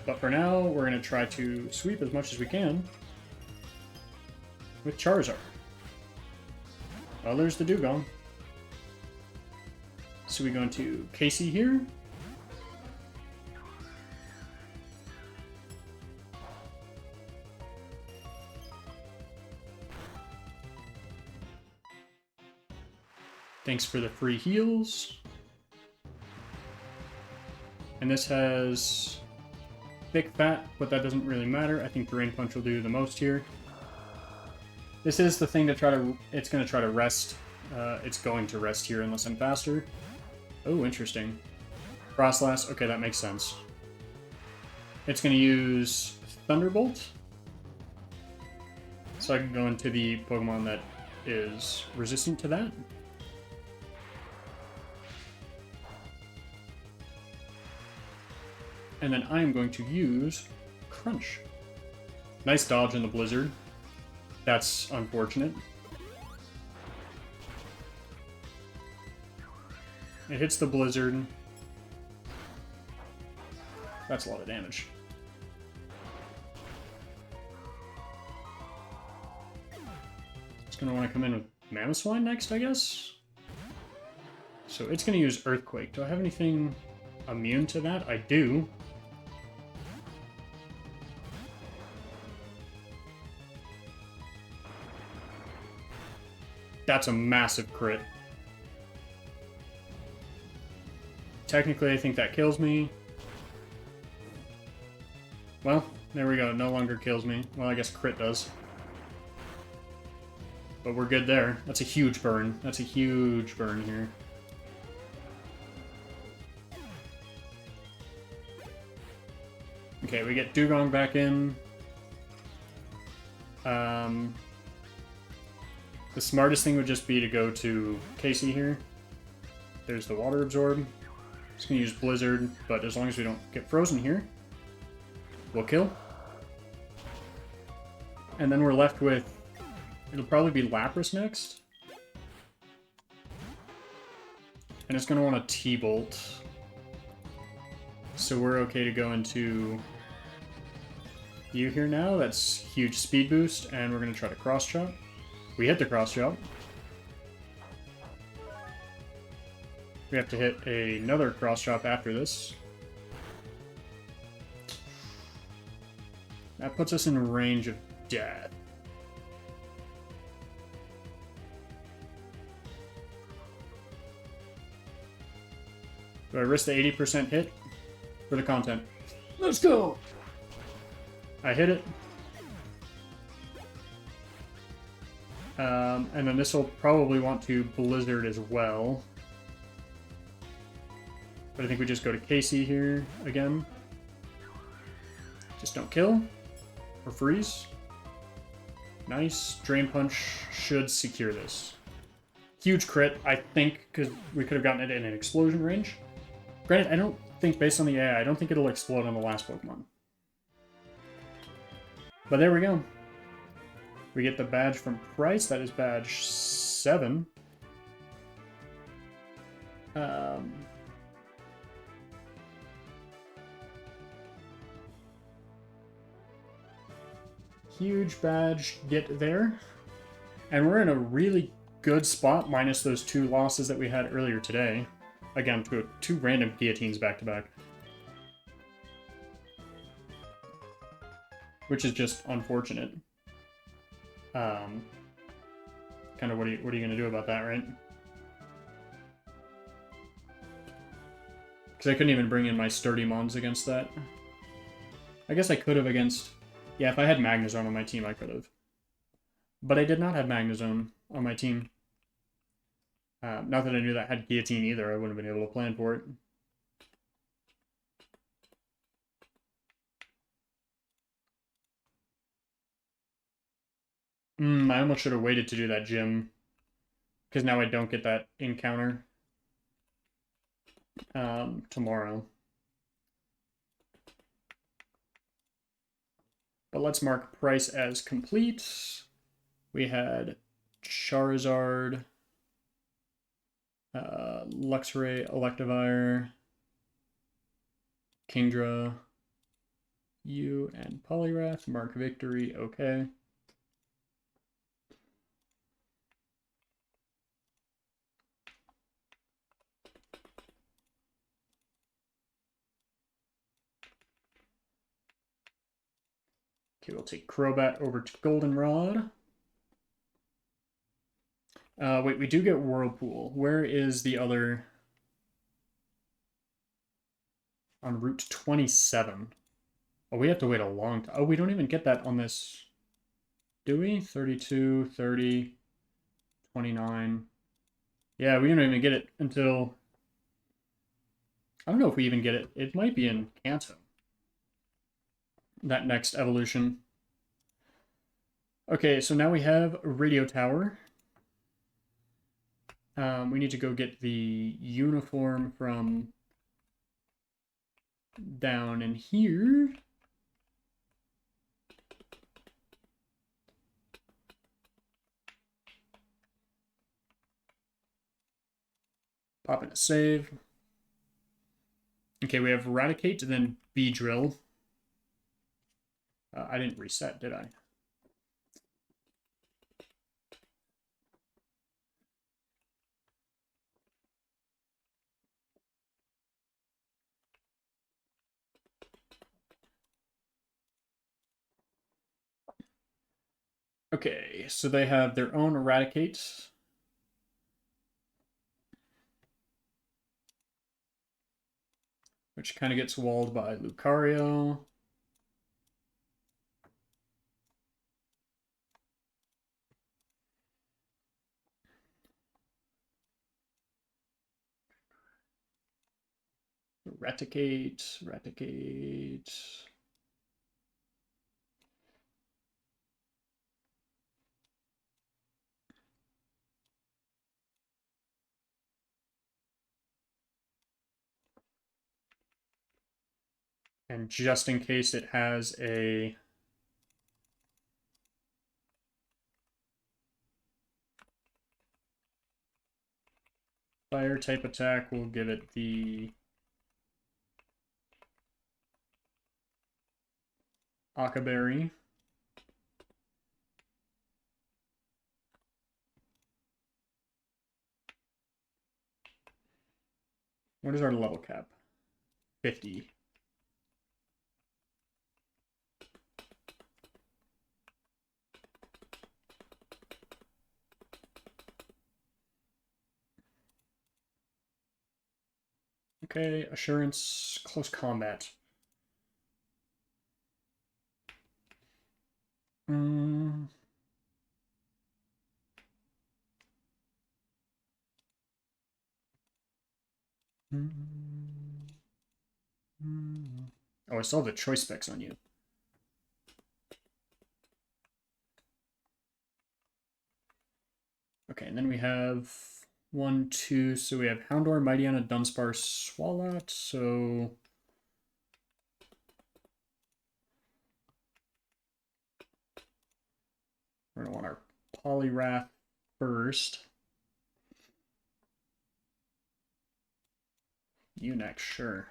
But for now, we're going to try to sweep as much as we can with Charizard. Well, there's the Dugong. So we go into Casey here. Thanks for the free heals. And this has thick fat, but that doesn't really matter. I think Drain Punch will do the most here. This is the thing to try to... It's going to try to rest. It's going to rest here unless I'm faster. Oh, interesting. Frostlass. Okay, that makes sense. It's going to use Thunderbolt. So I can go into the Pokemon that is resistant to that. And then I am going to use Crunch. Nice dodge in the Blizzard. That's unfortunate. It hits the Blizzard. That's a lot of damage. It's going to want to come in with Mamoswine next, I guess? So it's going to use Earthquake. Do I have anything immune to that? I do. That's a massive crit. Technically, I think that kills me. Well, there we go. No longer kills me. Well, I guess crit does. But we're good there. That's a huge burn. That's a huge burn here. Okay, we get Dugong back in. The smartest thing would just be to go to Casey here. There's the Water Absorb. Just gonna use Blizzard, but as long as we don't get frozen here, we'll kill. And then we're left with... It'll probably be Lapras next. And it's gonna want a T-Bolt. So we're okay to go into you here now. That's huge speed boost, and we're gonna try to cross chop. We hit the cross chop. We have to hit another cross chop after this. That puts us in range of death. Do I risk the 80% hit for the content? Let's go! I hit it. And then this will probably want to Blizzard as well. But I think we just go to Casey here again. Just don't kill. Or freeze. Nice. Drain Punch should secure this. Huge crit, I think, because we could have gotten it in an explosion range. Granted, I don't think, based on the AI, I don't think it'll explode on the last Pokemon. But there we go. We get the badge from Price. That is badge 7. Huge badge get there. And we're in a really good spot, minus those 2 losses that we had earlier today. again, to two random guillotines back to back. Which is just unfortunate. Kind of what are you gonna do about that, right? Because I couldn't even bring in my sturdy mons against that. I guess I could have against... Yeah, if I had Magnezone on my team, I could have. But I did not have Magnezone on my team. Not that I knew that had Guillotine either. I wouldn't have been able to plan for it. I almost should have waited to do that gym. Because now I don't get that encounter tomorrow. But let's mark price as complete. We had Charizard, Luxray, Electivire, Kingdra, U, and Poliwrath. Mark victory, okay. Okay, we'll take Crobat over to Goldenrod. Wait, we do get Whirlpool. Where is the other... On Route 27. Oh, we have to wait a long time. Oh, we don't even get that on this... Do we? 32, 30, 29. Yeah, we don't even get it until... I don't know if we even get it. It might be in Kanto. That next evolution. Okay, so now we have a Radio Tower. We need to go get the uniform from down in here. Pop in a save. Okay, we have Eradicate, then Beedrill. I didn't reset, did I? Okay, so they have their own Eradicate. Which kind of gets walled by Lucario. Raticate. And just in case it has a fire type attack, we'll give it the Akaberry. What is our level cap? 50. Okay, assurance, close combat. Mm. Oh, I still have the choice specs on you. Okay, and then we have 1, 2. So we have Houndour, Mightyena, Dunsparce, Swalot. So we're gonna want our Poliwrath first. You next, sure.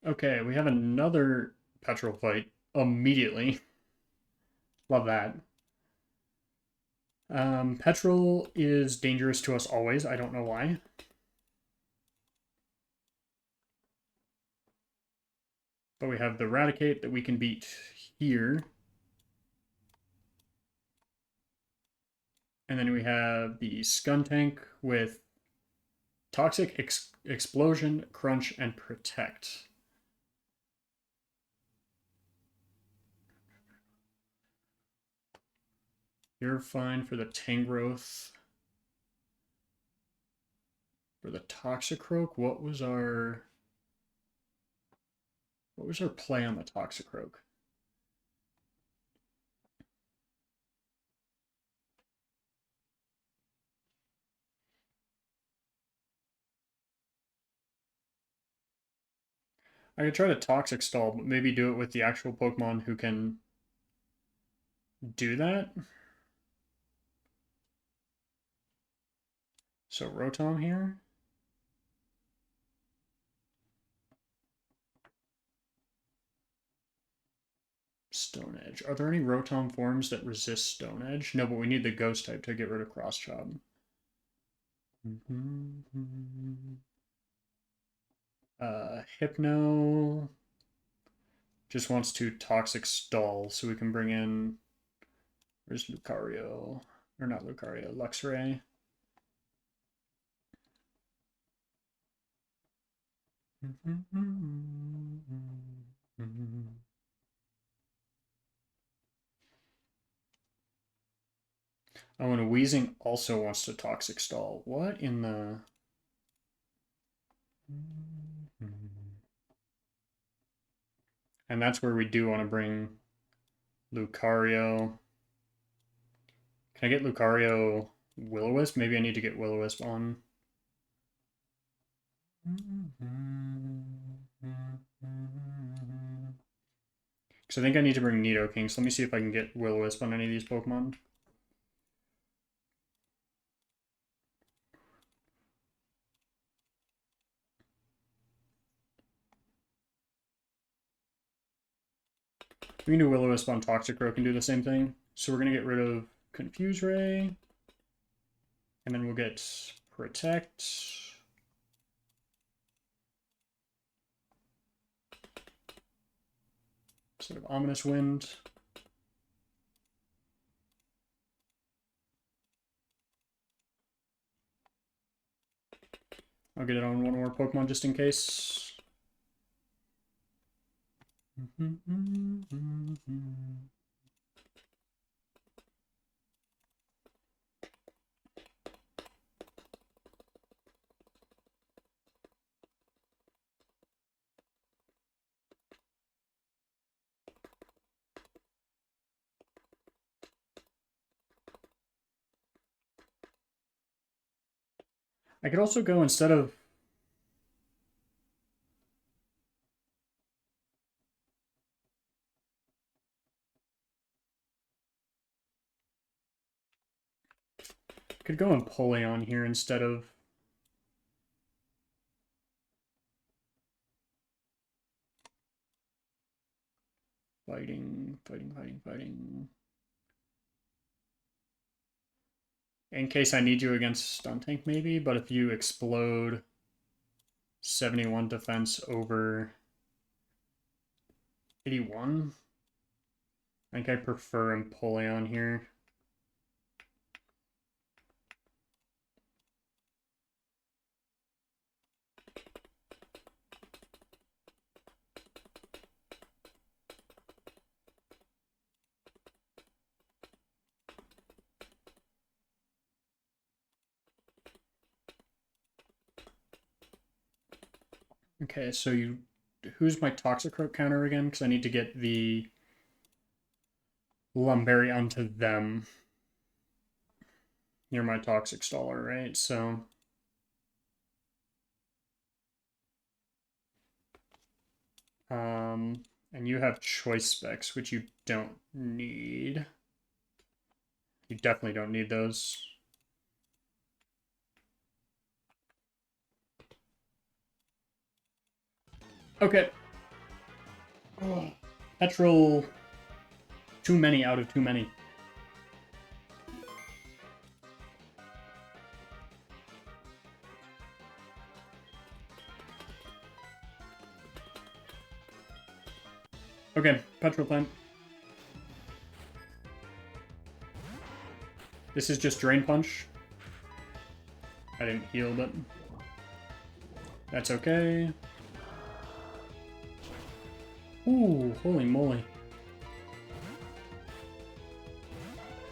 Okay, we have another petrol fight immediately. Love that. Petrol is dangerous to us always. I don't know why. But we have the Eradicate that we can beat here. And then we have the Skuntank with Toxic, Explosion, Crunch, and Protect. You're fine for the Tangrowth. For the Toxicroak, what was our play on the Toxicroak? I could try to Toxic Stall, but maybe do it with the actual Pokemon who can do that. So Rotom here. Stone Edge. Are there any Rotom forms that resist Stone Edge? No, but we need the Ghost type to get rid of Cross Chop. Hypno just wants to Toxic Stall, so we can bring in. Where's Lucario? Or not Lucario, Luxray. Oh, and Weezing also wants to Toxic Stall. What in the... And that's where we do want to bring Lucario. Can I get Lucario Will-O-Wisp? Maybe I need to get Will-O-Wisp on. Because I think I need to bring Nidoking, so let me see if I can get Will-O-Wisp on any of these Pokemon. We can do Will-O-Wisp on Toxicroak and do the same thing. So we're going to get rid of Confuse Ray. And then we'll get Protect. Instead of Ominous Wind. I'll get it on one more Pokemon just in case. I could also go instead of... Could go Empoleon here instead of... Fighting. In case I need you against Stuntank, maybe, but if you explode 71 defense over 81, I think I prefer Empoleon here. Okay, so you... Who's my Toxicroak counter again? Because I need to get the Lumberry onto them. You're my Toxic Staller, right? So... And you have choice specs, which you don't need. You definitely don't need those. Okay. Oh, petrol. Too many out of too many. Okay, petrol plant. This is just Drain Punch. I didn't heal, but that's okay. Ooh, holy moly.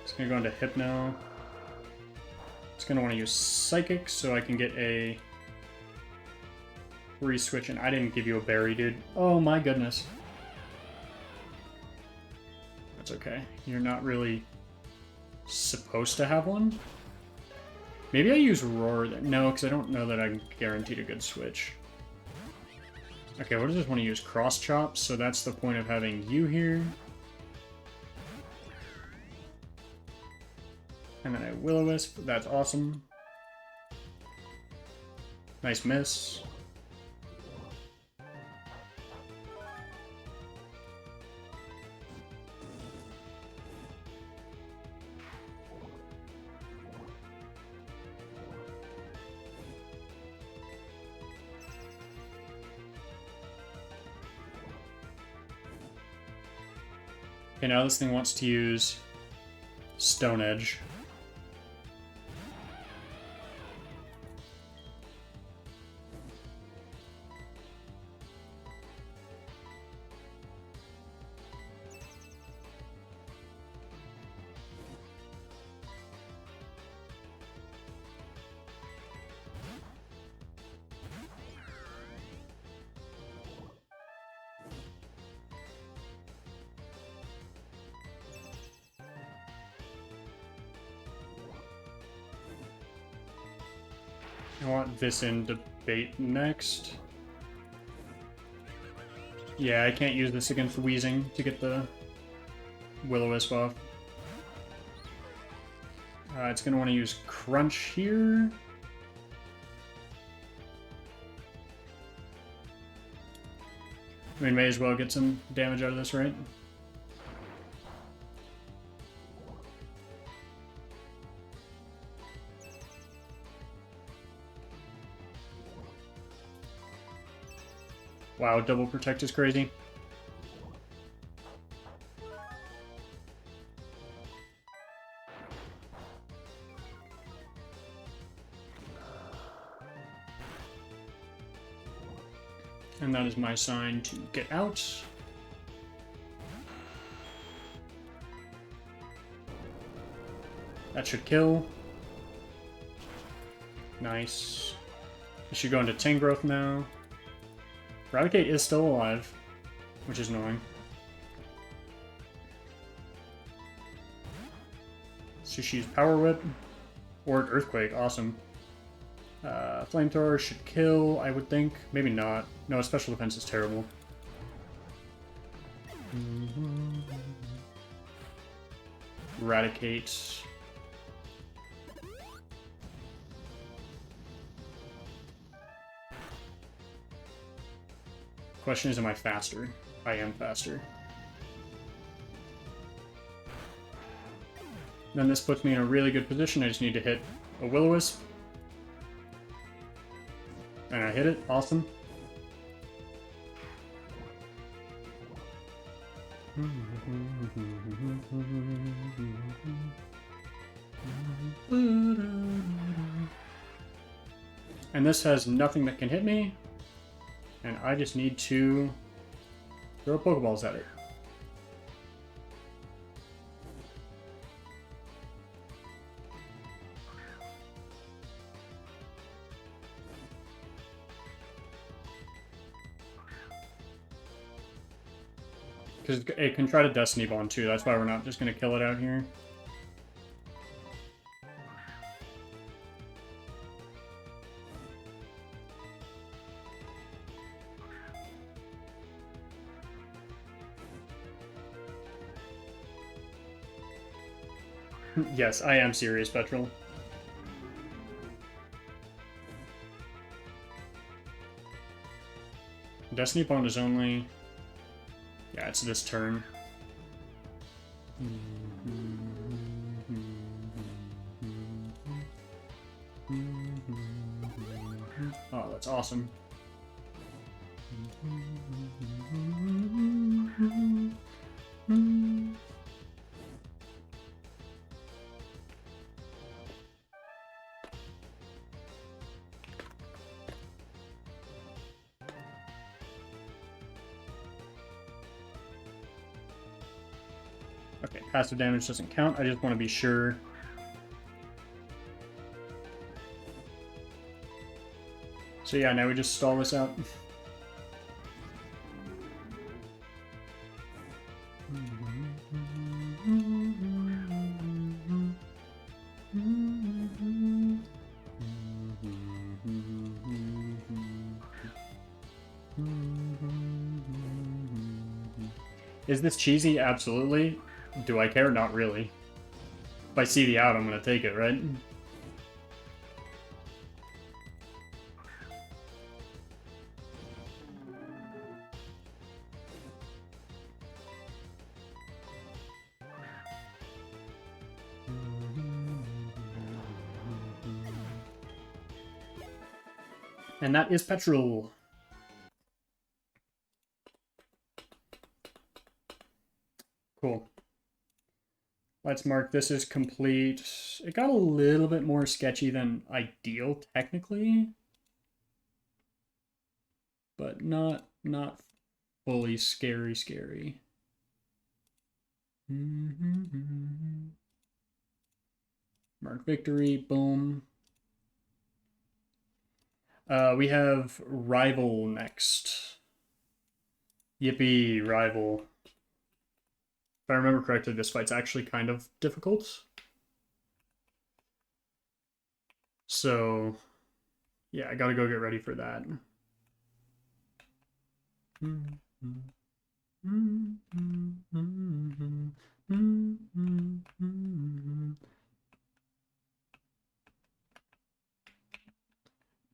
It's gonna go into Hypno. It's gonna want to use Psychic so I can get a free switch, and I didn't give you a berry, dude. Oh my goodness. That's okay. You're not really supposed to have one. Maybe I use Roar. No, because I don't know that I'm guaranteed a good switch. Okay, what does this want to use? Cross Chop, so that's the point of having you here. And then I Will-O-Wisp. That's awesome. Nice miss. Okay, now this thing wants to use Stone Edge. I want this in debate next. Yeah, I can't use this against Wheezing to get the Will-O-Wisp off. It's going to want to use Crunch here. We may as well get some damage out of this, right? Wow, double protect is crazy. And that is my sign to get out. That should kill. Nice. I should go into Tangrowth now. Raticate is still alive, which is annoying. Sushi's Power Whip. Or Earthquake, awesome. Flamethrower should kill, I would think. Maybe not. No, special defense is terrible. Raticate. Question is, am I faster? I am faster. Then this puts me in a really good position. I just need to hit a Will-O-Wisp. And I hit it. Awesome. And this has nothing that can hit me. And I just need to throw Pokeballs at it. Because it can try to Destiny Bond too, that's why we're not just going to kill it out here. Yes, I am serious, Petrol. Destiny Bond is only... Yeah, it's this turn. Oh, that's awesome. Okay, passive damage doesn't count. I just want to be sure. So yeah, now we just stall this out. Is this cheesy? Absolutely. Do I care? Not really. If I see the out, I'm gonna take it, right? And that is Petrol. Cool. Let's mark this as complete. It got a little bit more sketchy than ideal, technically. But not fully scary. Mark victory, boom. We have Rival next. Yippee, Rival. If I remember correctly, this fight's actually kind of difficult. So, yeah, I gotta go get ready for that.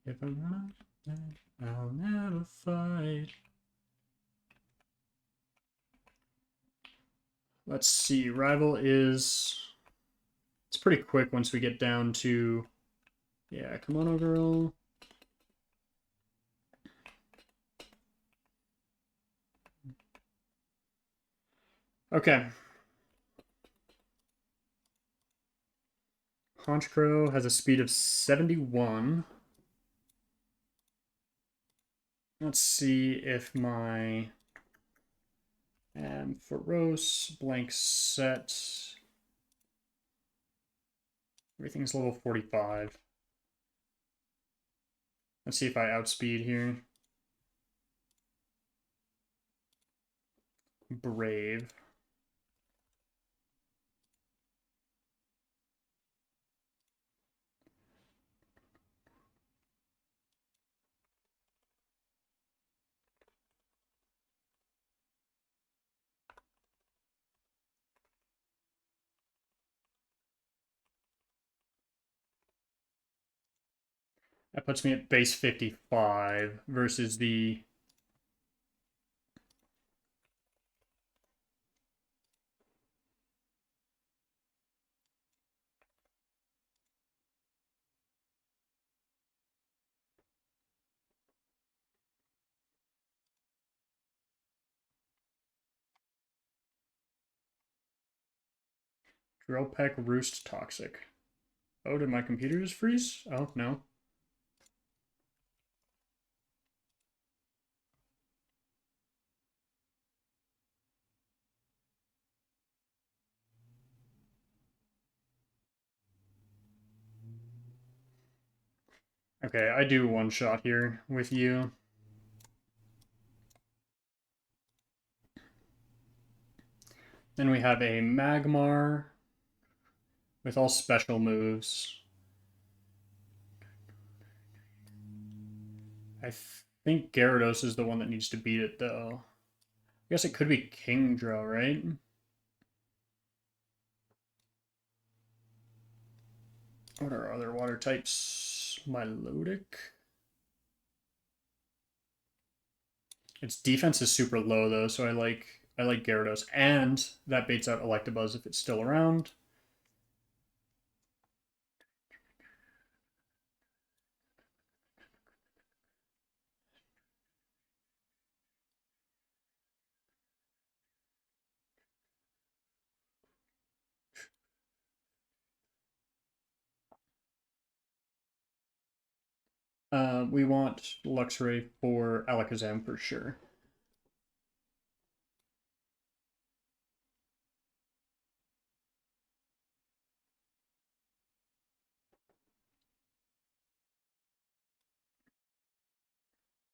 If I'm not, I'll never fight. Let's see, Rival is... It's pretty quick once we get down to... Yeah, Kimono Girl. Okay. Honchkrow has a speed of 71. Let's see if my Feroce blank set. Everything's level 45. Let's see if I outspeed here. Brave. That puts me at base 55 versus the... Drill Peck Roost Toxic. Oh, did my computer just freeze? Oh, no. Okay, I do one shot here with you. Then we have a Magmar with all special moves. I think Gyarados is the one that needs to beat it, though. I guess it could be Kingdra, right? What are other water types? Milotic. Its defense is super low though, so I like Gyarados, and that baits out Electabuzz if it's still around. We want Luxray for Alakazam for sure.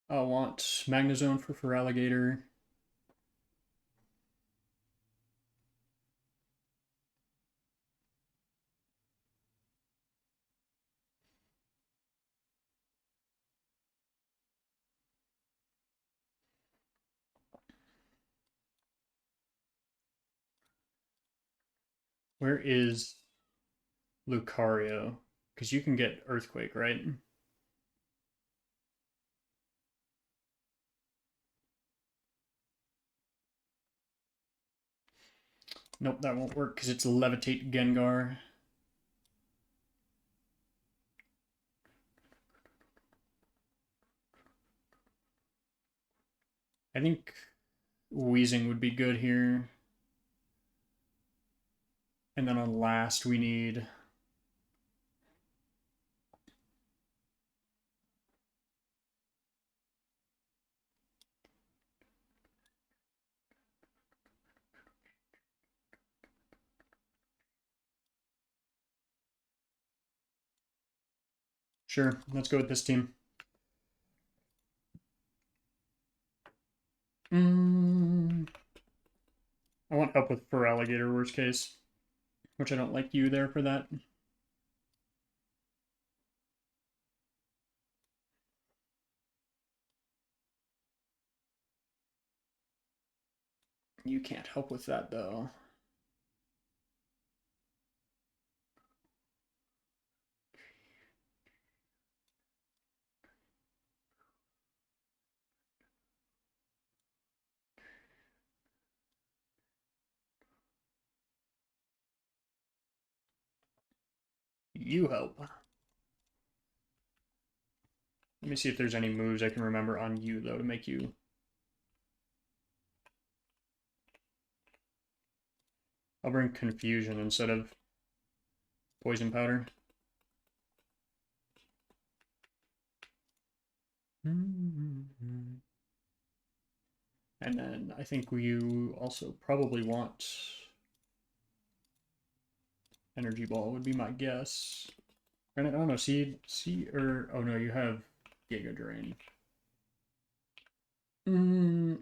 I want Magnezone for Feraligatr. Where is Lucario? Because you can get Earthquake, right? Nope, that won't work because it's Levitate Gengar. I think Weezing would be good here. And then on last, we need... Sure, let's go with this team. I want help with Feraligatr, worst case. Which I don't like you there for that. You can't help with that, though. You help. Let me see if there's any moves I can remember on you, though, to make you... I'll bring Confusion instead of Poison Powder. And then I think you also probably want Energy Ball would be my guess. Granted, I don't know, oh no, you have Giga Drain.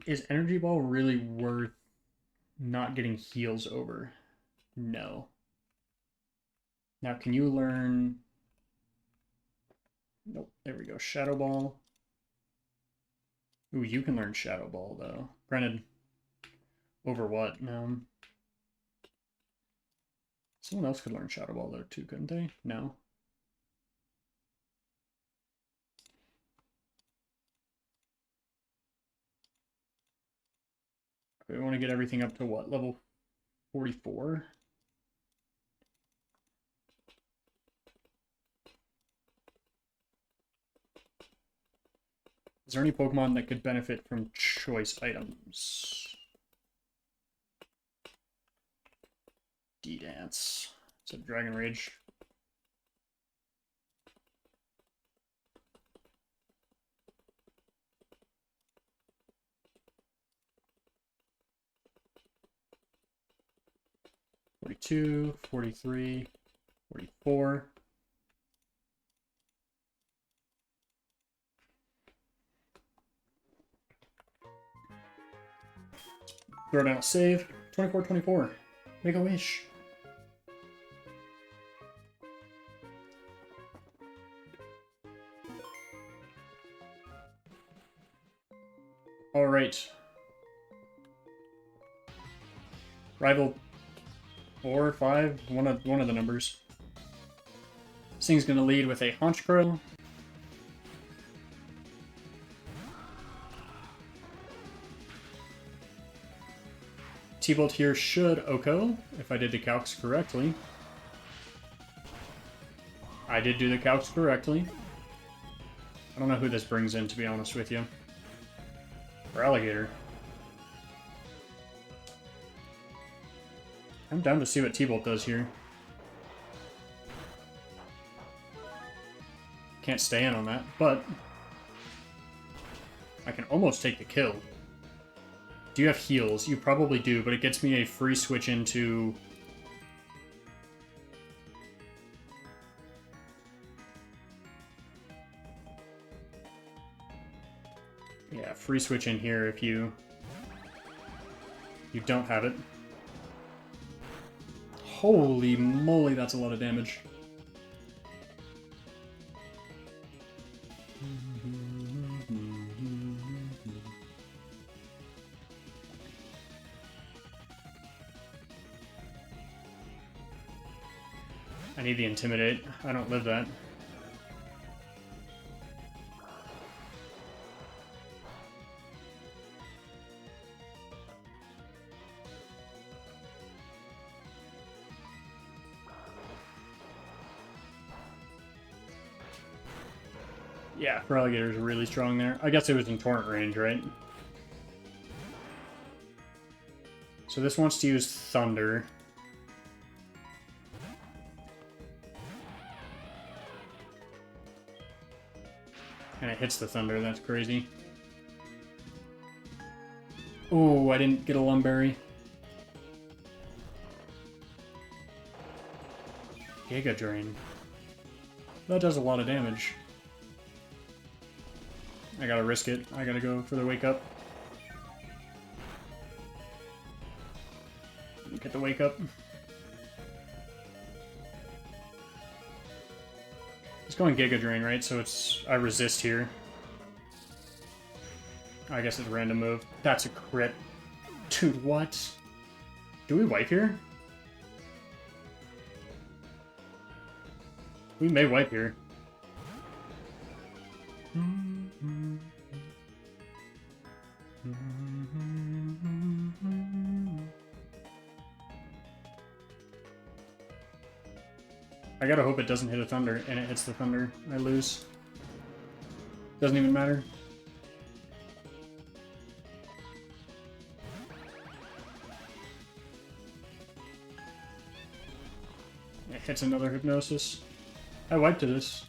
Is Energy Ball really worth not getting heals over? No. Now, can you learn... Nope, there we go, Shadow Ball. Ooh, you can learn Shadow Ball, though. Granted, over what? No. Someone else could learn Shadow Ball, though, too, couldn't they? No. We want to get everything up to what? Level 44? Is there any Pokemon that could benefit from choice items? D-Dance. Is it Dragon Rage? $42, $43, $44. Throw down a save. 24-24. Make a wish. All right. Rival 4 or 5, one of the numbers. This thing's going to lead with a Haunch Crow. T-Bolt here should Oko, if I did the calcs correctly. I did do the calcs correctly. I don't know who this brings in, to be honest with you. For Alligator. I'm down to see what T-Bolt does here. Can't stay in on that, but I can almost take the kill. Do you have heals? You probably do, but it gets me a free switch into... Yeah, free switch in here if you don't have it. Holy moly, that's a lot of damage. I need the Intimidate. I don't live that. Yeah, Alligator's really strong there. I guess it was in Torrent range, right? So this wants to use Thunder. And it hits the Thunder, that's crazy. Oh, I didn't get a Lumberry. Giga Drain. That does a lot of damage. I gotta risk it. I gotta go for the Wake Up. Get the Wake Up. It's going Giga Drain, right? So it's... I resist here. I guess it's a random move. That's a crit. Dude, what? Do we wipe here? We may wipe here. I gotta hope it doesn't hit a Thunder, and it hits the Thunder. I lose. Doesn't even matter. It hits another Hypnosis. I wiped to this.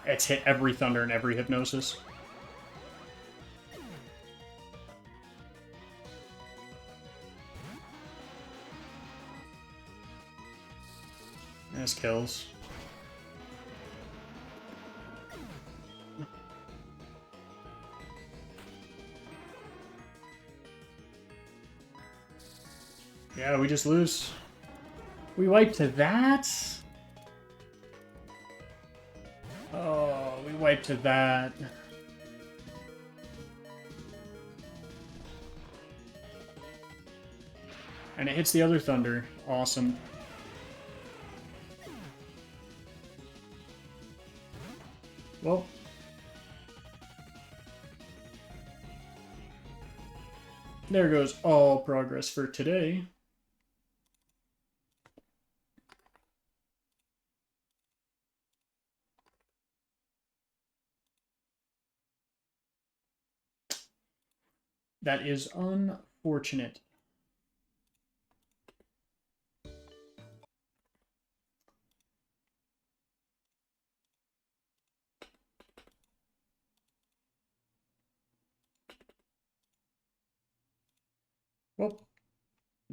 It's hit every Thunder and every Hypnosis. This kills. Yeah, we just lose. We wipe to that? Oh, we wipe to that. And it hits the other Thunder. Awesome. Well. There goes all progress for today. That is unfortunate. Well,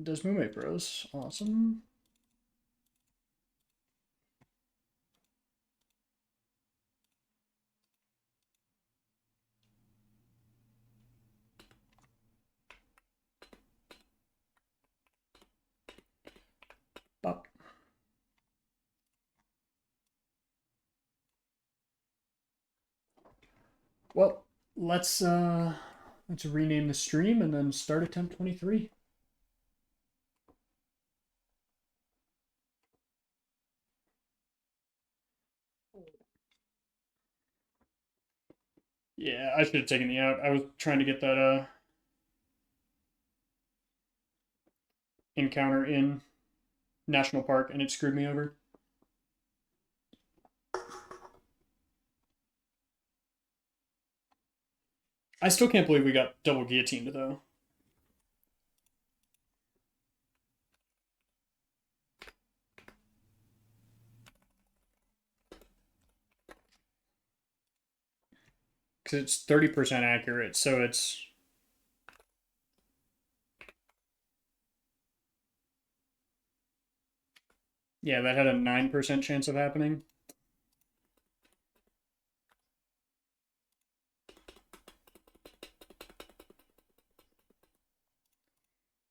does Moonmate Bros. Awesome. Bop. Well, let's let's rename the stream and then start attempt 23. Yeah, I should have taken the out. I was trying to get that encounter in National Park and it screwed me over. I still can't believe we got double guillotined though. Because it's 30% accurate, so it's... Yeah, that had a 9% chance of happening.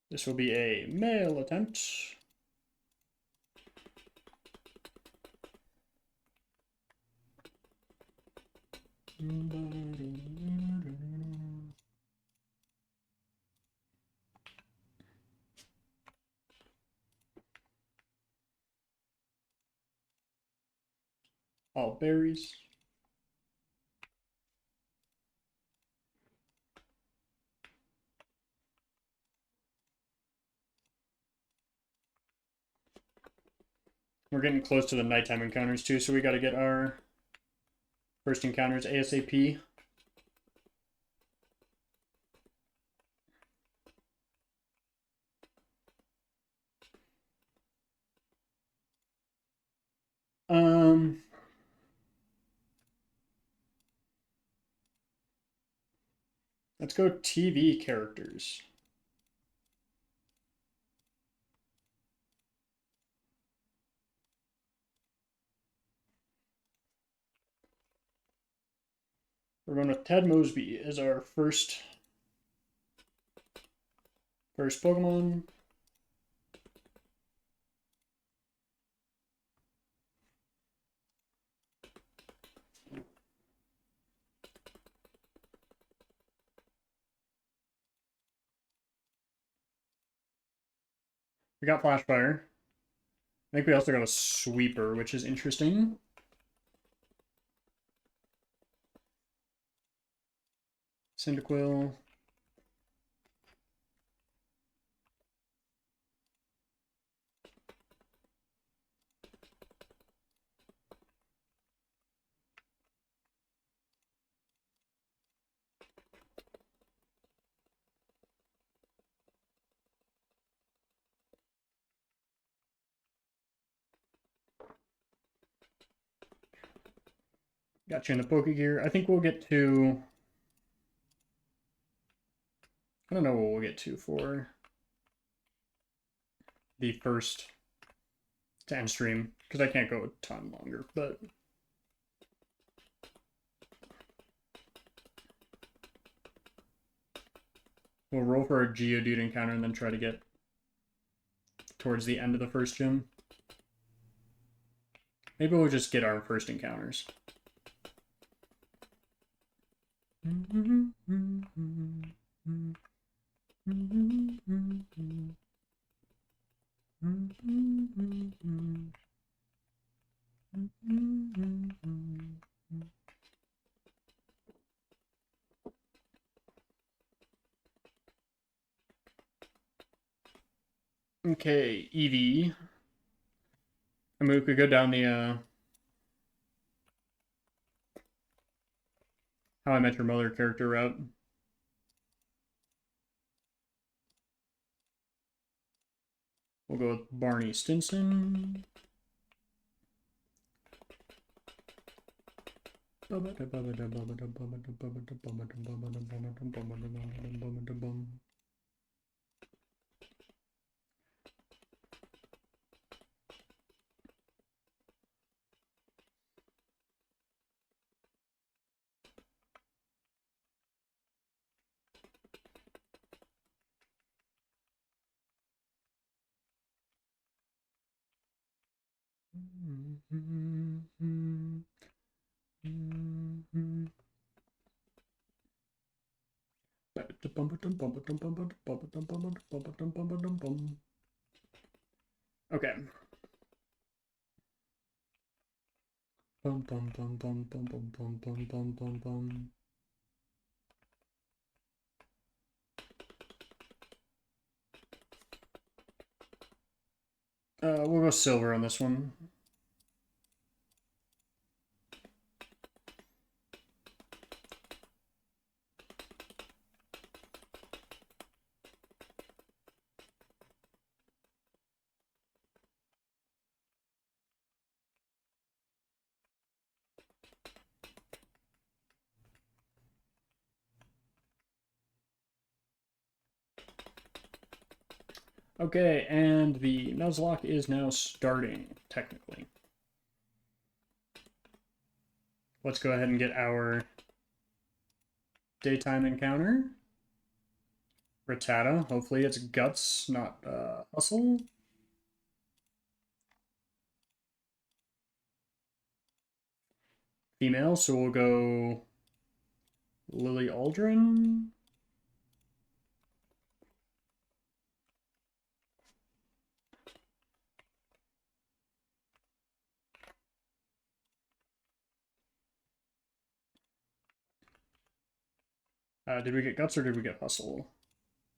This will be a male attempt. All berries. We're getting close to the nighttime encounters too, so we got to get our first encounters ASAP. Let's go TV characters. We're going with Ted Mosby as our first Pokemon. We got Flashfire. I think we also got a Sweeper, which is interesting. Cyndaquil. Got you in the Pokegear. I think we'll get to... I don't know what we'll get to for the first to end stream, because I can't go a ton longer, but... We'll roll for a Geodude encounter and then try to get towards the end of the first gym. Maybe we'll just get our first encounters. Okay, Eevee. I mean, we could go down the How I Met Your Mother character route. We'll go with Barney Stinson. Okay. We'll go silver on this one. Okay, and the Nuzlocke is now starting, technically. Let's go ahead and get our daytime encounter. Rattata. Hopefully it's guts, not hustle. Female, so we'll go Lily Aldrin. Did we get guts or did we get hustle?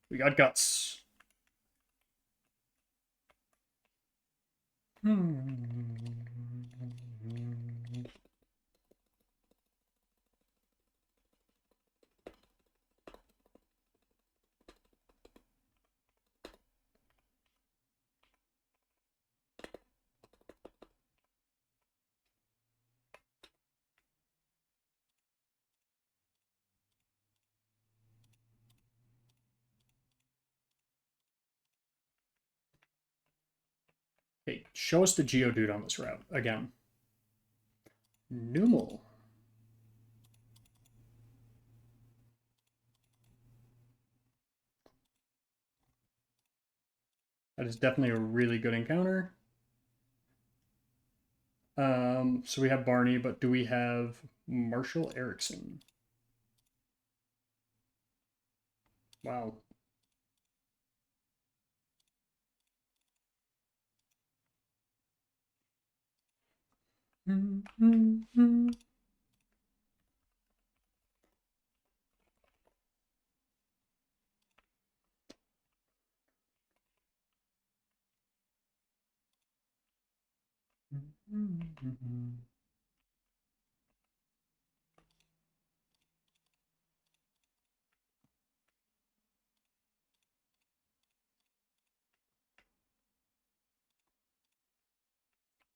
We got guts. Okay, show us the Geodude on this route again. Numel. That is definitely a really good encounter. So we have Barney, but do we have Marshall Erickson? Wow.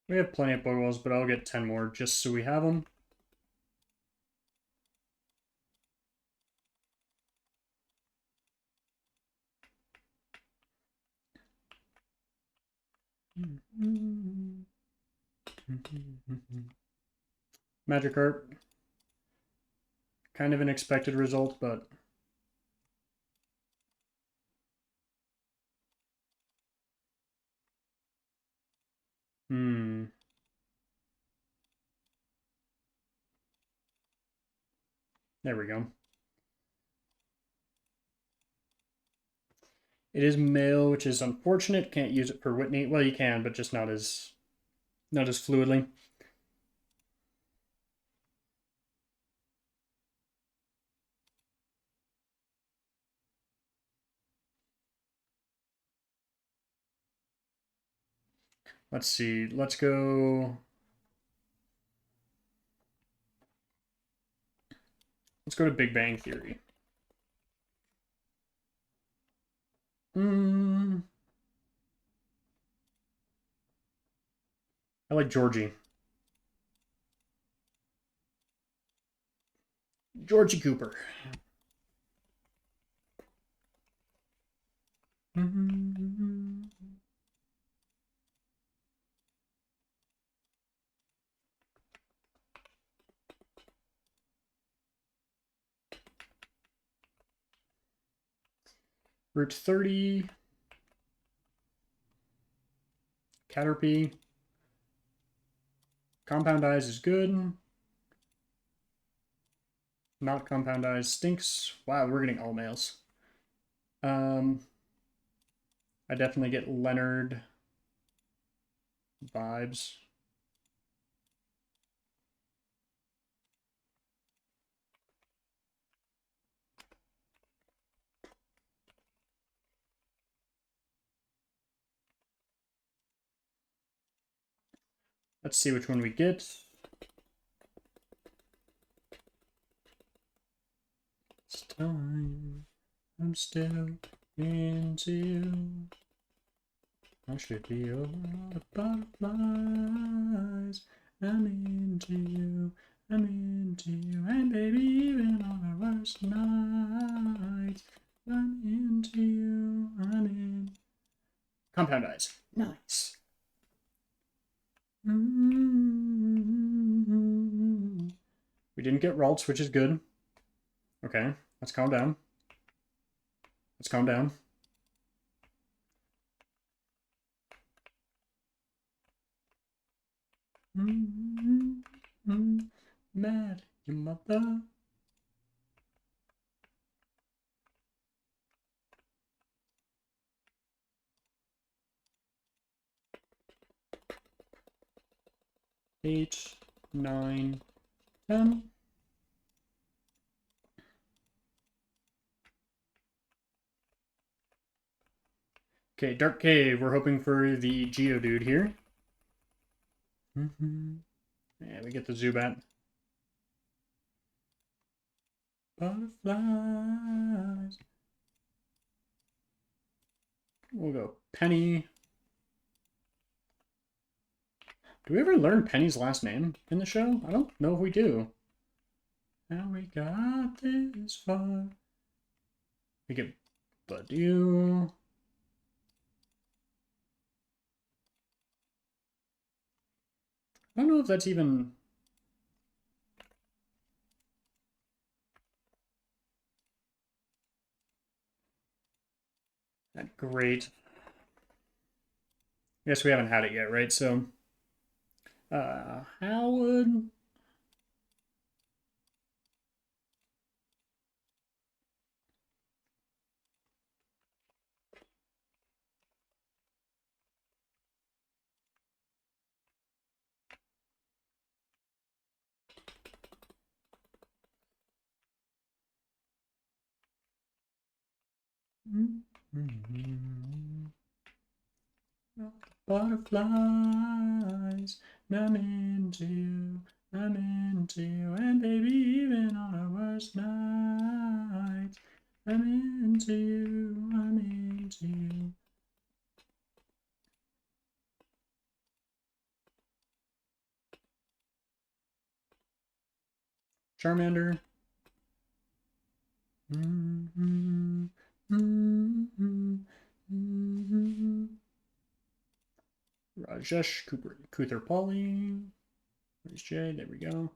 We have plenty of Pokeballs, but I'll get 10 more just so we have them. Magikarp. Kind of an expected result, but... There we go. It is male, which is unfortunate. Can't use it for Whitney. Well, you can, but just not as fluidly. Let's see. Let's go. Let's go to Big Bang Theory. I like Georgie. Georgie Cooper. Route 30. Caterpie. Compound Eyes is good. Not compound eyes stinks. Wow, we're getting all males. I definitely get Leonard vibes. Let's see which one we get. It's time. I'm still into you. I should be over all the butterflies. I'm into you. I'm into you. And baby, even on our worst nights, I'm into you. I'm in. Compound eyes. Nice. We didn't get Ralts, which is good. Okay, let's calm down. Let's calm down. Mad, your mother. Eight, 9, 10. Okay, Dark Cave. We're hoping for the Geodude here. Yeah, we get the Zubat. Butterflies. We'll go Penny. Do we ever learn Penny's last name in the show? I don't know if we do. How we got this far. We get Bladue. I don't know if that's even... that great. I guess we haven't had it yet, right? So, Howard. Butterflies, I'm into you, I'm into you, and baby, even on our worst nights, I'm into you, I'm into you. Charmander. Rajesh, Kuthar Polly. Where's Jay? There we go.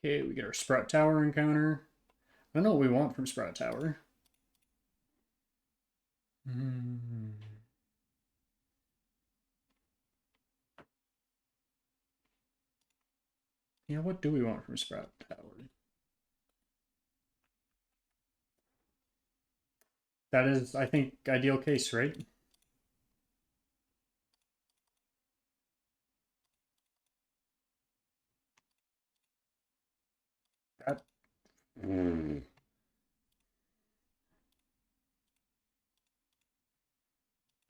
Okay, we get our Sprout Tower encounter. I don't know what we want from Sprout Tower. Yeah, what do we want from Sprout Tower? That is, I think, ideal case, right? That...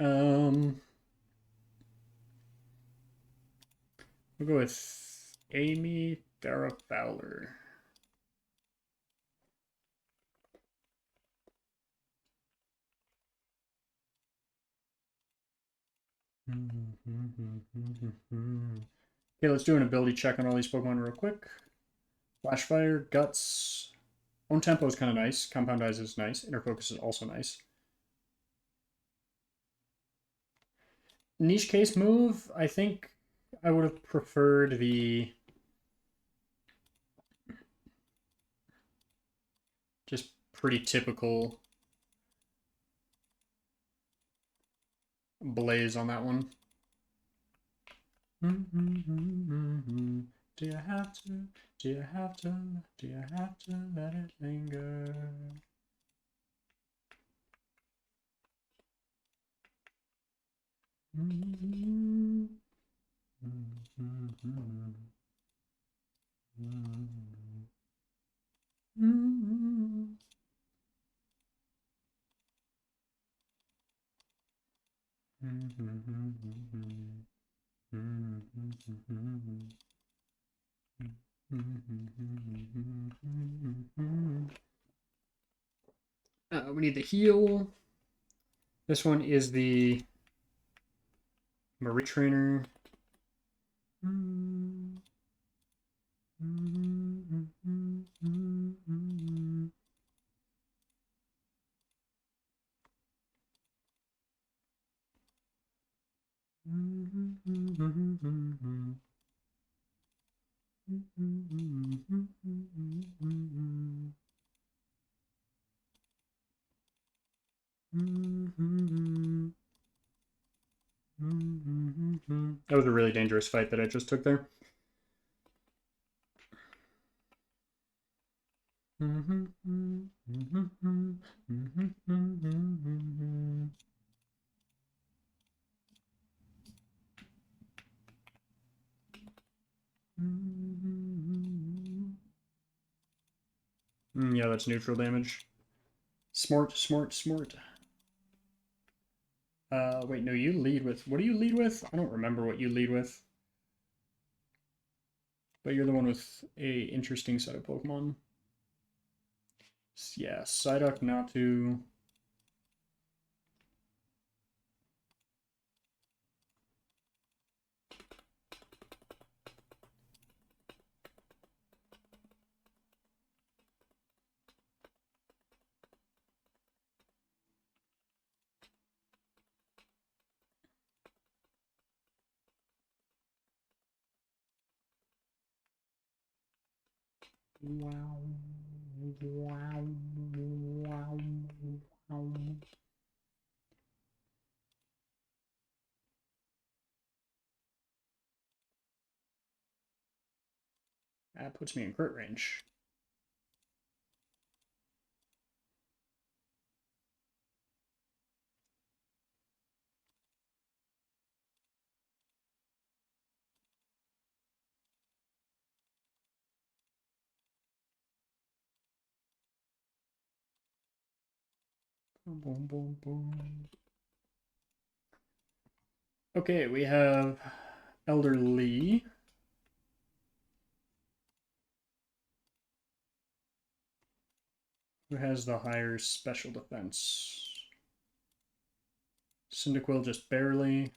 We'll go with Amy Dara Fowler. Okay, let's do an ability check on all these Pokemon real quick. Flashfire, Guts. Own Tempo is kind of nice. Compound Eyes is nice. Inner Focus is also nice. Niche Case move, I think I would have preferred the just pretty typical Blaze on that one. Do you have to? Do you have to? Do you have to let it linger? We need the heal. This one is the Marie Trainer. That was a really dangerous fight that I just took there. Yeah, that's neutral damage. Smart. Wait, no, you lead with... What do you lead with? I don't remember what you lead with. But you're the one with a interesting set of Pokemon. Yeah, Psyduck, Natu... Wow. That puts me in crit range. Boom, boom, boom. Okay, we have Elder Lee. Who has the higher special defense? Cyndaquil just barely.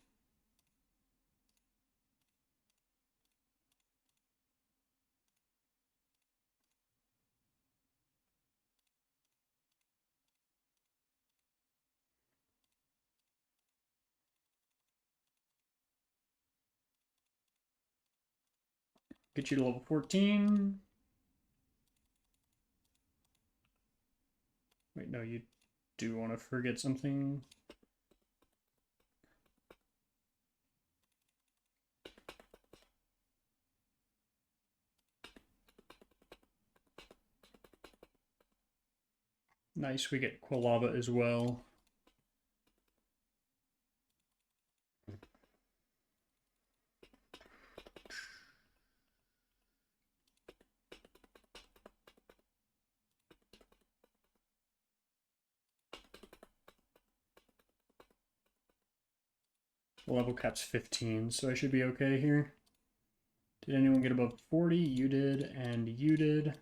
Get you to level 14. Wait, no, you do want to forget something. Nice, we get Quilava as well. Level cap's 15, so I should be okay here. Did anyone get above 40? You did, and you did.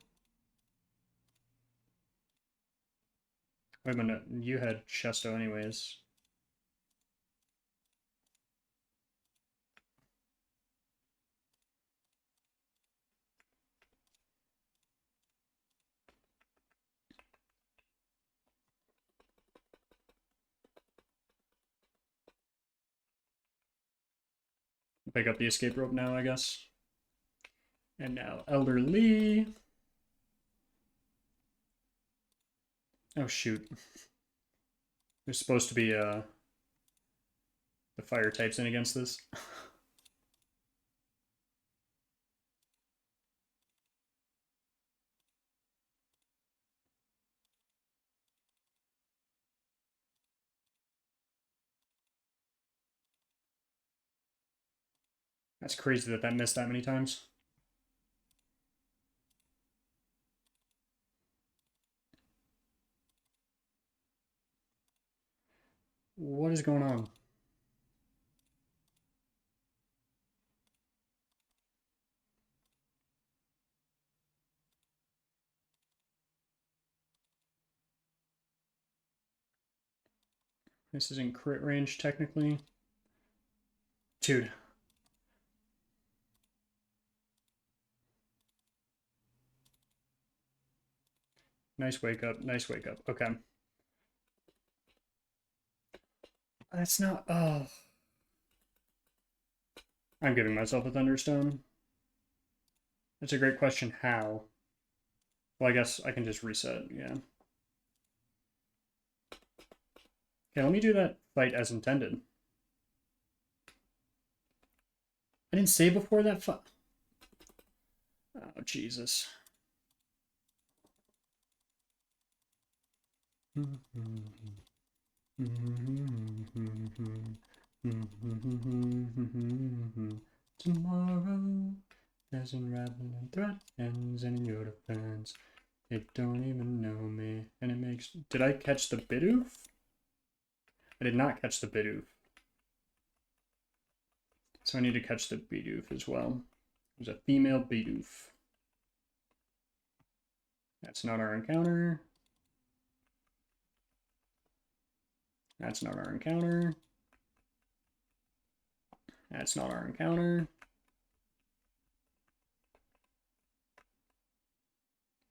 Wait a minute, you had Chesto anyways. Pick up the escape rope now, I guess. And now Elder Lee. Oh shoot. There's supposed to be the fire types in against this. That's crazy that that missed that many times. What is going on? This is in crit range, technically. Dude. Nice wake up, nice wake up. Okay. That's not... Oh. I'm giving myself a Thunderstone. That's a great question. How? Well, I guess I can just reset, yeah. Okay, let me do that fight as intended. I didn't say before that fight. Oh, Jesus. Tomorrow, there's unraveling threatens in your defense. It don't even know me, and it makes... Did I catch the Bidoof? I did not catch the Bidoof. So I need to catch the Bidoof as well. There's a female Bidoof. That's not our encounter. That's not our encounter. That's not our encounter.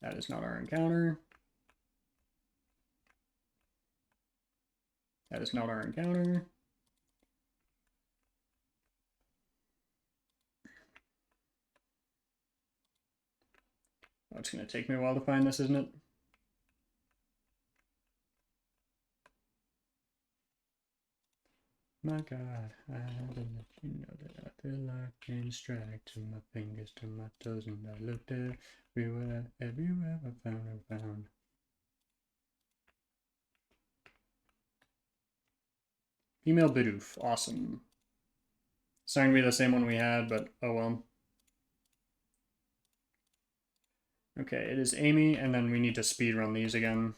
That is not our encounter. That is not our encounter. Oh, it's going to take me a while to find this, isn't it? My God, I had to let you know that I feel like getting strike to my fingers, to my toes, and I looked everywhere, everywhere I found. Female Bidoof, awesome. It's not going to be the same one we had, but oh well. Okay, it is Amy, and then we need to speedrun these again.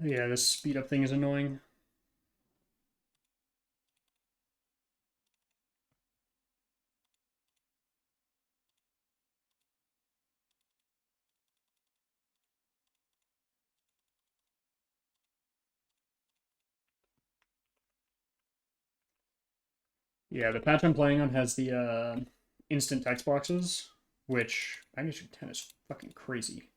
Yeah, this speed up thing is annoying. Yeah, the patch I'm playing on has the instant text boxes. which magnitude 10 is fucking crazy.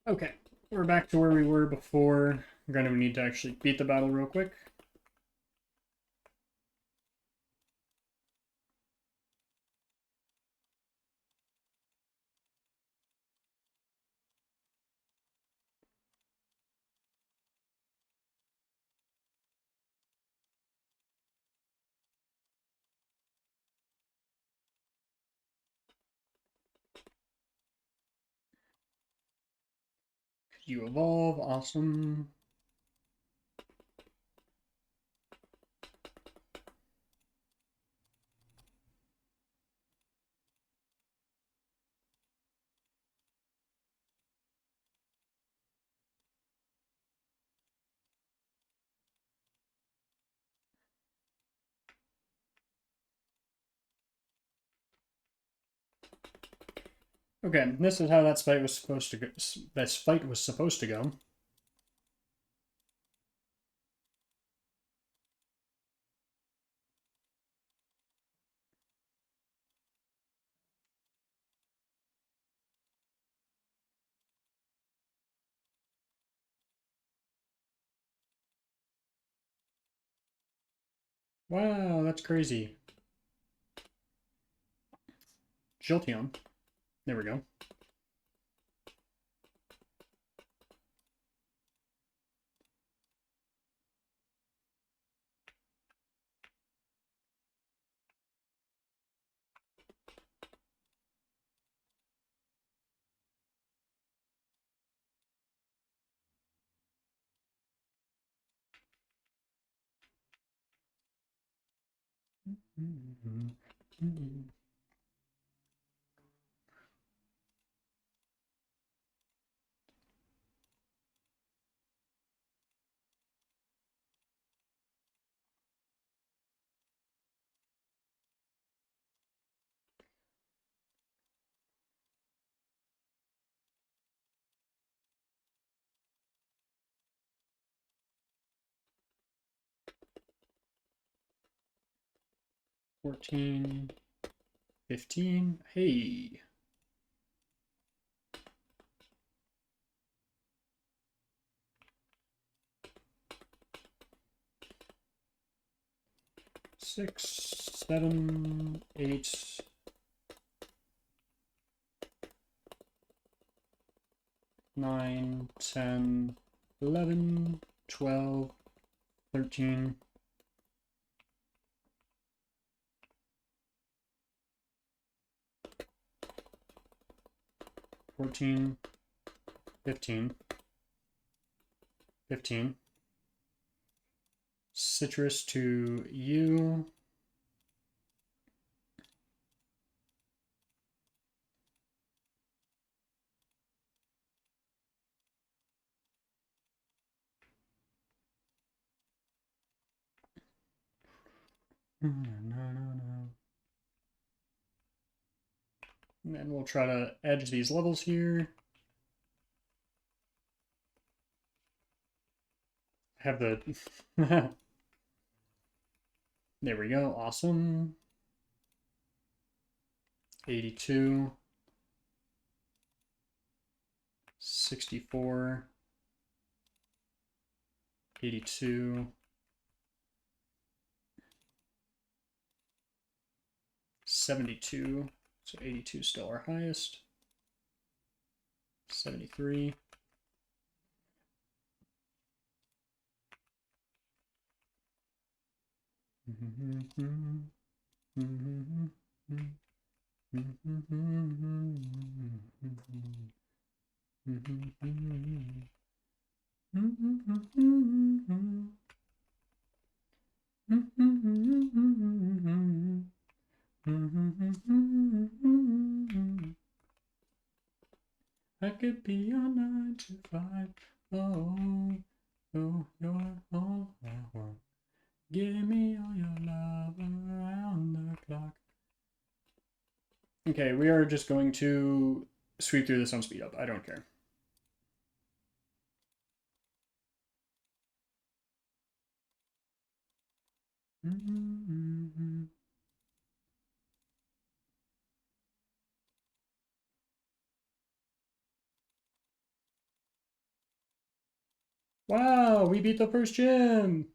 Okay, we're back to where we were before. We're going to need to actually beat the battle real quick. You evolve, awesome. Okay, this is how that fight was supposed to go. This fight was supposed to go. Wow, that's crazy. Jolteon. There we go. Mm-hmm. 14, 15. Hey. Six, 7, 8, 9, 10, 11, 12, 13. 14, 15, 15. Citrus to you. No. And then we'll try to edge these levels here. Have the... There we go, awesome. 82. 64. 82. 72. So 82 still our highest. 73. I could be your 9 to 5. Oh, oh, you're all I want. Give me all your love around the clock. Okay, we are just going to sweep through this on speed up. I don't care. Wow, we beat the first gym.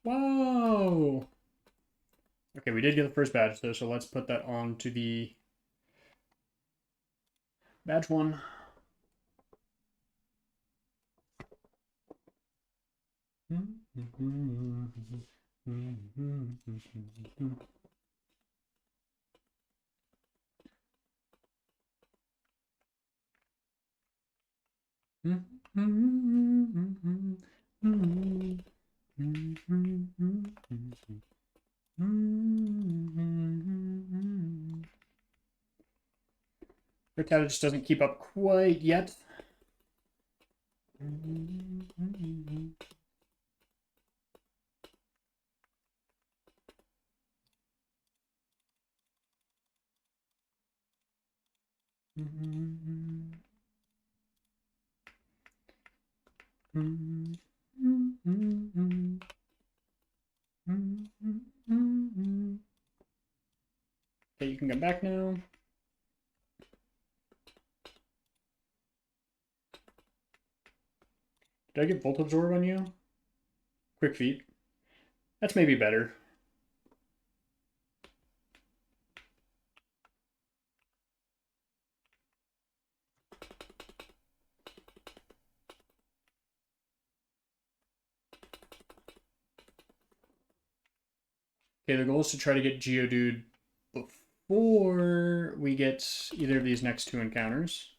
Wow. Okay, we did get the first badge though, so let's put that on to the badge 1. Riccardo just doesn't keep up quite yet. Okay, you can come back now. Did I get Volt Absorb on you? Quick feet. That's maybe better. Okay, the goal is to try to get Geodude before we get either of these next 2 encounters.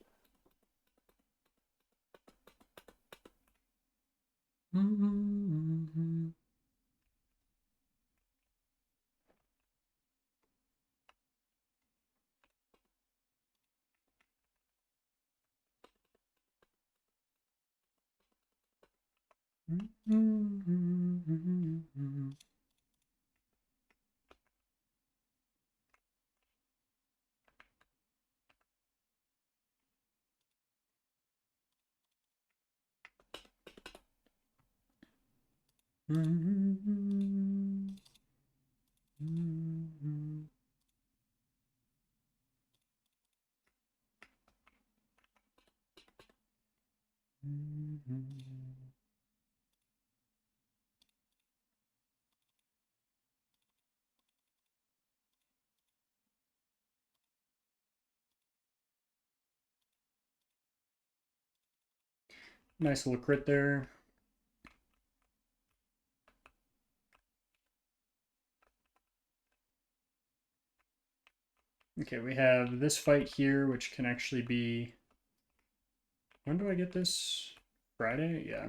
Nice little crit there. Okay, we have this fight here, which can actually be... When do I get this? Friday? Yeah.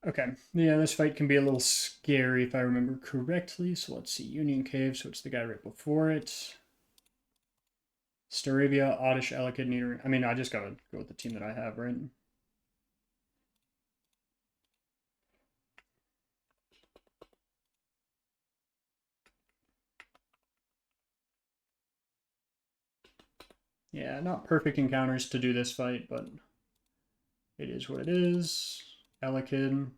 Okay, yeah, this fight can be a little scary if I remember correctly. So let's see, Union Cave, so it's the guy right before it. Staravia, Oddish, Elekid, Nidoran. I mean, I just gotta go with the team that I have, right? Yeah, not perfect encounters to do this fight, but it is what it is. Elekid.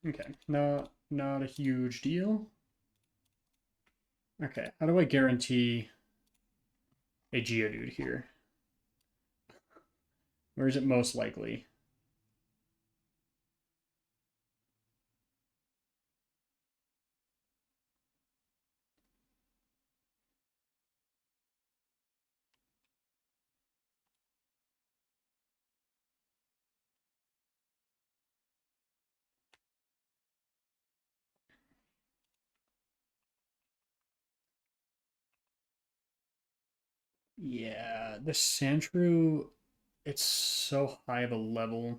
Okay, not a huge deal. Okay, how do I guarantee a Geodude here? Where is it most likely? Yeah, the Sandshrew, it's so high of a level.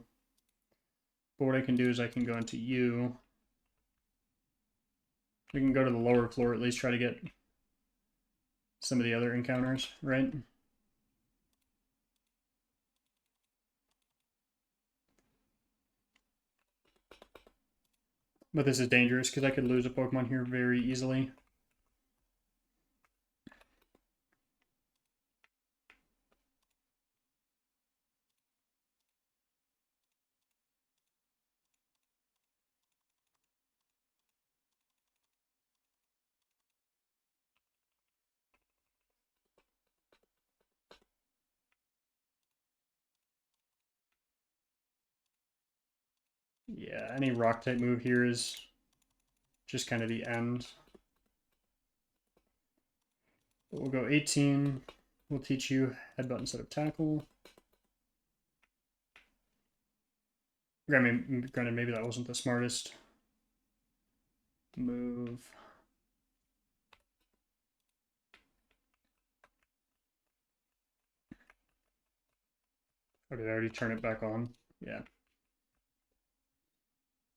But what I can do is I can go into you. We can go to the lower floor, at least try to get some of the other encounters, right? But this is dangerous because I could lose a Pokemon here very easily. Yeah, any rock type move here is just kind of the end. But we'll go 18. We'll teach you headbutt instead of tackle. Granted, maybe that wasn't the smartest move. Oh, did I already turn it back on? Yeah.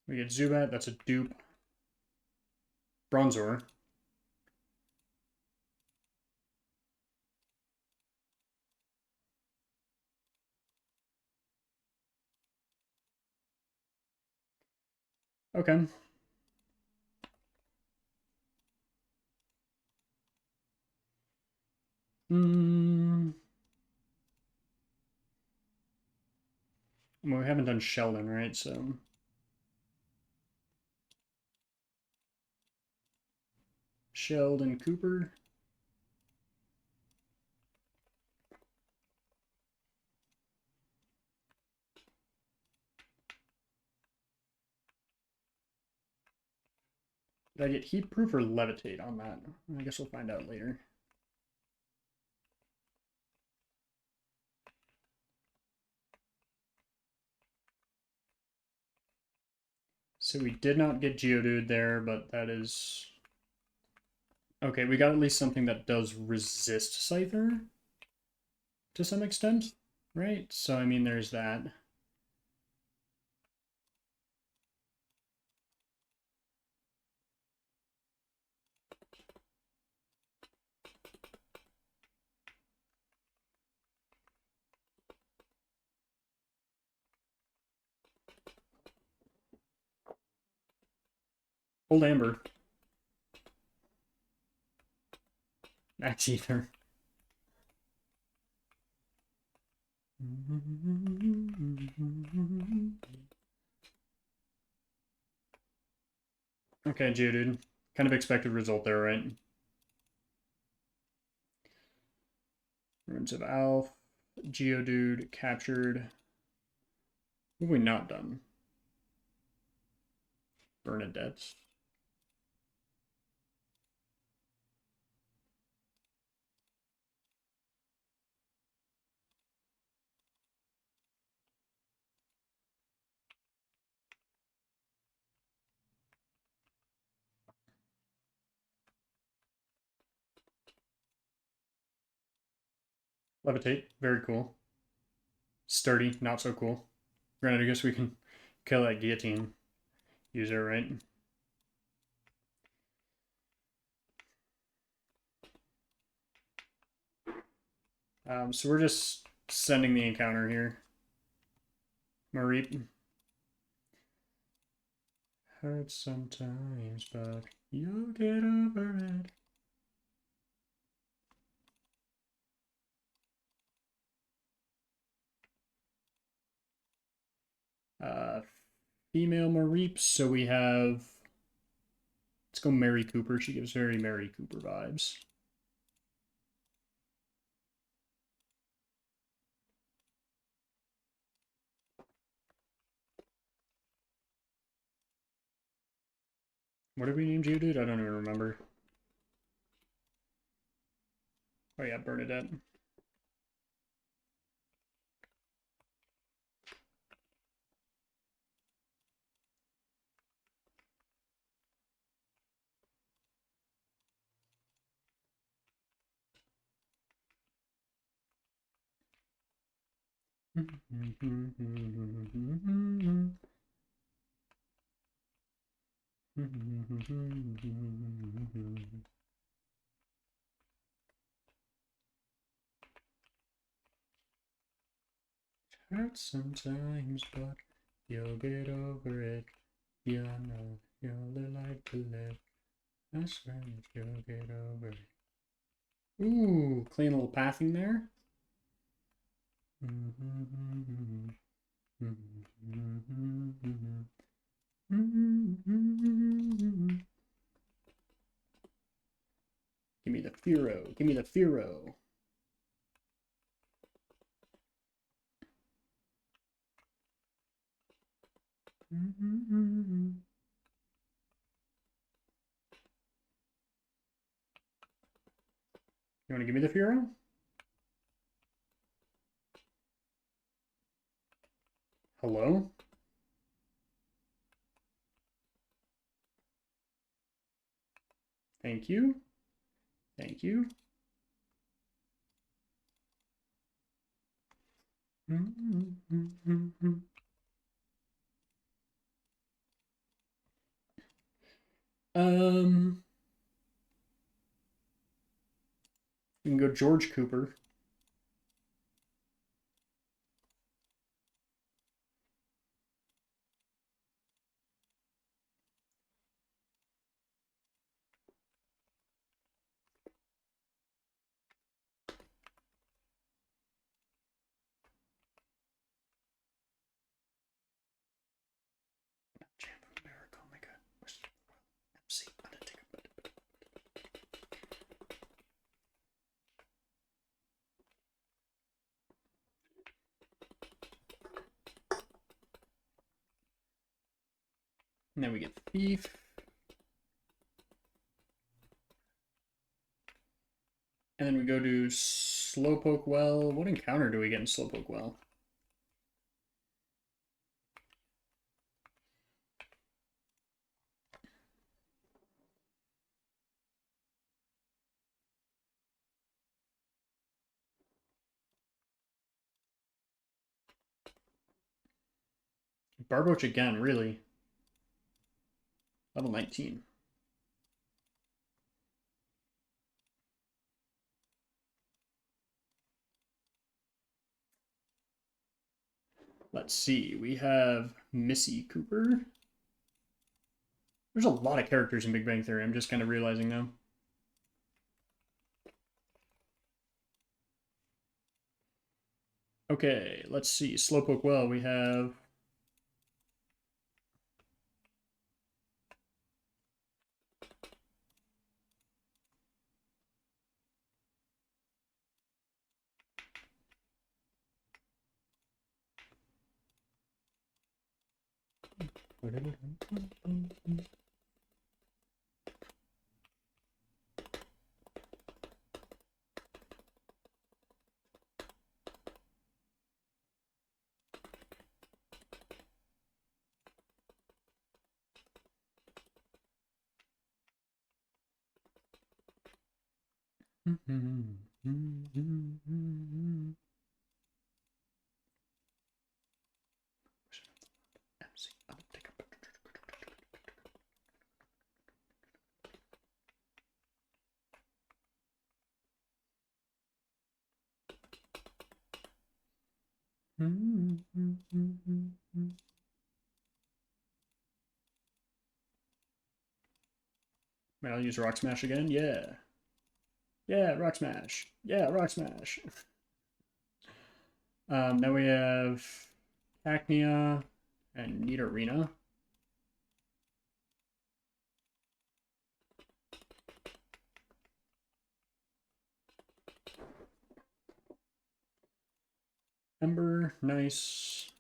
We get Zubat, that's a dupe. Bronzor. Okay. Well, we haven't done Sheldon, right? So Sheldon Cooper. Did I get heat proof or levitate on that? I guess we'll find out later. So we did not get Geodude there, but that is... Okay, we got at least something that does resist Scyther to some extent, right? So, I mean, there's that. Old Amber. Max Ether. Okay, Geodude. Kind of expected result there, right? Runes of Alph. Geodude captured. What have we not done? Bernadette. Levitate. Very cool. Sturdy. Not so cool. Granted, I guess we can kill that guillotine user, right? So we're just sending the encounter here. Mareep. Hurts sometimes, but you'll get over it. female Mareeps, so we have... Let's go Mary Cooper. She gives very Mary Cooper vibes. What did we name you, dude? I don't even remember. Oh yeah, Bernadette. Hurts sometimes, but you'll get over it. You know you'll like to live. I swear that you'll get over it. Ooh, clean little pathing there. Give me the Furo. Give me the Furo. You want to give me the Furo? Hello? Thank you. Thank you. We can go George Cooper. And then we get Thief. And then we go to Slowpoke Well. What encounter do we get in Slowpoke Well? Barboach again, really. Level 19. Let's see. We have Missy Cooper. There's a lot of characters in Big Bang Theory. I'm just kind of realizing now. Okay, let's see. Slowpoke Well, we have... I'll use Rock Smash again. Yeah. Yeah, Rock Smash. Yeah, Rock Smash. Now we have Cacnea and Nidorina. Ember, nice.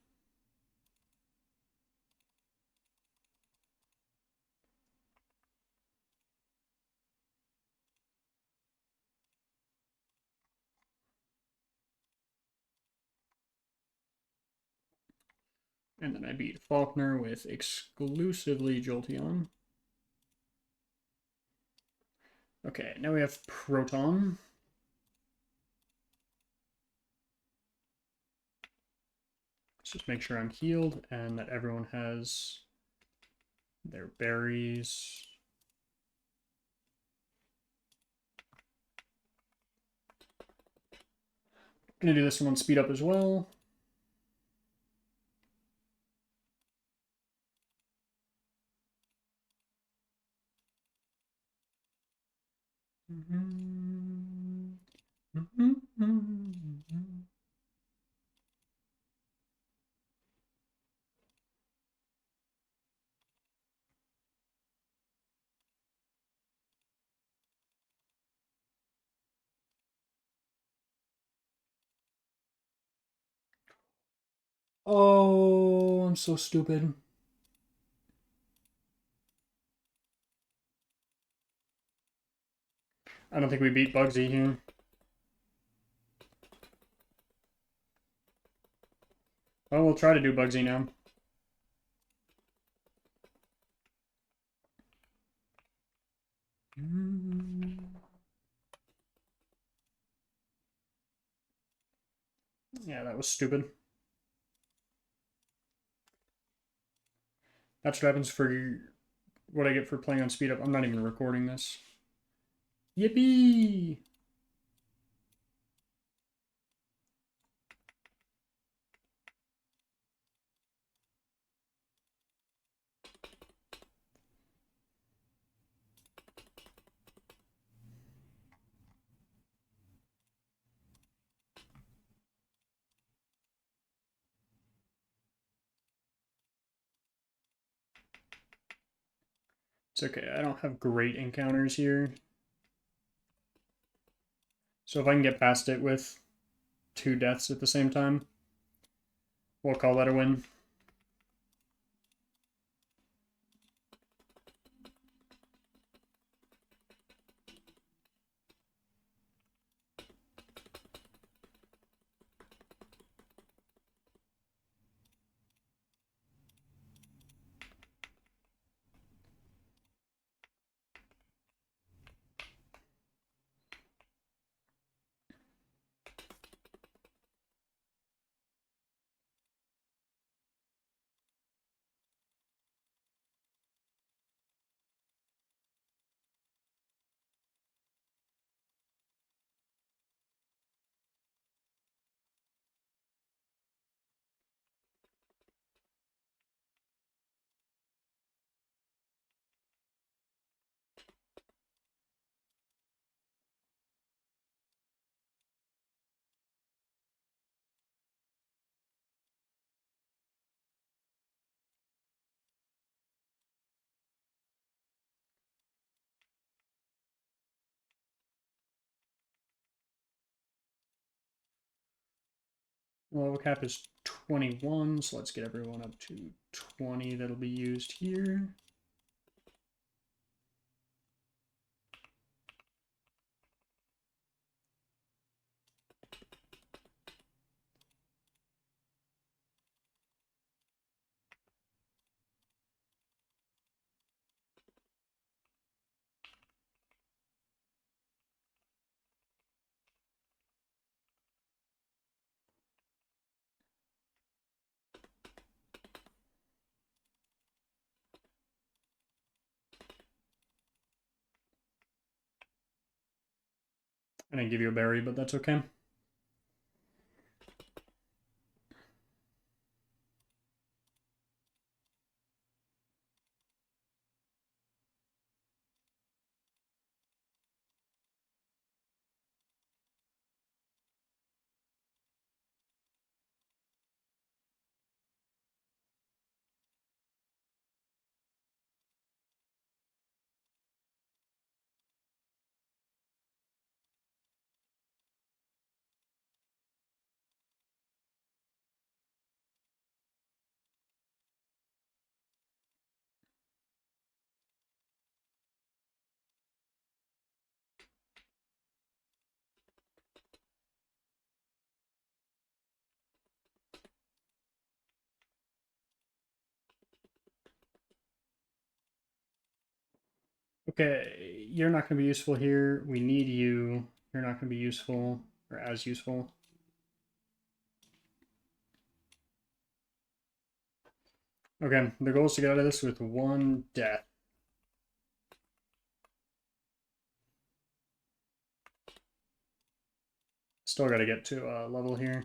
And then I beat Faulkner with exclusively Jolteon. Okay, now we have Proton. Let's just make sure I'm healed and that everyone has their berries. Gonna do this one on speed up as well. Oh, I'm so stupid. I don't think we beat Bugsy here. Well, we'll try to do Bugsy now. Yeah, that was stupid. That's what happens for what I get for playing on speed up. I'm not even recording this. Yippee! It's okay, I don't have great encounters here. So if I can get past it with 2 deaths at the same time, we'll call that a win. Level cap is 21, so let's get everyone up to 20 that'll be used here. I didn't give you a berry, but that's okay. Okay, you're not going to be useful here. We need you. You're not going to be useful, or as useful. Okay, the goal is to get out of this with 1 death. Still got to get to a level here.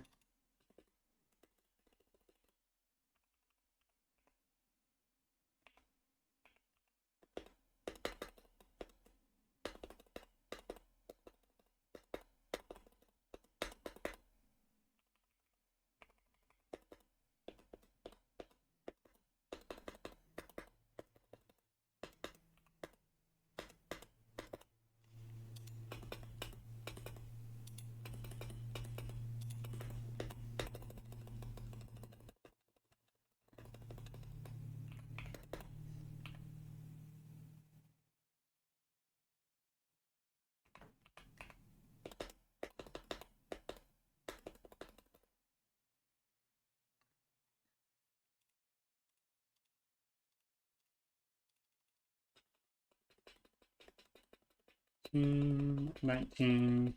Mm, 19,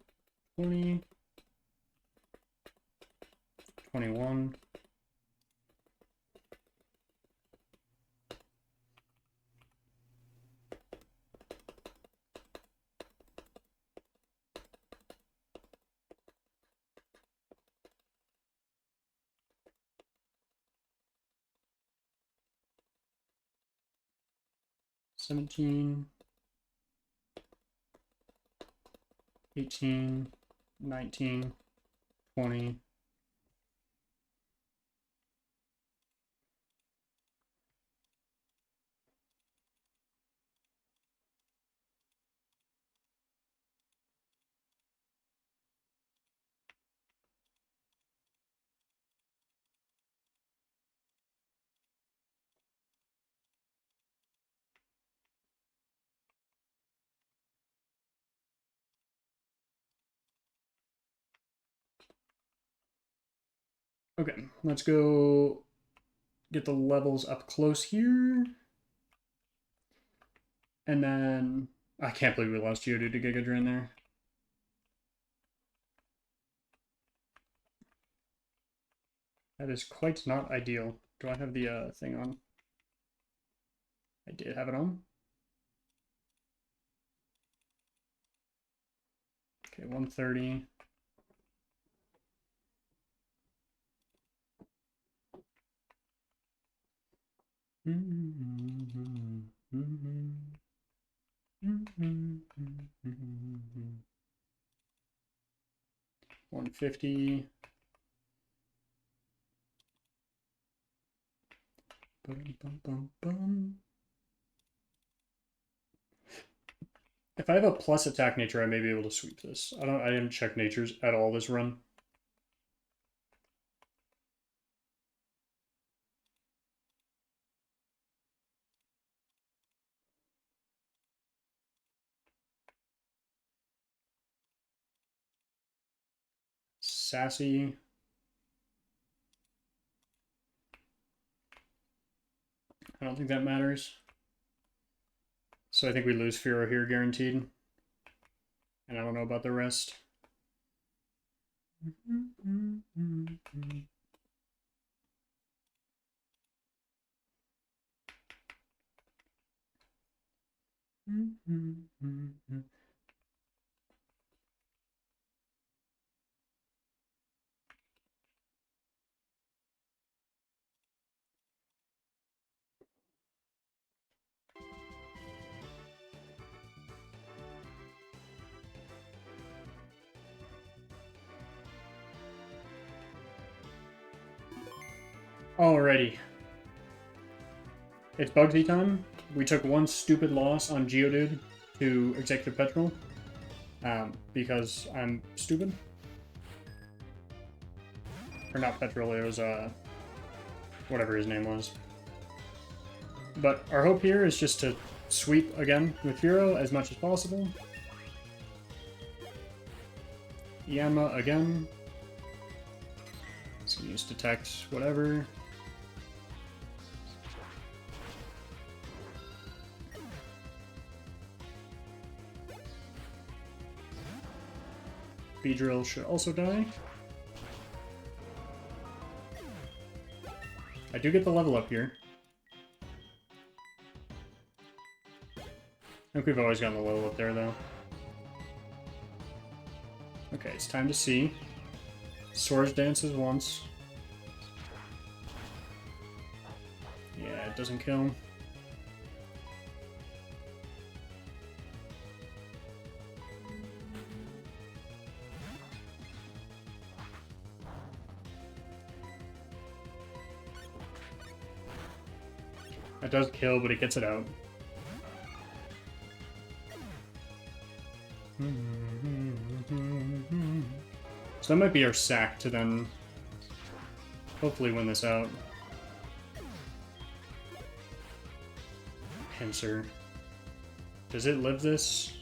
20, 21. $17, 18, 19, 20. Okay, let's go get the levels up close here. And then, I can't believe we lost Geodude to Giga Drain there. That is quite not ideal. Do I have the thing on? I did have it on. Okay, 130. Mm-hmm. Mm-hmm. Mm-hmm. 150. Bum, bum, bum, bum. If I have a plus attack nature, I may be able to sweep this. I didn't check natures at all this run. Sassy. I don't think that matters. So I think we lose Firo here guaranteed. And I don't know about the rest. Alrighty. It's Bugsy time. We took one stupid loss on Geodude to Executive Petrol. Because I'm stupid. Or not Petrol, it was, whatever his name was. But our hope here is just to sweep again with Firo as much as possible. Yanma again. So use detect whatever. Beedrill should also die. I do get the level up here. I think we've always gotten the level up there, though. Okay, it's time to see. Swords dances once. Yeah, it doesn't kill. It does kill, but it gets it out. So that might be our sack to then hopefully win this out. Pincer. Does it live this?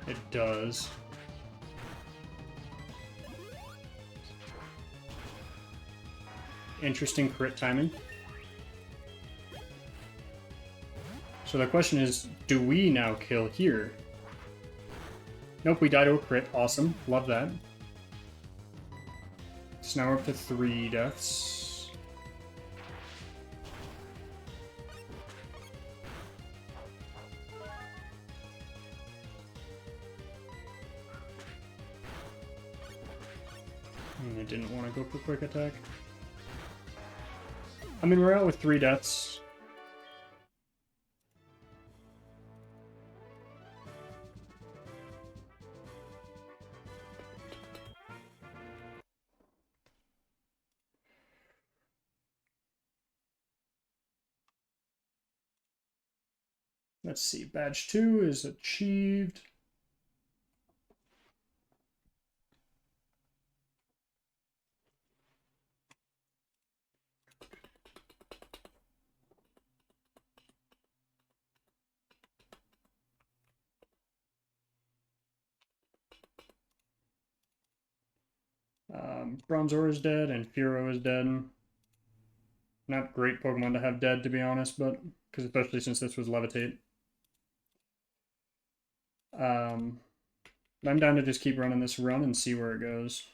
It does. Interesting crit timing. So the question is, do we now kill here? Nope, we die to a crit. Awesome. Love that. So now we're up to 3 deaths. I didn't want to go for quick attack. I mean, we're out with 3 deaths. Let's see, badge 2 is achieved. Bronzor is dead, and Furo is dead. Not great Pokemon to have dead, to be honest, but because especially since this was Levitate. I'm down to just keep running this run and see where it goes.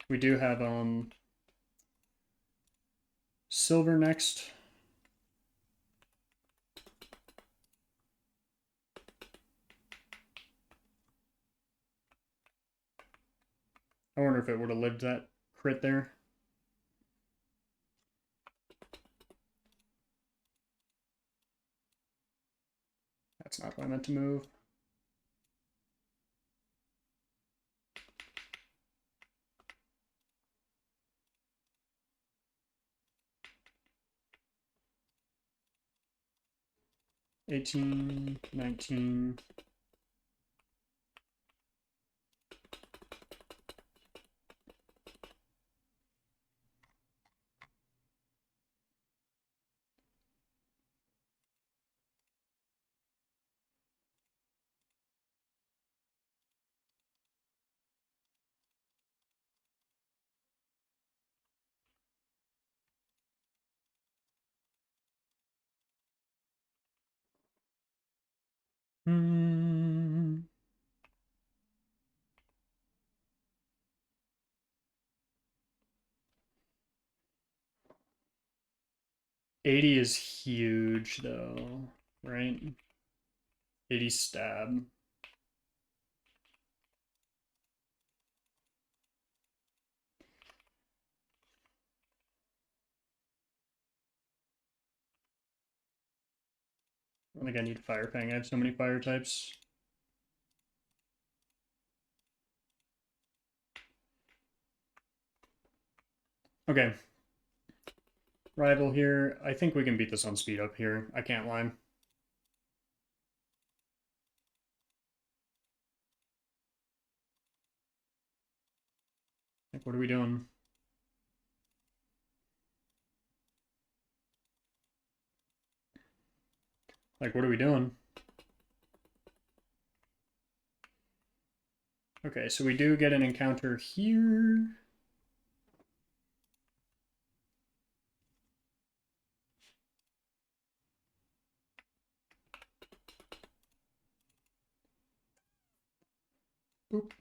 We do have Silver next. I wonder if it would have lived that crit there. That's not what I meant to move. $18, $19. Hmm. 80 is huge, though, right? 80 stab. I don't think I need Fire Fang. I have so many fire types. Okay. Rival here. I think we can beat this on speed up here. I can't lie. Like, what are we doing? Like, what are we doing? Okay, so we do get an encounter here. Boop.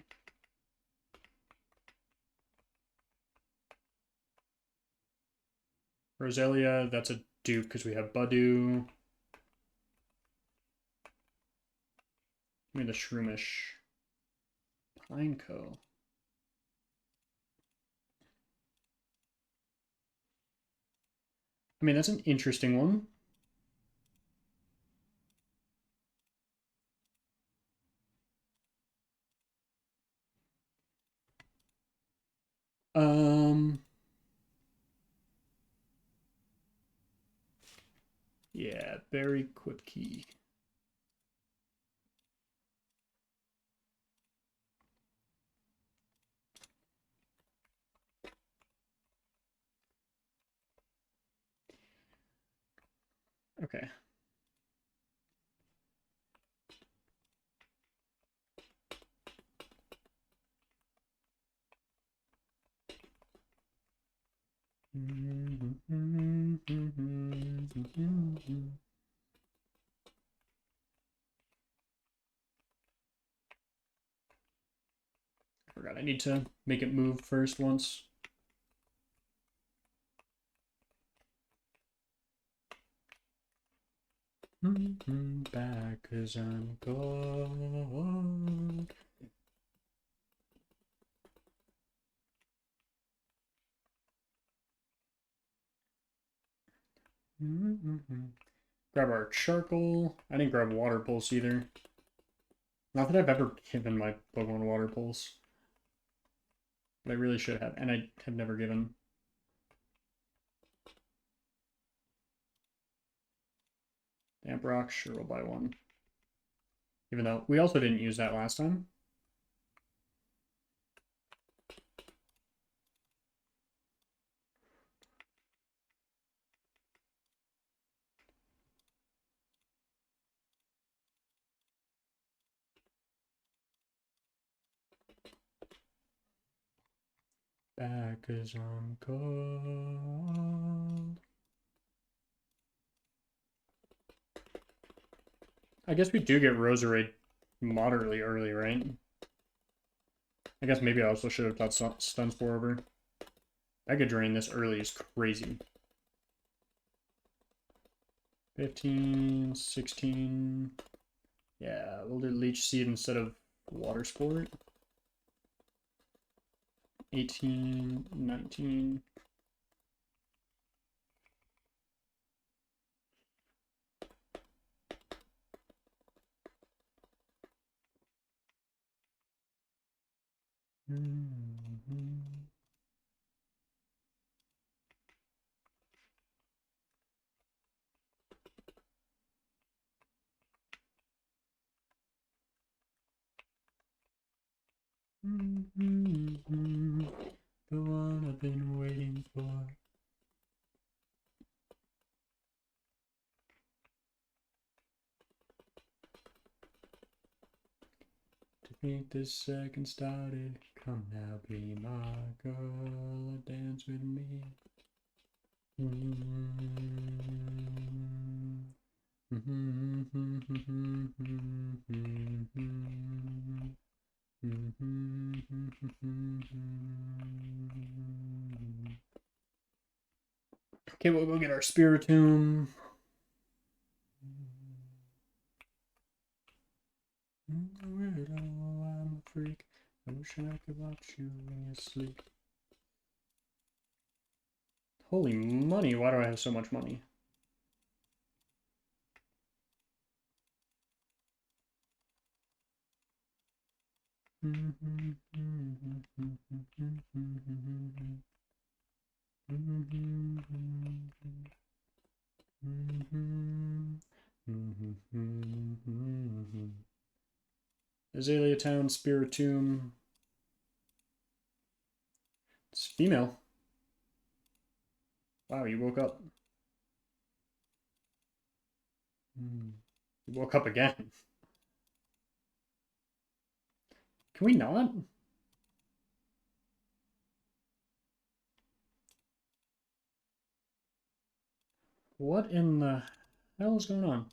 Roselia, that's a dupe because we have Badu. Give me the Shroomish. Pineco. I mean, that's an interesting one. Yeah, very quick key. Okay. I forgot I need to make it move first once. Back as I'm gone. Grab our charcoal. I didn't grab water pulse either. Not that I've ever given my Pokemon water pulse. But I really should have, and I have never given. Damp rock, sure, we'll buy one. Even though we also didn't use that last time. Back as I'm cold. I guess we do get Roserade moderately early, right? I guess maybe I also should have thought Stun Spore over. Mega Drain this early is crazy. 15, 16. Yeah, we'll do Leech Seed instead of Water Sport. 18, 19. The one I've been waiting for. To get this second started, come now, be my girl, dance with me. Okay, we'll go get our Spiritomb. I'm a freak. I wish I could watch you when you sleep. Holy money, why do I have so much money? Azalea Town, Spiritomb. It's female. Wow, you woke up. He woke up again. Can we not? What in the hell is going on?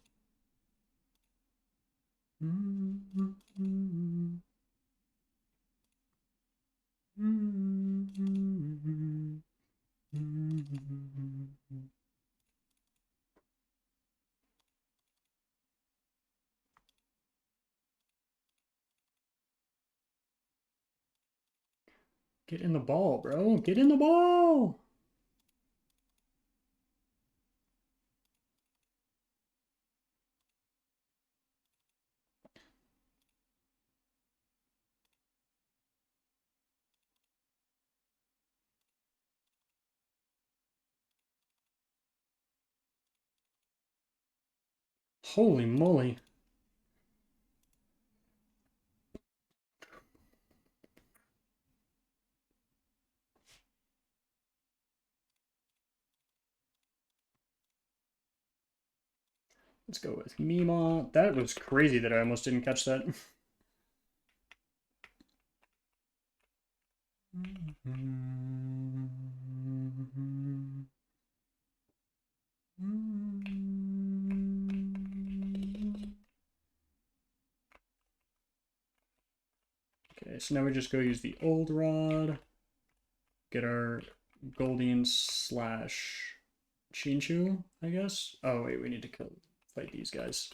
Get in the ball, bro. Get in the ball. Holy moly. Let's go with Mima. That was crazy that I almost didn't catch that. Okay, so now we just go use the old rod. Get our Goldeen slash Chinchu, I guess. Oh wait, we need to fight these guys.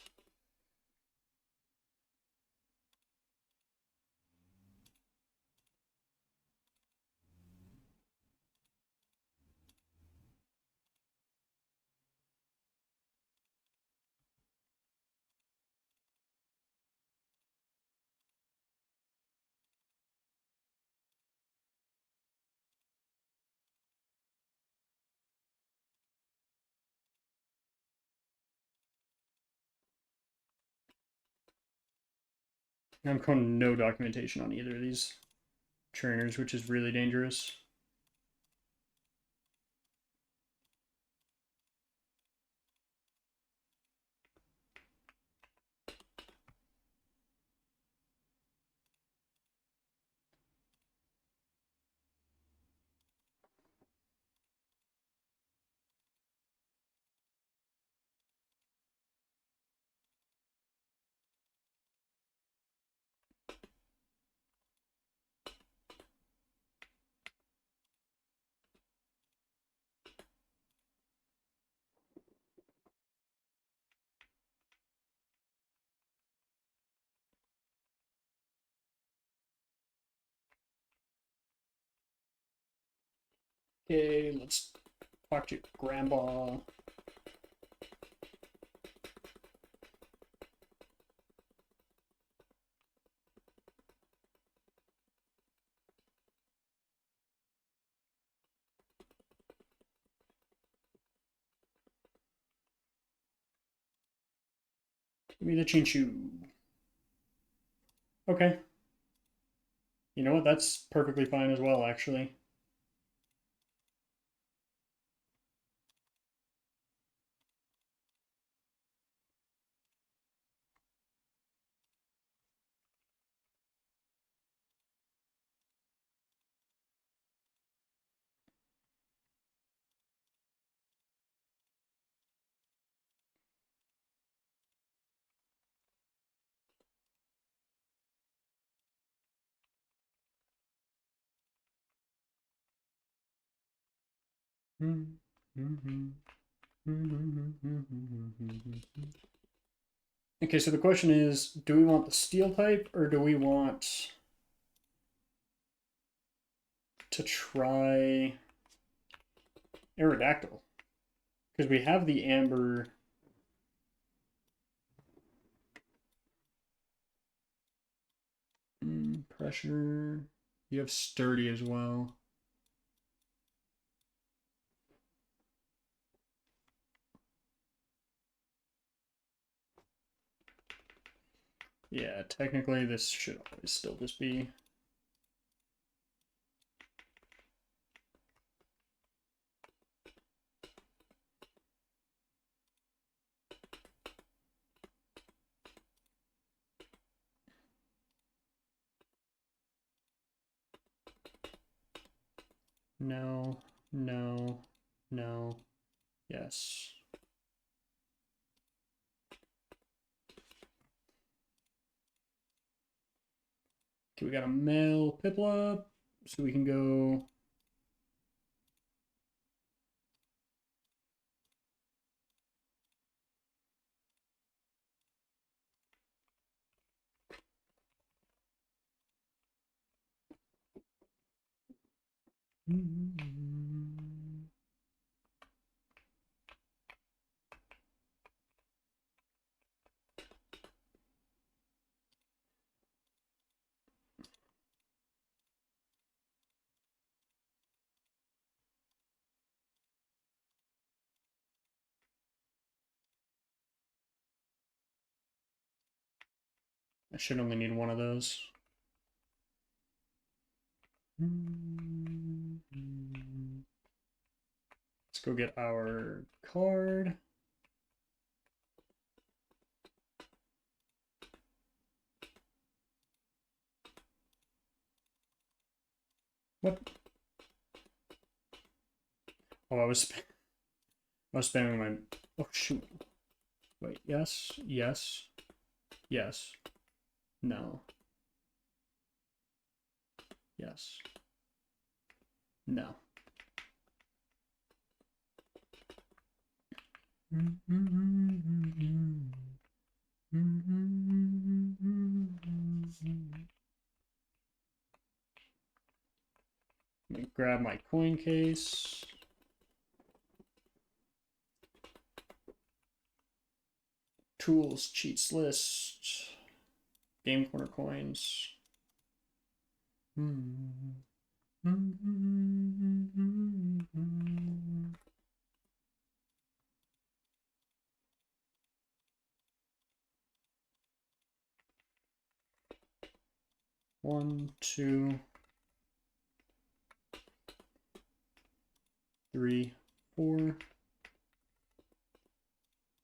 I'm going no documentation on either of these trainers, which is really dangerous. Okay, let's talk to Grandpa. Give me the Chinchu. Okay. You know what? That's perfectly fine as well, actually. Okay, so the question is, do we want the steel type or do we want to try Aerodactyl? Because we have the amber. Pressure. You have sturdy as well. Yeah, technically this should always still just be. no, no, no, yes. Okay, we got a male Piplup, so we can go. I should only need one of those. Let's go get our card. What? Oh, I was spamming my. Oh shoot! Wait. Yes. Yes. Yes. No. Yes. No. Let me grab my coin case. Tools, cheats list, game corner coins. 1, 2, 3, 4,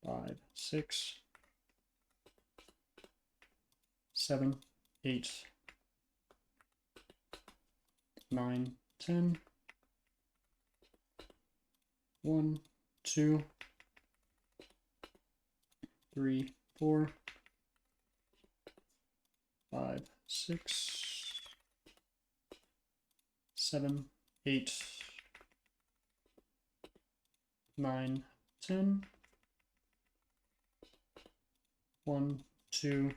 5, 6, 7, 8, 9, 10. 1, 2, 3, 4, 5, 6, 7, 8, 9, 10. 1, 2,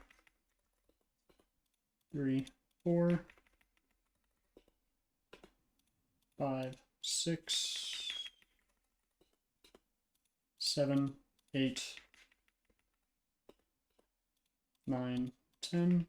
3, 4, 5, 6, 7, 8, 9, 10.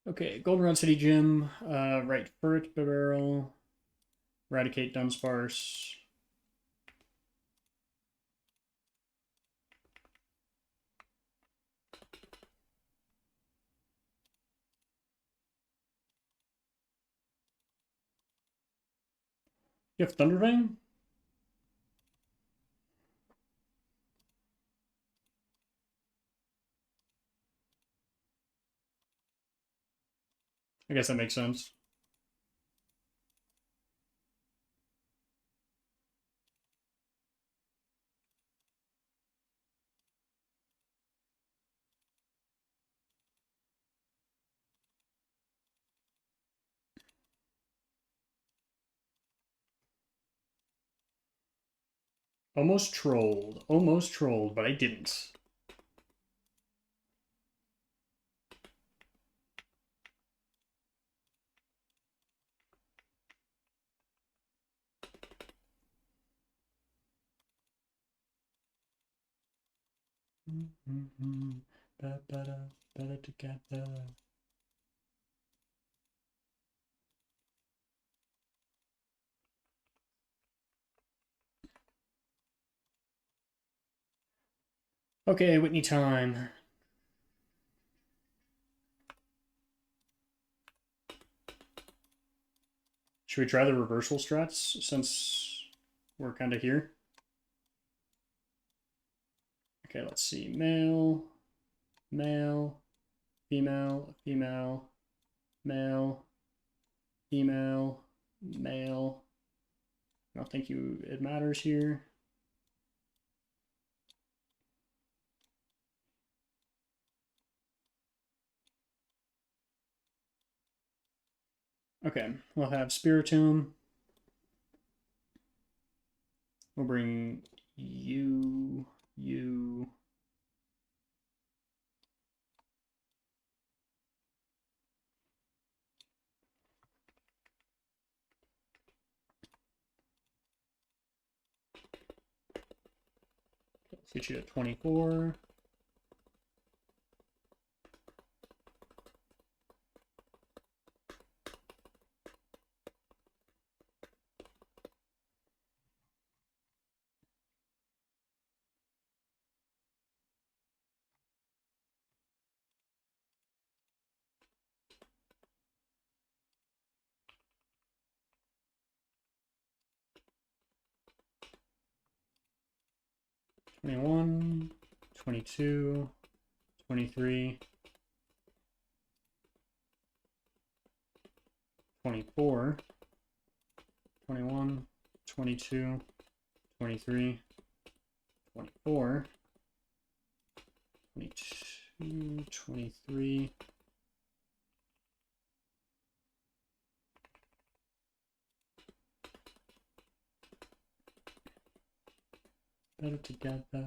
Okay, Goldenrod City Gym, right Furret Barrel, Eradicate Dunsparce. You have Thunderfang? I guess that makes sense. Almost trolled, but I didn't. Better together. Okay, Whitney time. Should we try the reversal strats since we're kind of here? Okay, let's see. Male, male, female, female, male, female, male. I don't think it matters here. Okay, we'll have Spiritomb. We'll bring you. Let's get you at 24. $21, $22, $23, $24, $21, $22, $23, $24, $22, $23. Better together.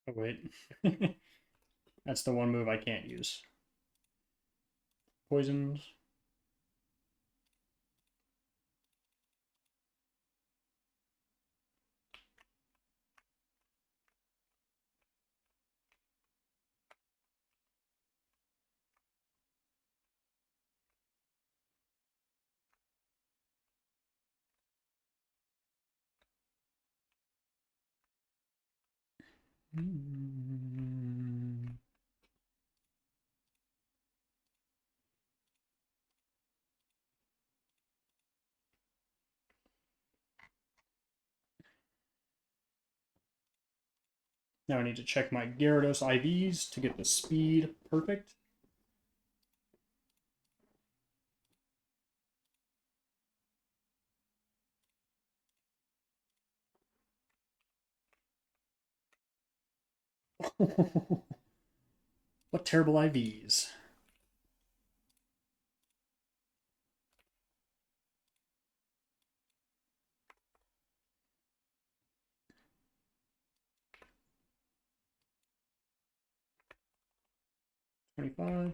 Oh, wait. That's the one move I can't use. Poisons. Now I need to check my Gyarados IVs to get the speed perfect. What terrible IVs. $25.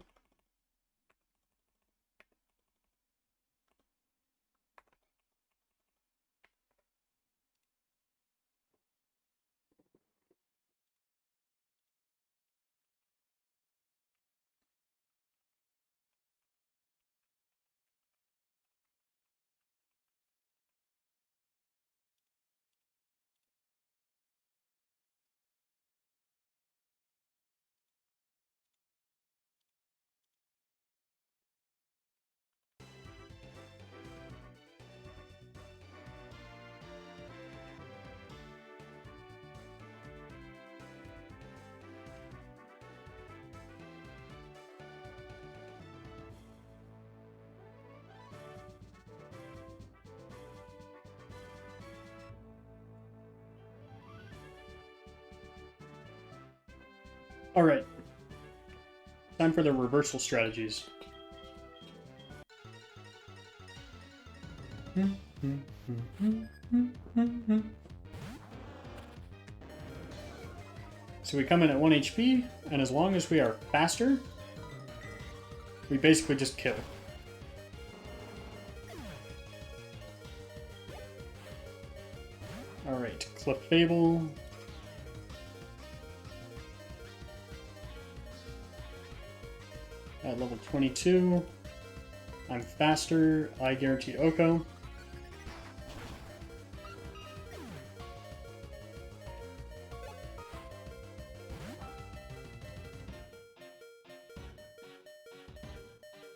Alright. Time for the reversal strategies. So we come in at 1 HP, and as long as we are faster, we basically just kill. Alright, Cliff Fable. At level 22. I'm faster, I guarantee Oko.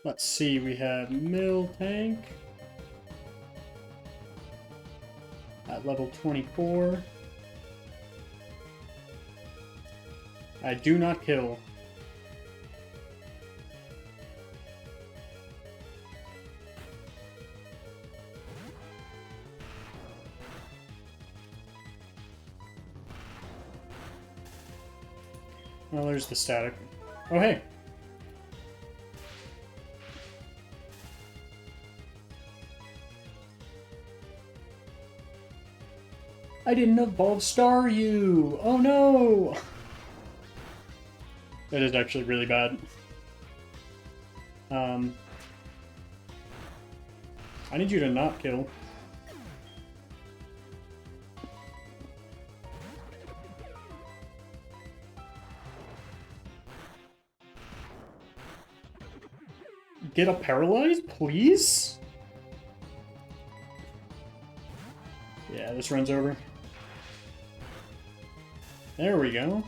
Let's see, we have Mill Tank at level 24. I do not kill. Well, there's the static. Oh, hey! I didn't evolve Star You! Oh no! That is actually really bad. I need you to not kill. Get a paralyze, please? Yeah, this runs over. There we go.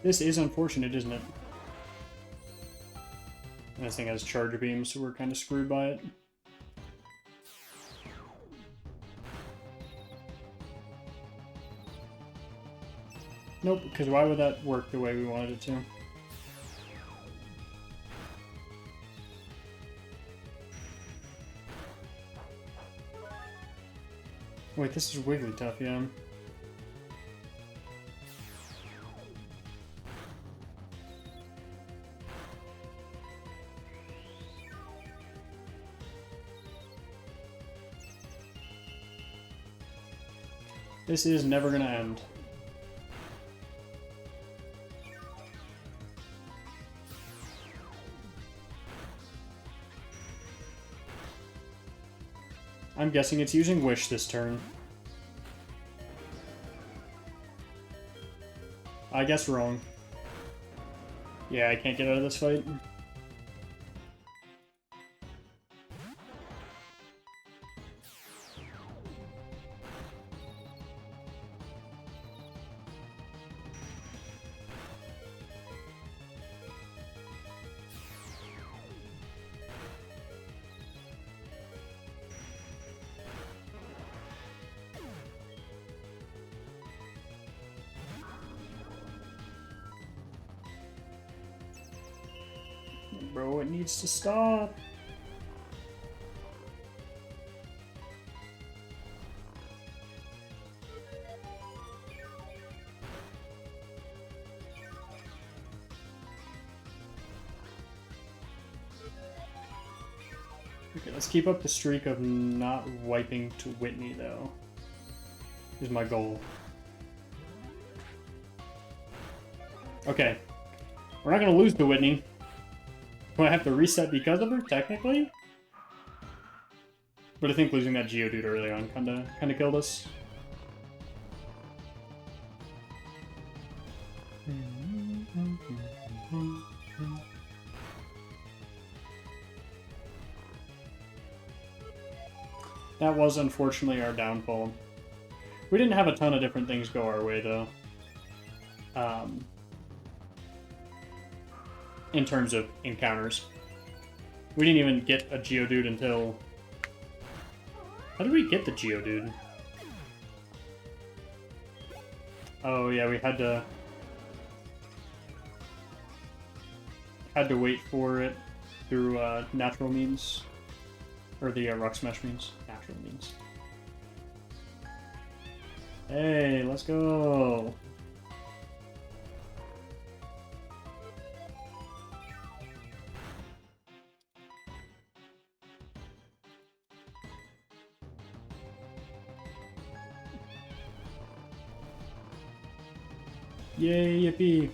This is unfortunate, isn't it? And this thing has charger beams, so we're kind of screwed by it. Nope, because why would that work the way we wanted it to? Wait, this is Wigglytuff, yeah. This is never gonna end. I'm guessing it's using Wish this turn. I guess wrong. Yeah, I can't get out of this fight. Bro, it needs to stop. Okay, let's keep up the streak of not wiping to Whitney, though. Is my goal. Okay. We're not gonna lose to Whitney. Do I have to reset because of her, technically? But I think losing that Geodude early on kinda killed us. That was unfortunately our downfall. We didn't have a ton of different things go our way, though. In terms of encounters. We didn't even get a Geodude until... How did we get the Geodude? Oh, yeah, we had to wait for it through natural means. Or the Rock Smash means. Natural means. Hey, let's go! Yay, yippee!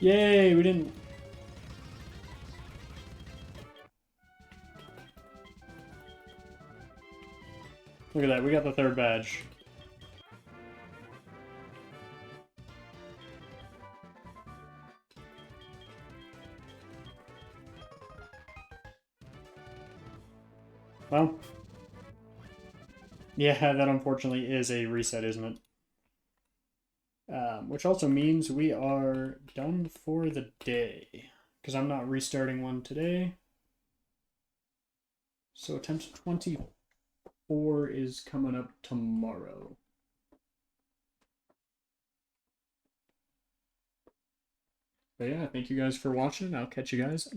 Yay, we didn't... Look at that, we got the third badge. Well... Yeah, that unfortunately is a reset, isn't it? Which also means we are done for the day. Because I'm not restarting one today. So attempt 24 is coming up tomorrow. But yeah, thank you guys for watching. I'll catch you guys